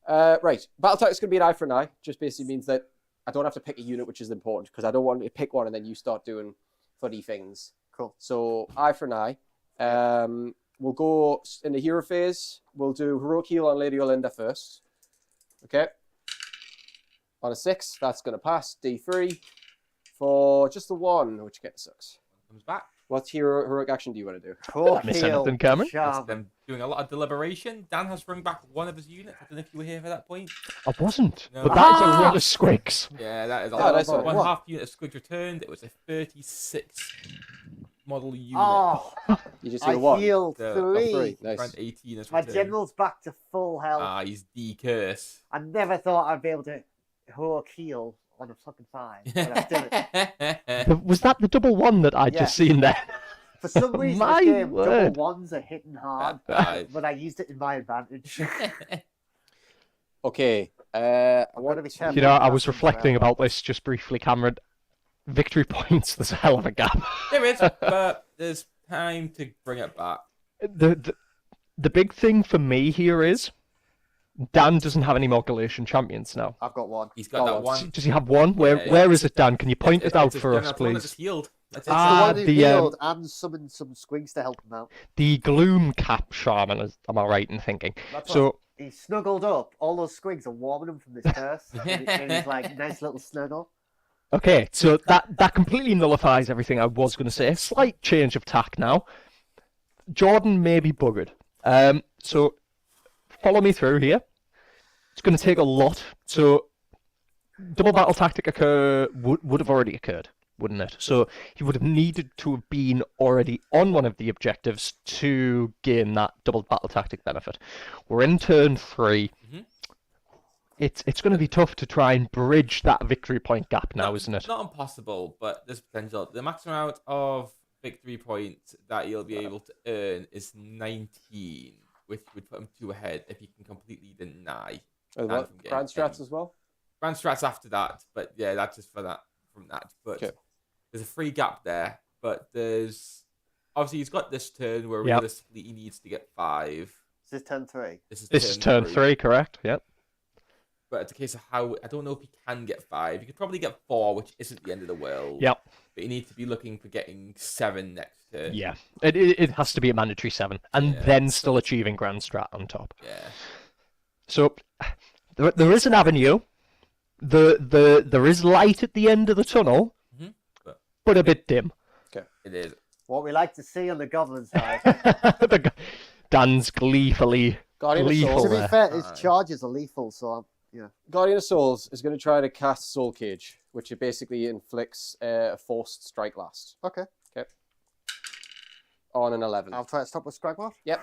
Right. Battle tactics is going to be an eye for an eye. Just basically means that I don't have to pick a unit, which is important because I don't want to pick one and then you start doing funny things. Cool. So eye for an eye. We'll go in the hero phase. We'll do heroic heal on Lady Olinda first. Okay. On a 6, that's going to pass. D3 for just the 1, which again sucks. Comes back. What heroic action do you want to do? Troll Miss heal, anything, Cameron? That's charm. them doing a lot of deliberation. Dan has thrown back one of his units. I don't know if you were here for that point. I wasn't. No. But that is a lot of squigs. Yeah, that is a Oh, lot. that's One all right. half unit of Squig returned. It was a 36 model unit. Oh, You just I heal 1. healed The- 3. 3. Nice. Around 18 is My returned. general's back to full health. Ah, he's D-curse. I never thought I'd be able to heroic heal on a fucking 5. But I've done it. Was that the double 1 that I'd Yeah. just seen there? For some reason, My this game, word. double 1s are hitting hard, Right. but I used it in my advantage. Okay. I'm gonna be careful. You know, I with was casting reflecting spell. about this just briefly, Cameron. Victory points, there's a hell of a gap. There is, but there's time to bring it back. The big thing for me here is Dan doesn't have any more Galletian champions now. I've got one. He's got that Oh, one. Does he have one? Yeah. Where is it, Dan? Can you point It's- it out it's for us, that's the one that please? just healed. That's It's it. the Ah, one who the, healed and summoned some squigs to help him out. The Gloom Cap-Shaman, am I right in thinking? That's So, He snuggled up. All those squigs are warming him from this curse. and he's like, nice little snuggle. okay, so that completely nullifies everything I was going to say. Slight change of tack now. Jordan may be buggered. So, follow me through here. It's going to take a lot. So, double battle tactic would have already occurred, wouldn't it? So, he would have needed to have been already on one of the objectives to gain that double battle tactic benefit. We're in turn 3. Mhm. It's going to be tough to try and bridge that victory point gap now, isn't it? Not impossible, but there's potential. The maximum amount of victory points that you'll be able to earn is 19, which would put him 2 ahead if he can completely deny. And Dan what? from getting Grand strats any. as well? Grand strats after that, but yeah, that's just for that from that. But Okay. there's a free gap there. But there's obviously he's got this turn where Yep. realistically he needs to get 5. This is turn 3. This is turn 3, correct? Yep. but it's a case of how I don't know if you can get 5. You could probably get 4, which isn't the end of the world. Yep. But you need to be looking for getting 7 next turn. Yeah. It has to be a mandatory 7, and Yeah. then still achieving Grand Strat on top. Yeah. So there is an avenue. There is light at the end of the tunnel, Mhm. but a bit dim. It is. What we like to see on the goblin side. Dan's gleefully Guardian of lethal Souls. To be there. fair, his charges are lethal, so yeah. Guardian of Souls is going to try to cast Soul Cage, which it basically inflicts a forced strike last. Okay. On an 11. I'll try to stop with Skragrott. Yep.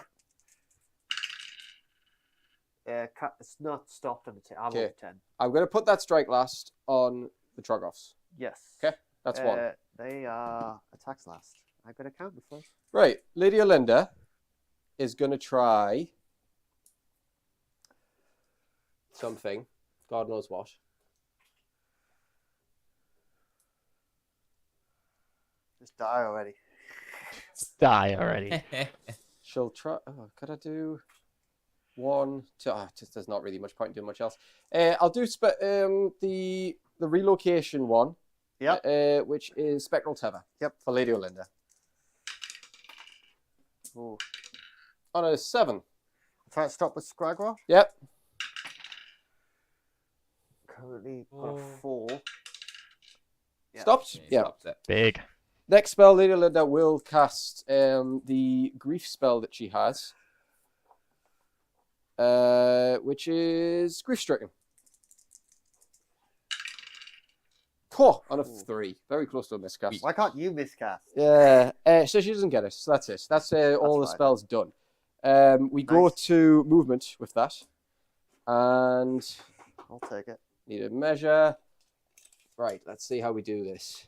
It's not stopped on the 10. I'm Okay. on 10. I'm going to put that strike last on the Troggoths. Yes. Okay, that's one. They are attacks last. I'm going to count them first. Right, Lady Olinda is going to try something. God knows what. Just die already. Die already. She'll try. Oh, could I do 1, 2? Just there's not really much point in doing much else. I'll do the relocation one. Yep. Which is Spectral Tether. Yep. For Lady Olinda. Ooh. On a 7. I'll try to stop with Skragrott. Yep. Currently got a 4. Yeah. Stopped. Yeah. Stops it. Big. Next spell, Lady Olinda will cast the Grief spell that she has, which is Grief Stricken. Oh, on a 3. Very close to a miscast. Why can't you miscast? Yeah, so she doesn't get it. So that's it. That's all the fine. spells done. We go Nice. to movement with that. And I'll take it. need a measure. Right, let's see how we do this.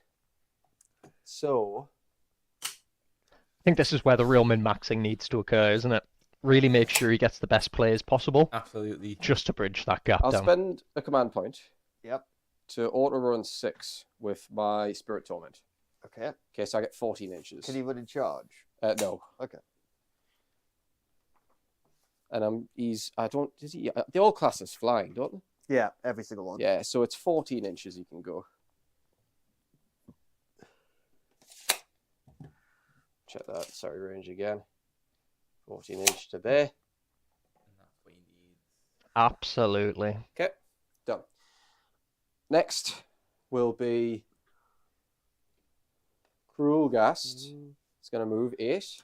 So, I think this is where the real min-maxing needs to occur, isn't it? Really make sure he gets the best players possible, Absolutely. just to bridge that gap I'll down. spend a command point Yep. to auto-run 6 with my Spirit Torment. Okay. Okay, so I get 14 inches. Can he run in charge? No. Okay. And does he? They all class as flying, don't they? Yeah, every single one. Yeah, so it's 14 inches he can go. Check that, sorry, range again. 14 inch to there. And that's what he needs. Absolutely. Okay, done. Next will be Cruel Gast. It's going to move 8.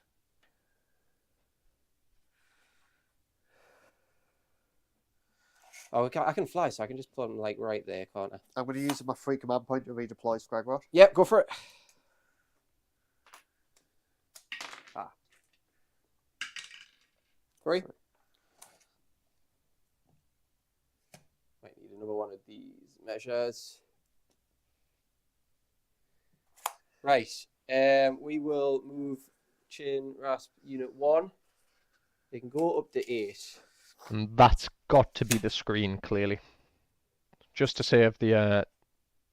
Oh, I can fly, so I can just put him like right there, can't I? I'm going to use my free command point to redeploy Skragrott. Yep, go for it. Ah. 3. Might need another one of these measures. Right. We will move Chin Rasp Unit 1. They can go up to 8. And that's got to be the screen, clearly. Just to save the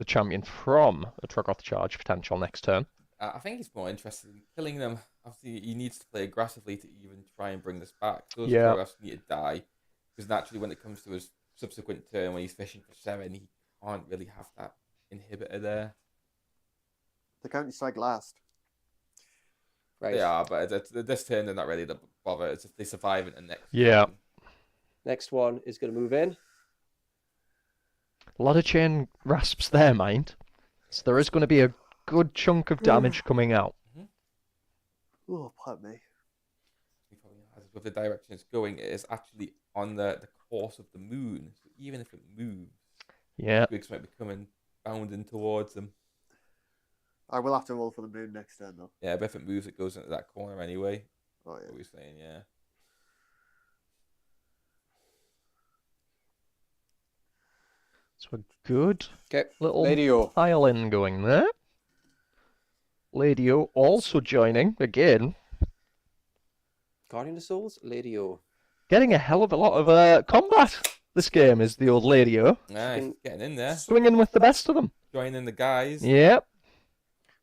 champion from a Troggoth charge potential next turn. I think he's more interested in killing them. Obviously, he needs to play aggressively to even try and bring this back. Those Yeah. Troggoths need to die. Because naturally, when it comes to his subsequent turn, when he's fishing for 7, he can't really have that inhibitor there. The counter strike last. Right. They are, but this turn, they're not really that bother. It's if they survive it the next Yeah. turn. Next one is going to move in. A lot of chain rasps there, mind. So there is going to be a good chunk of damage coming out. Oh, pardon me. He probably has. With the direction it's going, it is actually on the course of the moon. So even if it moves, Yeah. Griggs might be coming bounding towards them. I will have to roll for the moon next turn, though. Yeah, but if it moves, it goes into that corner anyway. Oh, yeah. What we're saying, yeah. So a good Okay. little Lady O. pile in going there. Lady O also joining again. Guardian of Souls, Lady O. Getting a hell of a lot of combat. This game is the old Lady O. Nah, he's getting in there. Swinging with the best of them. Joining the guys. Yep.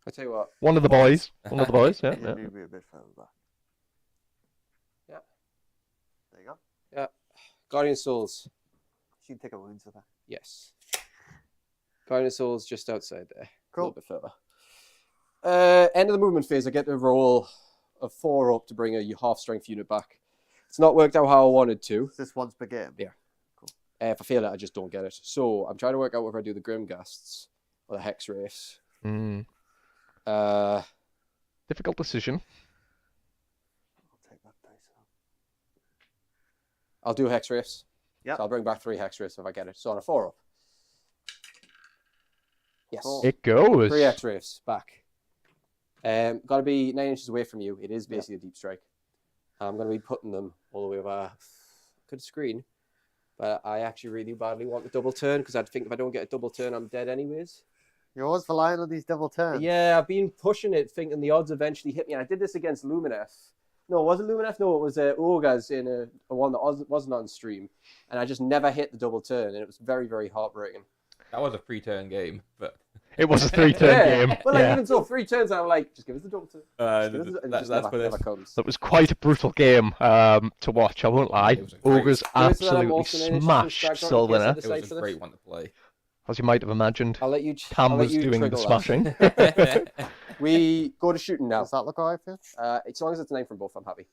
I tell you what. One of the boys. One of the boys, yeah. You yeah. move me a bit further back. Yeah. There you go. Yeah. Guardian of Souls. you take a wounds with that. Yes. Guiding Soul's just outside there. Cool. A little bit further. End of the movement phase, I get to roll a 4 up to bring a half strength unit back. It's not worked out how I wanted to. This one's per game. Yeah. Cool. If I fail it, I just don't get it. So I'm trying to work out whether I do the Grimghasts or the Hex Wraiths. Difficult decision. I'll take that dice out. I'll do Hex Wraiths. Yep. So I'll bring back 3 Hex Wraiths if I get it. So on a 4 up. Yes. Cool. It goes. 3 Hex Wraiths back. Got to be 9 inches away from you. It is basically a deep strike. I'm going to be putting them all the way over. Could screen, but I actually really badly want the double turn because I think if I don't get a double turn, I'm dead anyways. You're always relying on these double turns. Yeah, I've been pushing it, thinking the odds eventually hit me. I did this against Lumineth. No, was it Lumineth? No, it was Ogres in a one that wasn't on stream, and I just never hit the double turn, and it was very, very heartbreaking. That was a 3-turn game, but It was a 3-turn game. But like, Yeah. even so, 3 turns, I'm like, just give us the double turn. that's what it Never is. comes. That was quite a brutal game to watch, I won't lie. It was a great- Ogres Do it so that I'm absolutely also in it, smashed just Skragrott Sylvaner, in case I It decide was for a this. great one to play. as you might have imagined. I'll let you. Cam I'll let was you doing the trigger that. smashing. We go to shooting now. Does that look alright for you? As long as it's 9 from both, I'm happy.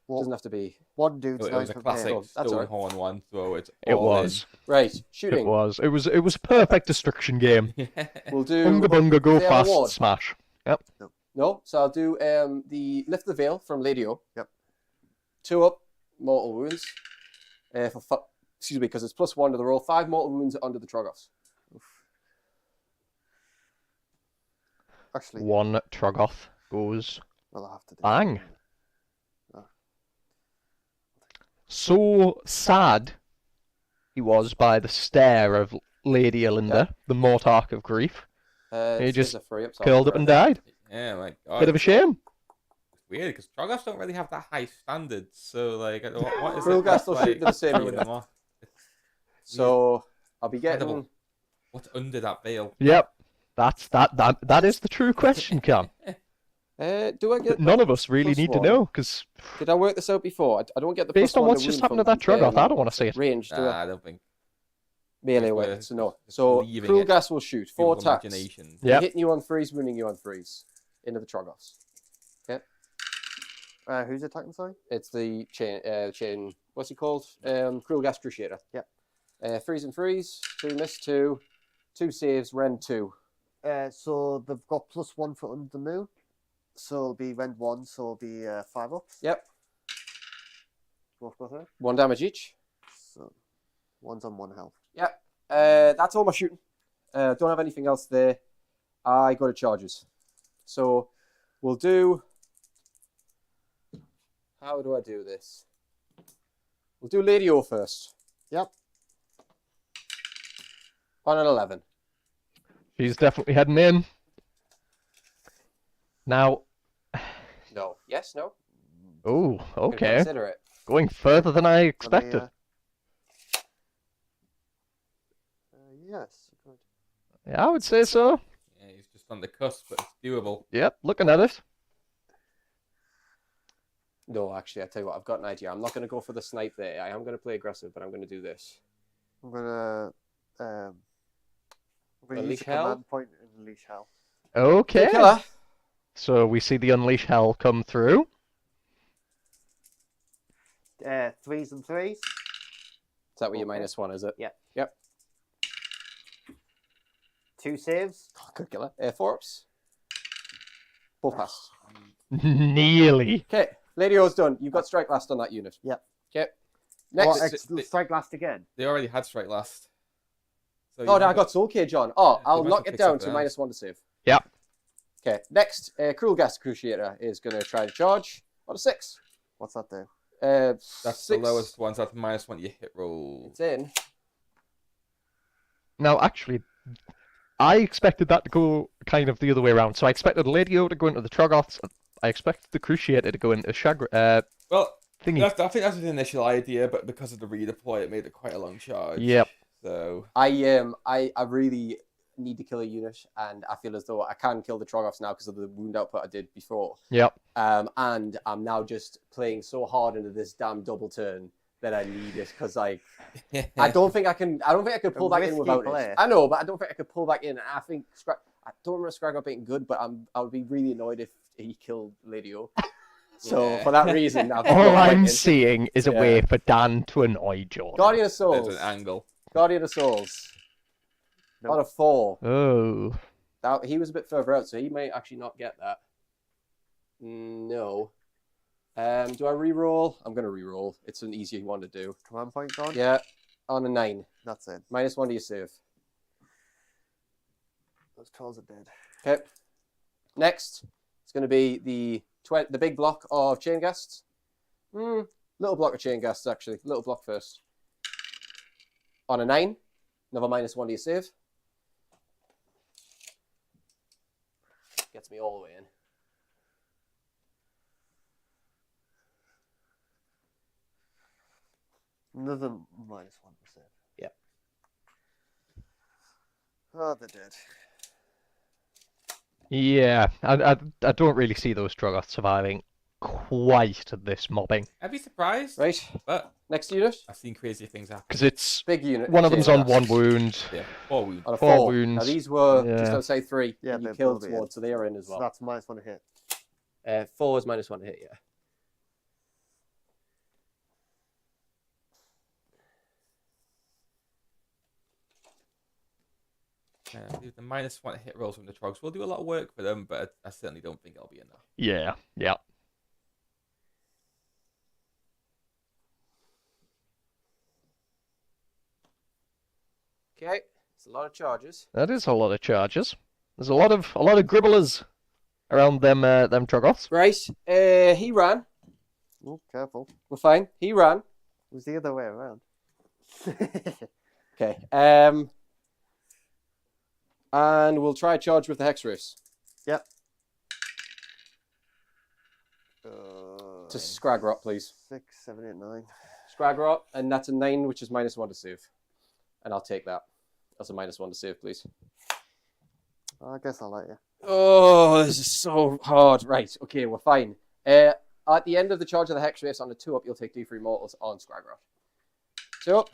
Doesn't have to be. One dude's It nine was a from classic game. Oh, that's all right. Stonehorn one, so it's It all in. was. Right, It shooting. was. It was a perfect destruction game. We'll do. Bunga bunga, go Veil fast, Ward. smash. Yep. No, so I'll do the Lift the Veil from Ladio. Yep. 2 up, mortal wounds. Excuse me, because it's +1 to the roll. 5 mortal wounds under the Troggoths. Actually, One Troggoth goes well, I have to do bang. Oh. So sad he was by the stare of Lady Elinda, the Mortarch of Grief. He This just is a 3 up, so curled up and died. Yeah, my God. Bit of a shame. It's weird because Troggoths don't really have that high standards. So like, what is Cruel it? Gas will that's, shoot to the same throwing unit. them off? So I'll be Incredible. getting. What's under that veil? Yep. That is the true question, Cam. Do I get? None of us really need to +1? know, because Did I work this out before? I don't get the based on +1 what's to just wound happened to from, that Troggoth, I don't want to see it. range. Do I? I don't think. Melee Just away. we're So no. just So leaving Cruel it Gas will shoot. 4 People's attacks. imagination. Yep. Hitting you on 3s, wounding you on 3s. Into the Troggoths. Who's attacking, sorry? It's the chain. What's he called? Cruel Gas Crusader. Yep. 3s and 3s. 2 miss 2. 2 saves. Rend 2. So they've got +1 for Under the Moon. So it'll be rend 1, so it'll be 5 ups. Yep. Both go through. 1 damage each. So one's on 1 health. Yep. That's all my shooting. Don't have anything else there. I go to charges. So we'll do. How do I do this? We'll do Lady O first. Yep. On an 11. She's definitely heading in. Now, No. Yes. No. oh, Can okay. Consider it. Going further than I Let me, expected. yes. you could. Yeah, I would say so. Yeah, he's just on the cusp, but it's doable. Yep, looking at it. No, actually, I tell you what. I've got an idea. I'm not going to go for the snipe there. I am going to play aggressive, but I'm going to do this. I'm gonna use Unleash a Hell? command point and unleash hell. Okay. Killer. So we see the Unleash Hell come through. 3s and 3s. Is that what your Okay. -1 is it? Yeah. Yep. 2 saves. Good killer. 4 ups. Both pass. Nearly. Okay. Lady O's done. You've got strike last on that unit. Yep. Okay. Next. Strike last again. They already had strike last. So Oh, you no, I have got Soul Cage on. Oh, Yeah, I'll you might knock as well it pick down to something else. -1 to save. Yep. Okay. Next, Cruel Gas Crusader is going to try to charge on a 6. What's that do? That's the 6. lowest one, so that's -1 to your hit roll. It's in. Now, actually, I expected that to go kind of the other way around. So I expected Lady O to go into the Troggoths. I expected the Crusader to go into Well, thingy. I think that's the initial idea, but because of the redeploy, it made it quite a long charge. Yep. So I really need to kill a unit, and I feel as though I can kill the Troggoths now because of the wound output I did before. Yep. And I'm now just playing so hard into this damn double turn that I need it because I don't think I can pull back in risky without play. it. I know, but I don't think I could pull back in. I think I don't remember Skragrott being good, but I would be really annoyed if he killed Lady O. So Yeah. for that reason, I've All put back I'm in. seeing is a Yeah. way for Dan to annoy Jordan. Guardian of There's Souls. an angle. Guardian of Souls. Nope. On a 4. Oh. He was a bit further out, so he may actually not get that. No. Do I re-roll? I'm going to re-roll. It's an easier one to do. Command point gone? Yeah, on a 9. That's it. -1 to your save. Those trolls are dead. Okay. Next, it's going to be the big block of chain ghasts. Little block of chain ghasts, actually. Little block first. On a 9. Another -1 to your save. Gets me all the way in. Another -1%. Yeah. Oh, they're dead. Yeah, I don't really see those Troggoths surviving quite this mobbing. I'd be surprised, Right. but Next unit. I've seen crazier things happen. Because it's Big unit. one of chain them's on ghast. 1 wound. Yeah, 4 wounds. On a 4 4. wounds. Now these were Yeah. just outside 3. Yeah, and you they killed will be in. towards, so they are in as So well. that's -1 to hit. 4 is -1 to hit, yeah. The -1 hit rolls from the Trogs will do a lot of work for them, but I certainly don't think it'll be enough. Yeah, yeah. Okay. It's a lot of charges. That is a lot of charges. There's a lot of gribblers around them Troggoths. Right. He ran. Oh, careful. We're fine. He ran. It was the other way around. Okay. And we'll try a charge with the Hex Riffs. Yep. To Skragrott, please. 6, 7, 8, 9. Skragrott, and that's a 9, which is -1 to save. And I'll take that. That's a -1 to save, please. I guess I'll let you. Oh, this is so hard. Right. Okay, we're fine. At the end of the charge of the Hex Riffs on the 2-up, you'll take D3 mortals on Skragrott. 2-up.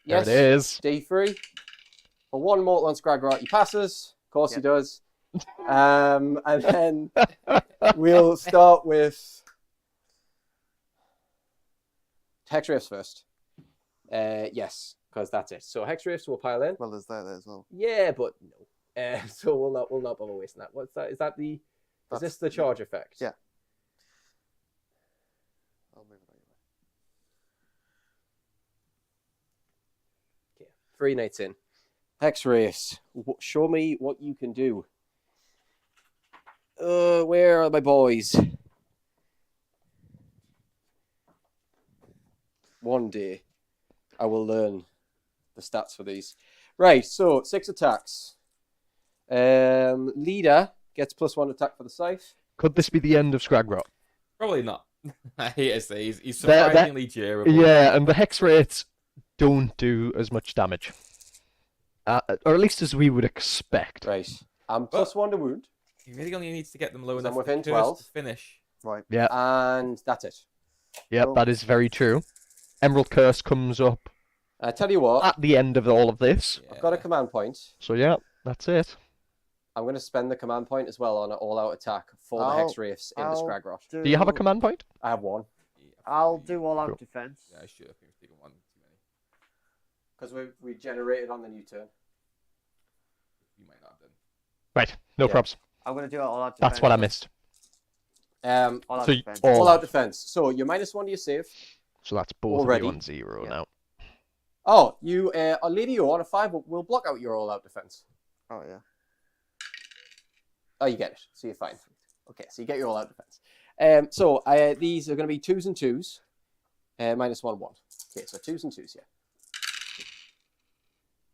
Yes. There it is. D3. For 1 mortal on Skragrott, he passes. Of course he does. And then we'll start with Hex Riffs first. Yes, because that's it. So Hex Riffs will pile in. Well, there's that there as well. Yeah, but no. So we'll not bother wasting that. What's that? Is this the charge effect? Yeah. I'll move it anyway. Okay. 3 knights in. Hex Race. Show me what you can do. Where are my boys? One day, I will learn the stats for these. Right, so 6 attacks. Leader gets +1 attack for the scythe. Could this be the end of Skragrott? Probably not. I hate to say he's That- surprisingly durable. Yeah, and the hex rates don't do as much damage. Or at least as we would expect. Right. I'm +1 to wound. He really only needs to get them low Because I'm enough within to 12. finish. Right. Yeah, And that's it. yep, that is very true. Emerald Curse comes up I tell you what, at the end of all of this. I've got a command point. So yeah, that's it. I'm going to spend the command point as well on an all-out attack for the Hex Wraiths in the Skragrott. Do you have a command point? I have 1. I'll do all-out Cool. defense. Yeah, sure. If you're taking one too many, Because we generated on the new turn. you might not have done. Right, no Yeah. probs. I'm going to do it all-out defense. That's what I missed. All-out So defense. All-out defense. So you're -1 to your save. So that's both Already? of you on 0 Yeah. now. Oh, you, a Lady O on a 5 will block out your all-out defense. Oh, yeah. Oh, you get it. So you're fine. Okay, so you get your all-out defense. So these are going to be 2s and 2s. -1, 1. Okay, so 2s and 2s, yeah.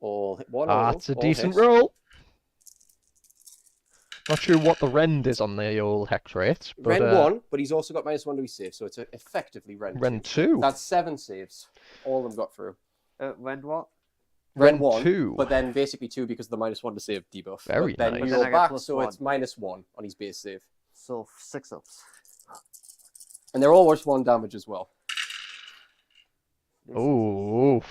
All hit 1. That's a all decent hit. roll. Not sure what the rend is on the old hex rates, but Ren 1, but he's also got -1 to his save, so it's effectively Ren 2. rend 2. That's 7 saves. All of them got through. When what? Ren Ren 1, 2. but then basically 2 because of the -1 to save debuff. Very but then nice. we But then roll I get back, plus so 1. it's -1 on his base save. So 6 ups. And they're all worth 1 damage as well. Oh,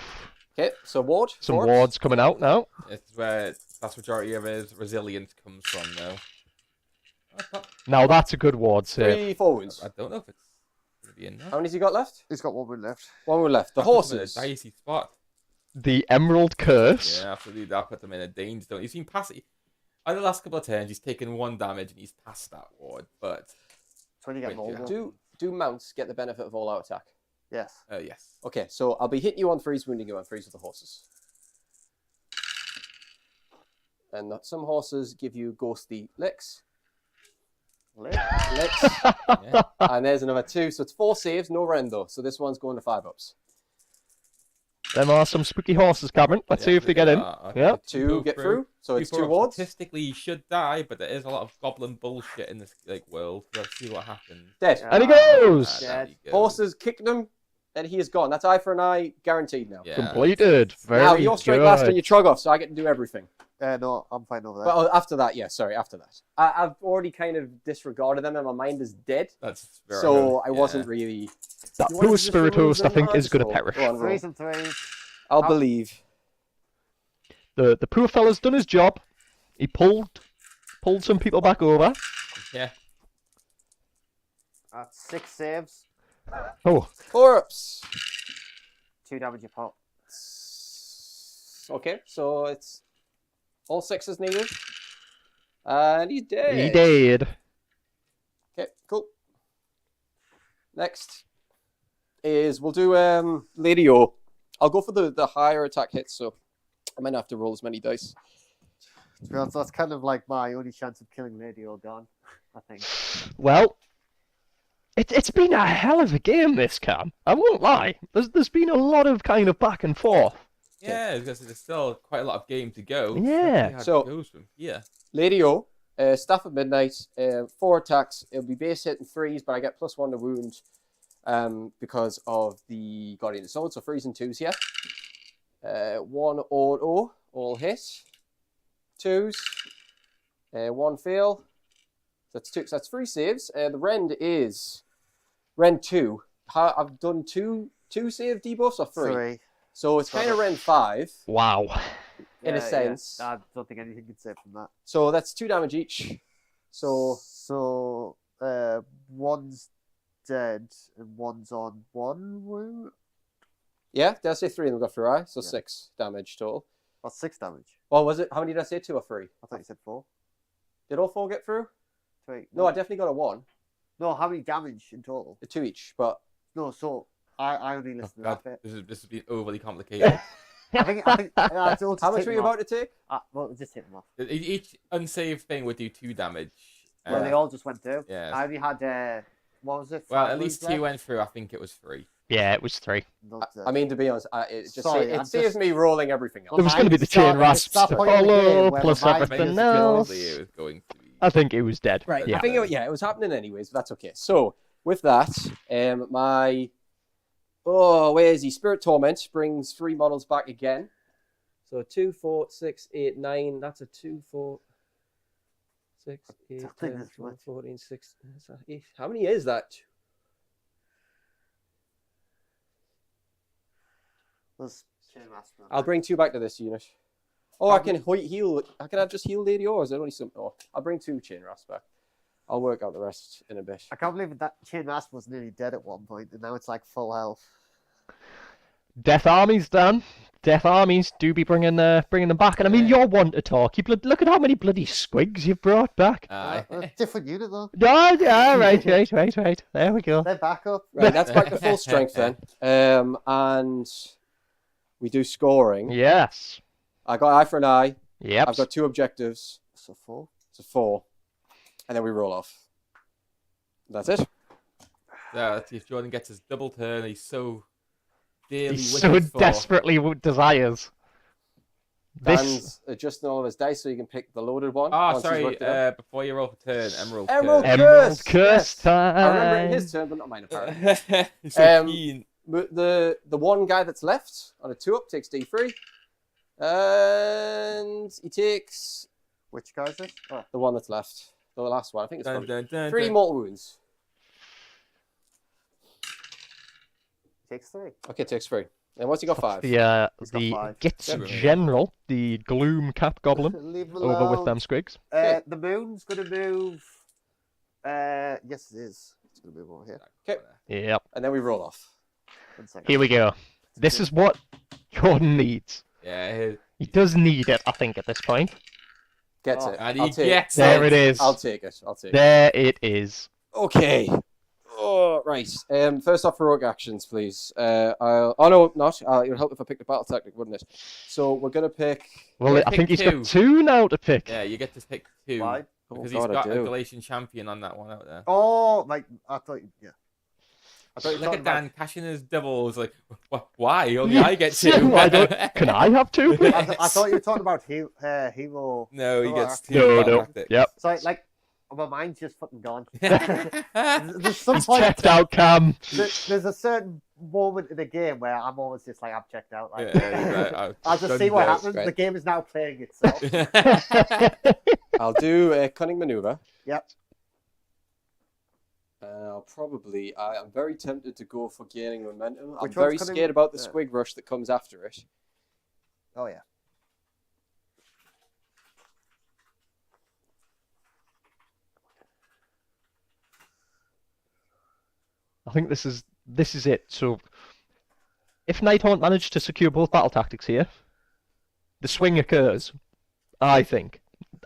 Okay, so ward. some Forbes. wards coming out now. It's where vast majority of his resilience comes from now. Now that's a good ward save. 3 4 wounds. I don't know if it's going to be in there. How many's he got left? He's got 1 wound left. 1 wound left. The That puts him in horses. a dicey spot. The Emerald Curse. Yeah, absolutely. That put them in a danger zone. He's been passing. Over the last couple of turns, he's taken 1 damage and he's past that ward. But It's when you get Wait, vulnerable. Do mounts get the benefit of all out attack? Yes. yes. Okay, so I'll be hitting you on 3s, wounding you on 3s with the horses. And some horses give you ghostly licks. Licks. Yeah. And there's another 2, so it's 4 saves, no rendo. So this one's going to 5 ups. Them are some spooky horses, Cameron. Let's see if they get in. Yeah. 2 Go get through, so it's 2 People wards. Statistically, he should die, but there is a lot of goblin bullshit in this world. Let's see what happens. Dead. And he goes! Ah, Dead. there you go. Horses kicked him, and he is gone. That's eye for an eye, guaranteed now. Yeah. Completed. Very Now you're straight good. last on your Troggoth, so I get to do everything. No, I'm fine over there. But after that, yeah, sorry, after that. I've already kind of disregarded them, and my mind is dead. That's very So good. I wasn't really. That You wanted Poo to just roll Spiritos, I them think, is lines? going to Roll. perish. Go on, roll. 3s and 3s. I'll believe. The poor fella's done his job. He pulled some people back over. Yeah. That's 6 saves. Oh, 4 ups. 2 damage a pop. Okay, so it's all 6s needed. And he's dead. he did. Okay, cool. Next is we'll do Lady O. I'll go for the higher attack hits, so I might not have to roll as many dice. To be honest, that's kind of like my only chance of killing Lady Organ, I think. Well, it's been a hell of a game, this, Cam. I won't lie. There's been a lot of kind of back and forth. Yeah, because there's still quite a lot of game to go. Yeah. Let's see how So- it goes from here. Lady O, Staff at Midnight, 4 attacks. It'll be base hit and 3s, but I get +1 to wound because of the Guardian Sword, so 3s and 2s here. 1 auto, all hit. 2s, 1 fail. That's 2, so that's 3 saves. The Rend is Rend 2. I've done 2 save debuffs or 3? 3. So it's kind of Rend 5 Wow. in a sense. I don't think anything can save from that. So that's 2 damage each. So one's dead and one's on 1 wound. yeah, did I say 3 and we got through eye? So Yeah. 6 damage total. That's 6 damage. Well, was it? How many did I say? 2 or 3? I thought you said 4. Did all 4 get through? 3. No, I definitely got a 1. No, how many damage in total? 2 each, but No, so I only Oh, listened to God, that bit. this has been overly complicated. I think it's all just how much hit were them you off. about to take? Well, just hit them off. Each unsaved thing would do 2 damage. Well, they all just went through. Yeah. I only had, what was it? Well, 5 at least wounds 2 left? went through. I think it was 3. Yeah, it was 3. Not, I mean, to be honest, Sorry, it I'm saves just- me rolling everything else. There was going to be the chain rasps to follow, plus everything else. It was going to be. I think it was dead. Right. Yeah. I think it was happening anyways, but that's okay. So with that, where is he? Spirit Torment brings 3 models back again. So 2, 4, 6, 8, 9. That's a 2, 4, 6, 8, think 10, that's 12, much. 14, 16. That's 8. How many is that? I'll bring 2 back to this unit. Oh, I can heal. Can I just heal Lady O, or is it only some? Oh, I'll bring 2 chain rasps back. I'll work out the rest in a bit. I can't believe that Chain Rasp was nearly dead at one point, and now it's like full health. Death armies, Dan. Death armies do be bringing them back. And I mean, you're one to talk. Look at how many bloody squigs you've brought back. A different unit though. Oh, yeah, right. There we go. They're back up. Right, that's back to full strength then. And we do scoring. Yes. I got eye for an eye. Yep. I've got 2 objectives. So 4. So 4. And then we roll off. That's it. Yeah, let's see if Jordan gets his double turn. He's so dearly He so wishes for. desperately desires. This. Dan's adjusting all of his dice so you can pick the loaded one. Ah, once he's sorry. worked it out. Before you roll for turn, Emerald. Emerald turn. Emerald Curse, Curse yes. time. I remember it in his turn, but not mine apparently. He's so Um, keen. The one guy that's left on a 2-up takes D3. And he takes Which guy is it? Oh, the one that's left. The last one. I think it's Dun, probably dun, dun, 3 dun. mortal wounds. takes 3. Okay, takes 3. And what's he got? 5. He's got The 5. Gitz Seven. General, the Gloom Cap Goblin, Leave him over with alone. them Squigs. The moon's going to move. Yes, it is. It's going to move over here. Okay. Yep. And then we roll off. 1 second. Here we go. This is what Jordan needs. Yeah, He does need it, I think, at this point. Gets Oh, it. and I'll he take gets There it it. is. I'll take it. I'll take it. There it is. Okay. Oh, right. First off, heroic actions, please. Oh no, not. It would help if I picked a battle tactic, wouldn't it? So we're gonna pick. Well, Yeah, I think pick he's got two. 2 now to pick. Yeah, you get to pick 2 Why? because Oh, he's God, I got a do. Galletian champion on that one out there. Oh, like, I thought, yeah. I thought you were Look talking at Dan about. cashing his doubles. Like, why? Only I get 2. Can I have 2? I thought you were talking about hero. No, he Oh, gets 2. No, battle no. tactics. Yep. So, like, my mind's just fucking gone. There's some He's point. checked out, Cam. There's a certain moment in the game where I'm always just like, I'm checked out. Like, Yeah, I'll just done see what that. happens. Right. The game is now playing itself. I'll do a cunning maneuver. Yep. I am very tempted to go for gaining momentum. I'm Which very one's cunning? scared about the Yeah. squig rush that comes after it. Oh, yeah. I think this is it. So, if Nighthaunt managed to secure both battle tactics here, the swing occurs. I think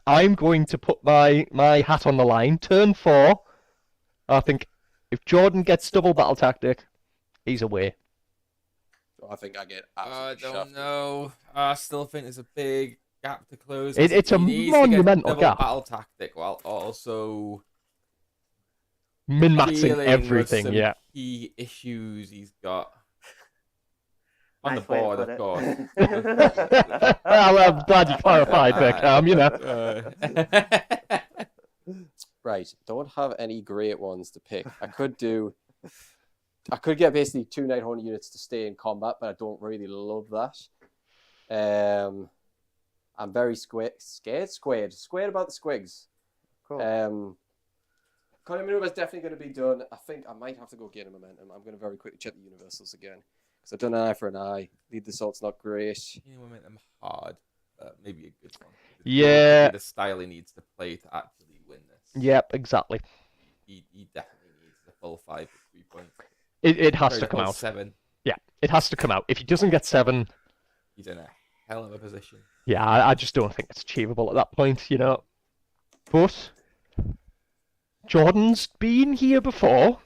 I'm going to put my hat on the line. Turn 4. I think if Jordan gets double battle tactic, he's away. So I think I get I absolutely don't shafted. know. I still think there's a big gap to close. It's a He needs to get monumental double gap. battle tactic while also Min-maxing dealing with everything, some yeah. key issues he's got on Nice the way to board, put of it. course. Well, I'm glad you clarified there, Cam, you know. Right, don't have any great ones to pick. I could get basically 2 Nighthaunt units to stay in combat, but I don't really love that. I'm very scared about the squigs. Cool. Cunning maneuver is definitely going to be done. I think I might have to go gain a momentum. I'm going to very quickly check the universals again because I've done an eye for an eye. Lead the salt's not great. You know, momentum hard, but maybe a good one. Yeah. The style he needs to play to actually win this. Yep, exactly. He definitely needs the full 5 for 3 points. It has Sorry, to come full out. 7. Yeah, it has to come out. If he doesn't get 7, He's in a hell of a position. yeah, I just don't think it's achievable at that point, you know. But Jordan's been here before.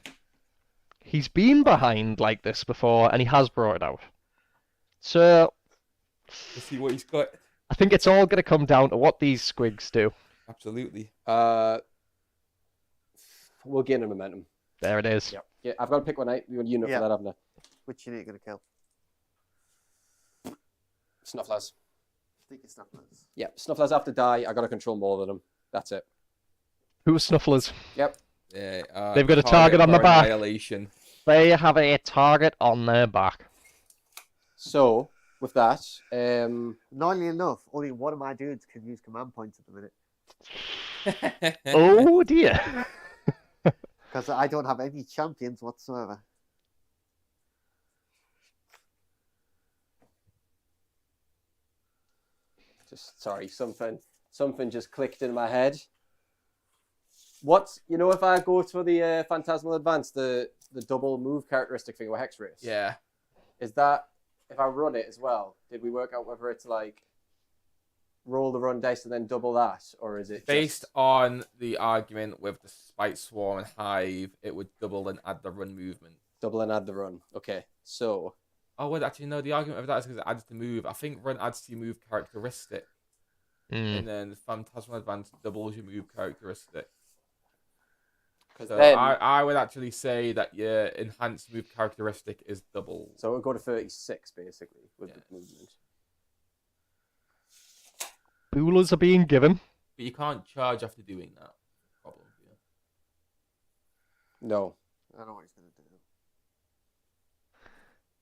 He's been behind like this before, and he has brought it out. So Let's see what he's got. I think it's all going to come down to what these squigs do. Absolutely. We'll gain a momentum. There it is. Yep. Yeah, I've got to pick one unit Yeah. for that, haven't I? Which unit are you going to kill? Snufflers. I think it's Snufflers. Yeah, Snufflers have to die. I got to control more than them. That's it. Who are Snufflers? Yep. Yeah, They've got a target on the for back. Annihilation. They have a target on their back. So, with that, Annoyingly enough, only one of my dudes can use command points at the minute. Oh dear. Because I don't have any champions whatsoever. sorry, something just clicked in my head. If I go for the Phantasmal Advance, the double move characteristic thing or Hex Race, Yeah. is that, if I run it as well, did we work out whether it's like roll the run dice and then double that, or is it Based just... on the argument with the Spite Swarm and Hive, it would double and add the run movement. double and add the run? Okay, so Oh, wait, actually, no, the argument of that is because it adds the move. I think run adds to your move characteristic, and then the Phantasmal Advance doubles your move characteristic. So then, I would actually say that your enhanced move characteristic is double. so we'll go to 36 basically with Yeah. the movement. Boolers are being given. But you can't charge after doing that. Problem. Yeah. No, I don't know what he's going to do.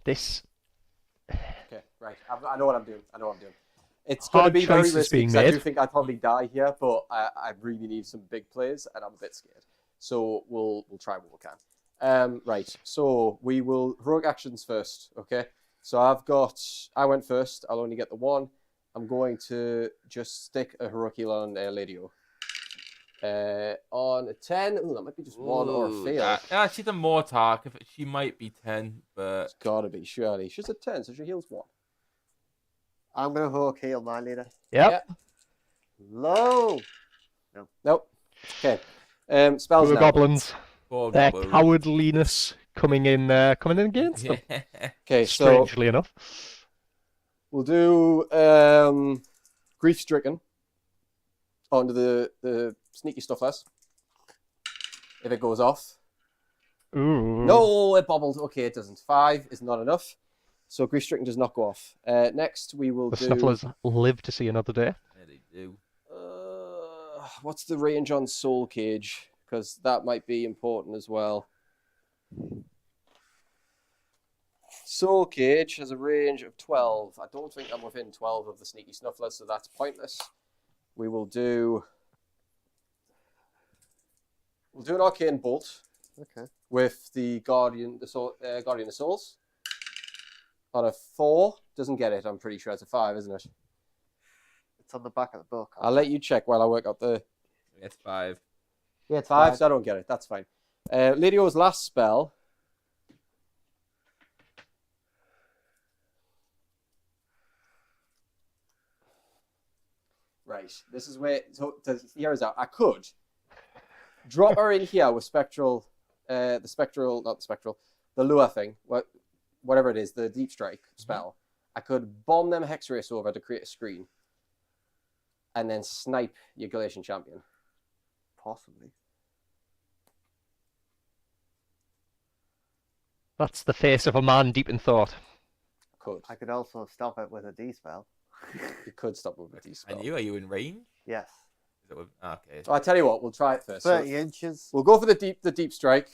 This okay, right. I know what I'm doing. It's going to Hard be very choices risky being 'cause I do made. think I'd probably die here, but I really need some big plays, and I'm a bit scared. So we'll try what we can. Right. So we will heroic actions first. Okay. So I went first. I'll only get the one. I'm going to just stick a Herocule on Ladio. On a 10. Ooh, that might be just one or a fail. She's a Mortark. She might be 10, but... It's gotta be, surely. She's a 10, so she heals 1. I'm going to hook heal my leader. Yep. Low. Nope. Okay. Spells Poor now. goblins. Poor Their goblins. cowardliness coming in against them. Okay, so Strangely enough. we'll do Grief Stricken onto the sneaky Snufflers. If it goes off. Ooh. No, it bobbled. Okay, it doesn't. 5 is not enough. So Grief Stricken does not go off. Next, we will The do... Snufflers live to see another day. Yeah, they do. What's the range on Soul Cage? Because that might be important as well. Soul Cage has a range of 12. I don't think I'm within 12 of the Sneaky Snufflers, so that's pointless. We will do... We'll do an Arcane Bolt. Okay. With the Guardian of Souls. On a 4. Doesn't get it, I'm pretty sure it's a 5, isn't it? It's on the back of the book. I'll let you check while I work out the... It's 5. Yeah, it's 5, so I don't get it. That's fine. Ladio's last spell. Right. This is where... So, here is out. I could drop her in here with Spectral... the Lure thing. Whatever it is, the Deep Strike spell. I could bomb them Hex Race over to create a screen. And then snipe your Galletian champion. Possibly. That's the face of a man deep in thought. Could. I could also stop it with a D spell. You could stop with a D spell. And are you in range? Yes. Is it with... Okay. So I tell you what, we'll try it first. 30 So inches. we'll go for the deep strike.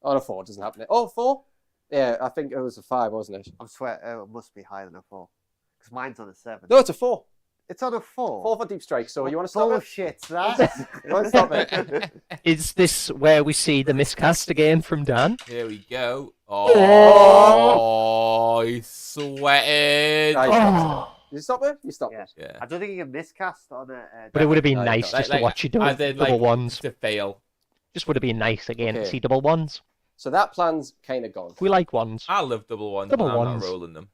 On a 4, doesn't happen. Oh, 4? Yeah, I think it was a 5, wasn't it? I'm sweating. It must be higher than a 4. Because mine's on a 7. No, it's a 4. It's on a 4. 4 for deep strike. So you want to stop it? Bullshit, that. You want to stop it? Is this where we see the miscast again from Dan? Here we go. Oh, he's sweating. Right. Oh. You stop it? You stop Yeah. it. Yeah. I don't think you can miscast on a... But it would have been No, nice like- just to watch you do I it. did Double like ones. to fail. Just would have been nice again to Okay. see double ones. So that plan's kind of gone. We like ones. I love double ones, Double but I'm ones. not rolling them.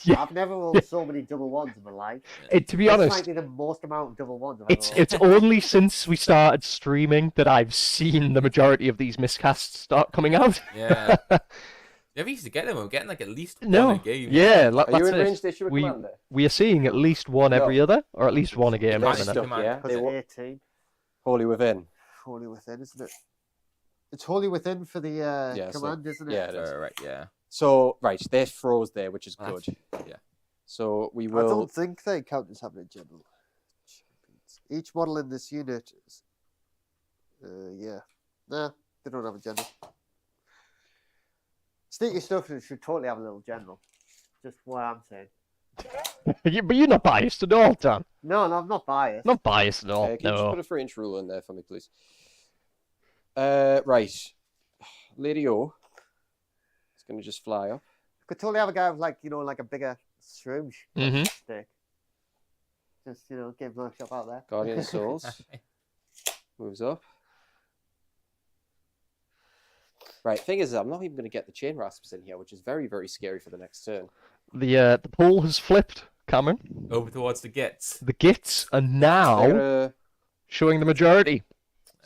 Yeah. I've never rolled so many double ones in my life. To be This honest, might be the most amount of double ones I've ever rolled. it's only since we started streaming that I've seen the majority of these miscasts start coming out. Yeah. Never used to get them. I'm getting like at least one No. a game. Yeah, Are you that's in it. range to issue a We- commander? We are seeing at least one every other, or at least one a game. Nice Isn't it? stuff. Stuff, yeah. Because They wa- 18. Wholly within. Wholly within, isn't it? It's wholly within for the Yeah, so- command, isn't it? Yeah, it is. Right, yeah. So, right, they froze there, which is good. Yeah. So we I will... don't think they count as having a general. Each model in this unit is... yeah. Nah, they don't have a general. Sneaky stuff should totally have a little general. Just what I'm saying. But you're not biased at all, Dan. No, I'm not biased. Not biased at all. Can you just No. put a 3-inch rule in there for me, please? Right. Lady O is going to just fly up. Could totally have a guy with like a bigger shroom Mhm. stick. Just give him a shot out there. Guardian of Souls moves up. Right, thing is, I'm not even going to get the chain rasps in here, which is very, very scary for the next turn. The poll has flipped, Cameron. Over towards the Gitz. The Gitz are They're now gonna- showing the majority.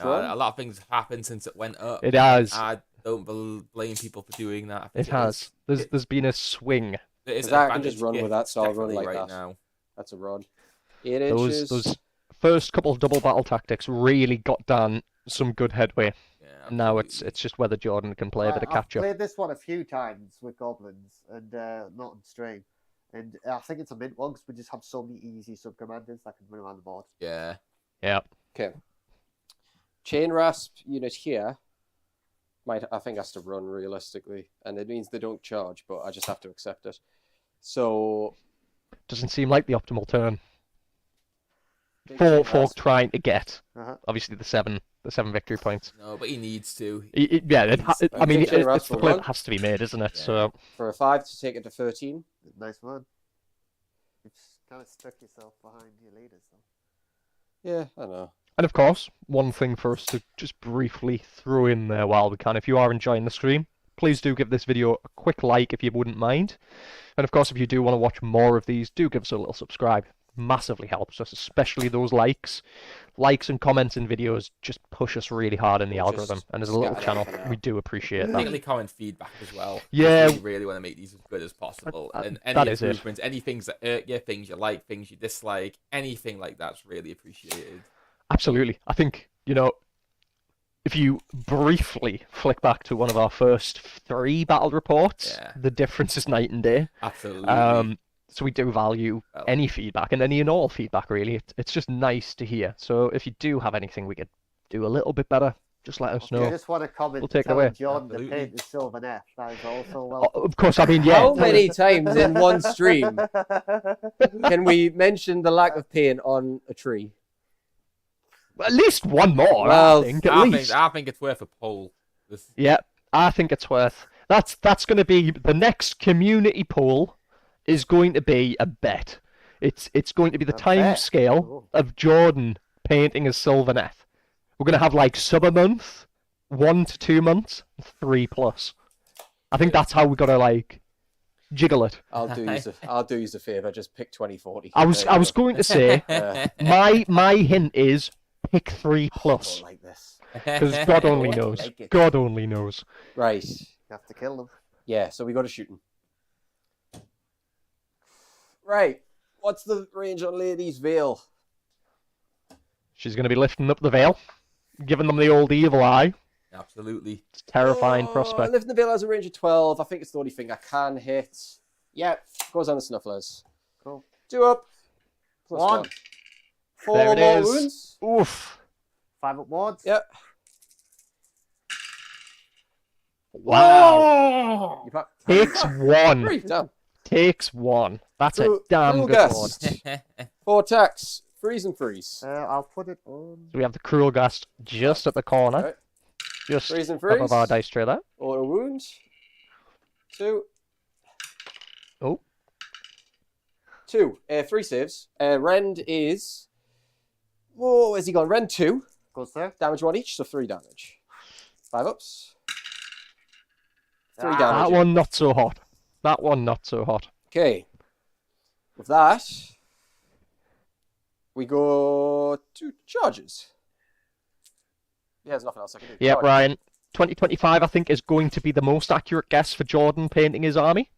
Sure. A lot of things have happened since it went up. It has. I don't blame people for doing that. I think It has. There's been a swing. It is Because I can advantage just run Gitz with that, so I'll run definitely like right that. now. That's a run. 8 inches. Those first couple of double battle tactics really got Dan some good headway. Yeah, Now absolutely. it's just whether Jordan can play a bit of I've catch up. played this one a few times with goblins and not on stream. And I think it's a mint one because we just have so many easy sub-commanders that can run around the board. Yeah. Yeah. Okay. Chain rasp unit here I think has to run realistically, and it means they don't charge, but I just have to accept it. So Doesn't seem like the optimal turn big for chain for rasp. trying to get Uh-huh. obviously the 7 the 7 victory points. No, but he needs to. Yeah, I mean, Chain it's Rasp the for play one. that has to be made, isn't it? Yeah. So For a 5 to take it to 13. Nice one. You've kind of stuck yourself behind your leaders, though. Yeah, I know. And of course, one thing for us to just briefly throw in there while we can, if you are enjoying the stream, please do give this video a quick like if you wouldn't mind. And of course, if you do want to watch more of these, do give us a little subscribe. Massively helps us, especially those likes. Likes and comments in videos just push us really hard in the algorithm. And as a little scatter channel, that for now. we do appreciate that. Particularly comment feedback as well. Yeah. We really want to make these as good as possible. And any that is it. improvements, any things that hurt you, things you like, things you dislike, anything like that's really appreciated. Absolutely. I think, you know, if you briefly flick back to one of our first 3 battle reports, Yeah. the difference is night and day. Absolutely. So we do value Well. any feedback and any and all feedback, really. It's just nice to hear. So if you do have anything we could do a little bit better, just let us I know. just want to comment. We'll take it tell away. Jordan to Absolutely. paint the silver net. That is also Oh, well. of course, I mean, yeah. How many times in one stream can we mention the lack of paint on a tree? At least one more, Well, I think. At I least. think it's worth a poll. Yeah, I think it's worth. That's going to be the next community poll. Is going to be a bet. It's going to be the A time bet? scale Oh. of Jordan painting a silver net. We're going to have like sub a month, 1 to 2 months, 3+. I think that's how we got to like jiggle it. I'll do you a favour. Just pick 2040. I was going to say my hint is pick 3+. Don't like this. Because God only I knows. like it. God only knows. Right. You have to kill them. Yeah. So we got to shoot him. Right. What's the range on Lady's Veil? She's going to be lifting up the veil, giving them the old evil eye. Absolutely. It's a terrifying prospect. Lifting the Veil has a range of 12. I think it's the only thing I can hit. Yep. Goes on the Snufflers. Cool. 2 up. +1. 4 There it more is. wounds. Oof. 5 upwards. Yep. Wow. You put- Takes 1. Three, damn. Takes 1. That's a Cruel- damn cruel good gust. one. 4 attacks. Freeze and freeze. I'll put it on. So we have the cruel gust just at the corner, Right. just Freeze and freeze. above our dice tray there. Auto wound. 2. Oh. 2. 3 saves. Rend is. Whoa, has he gone? Rend 2. Goes there. Damage 1 each, so 3 damage. 5 ups. 3 Ah. damage. That one not so hot. That one not so hot. Okay. With that, we go to charges. Yeah, there's nothing else I can do. Yeah, Charge. Brian. 2025, I think, is going to be the most accurate guess for Jordan painting his army.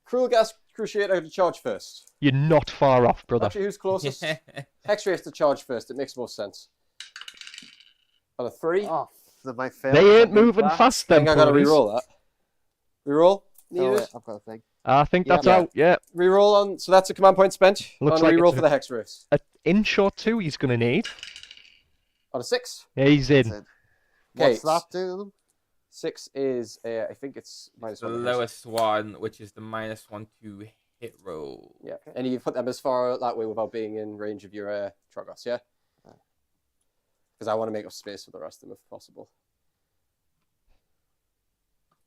Cruel Gas Cruciator to charge first. You're not far off, brother. Actually, who's closest? X-Rays to charge first. It makes more sense. On a 3. Oh, my fail. They ain't moving fast I then. think I gotta ponies. re-roll that. Re-roll? Oh, Needed? wait, I've got a thing. I think Yeah. that's out, yeah. Re-roll on. So that's a command point spent. Looks on like re-roll it's for the Hex Rays. An inch or 2 he's going to need. On a 6. Yeah, he's in. That's it. Okay. What's that do to them? 6 is, I think it's It's -1. the lowest one, which is the -1 to hit roll. Yeah. And you put them as far that way without being in range of your Troggoths, yeah? Because I want to make up space for the rest of them if possible.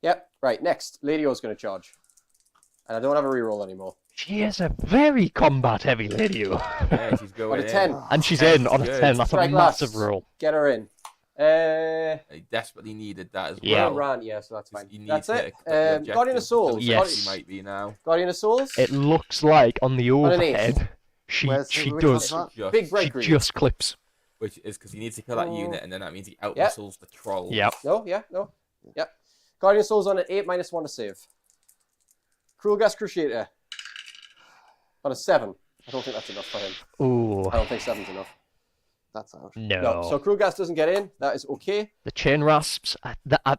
Yep. Right, next. Lady O's going to charge. And I don't have a reroll anymore. She is a very combat-heavy lady. Yeah, she's going On a in. 10. And she's in on a Good. 10. That's a Strike massive last. roll. Get her in. They desperately needed that as Yeah. well. Ran, yeah, so that's fine. You need That's to it. hit the Guardian of objective, Souls. which Yes. she might be now. Guardian of Souls. It looks like on the On an eight. overhead, she Which does. one's that? Just, Big She break read. just clips. which is because he needs to kill that Oh. unit, and then that means he Yep. outmuscles the troll. Yep. No, yeah, no. Yep. Guardian of Souls on an 8, -1 to save. Cruel Gas Cruciator. On a 7. I don't think that's enough for him. Ooh, I don't think 7's enough. That's out. no. No. So Cruel Gas doesn't get in. That is okay. The chain rasps, I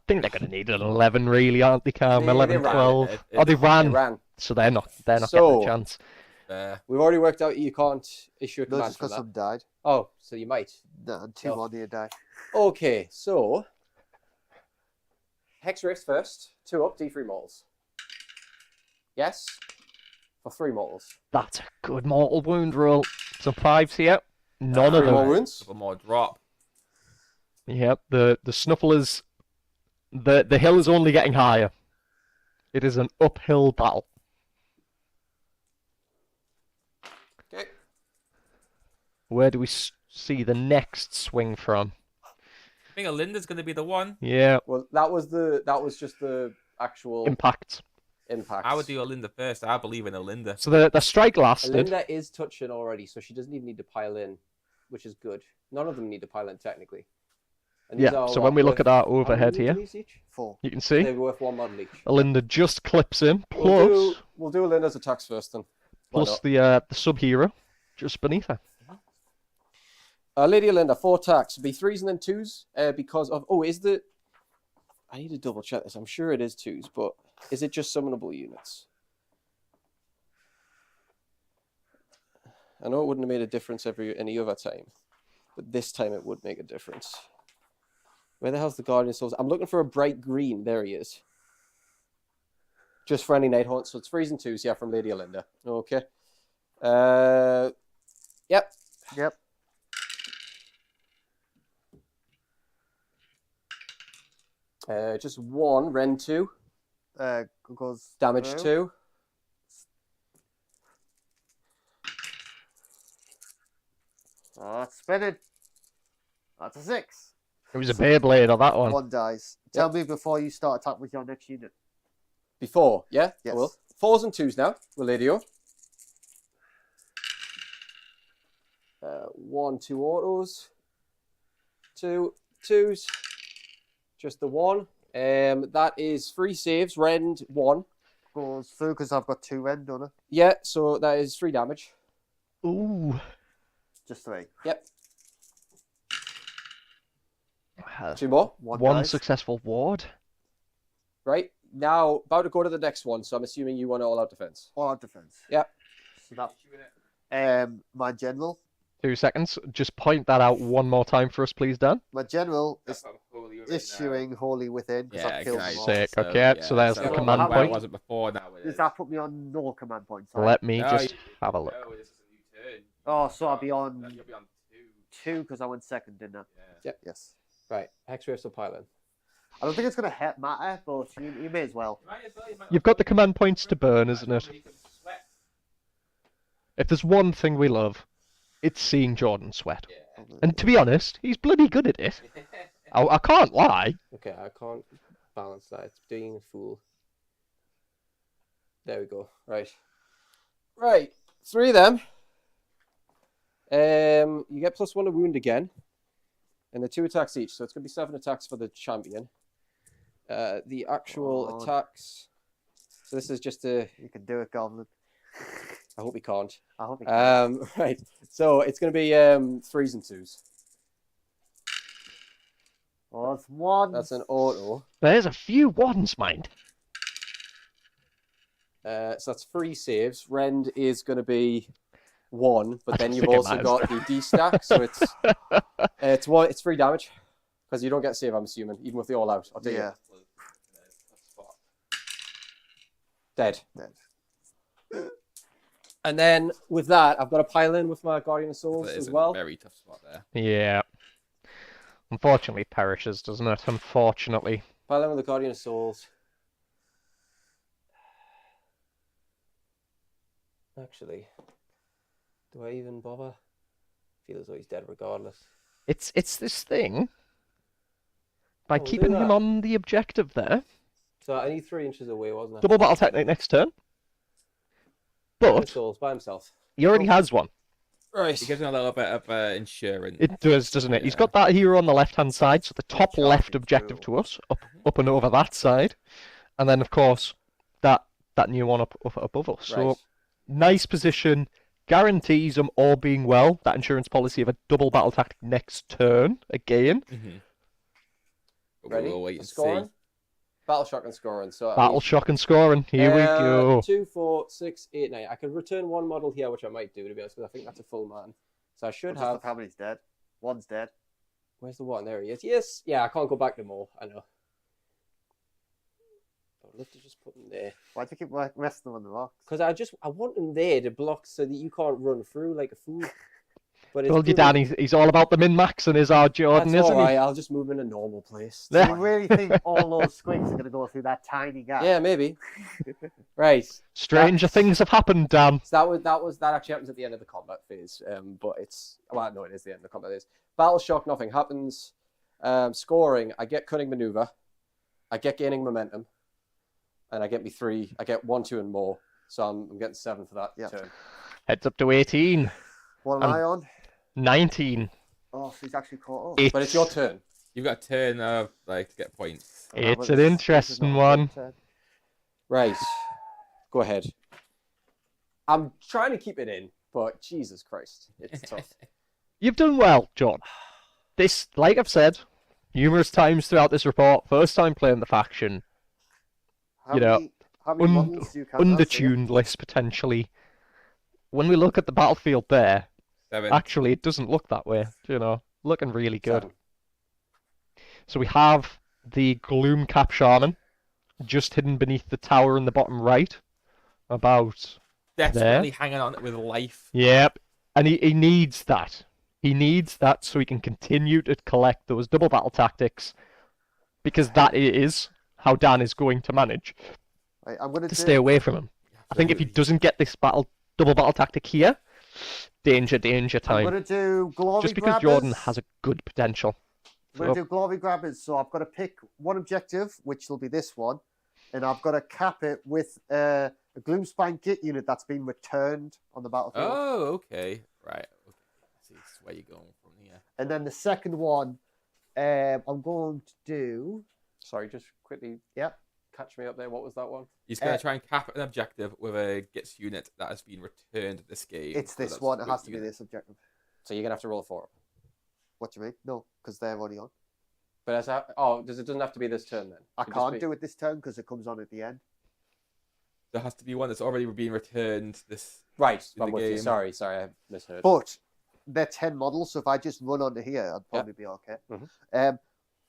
think they're going to need an 11, really, aren't they, Cam? They 11, ran. 12. It- Oh, they They ran, ran. so they're not getting So- a chance. We've already worked out you can't issue a No, command just for because that. some died. Oh, so you might. No, 2 No. more near die. Okay, so Hex Rift first. 2 up, D3 mortals. Yes. For 3 mortals. That's a good mortal wound roll. Some 5s here. None of 3 more them. wounds. Couple more drop. Yep, the Snufflers, the hill is only getting higher. It is an uphill battle. Okay. Where do we see the next swing from? I think Alinda's going to be the one. Yeah, Well, that was just the actual impact. impact. I would do Alinda first. I believe in Alinda. So the strike lasted. Linda is touching already, so she doesn't even need to pile in, which is good. None of them need to pile in technically. And these Yeah, are so what, when we look worth- at our how many overhead here, units each? 4. you can see They're worth 1 model each. Alinda just clips in, plus We'll do Linda's attacks first then. Why plus not? the sub-hero just beneath her. Lady Alinda, 4 attacks. Be 3s and then 2s because of... Oh, is the... I need to double check this. I'm sure it is 2s, but is it just summonable units? I know it wouldn't have made a difference any other time, but this time it would make a difference. Where the hell's the Guardian Souls? I'm looking for a bright green. There he is. Just for any Nighthaunt. So it's 3s and 2s, yeah, from Lady Alinda. Okay. Yep. Yep. Just 1, Rend 2, Goes damage through. 2. Oh, it's spinning. That's a 6. It was a Beyblade on that one. 1 dies. Tell me before you start attack with your next unit. Before, yeah? Yes. Well, 4s and 2s now, Reladio. 1, 2 autos. 2, 2s. Just the 1. That is 3 saves, Rend 1. Goes through because I've got 2 rend on it. Yeah, so that is 3 damage. Ooh. Just 3. Yep. Uh, 2 more. One dies. successful ward. Right. Now, about to go to the next one, so I'm assuming you want all out defense. All out defense. Yep. So that, my general. 2 seconds. Just point that out one more time for us, please, Dan. My general is issuing Holy Within because Yeah, I've killed nice. them all. Sick. Okay, so there's the so command where point. it wasn't before, now it Does is. that put me on no command points? Let me No, just you- have a look. No, this is a new turn. Oh, so I'll be on You'll be on 2. 2 because I went second, didn't I? Yeah. Yes. Right. Hexwave Subpilot. I don't think it's going to matter, but you may as well. You've got the command points to burn, isn't it? If there's one thing we love, it's seeing Jordan sweat. And to be honest, he's bloody good at it. I can't lie. Okay, I can't balance that. It's being a fool. There we go. Right. Right. 3 of them. You get +1 to wound again. And they're 2 attacks each, so it's going to be 7 attacks for the champion. The actual attacks... So this is just a... You can do it, Goblin. I hope he can't. I hope you can. Right. So it's going to be 3s and 2s. Oh, it's 1. That's an auto. There's a few ones, mind. So that's 3 saves. Rend is going to be 1, but I then don't you've think it also matters. got the D stack, so it's 3 damage because you don't get save. I'm assuming, even with the all out. I'll take Yeah. it. Dead. Dead. And then with that, I've got to pile in with my Guardian of Souls That is as a well. very tough spot there. Yeah. Unfortunately, perishes, doesn't it? Unfortunately. Pile in with the Guardian of Souls. Actually, do I even bother? I feel as though he's dead regardless. It's this thing. By Oh, we'll do keeping him that. on the objective there. So I need 3 inches away, wasn't it? Double battle technique next turn. Guardian of But Souls by himself. he already has one. Right. It gives him a little bit of insurance. It does, doesn't it? He's Yeah. got that hero on the left-hand side, so the top Charging left objective through. to us, up and over that side. And then, of course, that new one up above us. So, Right. nice position. Guarantees them all being well. That insurance policy of a double battle tactic next turn, again. Mm-hmm. Ready? We'll wait and Scoring? see. Battle shock and scoring. So Battle shock and scoring. Here we go. 2, 4, 6, 8, 9. I could return 1 model here, which I might do to be honest, because I think that's a full man. So I should Just have. look how many's dead. 1's dead. Where's the 1? There he is. Yes. Yeah, I can't go back to more. I know. I'd love to just put him there Why do you keep resting them on the rocks? because I want him there to block so that you can't run through like a fool. But it's Told you, proving- Dan, he's all about the min-max and is our Jordan, That's isn't all he? right. I'll just move him in a normal place. Do you really think all those squigs are going to go through that tiny gap? Yeah, maybe. Right. Stranger things have happened, Dan. So that actually happens at the end of the combat phase. But it's no, it is the end of the combat phase. Battle shock, nothing happens. Scoring, I get cunning maneuver, I get gaining momentum, and I get me 3. I get 1, 2, and more. So I'm getting 7 for that turn. Heads up to 18. What am I on? 19. Oh, so he's actually caught up. But it's your turn. You've got a turn of to get points. It's an interesting one. Right. Go ahead. I'm trying to keep it in, but Jesus Christ, it's tough. You've done well, John. This, like I've said numerous times throughout this report, first time playing the faction, How you know, many models do you count as, undertuned list potentially. When we look at the battlefield there, 7. actually it doesn't look that way, looking really good. 7. So we have the Gloom Cap Shaman, just hidden beneath the tower in the bottom right, about Desperately hanging on with life. Yep, and he needs that. He needs that so he can continue to collect those double battle tactics, because that is how Dan is going to manage Right, I'm going to stay away from him. I think if he doesn't get this double battle tactic here, danger I'm time. going to do glory Just because grabbers. Jordan has a good potential. I'm going to do glory grabbers, so I've got to pick one objective, which will be this one, and I've got to cap it with a Gloomspite Gitz unit that's been returned on the battlefield. Oh, okay. Right. Okay. See where you're going from here. And then the second one, I'm going to do. Sorry, just quickly. Yep. Catch me up there. What was that one? He's going to try and cap an objective with a Gitz unit that has been returned this game. It's So this that's one. It Squig has to be unit. this objective. So you're gonna have to roll a 4. What do you mean? No, because they're already on. But it doesn't have to be this turn then. I can't do it this turn because it comes on at the end. There has to be one that's already been returned this. Right, in I'm the with you. game. Sorry, I misheard. But they're 10 models, so if I just run onto here, I'd probably be okay.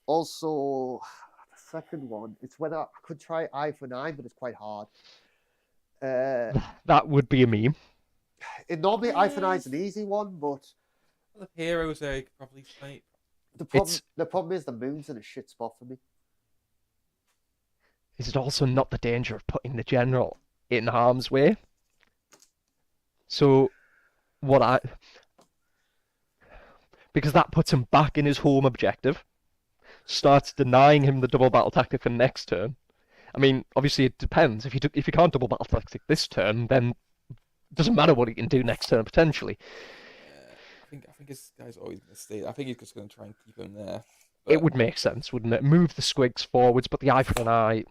Also, the second one, it's whether I could try eye for an eye, but it's quite hard. That would be a meme. Normally, eye for an eye is an easy one, but The heroes I could probably snipe. the problem is the moon's in a shit spot for me. Is it also not the danger of putting the general in harm's way? So, because that puts him back in his home objective, starts denying him the double battle tactic for next turn. I mean, obviously it depends. If you can't double battle tactic this turn, then it doesn't matter what he can do next turn potentially. I think this guy's always going to stay. I think he's just going to try and keep him there. It would make sense, wouldn't it? Move the squigs forwards, but the eye for an eye.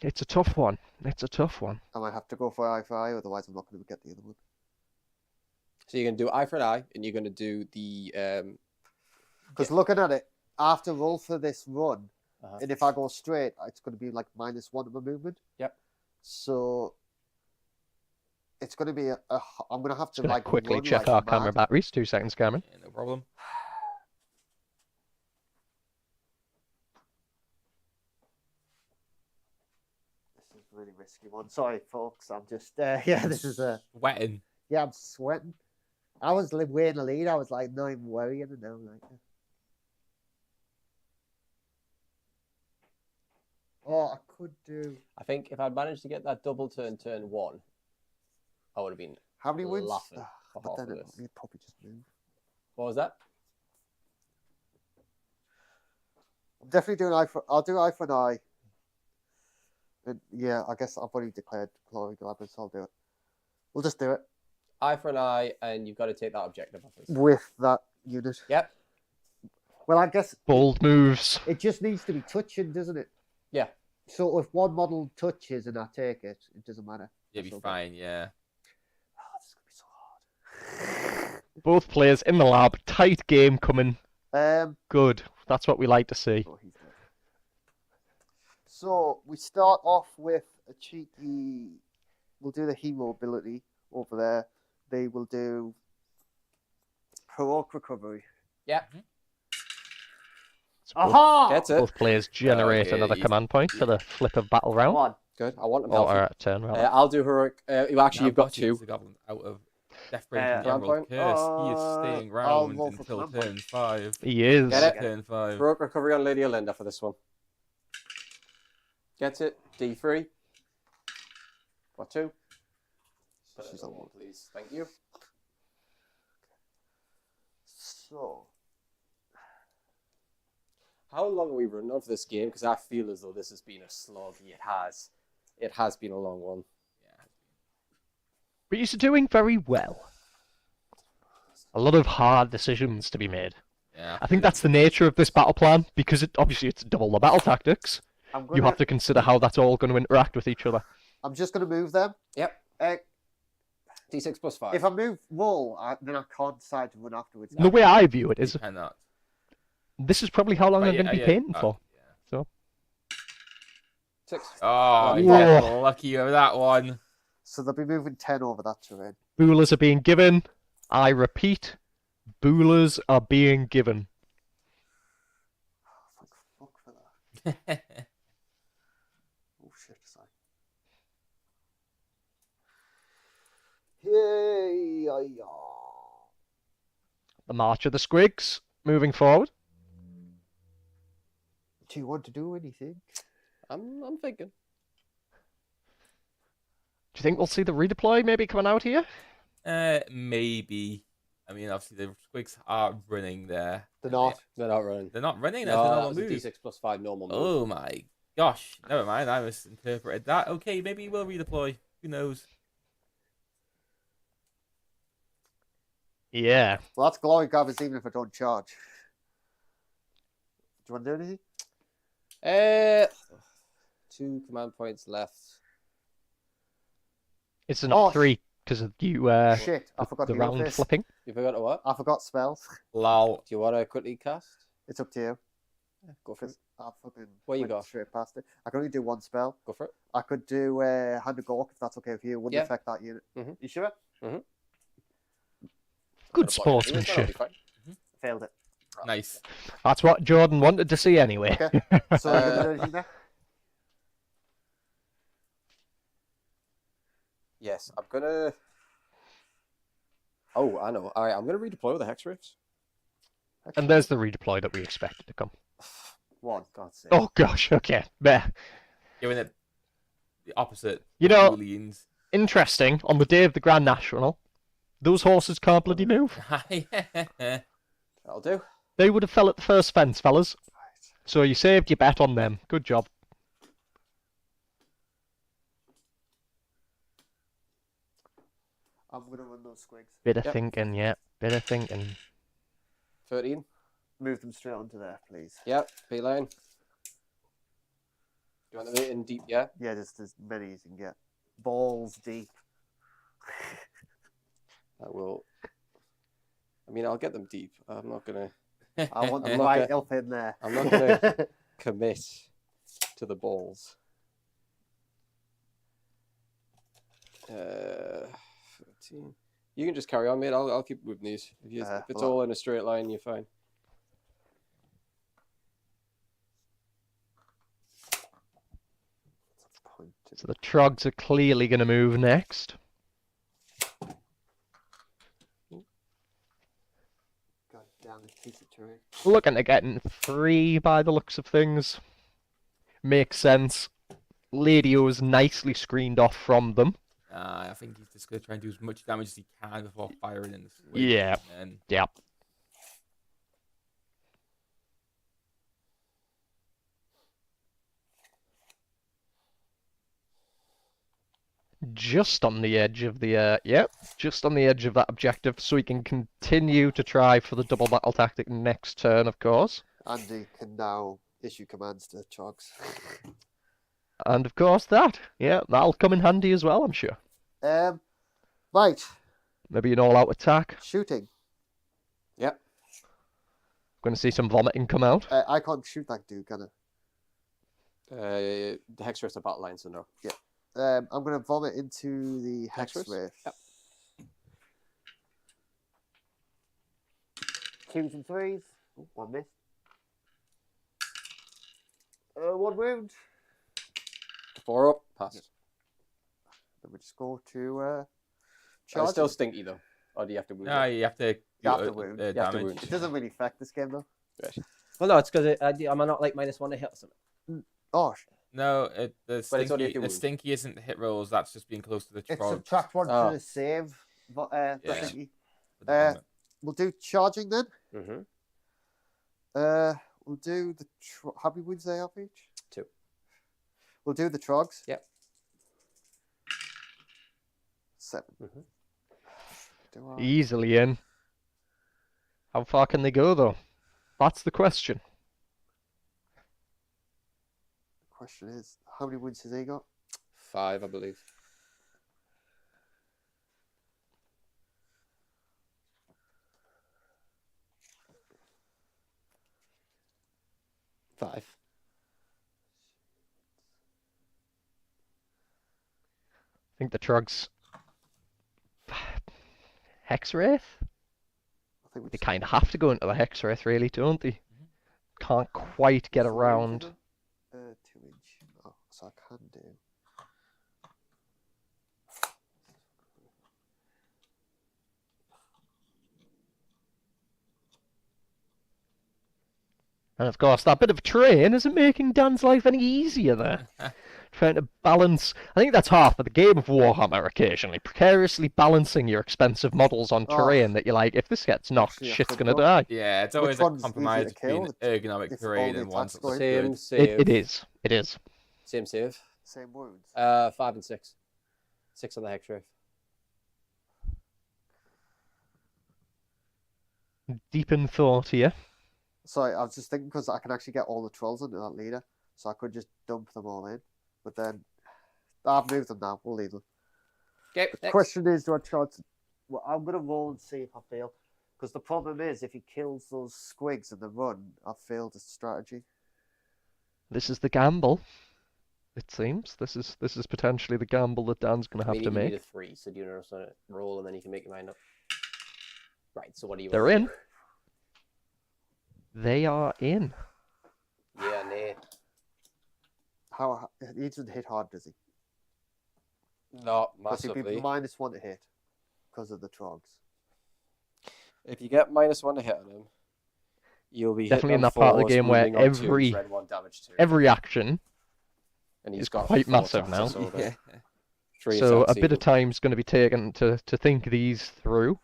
It's a tough one. It's a tough one. I might have to go for eye, otherwise I'm not going to get the other one. So you're gonna do eye for an eye, and you're gonna do the. Because looking at it, after roll for this run, and if I go straight, it's going to be like -1 of my movement. Yep. So it's going to be I'm going to have to Just gonna quickly run check like our mad. camera batteries. 2 seconds, Cameron. Yeah, no problem. This is a really risky one. Sorry, folks. I'm just this is a Wetting. I'm sweating. I was way in the lead. I was like not even worrying, and now I'm like. Oh, I could do. I think if I'd managed to get that double turn 1, I would have been. How many wins? Laughing Ah, for but half then of this. you'd probably just move. What was that? I'm definitely doing eye for. I'll do eye for an eye. And yeah, I guess I've already declared glory grabbers. So I'll do it. We'll just do it Eye for an eye, and you've got to take that objective off us. with that unit. Yep. Well, I guess Bold moves. it just needs to be touching, doesn't it? Yeah. So if one model touches and I take it, it doesn't matter. You'll be That's okay. fine, yeah. Oh, this is gonna be so hard. Both players in the lab. Tight game coming. Um. Good. That's what we like to see. Oh, he's dead. So we start off with a cheeky. We'll do the hero ability over there. They will do heroic recovery. Yeah. So both, Aha! Gets it. both players generate Okay, another he's- command point for the flip of battle Come round. on. Good. I want them Or healthy. turn round. I'll do heroic. Actually, Now you've got Butchie's 2. the goblin out of Deathbreaking the command Emerald point. Curse. He is staying I'll round roll for until command point. turn 5. He is. Get it? Turn 5. Heroic recovery on Lady Olinda for this one. Gets it. D3. What 2? She's on 1, please. Thank you. So, How long are we running on for this game? Because I feel as though this has been a slog. It has. It has been a long one. But you're doing very well. A lot of hard decisions to be made. Yeah. I think that's the nature of this battle plan, because obviously it's double the battle tactics. You have to consider how that's all going to interact with each other. I'm just going to move them. Yep. Uh, D6 plus 5. if I move roll, then I can't decide to run afterwards. The way I view it is, You cannot. this is probably how long But I'm going to be painting for. Yeah. 6. Oh, you Whoa. get lucky with that one. So they'll be moving 10 over that terrain. Boolers are being given. I repeat, boolers are being given. Thank fuck for that. Oh shit, sorry. Yay! The March of the Squigs, moving forward. Do you want to do anything? I'm thinking. Do you think we'll see the redeploy maybe coming out here? Maybe. I mean, obviously the Squigs are running there. They're not. They're not running. They're not running. That's a No, normal that was a move. D6 plus 5 normal move. Oh my gosh. Never mind. I misinterpreted that. Okay, maybe we'll redeploy. Who knows? Yeah. Well, that's glory gathers even if I don't charge. Do you want to do anything? 2 command points left. It's not Oh, 3 because of you. Shit, I forgot the to round notice. flipping. You forgot to what? I forgot spells. Lol. Do you want to quickly cast? It's up to you. Go for it. I fucking What you went got? straight past it. I can only do one spell. Go for it. I could do Hand of Gork if that's okay with you. It wouldn't Yeah. affect that unit. Mhm. You sure? Good Gotta block it anyways, sportsmanship. that'll be fine. Failed it. Nice. That's what Jordan wanted to see anyway. Okay. So are you gonna do anything there? Yes, I'm gonna. Oh, I know. All right, I'm gonna redeploy with the Hex Rifts. And there's the redeploy that we expected to come. One, God's sake. Oh gosh, okay. There. Giving it the opposite. You know- Booleans. Interesting, on the day of the Grand National, those horses can't bloody move. That'll do. They would have fell at the first fence, fellas. So you saved your bet on them. Good job. I'm gonna run those squigs. Bit of Yep. thinking, yeah. Bit of thinking. 13. Move them straight onto there, please. Yep. B-line. Do you want them in deep? Yeah. Yeah, just as many as you can get. Balls deep. I will. I mean, I'll get them deep. I'm not gonna. I want them I'm not right gonna- up in there. I'm not gonna commit to the balls. 13. You can just carry on, mate. I'll keep moving these. If it's well, all in a straight line, you're fine. So the Trogs are clearly going to move next. God damn it, piece of terrain. Looking at getting 3 by the looks of things. Makes sense. Lady O is nicely screened off from them. I think he's just going to try and do as much damage as he can before firing in the swing. Yeah. And Yep. Just on the edge of the, just on the edge of that objective, so he can continue to try for the double battle tactic next turn, of course. Andy can now issue commands to Trogs. And of course that, that'll come in handy as well, I'm sure. Right, Maybe an all-out attack. shooting. Yep. Going to see some vomiting come out. I can't shoot that dude, can The Hex Rifts are battle line, so no. I? I'm going to vomit into the Hex Hex Rifts? Rift. Yep. 2s and 3s. Oh, one miss. 1 wound. 4 up. Passed. Then we just go to It's charge. still stinky though. Or do you have to wound No, it? you have to do You have to wound. You have to damage. wound. It doesn't really affect this game though. Right. Well, no, it's because am I not like -1 to hit or something? Oh, No, But it's only if you the wound. stinky isn't hit rolls. That's just being close to the it trog. subtract 1 Oh. to the save. Yeah. Thingy. for the damage. We'll do charging then. Mm-hmm. We'll do the how many wounds they have each? 2. We'll do the trogs. Yep. 7. Mhm. Do I... Easily in. How far can they go though? That's the question. The question is, how many wounds has he got? 5, I believe. Five. I think the Trogs. Hexwraith? I think we They just kind of have to go into the Hexwraith, really, don't they? Can't quite get 4 inch, around. isn't it? 2 inch. Oh, so I can do. And of course, that bit of terrain isn't making Dan's life any easier there. Trying to balance. I think that's half of the game of Warhammer occasionally. Precariously balancing your expensive models on Oh. terrain that you're like, if this gets knocked, Actually, I shit's gonna forgot. die. Yeah, it's Which always a one's easier compromise to kill? between ergonomic If terrain all the and ones that attacks look go Same good. save. It is. It is. Same save. Same wounds. 5 and 6. 6 on the Hexwraith. Deep in thought here. Sorry, I was just thinking because I can actually get all the trolls into that leader, so I could just dump them all in. But then I've moved them now. We'll leave them. Okay, The next. question is, do I try to? Well, I'm gonna roll and see if I fail. Because the problem is, if he kills those squigs in the run, I've failed the strategy. This is the gamble. It seems. This is potentially the gamble that Dan's gonna I have mean, to you make. need a 3, so do you want to roll and then you can make your mind up? Right, so what do you They're want to in. do? They are in. Yeah, nay. How he doesn't hit hard, does he? Not Because he'd be massively. -1 to hit because of the trogs. If you get -1 to hit on him, you'll be Definitely hit in on that part of the 4s, game where wounding on 2s, every- red 1, damage 2. Every action. And he's is got quite 4 massive attacks now. or so, Yeah. 3 So a attacks bit of even. time's going to be taken to think these through.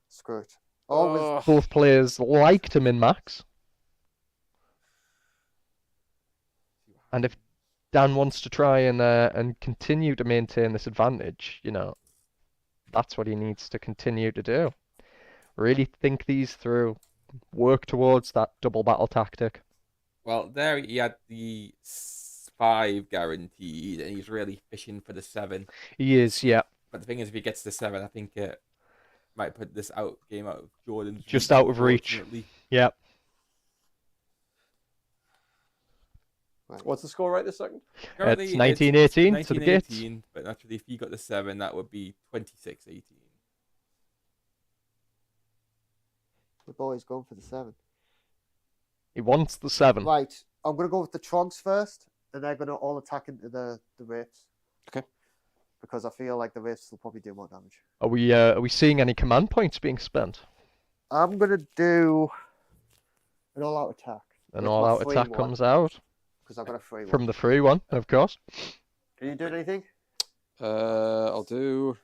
Screw it. Always. Oh, Both players like to min-max. And if Dan wants to try and continue to maintain this advantage, you know, that's what he needs to continue to do. Really think these through. Work towards that double battle tactic. Well, there he had the 5 guaranteed, and he's really fishing for the 7. He is, yeah. But the thing is, if he gets the 7, I think it might put this game out of Jordan's Just reach, out of reach. unfortunately. Yeah. what's the score right this second? Currently, It's 1918 to the gates. 1918, but naturally, if he got the 7, that would be 26-18. The boy's going for the 7. He wants the 7. Right. I'm gonna go with the trogs first, and they're gonna all attack into the wraiths. Okay. Because I feel like the wraiths will probably do more damage. Are we seeing any command points being spent? I'm gonna do an all-out attack. An all-out attack comes out Because I've got a free one. from the free one, of course. Can you do anything? I'll do.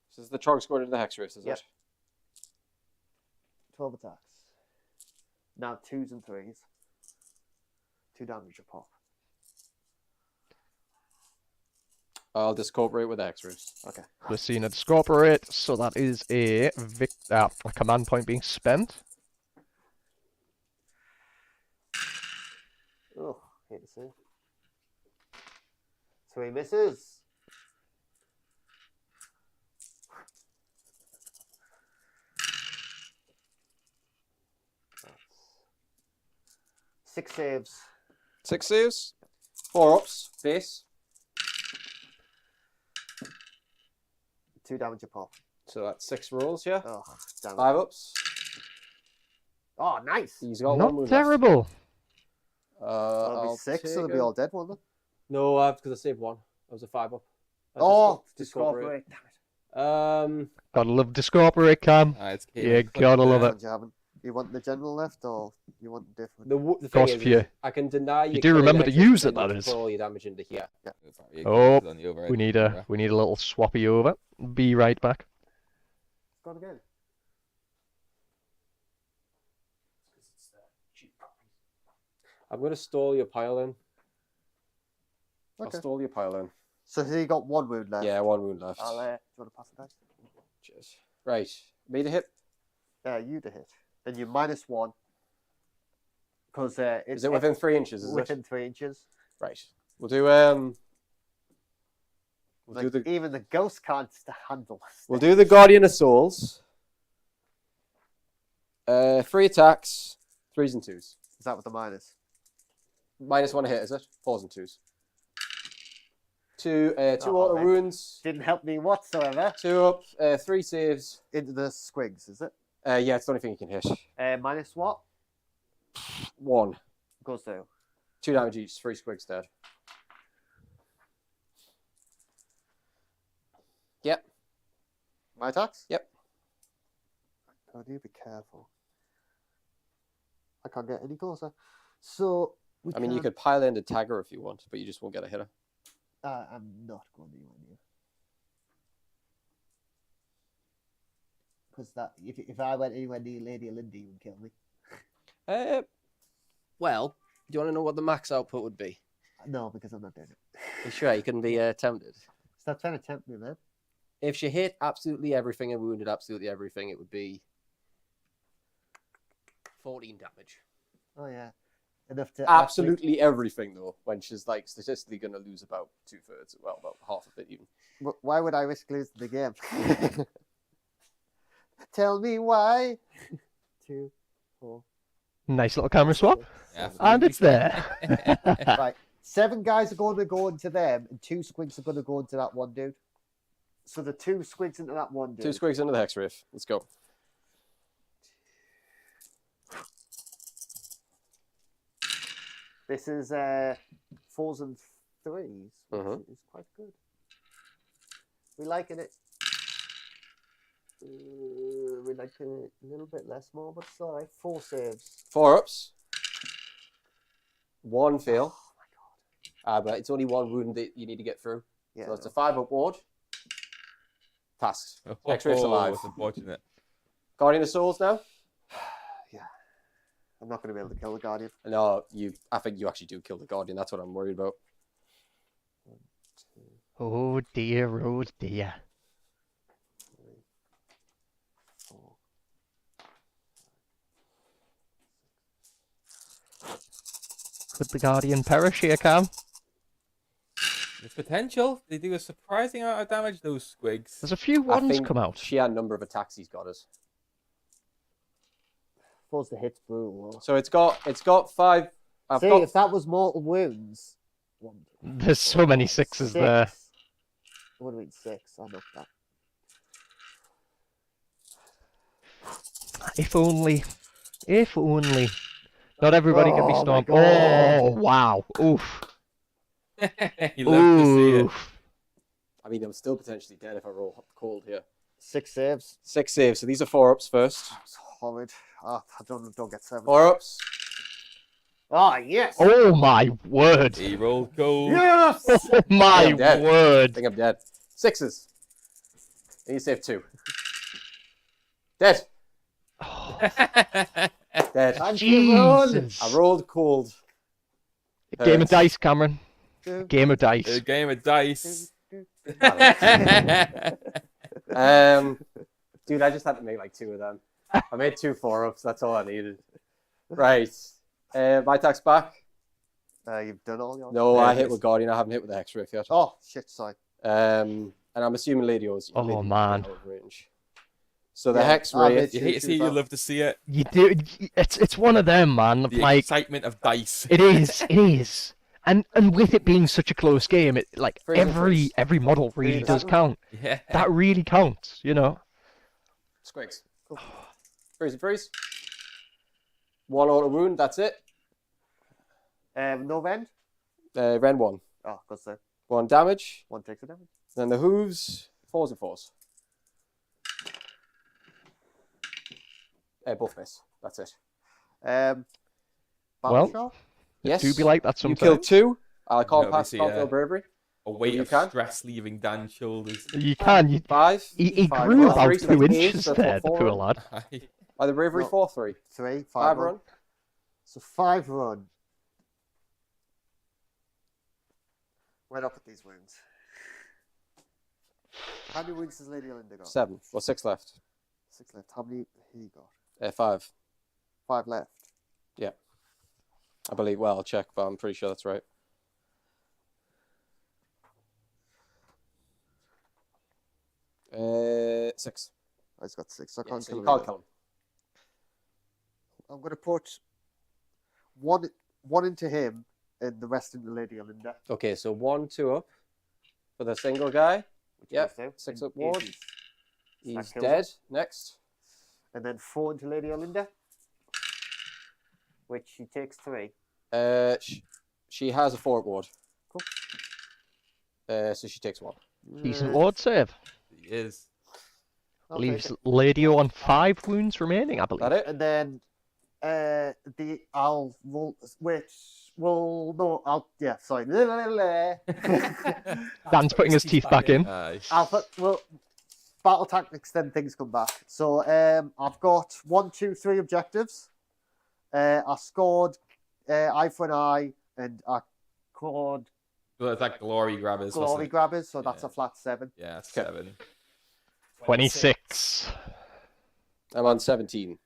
This is the Trog scored into the Hexwraith, is Yep. it? 12 attacks. Now 2s and 3s. 2 damage a pop. I'll discorporate with the Hexwraith. Okay. We're seeing a discorporate, so that is a command point being spent. Oh, hate to see. 3 misses. That's 6 saves. 6 saves. 4 ups. Base. 2 damage a pop. So that's 6 rolls, yeah? Oh, damn it. 5 ups. Oh, nice. He's got 1 Not wound terrible. That'll be I'll 6, so take they'll be a- all dead, won't they? No, because I saved 1. That was a 5 up. I Oh, discorporate. discorporate. Damn it. Gotta love Discorporate, Cam. It's Yeah, gotta love it. You want the general left or you want different? The Course thing for you. is, I can deny you. do remember to use it, that is. Put all your damage into here. Oh, we need a little swappy over. Be right back. Go on again. I'm going to stall your pile in. I'll Okay. stall your pile in. So he got 1 wound left. Yeah, 1 wound left. Do you want to pass the dice? Cheers. Right. Me to hit. Yeah, you to hit. Then you -1. Because Is it within 3 inches? Is within it? 3 inches? Right. We'll do Like, even the ghost can't handle us. We'll do the Guardian of Souls. 3 attacks, 3s and 2s. Is that with the minus? -1 hit, is it? 4s and 2s. Two Oh, auto mate. wounds. Didn't help me whatsoever. 2 up, 3 saves. Into the squigs, is it? Yeah, it's the only thing you can hit. Minus what? 1. Goes through. 2 damage each, 3 squigs dead. Yep. My attacks? Yep. God, you be careful. I can't get any closer. So, I mean, you could pile in the tagger if you want, but you just won't get a hitter. I'm not going anywhere near. Because that, if I went anywhere near Lady Lindy, you would kill me. Well, do you want to know what the max output would be? No, because I'm not doing it. You sure you couldn't be tempted? Stop trying to tempt me, man. If she hit absolutely everything and wounded absolutely everything, it would be 14 damage. Oh, yeah. Enough to Absolutely everything, though, when she's like statistically going to lose about 2/3, well, about half of it even. Why would I risk losing the game? Tell me why. 2, 4. Nice little camera swap. Yeah, And it's there. Right. 7 guys are going to go into them, and 2 squigs are going to go into that one dude. So the 2 squigs into that one dude. 2 squigs into the Hex Riff. Let's go. This is 4s and 3s, which is quite good. We liking it. We like it a little bit less more, but it's alright. 4 saves. 4 ups. 1 fail. Oh my god. But it's only 1 wound that you need to get through. Yeah. So it's a 5 up ward. Passed. Hex Riff's alive. That's unfortunate. Guardian of Souls now? Yeah. I'm not going to be able to kill the Guardian. No, I think you actually do kill the Guardian. That's what I'm worried about. 1, 2, Oh dear, oh dear. 3, 4. Could the Guardian perish here, Cam? There's potential. They do a surprising amount of damage, those squigs. There's a few I ones think come out. sheer number of attacks he's got us. 4's the hit's brutal. So it's got 5. See, if that was mortal wounds. 1, 2, There's so many 6s there. 6. It would have been 6. I know that. If only. If only. Not everybody can be Oh, my stomped. God. Oh, wow. Oof. You love to see it. Oof. I mean, I'm still potentially dead if I roll cold here. 6 saves. 6 saves. So these are 4 ups first. It's horrid. I don't get 7. 4 ups. Oh, yes! Oh my word. He rolled gold. Yes! Oh my I'm dead. I word. think I'm dead. 6s. And you save 2. Dead. Dead. Thank you, Ron. Jesus. I rolled cold. A game of Hurts. dice, Cameron. A game of A dice. game of dice. Dude, I just had to make like 2 of them. I made 2 4-ups. That's all I needed. Right. My attack's back. You've done all your... No, I hit with Guardian. I haven't hit with the Hex Riff yet. Oh, shit, sorry. And I'm assuming Lady O's. Oh, Lady O's man. out of range. So the Yeah, Hex I Riff. did. You hate to see it, you love to see it. You do. It's one of them, man. The Like excitement of dice. it is. It is. And with it being such a close game, it like Freeze and freeze. every model really Freeze. does count. Yeah. That really counts, you know. Squigs. Cool. Freeze and freeze. 1 auto wound. That's it. No vent? Ren 1. Oh, because 1 damage. 1 takes a damage. Then the hooves. 4s and 4s. Both miss. That's it. Battle Well, shot? Yes. Do be like that You sometimes. killed 2. I can't No, pass obviously, Battlefield Bravery. A weight You of can. stress leaving Dan's shoulders. You can. You, 5. he 5 grew roll. about 3, so that's 2 8, inches so there, that's the what, poor 4 lad. By the Bravery No. 4, 3. 3, 5 5 run. So 5 run. Went up with these wounds. How many wounds has Lady Linda got? 7. Well, 6 left. 6 left. How many he got? 5. 5 left. I believe. Well, I'll check, but I'm pretty sure that's right. Six. He's got 6. So I Yeah, can't so kill you him. can't either. kill him. I'm going to put one into him and the rest into Lady Linda. Okay, so 1, 2 up for the single guy. Which Yep, goes down. 6 And up ward. 80s. He's That kills dead. Next. And then 4 into Lady Linda. Which she takes 3. She has a 4 ward. Cool. So she takes 1. Decent ward save. He is. Leaves Ladio on 5 wounds remaining, I believe. That it? And then I'll roll. Which will no. I'll yeah. Sorry. Dan's putting his teeth back in. I'll put well. Battle tactics. Then things come back. So I've got 1, 2, 3 objectives. I scored eye for an eye, and I scored So it's like glory grabbers. wasn't glory it? grabbers. So that's Yeah. a flat 7. Yeah, it's Okay. 7. 26. I'm on 17.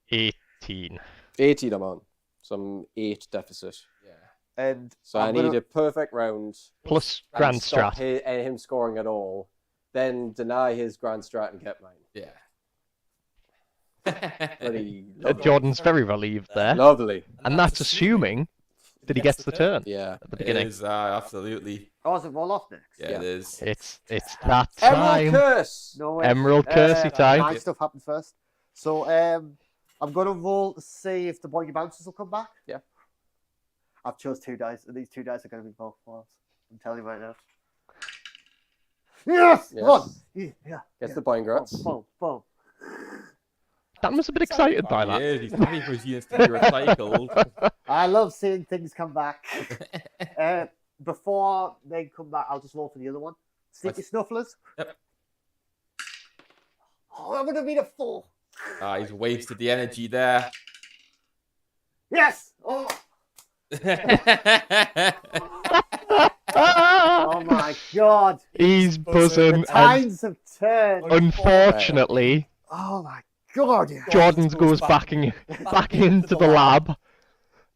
18. 18 I'm on. So I'm 8 deficit. Yeah. And So I need a perfect round. Plus and Grand stop Strat. him scoring at all. Then deny his Grand Strat and get mine. Yeah. Bloody Jordan's very relieved there. lovely. And that's assuming that he gets the turn Yeah. at the It beginning. is, absolutely. oh, is it roll off next? Yeah, Yeah. it is. It's that Emerald time. Curse! No way. Emerald Cursey time. My stuff happens first. So I'm gonna roll to see if the Boingrot Bouncers will come back. Yeah. I've chose 2 dice, and these 2 dice are gonna be both fours. I'm telling you right now. Yes! Yes. One! Yeah. Gets the Boingrots. Boom, boom. Dan was a bit excited by He that. is. He's happy for his units to be recycled. I love seeing things come back. Before they come back, I'll just roll for the other one. Sneaky Snufflers. Yep. Oh, I'm gonna be a 4. He's wasted the energy there. Yes! Oh, Ah! oh my god. He's buzzing. The And times have turned. unfortunately, Oh my god. Yeah. Jordan goes back into the lab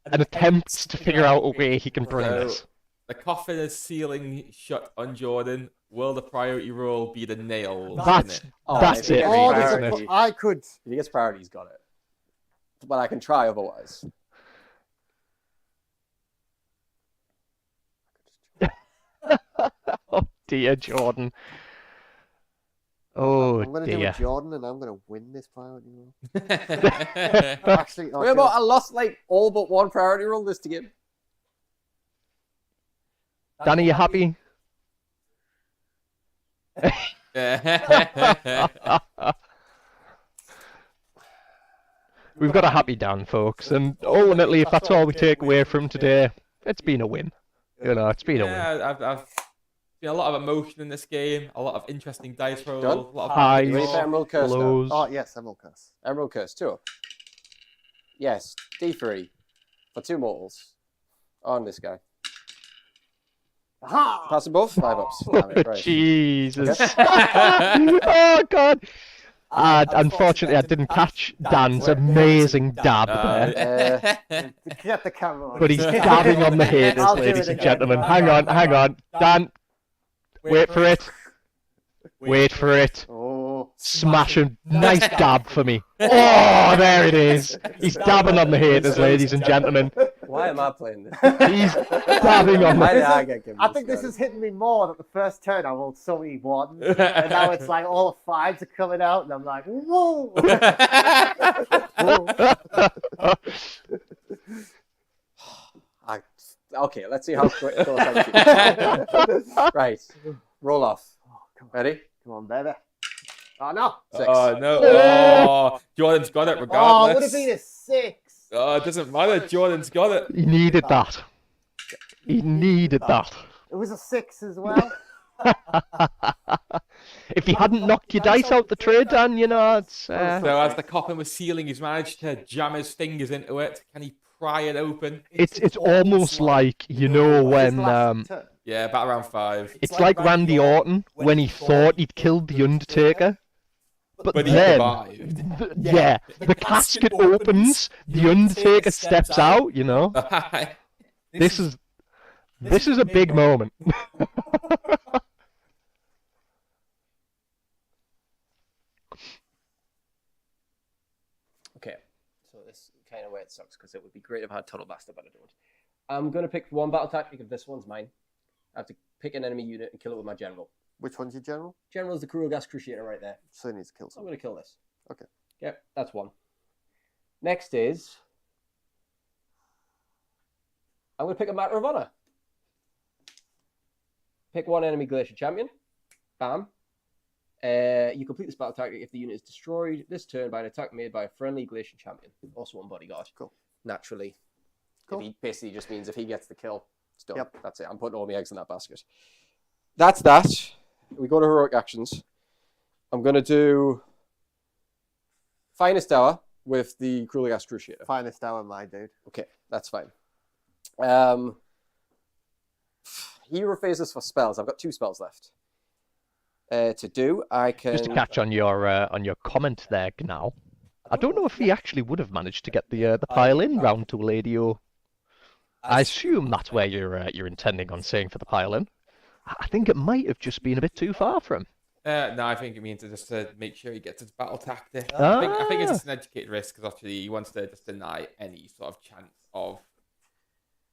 and attempts to figure out a way he can bring So, this. the coffin is sealing shut on Jordan. Will the priority roll be the nail? That's if he it, gets Oh, really, there's isn't priority. it? I could. If he gets priority, he's got it. But I can try otherwise. Oh dear, Jordan. Oh I'm gonna do dear. a Jordan, and I'm gonna win this priority roll. Yeah. Actually, Wait, but I lost like all but 1 priority roll this game. Danny, you happy? We've got a happy Dan, folks, and ultimately, if that's all we take away from today, it's been a win. You know, it's been a win. Yeah, I've seen a lot of emotion in this game, a lot of interesting dice rolls, Done? a lot of Highs, You ready for Emerald Curse now? lows. Oh yes, Emerald Curse. Emerald Curse, 2 up. Yes, D3 for 2 mortals on this guy. Aha! Pass them both? 5 ups. Damn it, right. Jesus. Oh, God. Unfortunately, I didn't catch Dan's amazing dab there. Get the camera on. But he's dabbing on the haters, I'll do ladies it and again. gentlemen. Hang on. Dan, wait for it. Wait for it. Oh, Smash him. Nice dab for me. Oh, there it is. He's dabbing on the haters, ladies and gentlemen. Why am I playing this? He's dabbing on Why the... did I get given I think this is hitting me more that the first turn I rolled so many 1s, and now it's like all the 5s are coming out, and I'm like, whoa! Okay, let's see how quick it goes. Actually. Right, roll off. Oh, come on, Ready? come on, baby. Oh, no. 6. Oh, no. Oh, Jordan's got it Oh, regardless. would have been a 6. Oh, it doesn't matter. Jordan's got it. He needed that. He needed that. It was a 6 as well. If he hadn't knocked your dice out the trade, Dan, you know, it's... So as the coffin was sealing, he's managed to jam his fingers into it. Can he pry it open? It's almost like, you know, when... Yeah, about around 5. It's like Randy Orton when he thought he'd killed The Undertaker. But he then, survived. the casket opens, The Undertaker steps out, you know. This is a big moment. Okay, so this kind of where it sucks because it would be great if I had Tunnel Master, but I don't. I'm going to pick one battle tactic if this one's mine. I have to pick an enemy unit and kill it with my general. Which one's your general? General's the Cruel Gas Crusader right there. So he needs to kill So I'm someone. going to kill this. Okay. Yep, that's one. Next is... I'm going to pick a Matter of Honor. Pick one enemy Glacier Champion. Bam. You complete this battle tactic if the unit is destroyed this turn by an attack made by a friendly Glacier Champion. Also one bodyguard. Cool. Naturally. Cool. If he basically just means if he gets the kill, it's done. Yep. That's it. I'm putting all my eggs in that basket. That's that. We go to heroic actions. I'm going to do Finest Hour with the Cruel Gas Crusader. Finest hour, my dude. Okay, that's fine. Hero phases for spells. I've got 2 spells left. To do, I can... Just to catch on your comment there, Gnau. I don't know if he actually would have managed to get the pile in round to Ladio. I assume that's where you're intending on saying for the pile in. I think it might have just been a bit too far for him. No, I think it means just to make sure he gets his battle tactic. I think it's just an educated risk because actually he wants to just deny any sort of chance of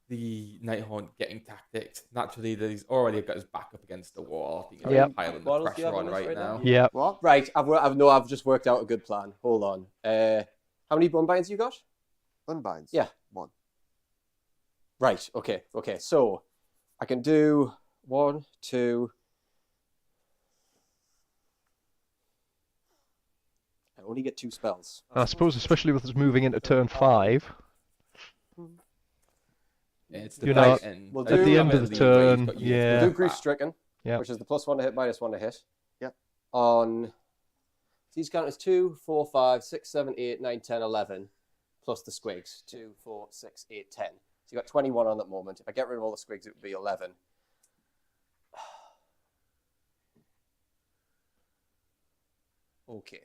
the Nighthaunt getting tactics. Naturally, that he's already got his back up against the wall. I think he's piling the Bottles do you pressure have on on us right right now. now? Yeah. What? Right, I've just worked out a good plan. Hold on. How many Bunbinds you got? Unbinds. Yeah. 1. Right, okay. So, I can do 1, 2... I only get 2 spells. I suppose, especially with us moving into turn 5. Yeah, it's the You know, back end. we'll I do- don't at the have end of a the lead, but he's turn, got units yeah. We'll to do Grief back. Stricken, Yeah. which is the +1 to hit, -1 to hit. Yep. On these count as 2, 4, 5, 6, 7, 8, 9, 10, 11, plus the squigs. 2, 4, 6, 8, 10. So you got 21 on at the moment. If I get rid of all the squigs, it would be 11. Okay.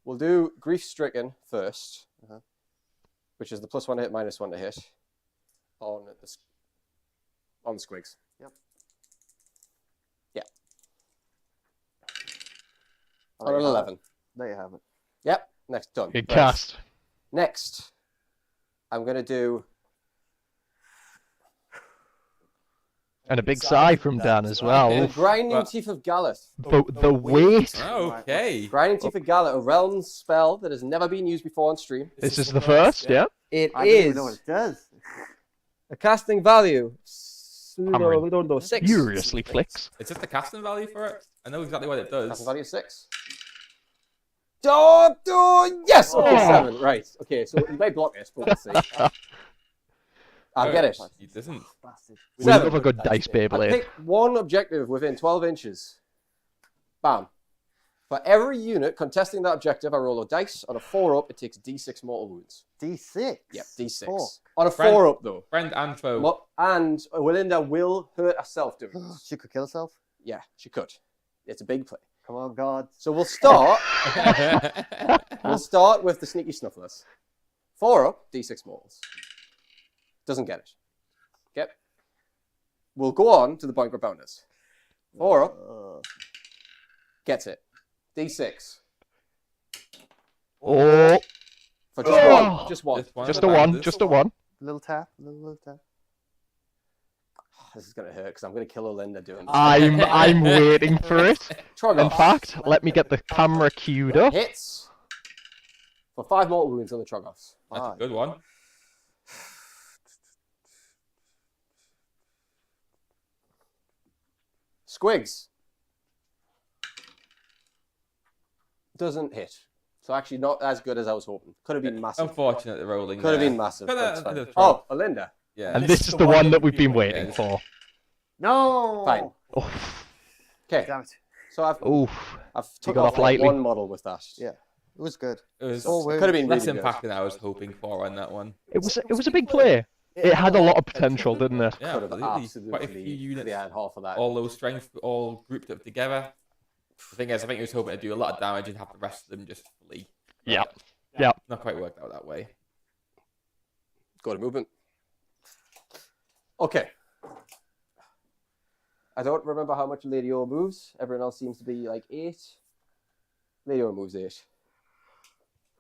We'll do Grief Stricken first, which is the +1 to hit, -1 to hit on the squigs. Yep. Yeah. Oh, On an you have 11. it. There you have it. Yep. Next, done. Good Right. cast. Next, I'm going to do... And a big sigh from Dan as well. The Oof. Grinding Teeth of Galleth. The weight. Okay. Grinding Teeth of Galleth, a realm spell that has never been used before on stream. This is the first, yeah? It I don't even is know what it does. a casting value. Hammering We don't know. 6. Furiously flicks. It's just the casting value for it. I know exactly what it does. Casting value 6. Yes! Okay, Oh. 7. Right. Okay, so you may block this, but we'll see. I'll get it. He doesn't. Bastard. We 7. love a good dice I Beyblade. pick one objective within 12 inches. Bam. For every unit contesting that objective, I roll a dice. On a 4-up, it takes D6 mortal wounds. D6. Yep, D6. Fuck. On a Friend- 4-up, though. Friend and foe. And Willinda will hurt herself doing this. She could kill herself. Yeah, she could. It's a big play. Come on, God. So we'll start. We'll start with the Sneaky Snufflers. 4-up, D6 mortals. Doesn't get it. Okay. We'll go on to the Boingrot Bounderz. 4-up, gets it. D6. Oh, For just one. Just one. just a one, just a one. Little tap. Little tap. This is going to hurt because I'm going to kill Olinda doing this. I'm waiting for it. Troggoth. In fact, let me get the camera queued up. Hits. For 5 mortal wounds on the Troggoths. That's a good one. Squigs. doesn't hit. So actually not as good as I was hoping. Could have been massive. Unfortunate the rolling. Could have there. been massive. Coulda- That's fine. coulda tried. Oh, Belinda. Yeah. And this is the one that we've been waiting Yeah. for. No. Fine. Oh, Okay. Damn it. So I've oof. took got off off lightly. one model with that. Yeah. It was good. It was Oh, Could have been less really good. impact than I was hoping for on that one. It was a big play. It had a lot of potential, didn't it? Yeah, Could have absolutely. absolutely. Quite a few units, Yeah, and half of that. all low strength, all grouped up together. The thing is, I think he was hoping to do a lot of damage and have the rest of them just flee. Yeah. Yeah. Not quite worked out that way. Go to movement. Okay. I don't remember how much Lady O moves. Everyone else seems to be like 8. Lady O moves 8.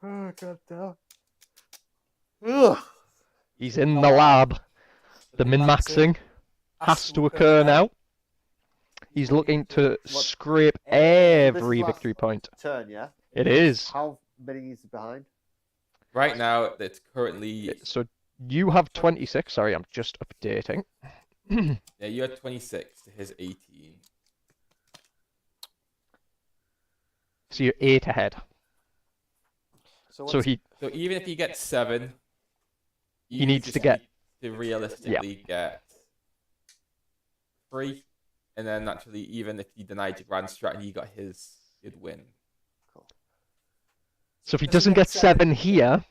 Oh, God damn. Ugh. He's in the lab. The min-maxing has to occur now. He's looking to scrape every This is victory point. Turn, yeah? It is. How many is behind? Right now, it's currently So you have 26. Sorry, I'm just updating. yeah, you had 26 to his 18. So you're 8 ahead. So So he So even if he gets 7, He needs to get- to realistically get 3, and then naturally, even if he denied your grand strat and he got his, he'd win. so if he doesn't get 7 here,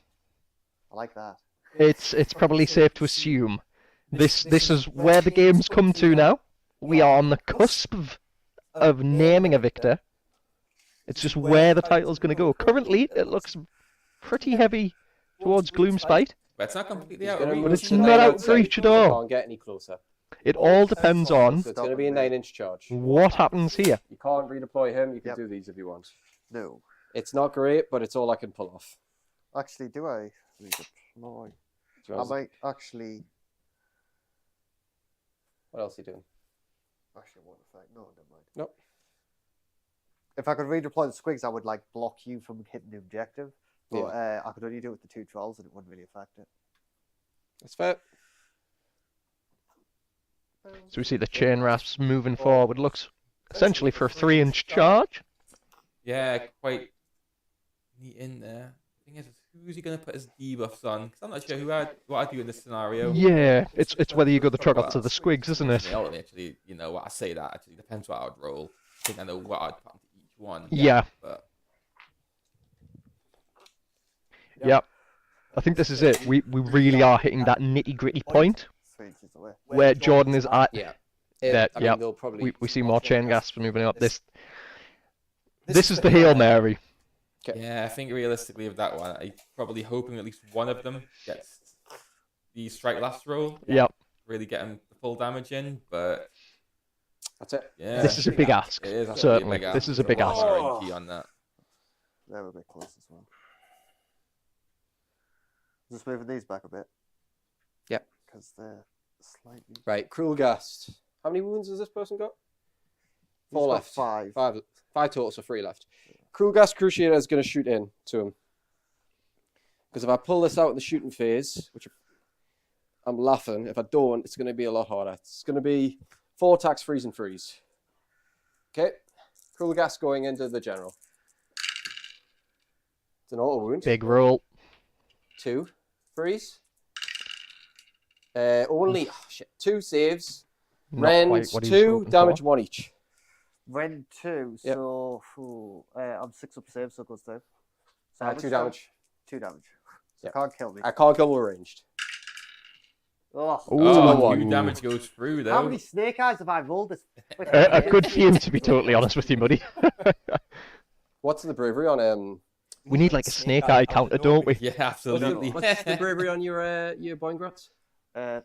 I like that. it's probably safe to assume this is where the game's come to now. We are on the cusp of naming a victor. It's just where the title's going to go. Currently, it looks pretty heavy towards Gloomspite. But it's not completely he's out gonna of move But reach. it's to the not 9 out outside. for reach at He all. can't get any closer. It all depends on So it's going to be a 9-inch charge. what happens here. You can't redeploy him. You can Yep. do these if you want. No. It's not great, but it's all I can pull off. Actually, do I redeploy? Do you I want- might actually. What else are you doing? Actually, what effect? No, never mind. Nope. If I could redeploy the squigs, I would like block you from hitting the objective. But Yeah. I could only do it with the 2 trolls, and it wouldn't really affect it. That's fair. So we see the chain rasps moving forward. Looks essentially for a 3-inch charge. Yeah, quite neat in there. Thing is, who's he going to put his debuffs on? Because I'm not sure what I do in this scenario. Yeah, it's whether you go the Troggoths or the Squigs, isn't it? Yeah, ultimately, actually, you know what I say that actually depends what I would roll. I think I know what I'd put into each one. Yeah. But Yep. I think this is it. We really are hitting that nitty-gritty point 3 inches away. where Jordan is at. Yeah. That, I mean, yeah. they'll probably. We see more chain gasps moving up. This is the Hail Mary. yeah, I think realistically with that one, I'm probably hoping at least one of them gets the strike last roll. Yep. Really getting the full damage in, but That's it. yeah. This is a big ask. It is actually Certainly. a big ask. This is a big Lots of ask. RNG on that. They're a bit close as well. Just moving these back a bit. Yep. Because they're slightly. Right. Cruel Gast. How many wounds has this person got? He's 4 got left. 5. 5 total, so 3 left. Cruel Gas Crusader is going to shoot in to him. Because if I pull this out in the shooting phase, which I'm laughing, if I don't, it's going to be a lot harder. It's going to be 4 attacks, freeze and freeze. Okay. Cruel Gas going into the general. It's an auto wound. Big roll. 2 freeze. Only 2 saves. Not Rend quite what he's 2 hoping damage for. 1 each. Rend 2, Yep. so. I'm 6 up save, so it goes down. So how much 2 damage. 2 damage. So Yep. can't kill me. I can't kill ranged. Oh. Oh, Ooh. 2 damage goes through though. How many snake eyes have I rolled this? A good few, to be totally honest with you, Muddy. What's the bravery on We need like a snake eye counter, don't we? Yeah, absolutely. What's the bravery on your Boingrots? 4.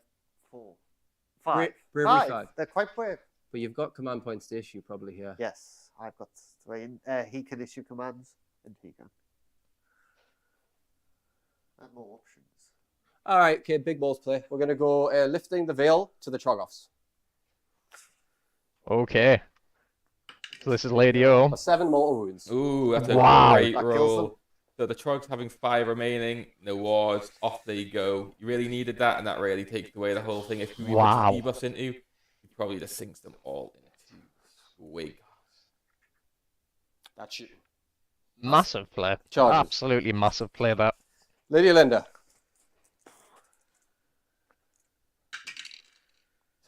5. Bravery 5. 5. They're quite brave. But you've got command points to issue probably here. Yes, I've got 3. He can issue commands, and he can. And more options. All right, okay, big balls play. We're going to go lifting the veil to the Troggoths. Okay. So this is Lady O. For 7 mortal wounds. Ooh, that's a Wow. great That kills them. roll. So the Trogs having 5 remaining, no wards, off they go. You really needed that, and that really takes away the whole thing. If who you Wow. put the debuffs into, you probably just sinks them all into Squig. That's shooting. Massive play. Charges. Absolutely massive play that. Lady Linda.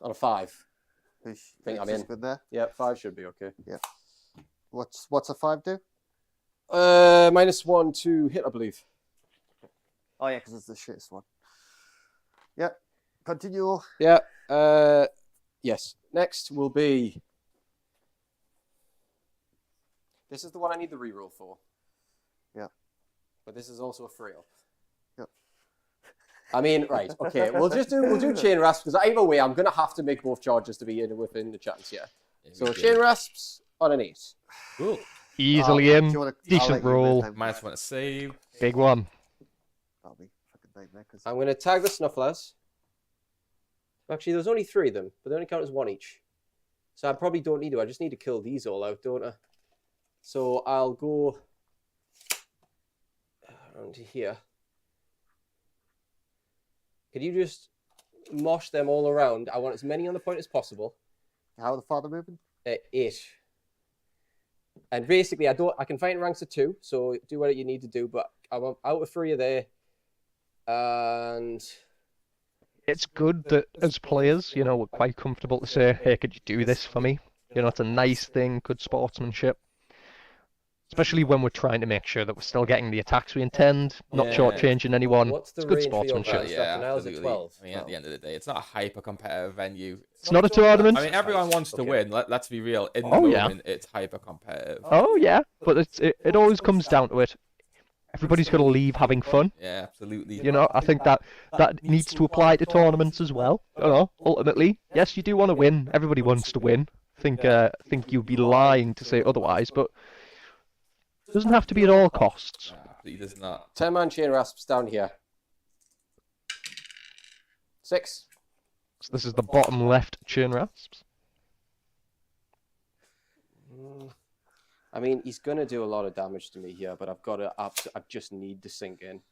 On a 5. I think I'm in. Good there. Yeah, 5 should be okay. What's a 5 do? -1 to hit, I believe. Oh yeah, because it's the shittest one. Yeah. Continue. Yeah. Yes. Next will be. This is the one I need the reroll for. Yeah. But this is also a free up. Yep. I mean, right? Okay, we'll do chain rasps because either way, I'm gonna have to make both charges to be within the chance. Yeah. So chain rasps on an 8. Cool. Easily in. I'll Decent let you roll. win then. -1 to save. Big one. That'll be fucking nightmare. 'Cause I'm gonna tag the Snufflers. Actually, there's only 3 of them, but they only count as 1 each. So I probably don't need to. I just need to kill these all out, don't I? So I'll go around to here. Could you just mosh them all around? I want as many on the point as possible. How are the father moving? 8. And basically, I can fight in ranks of 2, so do what you need to do. But I'm out of 3 of there, and It's good that as players, you know, we're quite comfortable to say, hey, could you do this for me? You know, it's a nice thing, good sportsmanship. Especially when we're trying to make sure that we're still getting the attacks we intend, not Yeah. shortchanging anyone. what's the It's good range for your sportsmanship. battle? Yeah, Now is it absolutely. 12? I mean, at the end of the day, it's not a hyper-competitive venue. It's not a tournament. I mean, everyone wants to Okay. win. Let's be real. In the Oh, yeah. moment, it's hyper-competitive. Oh, yeah, but it always comes down to it. Everybody's got to leave having fun. Yeah, absolutely. You know, I think that needs to apply to tournaments as well. You know, ultimately, yes, you do want to win. Everybody wants to win. I think you'd be lying to say otherwise, but it doesn't have to be at all costs. Absolutely does not. 10-man chain rasps down here. 6. So this is the bottom left chain rasps. I mean, he's gonna do a lot of damage to me here, but I've got to. I just need to sink in.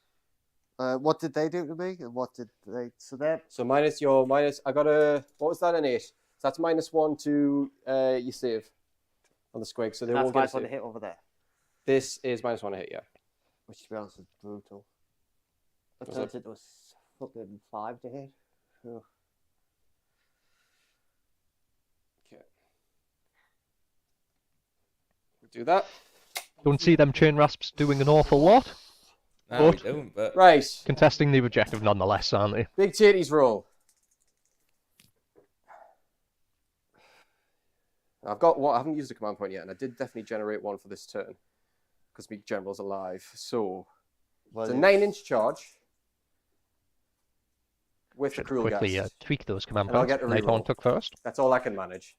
What did they do to me? And what did they? So that So minus your minus. I got a. What was that? An 8. So that's -1 to your save on the squig. So they that's won't my get a one to save. hit over there, This is -1 to hit. Yeah. which to be honest is brutal. That Was turns into a fucking 5 to hit. Ugh. Okay. Do that. Don't see them chain rasps doing an awful lot. No, we But- don't, but Right. Contesting the objective nonetheless, aren't they? Big titties roll. I've got one. I haven't used a command point yet, and I did definitely generate one for this turn because my general's alive. So it's a 9-inch charge with the Should cruel quickly gas. tweak those command And I'll points. get a reroll. Nighthaunt took first. That's all I can manage.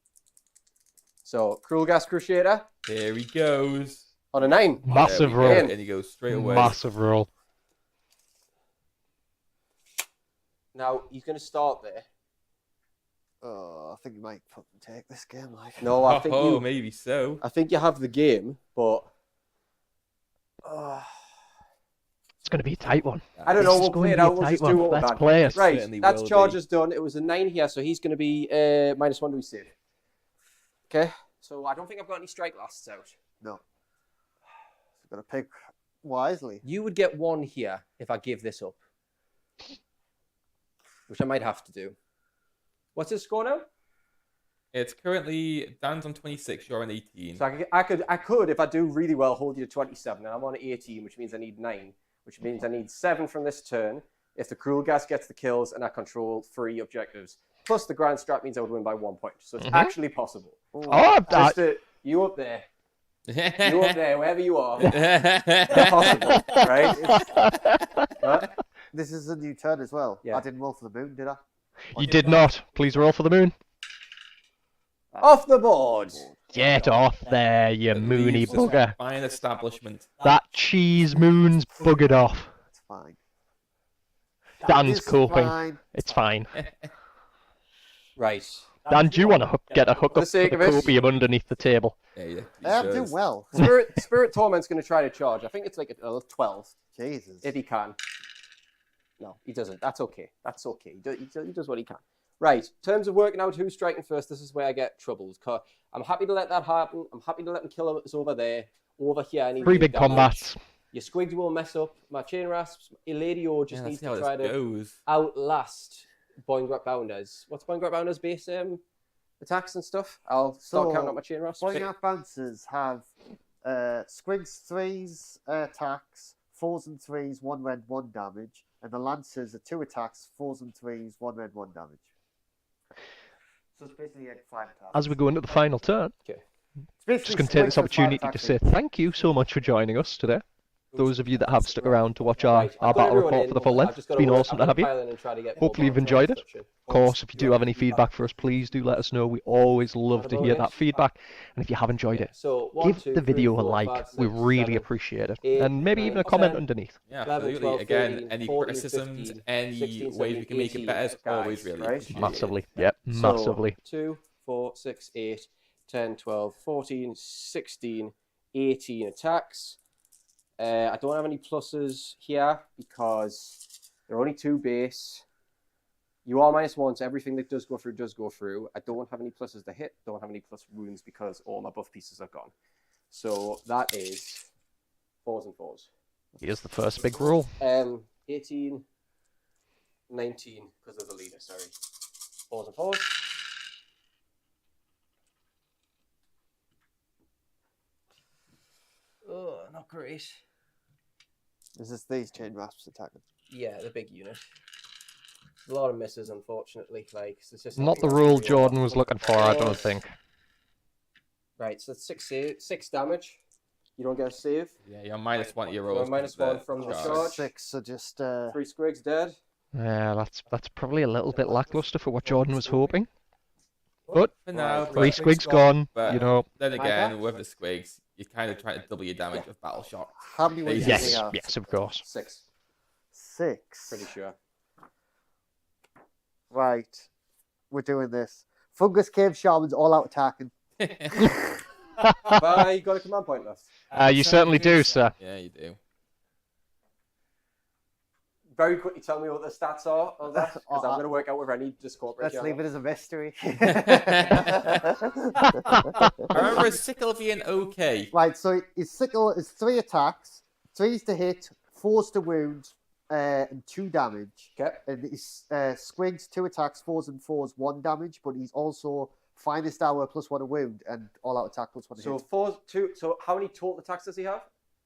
So cruel gas crusader here he goes. on a 9. Massive There we go, roll. And he goes straight away. Massive roll. Now he's going to start there. Oh, I think you might fucking take this game, like. No, I think Oh, you. maybe so. I think you have the game, but It's going to be a tight one. I don't know. This is We'll going play to it be a out. We'll tight just one. do what we're Let's done. play it. Right, Certainly that's will charges done. It was a 9 here, so he's going to be -1 to his save. Okay, so I don't think I've got any strike lasts out. No. So gotta pick wisely. You would get 1 here if I give this up, which I might have to do. What's his score now? It's currently Dan's on 26. You're on 18. So I could, if I do really well, hold you to 27, and I'm on 18, which means I need 9, which means I need 7 from this turn. If the cruel gas gets the kills and I control 3 objectives, plus the grand strap means I would win by 1 point. So it's actually possible. Oh, Just you up there, you up there, wherever you are. Possible, right? What? This is a new turn as well. Yeah. I didn't roll for the moon, did I? You did not. Please roll for the moon. Off the board. Get off there, you moony Leaves this bugger. Fine establishment. That cheese moon's buggered off. It's fine. Dan's It's coping. fine. It's fine. Right. Dan, do you want to get a hook For the up to sake the of it. copium underneath the table? Yeah, yeah. I'm he doing does. well. Spirit Torment's going to try to charge. I think it's like a 12, Jesus. if he can. No, he doesn't. That's okay. That's okay. He does what he can. Right. In terms of working out who's striking first, this is where I get troubles. I'm happy to let that happen. I'm happy to let him kill us over there. over here. I need 3 to do big damage. combats. Your Squigs will mess up my Chain Rasps. Eladio just Yeah, needs let's see to how try this to goes. outlast Boingrot Bounderz. What's Boingrot Bounderz base attacks and stuff? I'll start So, counting up my Chain Rasps. Boingrot Bouncers have Squigs 3's attacks, 4s and 3's, 1 red, 1 damage, and the Lancers are 2 attacks, 4s and 3's, 1 red, 1 damage. So it's basically 5 attacks. As we go into the final turn, Okay. just going to take this opportunity to say thank you so much for joining us today. Those of you that have stuck around to watch our battle report for the full length, it's been awesome to have you. Hopefully you've enjoyed it. Of course, if you do have any feedback for us, please do let us know. We always love to hear that feedback. And if you have enjoyed it, give the video a like. We really appreciate it. And maybe even a comment underneath. Yeah, absolutely. Again, any criticisms, any ways we can make it better is always really appreciated. Massively. Yep, massively. 2, 4, 6, 8, 10, 12, 14, 16, 18 attacks. I don't have any pluses here because there are only 2 base. You are -1, so everything that does go through. I don't have any pluses to hit, don't have any plus wounds because all my buff pieces are gone. So that is 4s and 4s. Here's the first big roll. 18, 19 because of the leader, sorry. 4s and 4s. Oh, not great. This is these Chain Rasps attacking. Yeah, the big unit. A lot of misses, unfortunately. Like, it's just Not the roll Jordan was looking for, I don't think. Right, so that's 6 damage. You don't get a save. Yeah, you're -1 to your rolls. -1 from the charge. 6, so just 3 Squigs dead. Yeah, that's probably a little bit lackluster for what Jordan was hoping. But For now, 3 Squigs gone, but you know. then again, with the Squigs, you're kind of trying to double your damage with Battle Shock. how many wins Yes, do we have? yes, of course. 6, 6. pretty sure. Right, we're doing this. Fungoid Cave-Shaman's all out attacking. But you got a command point left. You certainly do, sir. Yeah, you do. Very quickly tell me what the stats are on that, because I'm going to work out whether I need Discord. Let's leave it as a mystery. I remember a sickle being okay. Right, so his sickle is 3 attacks, 3's to hit, 4's to wound, and 2 damage. Okay. And his Squigs 2 attacks, 4s and 4s, 1 damage, but he's also finest hour +1 a wound and all out attack +1 a So hit. 2. So how many total attacks does he have?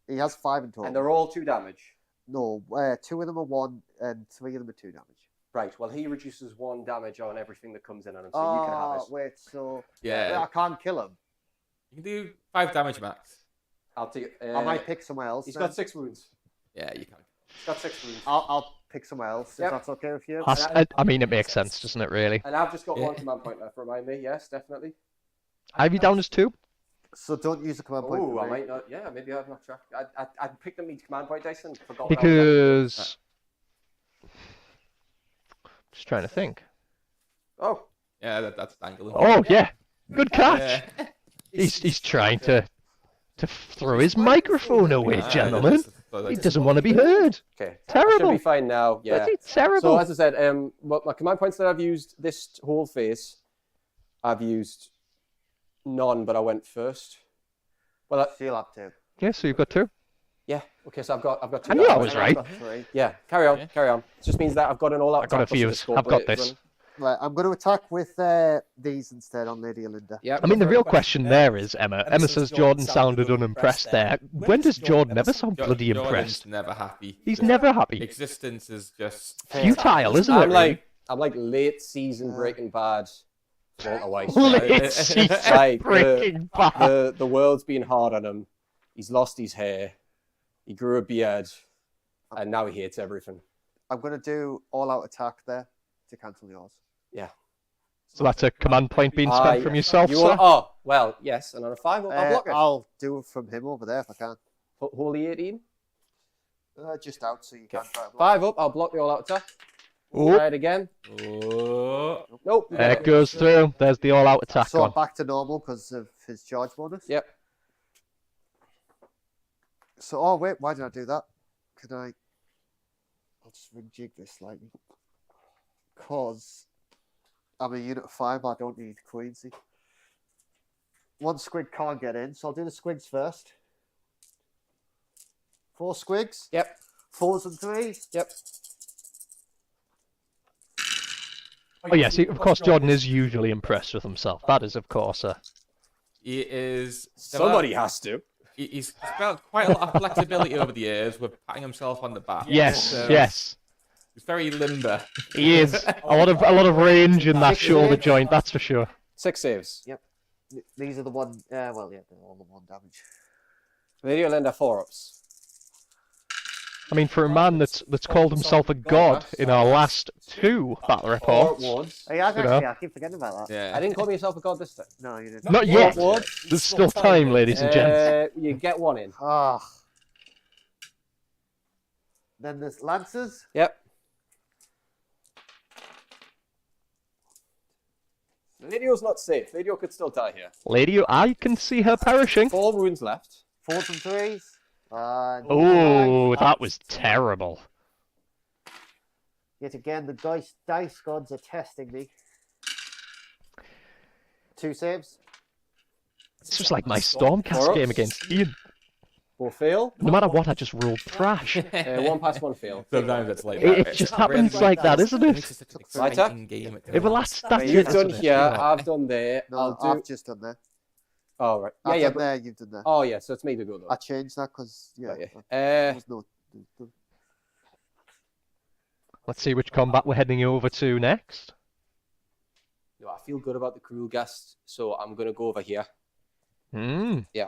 He has 5 in total. And they're all 2 damage. No, 2 of them are 1 and 3 of them are 2 damage. Right. Well, he reduces 1 damage on everything that comes in on him, so you can have it. Wait, so Yeah. I can't kill him. You can do 5 damage max. I'll take. I might pick somewhere else. He's then. got 6 wounds. Yeah, you can. He's got 6 wounds. I'll pick somewhere else Yep. if that's okay with you. I mean, it makes sense, doesn't it, really? And I've just got Yeah. 1 command point left. Remind me. Yes, definitely. I have you down as 2? So don't use a command point. Oh, for I me. might not. Yeah, maybe I've not tracked. I picked up my command point dice and forgot. Because... Just trying to think. Oh, Yeah, that's dangling. Oh, yeah. Good catch. Yeah. He's trying to throw his microphone away, Yeah, gentlemen. so He doesn't want to be heard. okay. Terrible. Should be fine now. Yeah. That's terrible. So as I said, what my command points that I've used this whole phase, I've used none, but I went first. Well, So you'll have to. Yeah, so you've got 2. yeah. Okay, so I've got 2. I knew I was And right. I've got 3. Yeah. Carry on. Yeah. Carry on. It just means that I've got an all-out. I've got a attack plus fuse. Discord I've got blade this. running. Right, I'm going to attack with these instead on Lady Alinda. Yeah. I mean, the real question there is, Emma. Emma says Jordan sounded unimpressed there. When does Jordan ever sound bloody Jordan's impressed? never happy. He's never happy. Existence is just Futile, isn't it? I'm like late season Breaking Bad. Walter White. Late season Like, Breaking Bad. the world's been hard on him. He's lost his hair. He grew a beard, and now he hates everything. I'm going to do all out attack there to cancel yours. Yeah. So that's a command point being spent from yourself, You sir? want, oh, well, yes, and on a 5, I'll block it. I'll do it from him over there if I can. Holy 18. Just out so you can't try to block. 5 up, I'll block the all-out attack. Oh, Try it again. Oh. Nope. there it goes through. There's the all-out attack So on. back to normal because of his charge bonus. Yep. So, oh wait, why did I do that? Could I? I'll just rejig this slightly. Because I'm a unit of 5, I don't need Queensy. One Squig can't get in, so I'll do the Squigs first. 4 squigs. Yep. 4s and 3s. Yep. Oh yes, of course Jordan is usually impressed with himself. That is, of course, He is. Somebody has to. He's felt quite a lot of flexibility over the years with patting himself on the back. yes, So yes. He's very limber. He is a lot of range in that shoulder joint. That's for sure. 6 saves. These are the one. Well, yeah, they're all the 1 damage. Radio Lender 4-ups. I mean, for a man that's called himself a god in our last 2 battle reports. Hey, I You know. I keep forgetting about that. Yeah. I didn't call myself a god this time. No, you didn't. Not yet. Warlord. There's still time, ladies and gents. You get 1 in. Ah. Then there's Lancers. Yep. Radio's not safe. Radio could still die here. Lady, I can see her perishing. 4 wounds left. 4s and 3s. Oh, that was terrible. Yet again, the dice gods are testing me. 2 saves. This was like my Stormcast game against Ian. 4 fail. No matter what, I just rolled trash. 1 pass, 1 fail. Sometimes it's like It that. just happens like that, isn't it? It's just such an exciting game. It will last. Right, you've done here. I've done there. No, I've just done that. Oh, right. I've Yeah, done there, you've done that. Oh, yeah, so it's me to go, though. I changed that because, yeah. Right, there was no... Let's see which combat we're heading over to next. No, I feel good about the cruel guest, so I'm going to go over here. Yeah.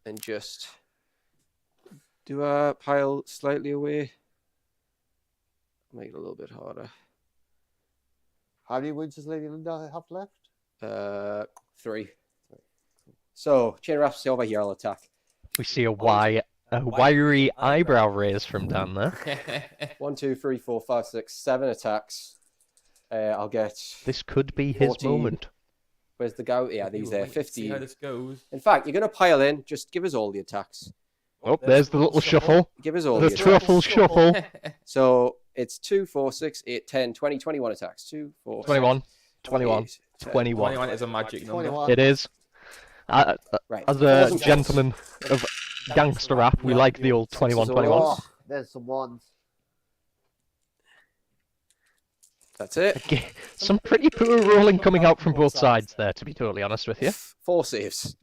And just do a pile slightly away. Make it a little bit harder. How many wounds does Lady Linda have left? 3. So, Chain Rasp over here, I'll attack. We see a wiry eyebrow raise from down there. 1, 2, 3, 4, 5, 6, 7 attacks. I'll get... This could be his 14. moment. Where's the go? Yeah, these there. See 15. how this goes. In fact, you're going to pile in. Just give us all the attacks. Oh, there's the little shuffle. Give us all The the attacks. truffle shuffle. So, it's 2, 4, 6, 8, 10, 20, 21 attacks. 2, 4, 21. 21. 8, 10. 21. 21 is a magic number. 21. It is. Right. As a gentleman of gangster rap, we like the old 21-21. Oh, there's some ones. That's it. Okay, some pretty poor rolling coming out from both sides there, to be totally honest with you. 4 saves.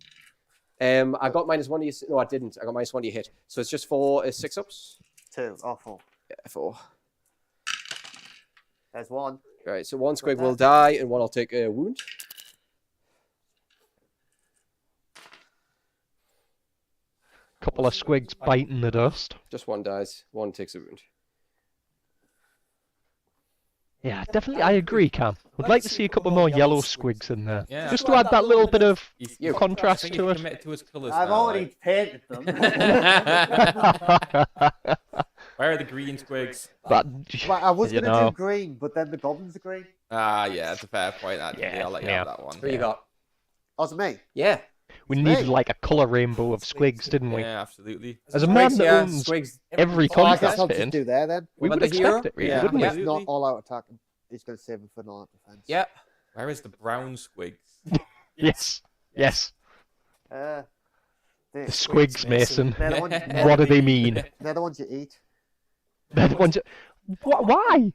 I got -1 to your... No, I didn't. I got -1 to your hit. So it's just 4 6-ups? 2. Oh, 4. Yeah, 4. There's 1. Right, so 1 squig will die and 1 will take a wound. Couple of squigs biting the dust. Just 1 dies. 1 takes a wound. Yeah, definitely, I agree, Cam. Would like to see a couple more yellow squigs in there. Yeah. Just to add that little bit of You contrast I think to he's it. committed to his colours I've now, already like. painted them. Where are the green squigs? But, Well, I was you going to know, do green, but then the goblins are green. Ah, yeah, that's a fair point. Yeah, I'll let you yeah. have that one. Who you got? Oh, it's me. Yeah. we needed like a colour rainbow of squigs, didn't we? Yeah, absolutely. As a man Squigs, that yeah, owns Squigs. every Oh, I guess contract I'll in, just do there then. we What would about the hero? expect it, really, Yeah. wouldn't we? It's Absolutely. not all out attack. He's going to save him for non defense. Yeah. Where is the brown squigs? Yes, yes. The The squigs, Mason. They're the, What do they mean? they're the ones you eat. They're the ones. Why?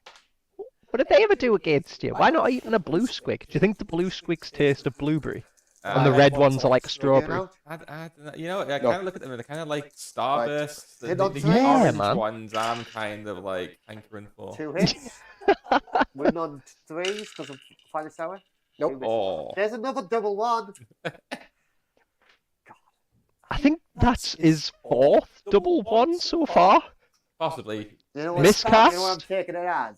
What did they ever do against you? Why not eating a blue squig? Do you think the blue squigs taste of blueberry? And the red ones are like strawberry? You know, I kind of look at them and they're kind of like Starbursts. Hit The on three. Yeah, orange man. ones I'm kind of like hankering for. 2 hits. Win on 3s because of Final Tower. Nope. Oh. There's another double 1. I think that is 4th double 1 so far. Possibly. You know Miscast? You know what I'm taking it as?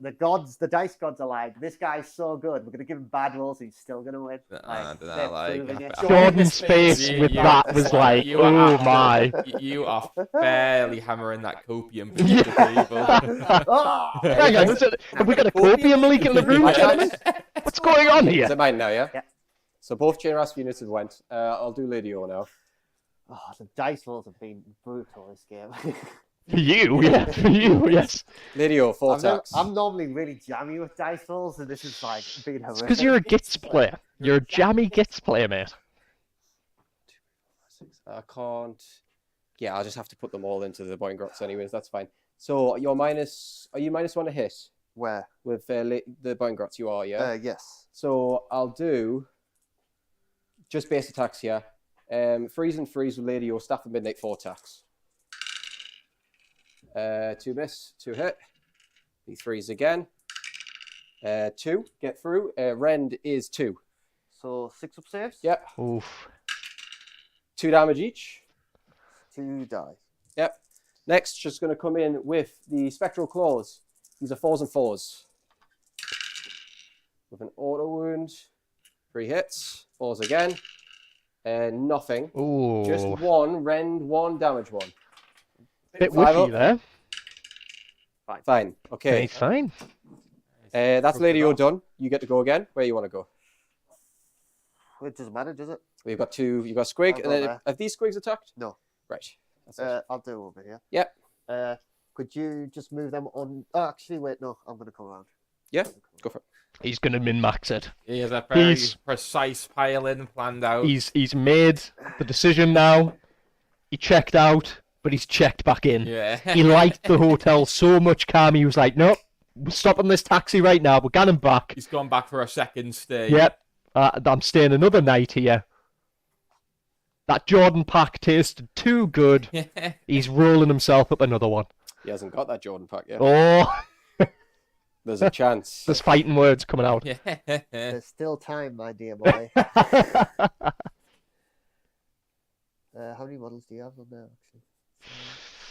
The gods, the dice gods are like, this guy's so good, we're going to give him bad rolls and he's still going to win. I don't know, they're like, proving it. Jordan's face with that was like, You oh are- my. You are fairly hammering that copium to the table. Oh! Hang on, have we got a copium leak in the room, gentlemen? What's going on Is here? it mine now, yeah? Yeah. So both Chain Rasp units have went. I'll do Lady O now. Oh, the dice rolls have been brutal this game. For you, yeah, for you, yes. Lady O, 4 attacks. I'm normally really jammy with dice rolls, and this is like being horrific. Because you're a Gitz player. You're a jammy Gitz player, mate. I can't Yeah, I'll just have to put them all into the Boingrots anyways. That's fine. So you're minus. Are you -1 to hit Where? with the Boingrots? You are, yeah. Yes. So I'll do just base attacks here. Freeze and freeze with Lady or Staff of Midnight 4 attacks. 2 miss, 2 hit. He freeze again. 2 get through. Rend is 2. So 6 up saves. Yep. Oof. 2 damage each. 2 die. Yep. Next, just going to come in with the Spectral Claws. These are 4s and 4s. With an auto wound. 3 hits. 4s again. Nothing. Ooh. Just 1. Rend 1. Damage 1. Bit 5 wishy up. there. Fine. Okay. It's fine. That's Lady O done. You get to go again. Where you want to go? It doesn't matter, does it? We've got 2. You've got Squig. I'll And go then there. have these Squigs attacked? No. Right. That's it. I'll do over here. Yep. Could you just move them on? Oh, actually, wait, no. I'm going to come around. Yeah. Go for it. He's going to min-max it. He has a very He's- precise pile-in planned out. He's made the decision now. He checked out, but he's checked back in. Yeah. He liked the hotel so much, Cam. He was like, nope, we're stopping this taxi right now. We're getting back. He's gone back for a second stay. Yep. I'm staying another night here. That Jordan pack tasted too good. He's rolling himself up another one. He hasn't got that Jordan pack yet. Oh, There's a chance. there's fighting words coming out. There's still time, my dear boy. How many models do you have on there, actually?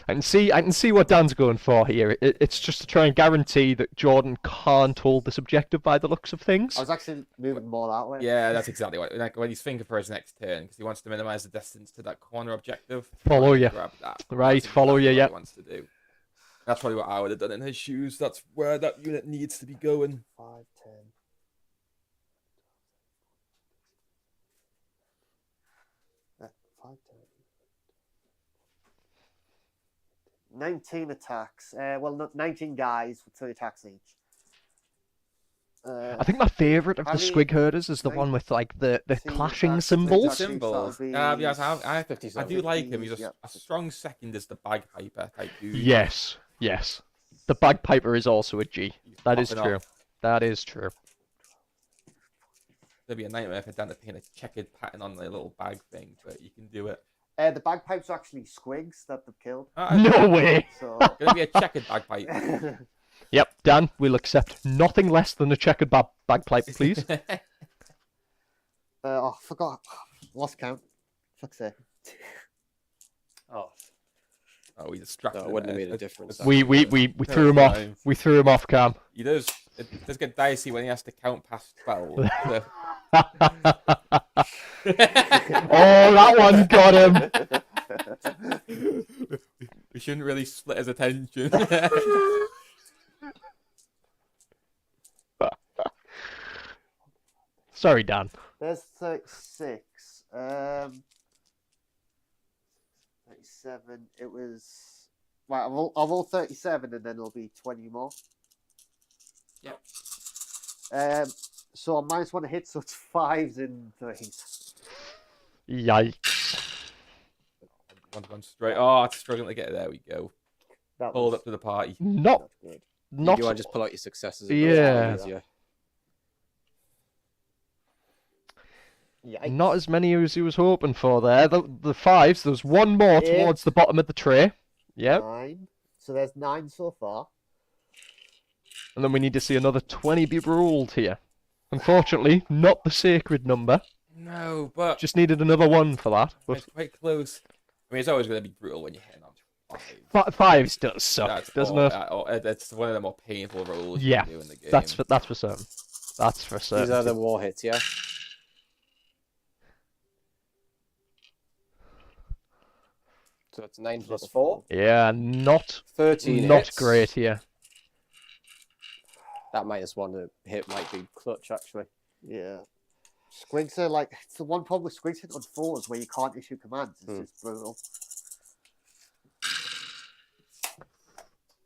I can see what Dan's going for here. It's just to try and guarantee that Jordan can't hold this objective by the looks of things. I was actually moving more that way. Yeah, that's exactly what. Like when he's thinking for his next turn, because he wants to minimize the distance to that corner objective. Follow you. Grab that. Right, That's follow you, what yep. He wants to do. That's probably what I would have done in his shoes. That's where that unit needs to be going. 5, 10. 5, 10. 19 attacks. Well, not 19 guys with 3 attacks each. I think my favourite of the How many- Squig Herders is the one with like the clashing symbols. Symbols. That'll Yes, be I 57. do like him. He's Yep. a strong second as the bagpiper type dude. Yes, yes. The bagpiper is also a G. He's That is popping true. off. That is true. It'd be a nightmare for Dan to paint a checkered pattern on the little bag thing, but you can do it. The bagpipes are actually squigs that they've killed. No way. So. Gonna be a checkered bagpipe. Yep, Dan, we'll accept nothing less than a checkered bagpipe, please. Oh, forgot. Lost count. Fuck's sake. Oh, Oh, we distracted no, him it wouldn't have there. made a difference. We threw him off. We threw him off, Cam. He does. It does get dicey when he has to count past 12. So- Oh, that one got him. We shouldn't really split his attention. Sorry, Dan. There's 36. 37. It was. Right, I'll roll 37 and then it'll be 20 more. Yep. So I'm -1 to hit, so it's 5s and 3s. Yikes. One straight. Oh, it's struggling to get it. There we go. That Hold was up to the party. Not, good. not. You want to just pull out your successes? Yeah. Easier. Yikes. Not as many as he was hoping for there. The 5s, there's one more Yeah. towards the bottom of the tray. Yep. 9. So there's 9 so far. And then we need to see another 20 be rolled here. Unfortunately, not the sacred number. No, but Just needed another one for that. But it's quite close. I mean, it's always going to be brutal when you're hitting on 5. 5s does suck, That's doesn't all- it? It's one of the more painful rolls Yeah, you can do in the game. That's for certain. That's for certain. These are the war hits, yeah. So it's 9 plus 4. Yeah, not 13 not hits. great here. That -1 to hit might be clutch, actually. Yeah. Squigs are like. It's the one problem with squigs hitting on 4s where you can't issue commands. It's just brutal.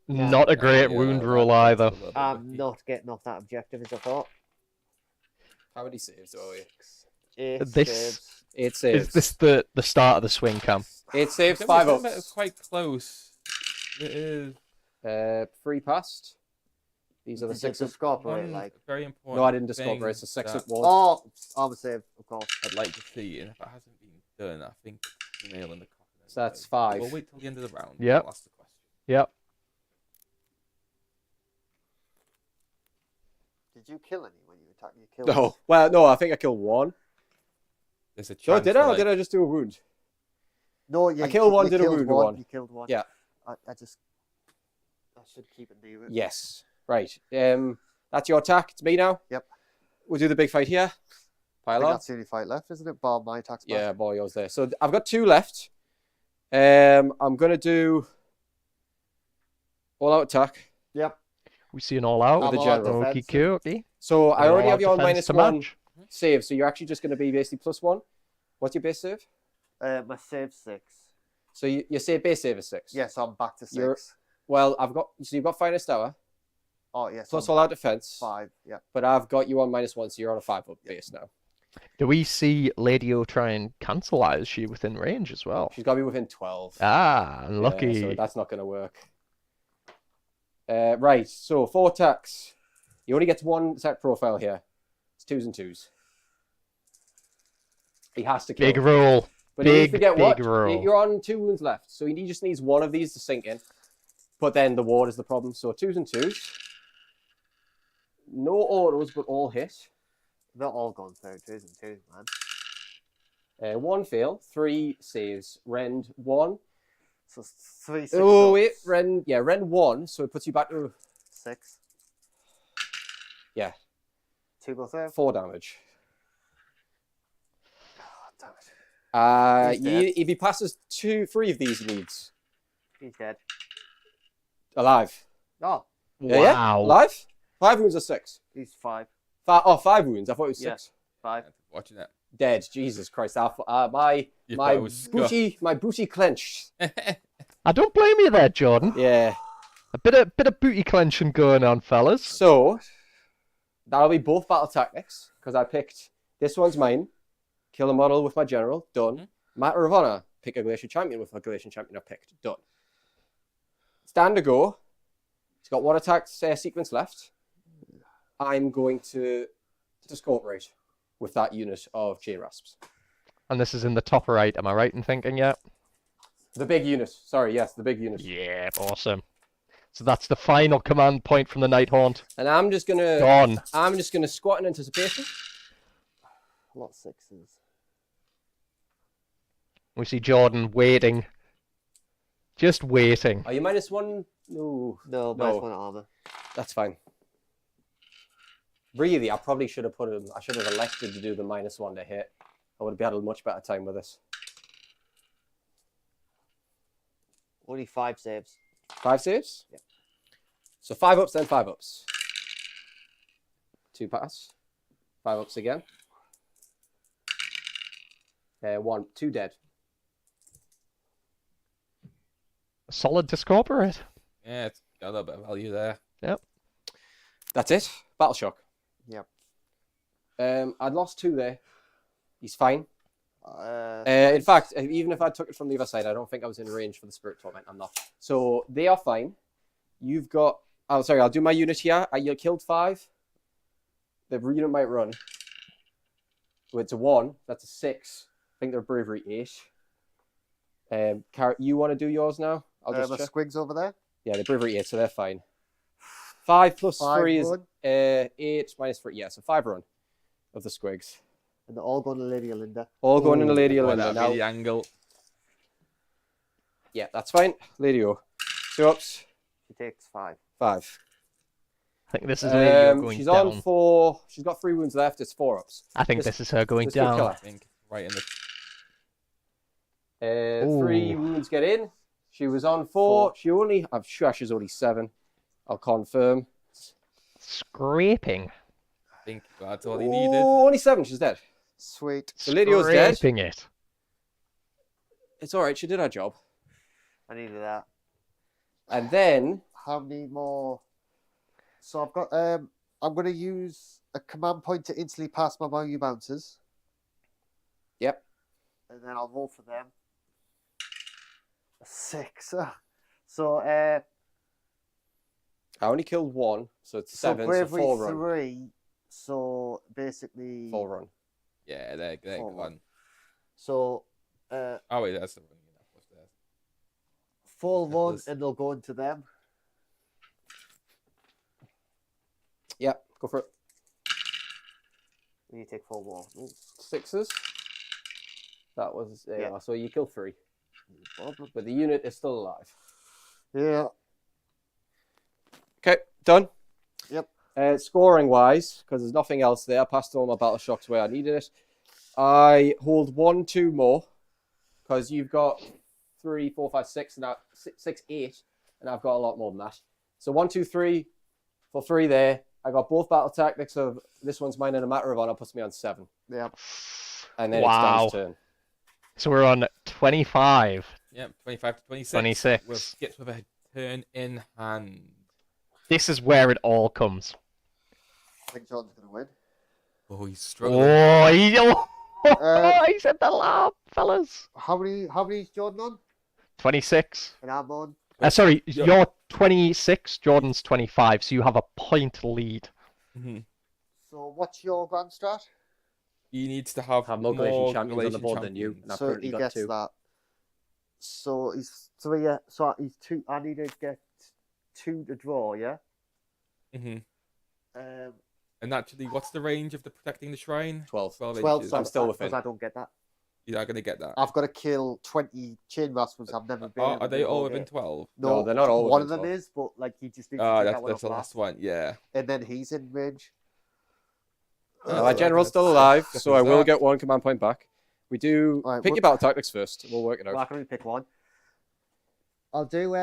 Yeah. Not a great Yeah, wound that- roll that's a either. little bit I'm lucky. not getting off that objective as I thought. How many saves are we? 8 This- saves. 8 saves. Is this the start of the swing, Cam? 8 saves, It's 5 It's ups. quite close. It is 3 passed. These are the Did you 6 just up. cooperate, one like? very important. No, I didn't discover. thing It's a 6 that up wall. Oh, armor save, of course. I'd like to see, and if it hasn't been done, I think the nail in the coffin. So that's anyway. 5. We'll wait till the end of the round. Yep. I'll ask the question. Yep. Did you kill any when you attacked? You killed. No. Well, no, I think I killed 1. There's a chance. No, did I? for, Or did I just do a wound? No, yeah. I killed one, you did a killed wound one. one. You killed one. Yeah. I should keep it near it. Yes. Right. That's your attack. It's me now. Yep. We'll do the big fight here. I Pile think on. that's the only fight left, isn't it? Bar my attacks. back. Yeah, boy, yours there. So I've got 2 left. I'm gonna do all out attack. Yep. We see an all out. With the I'm on general. Okie defensive. dokie. So I already have you on Defense to -1 match. save. So you're actually just gonna be basically +1. What's your base save? My save 6. So your base save is 6. Yes, I'm back to 6. You're- Well, so you've got finest hour Oh yes. plus I'm all out defense. 5. Yeah. But I've got you on -1, so you're on a 5 up base now. Do we see Lady O try and cancel that? Is she within range as well? She's got to be within 12. Ah, unlucky. So that's not going to work. Right, so 4 attacks. You only get 1 attack profile here. It's 2s and 2s. He has to kill. Big roll. But you big, forget what? big roll. You're on 2 wounds left, so he just needs 1 of these to sink in. But then the ward is the problem. So 2s and 2s. No autos, but all hit. They're all gone through 2s and 2s, man. 1 fail, 3 saves. Rend 1. So 3, 6. Oh ups, wait, Rend 1, so it puts you back to 6. Yeah. 2 will save. 4 damage. Damn it. He's dead. If he passes 3 of these, he needs He's dead. alive. Oh, Yeah, Wow. alive. 5 wounds or 6. he's 5. 5 wounds. I thought it was 6. Yeah. 5. Watching it. Dead. Jesus Christ. My You my thought it was scuffed. booty clenched. I don't blame you there, Jordan. Yeah. A bit of booty clenching going on, fellas. So that'll be both battle tactics because I picked this one's mine. Kill a model with my general. Done. Matter of honor. Pick a Galletian champion with a Galletian champion I picked. Done. Stand to go. He's got 1 attack sequence left. I'm going to cooperate with that unit of chain rasps. And this is in the top right. Am I right in thinking? Yeah. The big unit. Sorry, yes, the big unit. Yeah, awesome. So that's the final command point from the Nighthaunt. And I'm just gonna Gone. squat in anticipation. A lot of 6s. We see Jordan waiting. Just waiting. Are you -1? No. No, No. -1 armor. That's fine. Really, I probably should have I should have elected to do the -1 to hit. I would have had a much better time with this. Only 5 saves. 5 saves? Yeah. So 5 ups, then 5 ups. 2 pass. 5 ups again. 2 dead. Solid discorporate. Yeah, it's got a little bit of value there. Yep. That's it. Battle shock. Yep. I'd lost 2 there. He's fine. Uh, In fact, even if I took it from the other side, I don't think I was in range for the Spirit Torment. I'm not. So they are fine. You've got... Oh, sorry, I'll do my unit here. You killed 5. The unit might run. So it's a 1. That's a 6. I think they're bravery 8. Carrot, you want to do yours now? I'll just my check. squigs over there. Yeah, they're bravery 8, so they're fine. 5 plus 5 3 is run. 8 minus 3. Yeah, so 5 run of the squigs. And they're all going to Lady Linda. All going in the Lady Oh, Linda. that'd Now, be the angle. yeah, that's fine. Lady O. 2 ups. She takes 5. 5. I think this is Lady going She's down. on 4. She's got 3 wounds left. It's 4 ups. I think this is her going this will kill down. her. I think right in the 3 wounds get in. She was on 4. She only... I'm sure she's only 7. I'll confirm. Scraping. I think that's all he needed. Oh, only 7. She's dead. Sweet. The Lady O's dead. Scraping it. It's all right. She did her job. I needed that. And then... How many more? So I've got. I'm going to use a command point to instantly pass my value bouncers. Yep. And then I'll roll for them. 6. So, I only killed 1, so it's 7, so bravery 4 run. 3. So basically 4 run. Yeah, they're Four gone. So Oh wait, that's the one. What's that? 4 That 1, was- and they'll go into them. Yeah, go for it. And you take 4 more. Ooh, 6s. That was Yeah. so you kill 3, problem. but the unit is still alive. Yeah. Okay, done. Yep. Scoring wise, because there's nothing else there, I passed all my battle shocks where I needed it. I hold 1, 2 more, because you've got 3, 4, 5, 6, and 6, 8, and I've got a lot more than that. So 1, 2, 3 for 3 there. I got both battle tactics of this one's mine in a matter of honor, puts me on 7. Yeah. And then Wow. it's Dan's turn. So we're on 25. Yep, 25 to 26. 26. With Gitz with a turn in hand. This is where it all comes. I think John's going to win. Oh, he's struggling. He's at the lab, fellas. How many is Jordan on? 26. And I'm on. Sorry, Yeah. you're 26, Jordan's 25, so you have a point lead. Mhm. So what's your grand strat? He needs to have More Galletian champions on the Galletian board than you. champions. And I've So currently he got gets 2. that. So he's 3. So he's 2. I need to get 2 to draw. Yeah. Mhm. Um, And actually, what's the range of the protecting the shrine? 12. 12 12. inches. So I'm still because within. I don't get that. You're not going to get that. I've got to kill 20 chain rascals. I've never been. able Are to they do all all within game. 12? No, they're not all One within of them 12. is, but like he just needs to Oh, take that's, that one that's the off last last, one, yeah. and then he's in range. My general's still alive, Simple so I as will that. get 1 command point back. We do Right, pick what- your battle tactics first. We'll work it Well, out. I can only pick one. I'll do.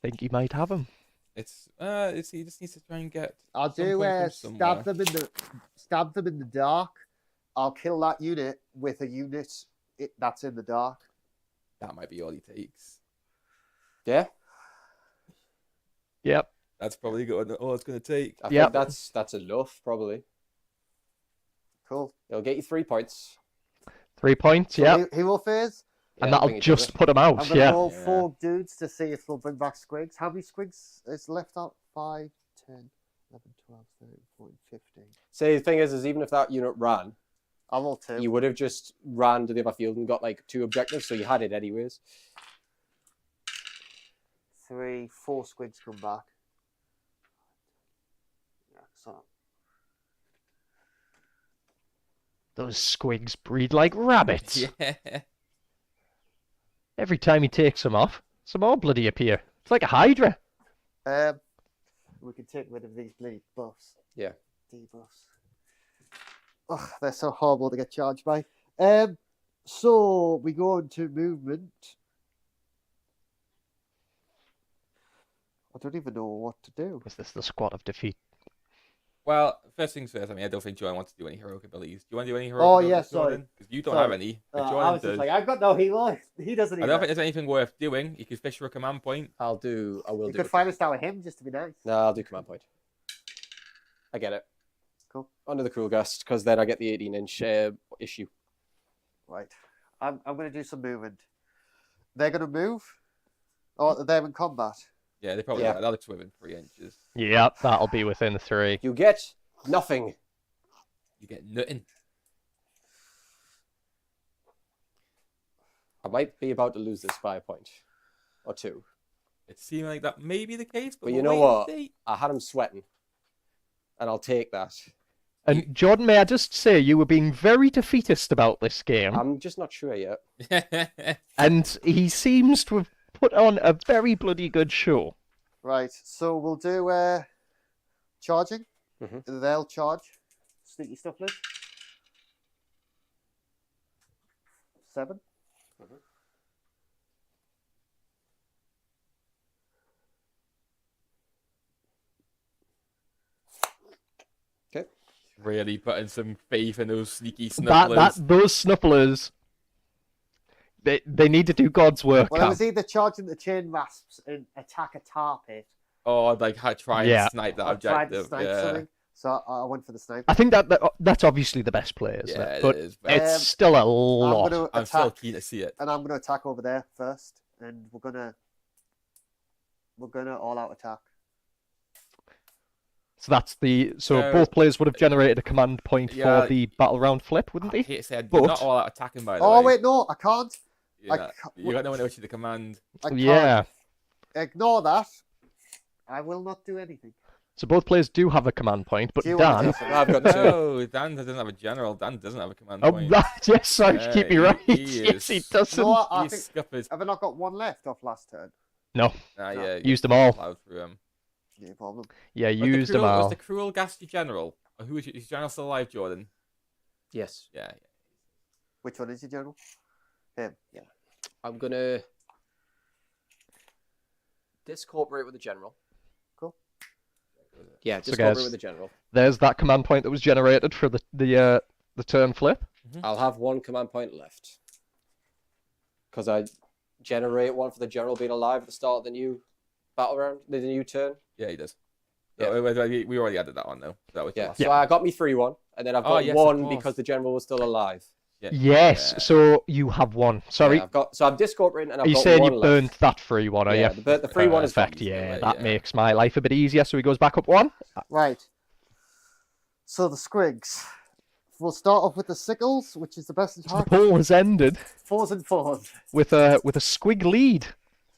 Think you might have him. It's he just needs to try and get. I'll some do. point from somewhere. Stab them in the dark. I'll kill that unit with a unit that's in the dark. That might be all he takes. Yeah, Yep. That's probably all it's going to take. I Yep. think that's enough, probably. Cool. It'll get you 3 points. 3 points, So yeah. Hero phase. And Yeah, that'll bring each just other. put him I'm out, gonna yeah. roll Yeah. 4 dudes to see if they'll bring back squigs. How many squigs is left out? 5, 10, 11, 12, 13, 14, 15. See, the thing is even if that unit ran, I'll roll 2. you would have just ran to the other field and got like 2 objectives, so you had it anyways. 3, 4 squigs come back. Yeah, so Those squigs breed like rabbits. Yeah. Every time he takes them off, some more bloody appear. It's like a hydra. we can take rid of these bleed buffs. Yeah. Debuffs. Oh, they're so horrible to get charged by. So we go into movement. I don't even know what to do. Is this the squad of defeat? Well, first things first. I mean, I don't think Jordan wants to do any heroic abilities. Do you want to do any heroic Oh, abilities, yeah, sorry. Jordan? Because you don't Sorry. have any. But I Jordan was does. just like, I've got no hero. He doesn't I either. don't think there's anything worth doing. You could fish for a command point. I will do You it. could find us down with him just to be nice. No, I'll do command point. I get it. Cool. Under the Cruel Gust, because then I get the 18-inch issue. Right. I'm going to do some movement. They're going to move? Or they're in combat? Yeah, they probably Yeah. got another two within 3 inches. Yep, that'll be within 3. You get nothing. You get nothing. I might be about to lose this by a point or 2. It seemed like that may be the case, but But you we'll know wait what? and see. I had him sweating, and I'll take that. And Jordan, may I just say, you were being very defeatist about this game, I'm just not sure yet. and he seems to have put on a very bloody good show. Right. So we'll do charging. Mhm. They'll charge. Sneaky Snufflers. 7. Really putting some faith in those sneaky That snufflers. those snufflers, they need to do God's work. Well, I Cam. was either charging the chain rasps and attack a tar pit. Oh, like try Yeah. and snipe that I tried to objective. snipe Yeah, something. So I went for the snipe. I think that's obviously the best player, isn't yeah, it? it But is. it's still a lot. I'm going to I'm still attack, keen to see it. and I'm going to attack over there first. and we're gonna all out attack. So that's the So- both players would have generated a command point Yeah. for the battle round flip, wouldn't I they? hate to say it, But- you're not all out attacking, by the Oh way. wait, no, I can't. Yeah, you got no one to issue the command. I can't. Yeah. Ignore that. I will not do anything. So both players do have a command point, but Do you wanna Dan. take some? I've got two. No, Dan doesn't have a general. Dan doesn't have a command Oh, point. right. Yes, sorry, Yeah, keep me he- right. he Yes, he is- doesn't. No, I These think, scuppers. have I not got one left off last turn? No. Yeah, Used them all. plowed through 'em. No problem. Yeah, Was the used them cruel- Was all. the cruel gas your general? Or who is your general still alive, Jordan? Yes. Yeah. Which one is your general? Him. I'm gonna discorporate with the general. Cool. Yeah, So discorporate guys- with the general. There's that command point that was generated for the turn flip. I'll have one command point left. Because I generate one for the general being alive at the start of the new battle round, the new turn. Yeah, he does. Yeah. We already added that on, though. That was the Yeah, last so one. I got me 3-1, and then I've Oh, got yes, of one course. because the general was still alive. Yeah. Yes, Yeah. so you have one. Sorry, Yeah, I'm discorporating, and I've are you got saying one you left. burnt that free one, are Yeah, you? the free one is Perfect, gone. yeah, Yeah, that yeah. makes my life a bit easier, so he goes back up one. Right. So the Squigs. We'll start off with the Sickles, which is the best in The charge. poll has ended 4s and 4s. with a Squig lead,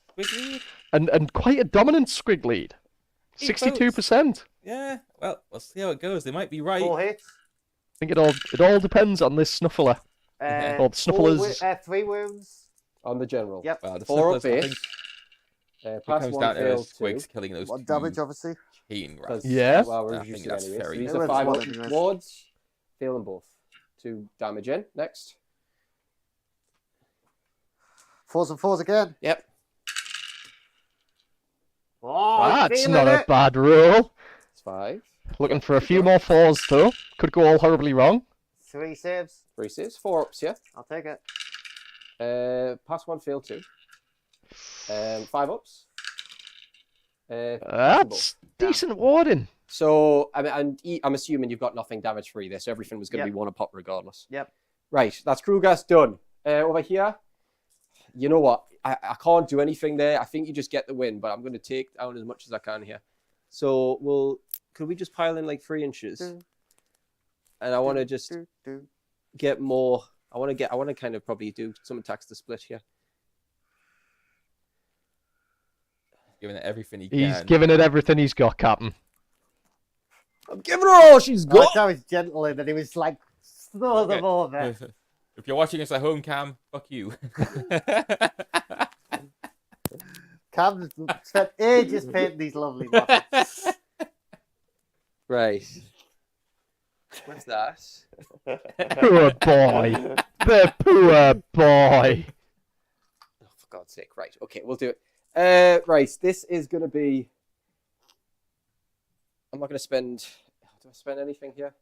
Quickly? and quite a dominant Squig lead. 62%. Yeah. Well, we'll see how it goes. They might be right. 4 hits. I think it all depends on this Snuffler. Or the Snufflers. 3 wounds. On the general. Yep. Well, the 4 up Snufflers, I base. think it Pass comes 1 down to fails Squigs 2. killing those 1 two damage, obviously. chain rats. 'cause- Yeah. Well, we're I think reducing that's anyway. fair So these enough. are 5 Well, up anyways. wards. Fail them both. 2 damage in. Next. 4s and 4s again. Yep. Oh, I'm That's feeling not a it. bad roll. It's 5. Looking for a few more 4s though. Could go all horribly wrong. 3 saves. 3 saves. 4 ups, yeah. I'll take it. Pass 1, fail 2. 5 ups. That's decent warding. So, I'm assuming you've got nothing damage free there, so everything was going to Yep. be 1 a pop regardless. Yep. Right, that's Kruger's done. Over here, you know what? I can't do anything there. I think you just get the win, but I'm going to take down as much as I can here. So, could we just pile in like 3 inches? And I want to just get more. I want to kind of probably do some attacks to split here. Giving it everything he He's can. giving it everything he's got, Captain. I'm giving her all she's I got. like how he's gentle and then he was like, throw them over. If you're watching us at home, Cam, fuck you. Cam's spent ages painting these lovely models. Right. What's that? Poor boy. The poor boy. Oh, for God's sake. Right. Okay, we'll do it. Right. This is going to be... I'm not going to spend... Do I spend anything here?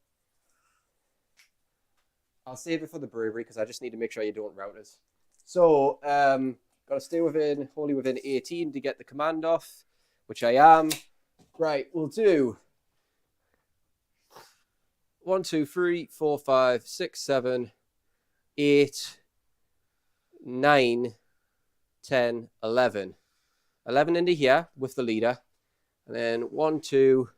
I'll save it for the brewery because I just need to make sure you don't rout us. So, got to stay wholly within 18 to get the command off, which I am. Right, we'll do 1, 2, 3, 4, 5, 6, 7, 8, 9, 10, 11. 11 into here with the leader. And then 1, 2,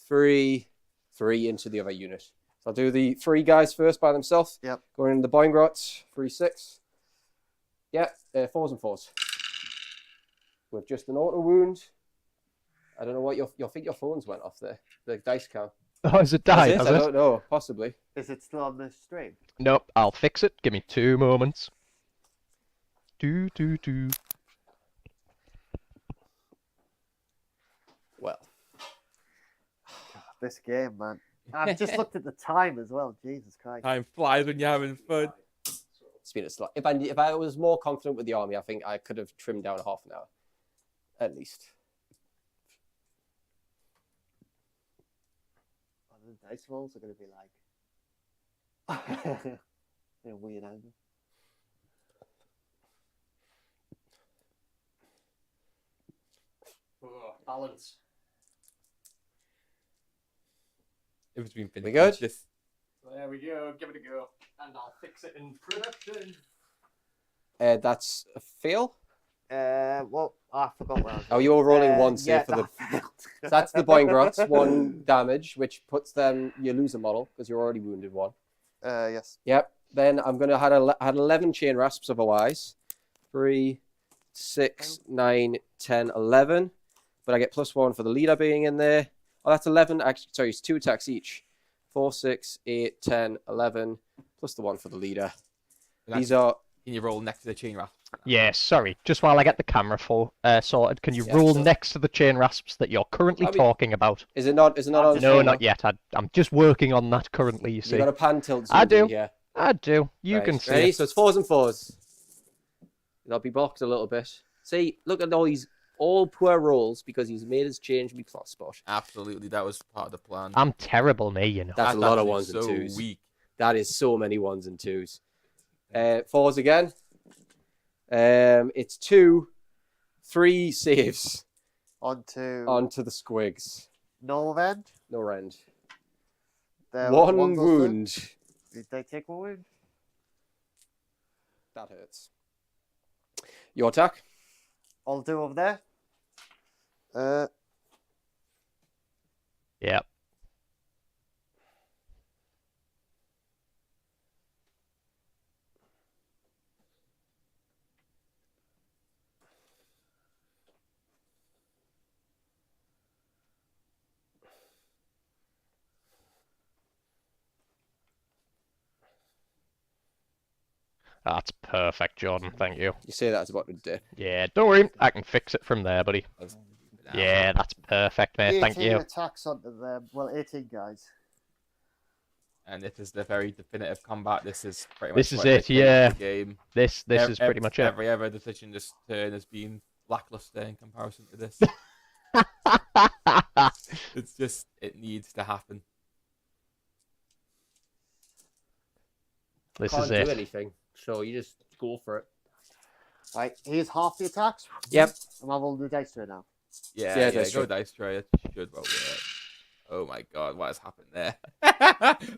3, 3 into the other unit. So I'll do the 3 guys first by themselves. Yep. Going in the Boingrot, 3, 6. Yeah, 4s and 4s. With just an auto wound. I don't know what I think your phones went off there. The dice count. Oh, is it died? I Has don't it? know. Possibly. Is it still on the stream? Nope, I'll fix it. Give me 2 moments. Do. Well. This game, man. I've just looked at the time as well. Jesus Christ. Time flies when you're having fun. It's been a slot. If I was more confident with the army, I think I could have trimmed down half an hour. At least. The dice rolls are going to be like in a weird angle. Balance. If it's been We good? Just... There we go. Give it a go. And I'll fix it in production. That's a fail. Well, I forgot what I was Oh, you're rolling one yeah, save for the. that failed. So that's the Boingrots, 1 damage, which puts them. You lose a model because you're already wounded 1. Yes. Yep. Then I'm gonna had 11 chain rasps otherwise. 3, 6, 9, 10, 11. But I get +1 for the leader being in there. Oh, that's 11. Actually, sorry, it's 2 attacks each. 4, 6, 8, 10, 11, plus the 1 for the leader. These are. Can you roll next to the chain rasp? Yeah, sorry. Just while I get the camera sorted, can you Yeah, roll so- next to the chain rasps that you're currently I mean- talking about? Is it not? Is it not on? No, screen not now? yet. I'm just working on that currently. You You see, got a pan tilt. I zoomed in do. here. I do. You Right, can see. Ready? It. So it's 4s and 4s. They'll be blocked a little bit. See, look at all these all poor rolls because he's made us change me plot spot. Absolutely, that was part of the plan. I'm terrible, me. You know. That's a lot of actually 1s and so 2s. weak. That is so many 1s and 2s. 4s again. It's 2, 3 saves Onto onto the squigs. no event. No rend. There 1 goes through. wound. Did they take 1 wound? That hurts. Your attack. I'll do over there. Yeah. That's perfect, Jordan. Thank you. You say that's about to do. Yeah, don't worry. I can fix it from there, buddy. Yeah, that's perfect, mate. 18 Thank you. attacks onto them. Well, 18 guys. And this is the very definitive combat. This is pretty much This is what it, the yeah. game. This is pretty much it. Every other decision this turn has been lackluster in comparison to this. It's just, it needs to happen. This Can't is do it. anything, so you just go for it. Right, here's half the attacks. Yep. I'm rolling the dice right now. Yeah, Yeah, yeah, dice go tray. dice tray. It should well work. Oh my god, what has happened there?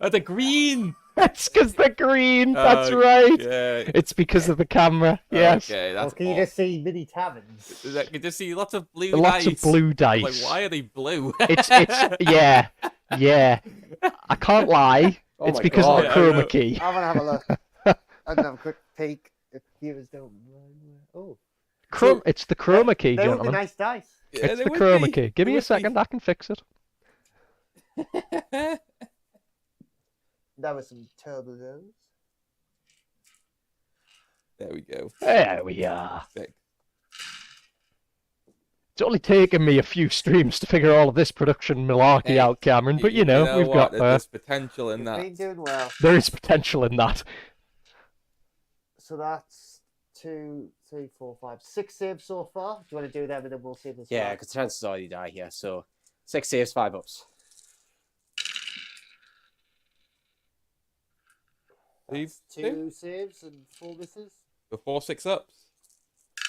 Oh, the green! That's because the green. That's Oh, right. Yeah. It's because of the camera. Yes. Okay, that's Or can you just see mini taverns? You can just see lots of blue Lots dice. of blue dice. Like, why are they blue? It's yeah. I can't lie. Oh It's my because God. of the chroma key. I'm gonna have a look. I'm gonna have a quick peek if viewers don't. Oh, It's the chroma key, they would be gentlemen. nice dice. Yeah, It's they the would chroma be. key. Give They me a would be. second. I can fix it. There was some turbos. There we go. There we are. Sick. It's only taken me a few streams to figure all of this production malarkey Hey, out, Cameron. But you know, we've got There's potential in You've that. been doing well. there is potential in that. So that's 2, 3, 4, 5, 6 saves so far. Do you want to do them and then we'll see this? Yeah, because chances are you die here. So 6 saves, 5 ups. Leave 2 saves and 4 misses. Before 6 ups.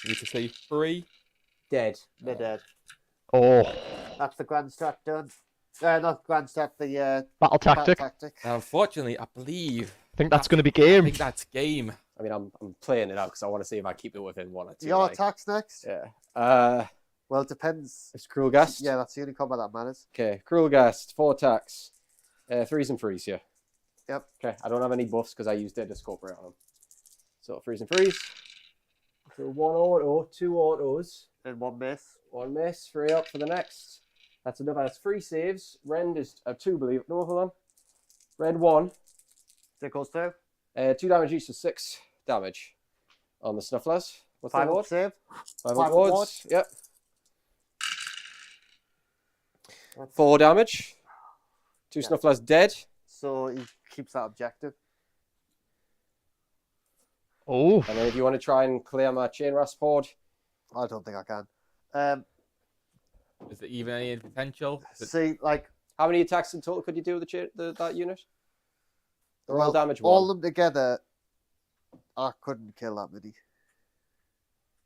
You need to save 3. Dead. They're dead. Oh, That's the grand strat done. Not grand strat, the battle tactic. tactic. Now, unfortunately, I believe. I think that's going to be I game. think that's game. I mean, I'm playing it out because I want to see if I keep it within 1 or 2. Your like. attacks next? Yeah. Well, it depends. It's Cruel Gast. Yeah, that's the only combat that matters. Okay, Cruel Gast, 4 attacks. 3s and 3s, yeah. Yep. Okay, I don't have any buffs because I used Dead Scorpion on them. So 3s and 3s. So 1 auto, 2 autos, And 1 miss. 1 miss, 3 up for the next. That's enough. That's 3 saves. Rend is 2, believe. No, hold on. Red 1. That goes through. 2 damage each, so 6 damage on the Snufflers. What's 5 the up ward? save. 5 5 wards. ward. Yep. 4 damage. 2 Yeah. Snufflers dead. So he keeps that objective. Oh, And then if you want to try and clear my chain rasp horde, I don't think I can. Is there even any potential? Is it- See, like, how many attacks in total could you do with that unit? They're all well, damage all 1. of them together, I couldn't kill that many.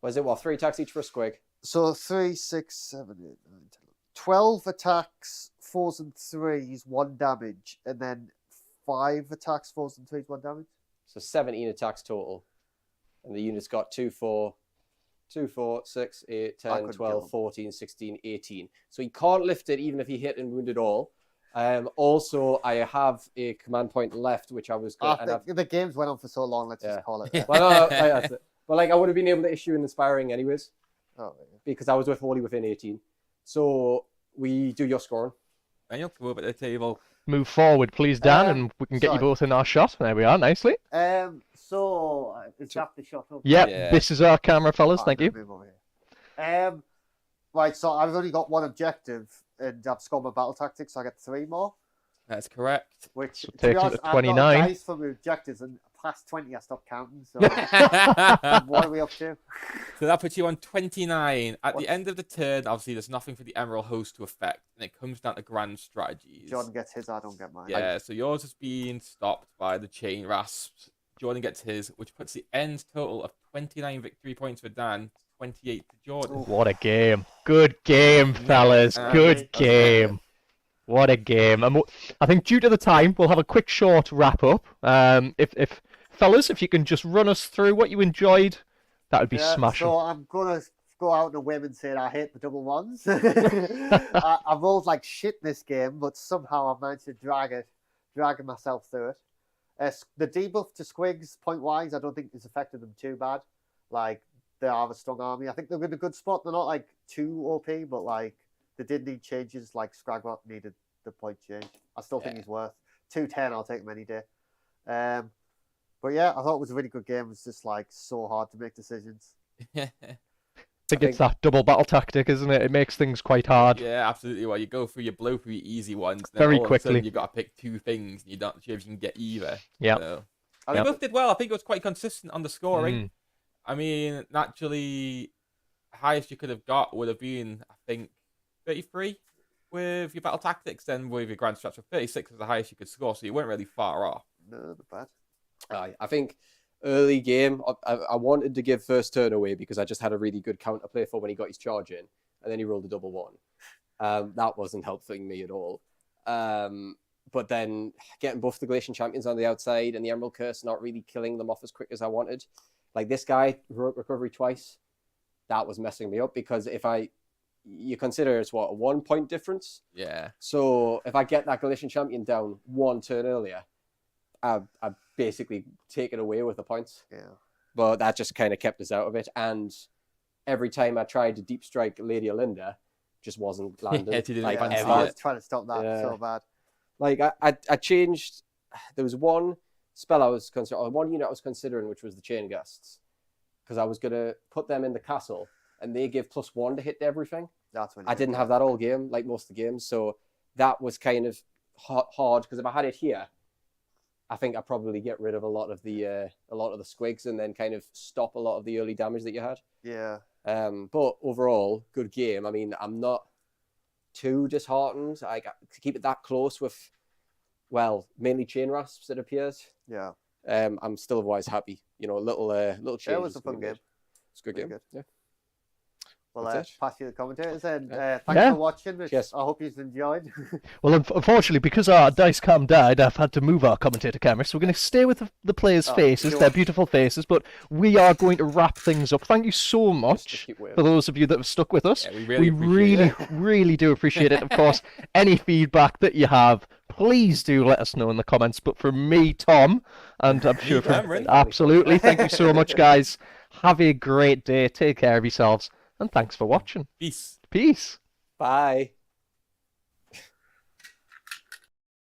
Was it what? 3 attacks each for a squig? So 3, 6, 7, 8, 9, 10, 12 attacks, 4s and 3s, 1 damage, and then 5 attacks, 4s and 3s, 1 damage. So 17 attacks total. And the unit's got 2, 4, 2, 4, 6, 8, I 10, couldn't 12, kill him. 14, 16, 18. So he can't lift it even if he hit and wounded all. Also, I have a command point left, which I was going to... The games went on for so long, let's Yeah. just call it. Well, no, that's it. But like, I would have been able to issue an Inspiring anyways, Oh, because I was only within 18. So we do your scoring. And you'll come over to the table. Move forward, please, Dan, and we can get you sorry. both in our shot. There we are, nicely. So is that the shot up? Yep, Yeah. this is our camera, fellas. I'm Thank gonna you. move over here. Right, so I've only got one objective, and I've scored my battle tactics, so I get 3 more. That's correct. Which, So to be takes you honest, to I've got 29. dice for my objectives, and past 20 I stopped counting, so what are we up to? So that puts you on 29. At What? the end of the turn, obviously, there's nothing for the Emerald Host to affect, and it comes down to grand strategies. Jordan gets his, I don't get mine. Yeah, so yours has been stopped by the Chain Rasps. Jordan gets his, which puts the end total of 29 victory points for Dan, 28 to Jordan. What a game. Good game, fellas. Good game. What a game. And I think due to the time, we'll have a quick short wrap up. If fellas, if you can just run us through what you enjoyed, that would be smashing. So I'm going to go out on a whim and say I hate the double ones. I rolled like shit this game, but somehow I managed to drag myself through it. The debuff to Squigs, point-wise, I don't think it's affected them too bad. Like, they have a strong army. I think they're in a good spot. They're not, like, too OP, but, like, they did need changes. Like, Skragrott needed the point change. I still think he's worth 210. I'll take him any day. But, yeah, I thought it was a really good game. It was just, like, so hard to make decisions. I think it's that double battle tactic, isn't it? It makes things quite hard. Yeah, absolutely. Well, you blow through your easy ones. Then Very all of a quickly. sudden you've got to pick 2 things, and you're not sure if you can get either. Yeah. So. I They both did well. I think it was quite consistent on the scoring. Mm. I mean, naturally, highest you could have got would have been, I think, 33 with your battle tactics. Then with your grand strats, 36 was the highest you could score, so you weren't really far off. No, not bad. I think early game, I wanted to give first turn away because I just had a really good counterplay for when he got his charge in, and then he rolled a double 1. That wasn't helping me at all. But then getting both the Galletian champions on the outside and the Emerald Curse not really killing them off as quick as I wanted. Like this guy, recovery twice, that was messing me up because you consider it's what, a 1 point difference? Yeah. So if I get that Galletian champion down 1 turn earlier, I basically take it away with the points. Yeah. But that just kind of kept us out of it. And every time I tried to deep strike Lady Olinda, just wasn't landing. Yeah, didn't like, fancy ever. I was trying to stop that Yeah. so bad. Like I changed. There was one spell I was considering, or one unit I was considering, which was the Chain Gusts, because I was gonna put them in the castle, and they give +1 to hit everything. That's when I didn't have that all game, like most of the games, so that was kind of hard. Because if I had it here, I think I'd probably get rid of a lot of the squigs, and then kind of stop a lot of the early damage that you had. Yeah. But overall, good game. I mean, I'm not too disheartened. I got to keep it that close with, well, mainly Chain Rasps, it appears. Yeah. I'm still otherwise happy. You know, little changes. Yeah, it was a fun game. It's a good Really game. good. Yeah. Well, That's it. pass you the commentators, and Yeah. thanks Yeah. for watching. Yes. I hope you've enjoyed. Well, unfortunately, because our dice cam died, I've had to move our commentator camera, so we're going to stay with the players' faces, sure. their beautiful faces, but we are going to wrap things up. Thank you so Just much keep waiting. for those of you that have stuck with us. Yeah, we We really appreciate really do appreciate it. Of course, any feedback that you have, please do let us know in the comments. But from me, Tom, and I'm sure from Cameron. absolutely, thank you so much, guys. Have a great day. Take care of yourselves, and thanks for watching. Peace. Peace. Bye.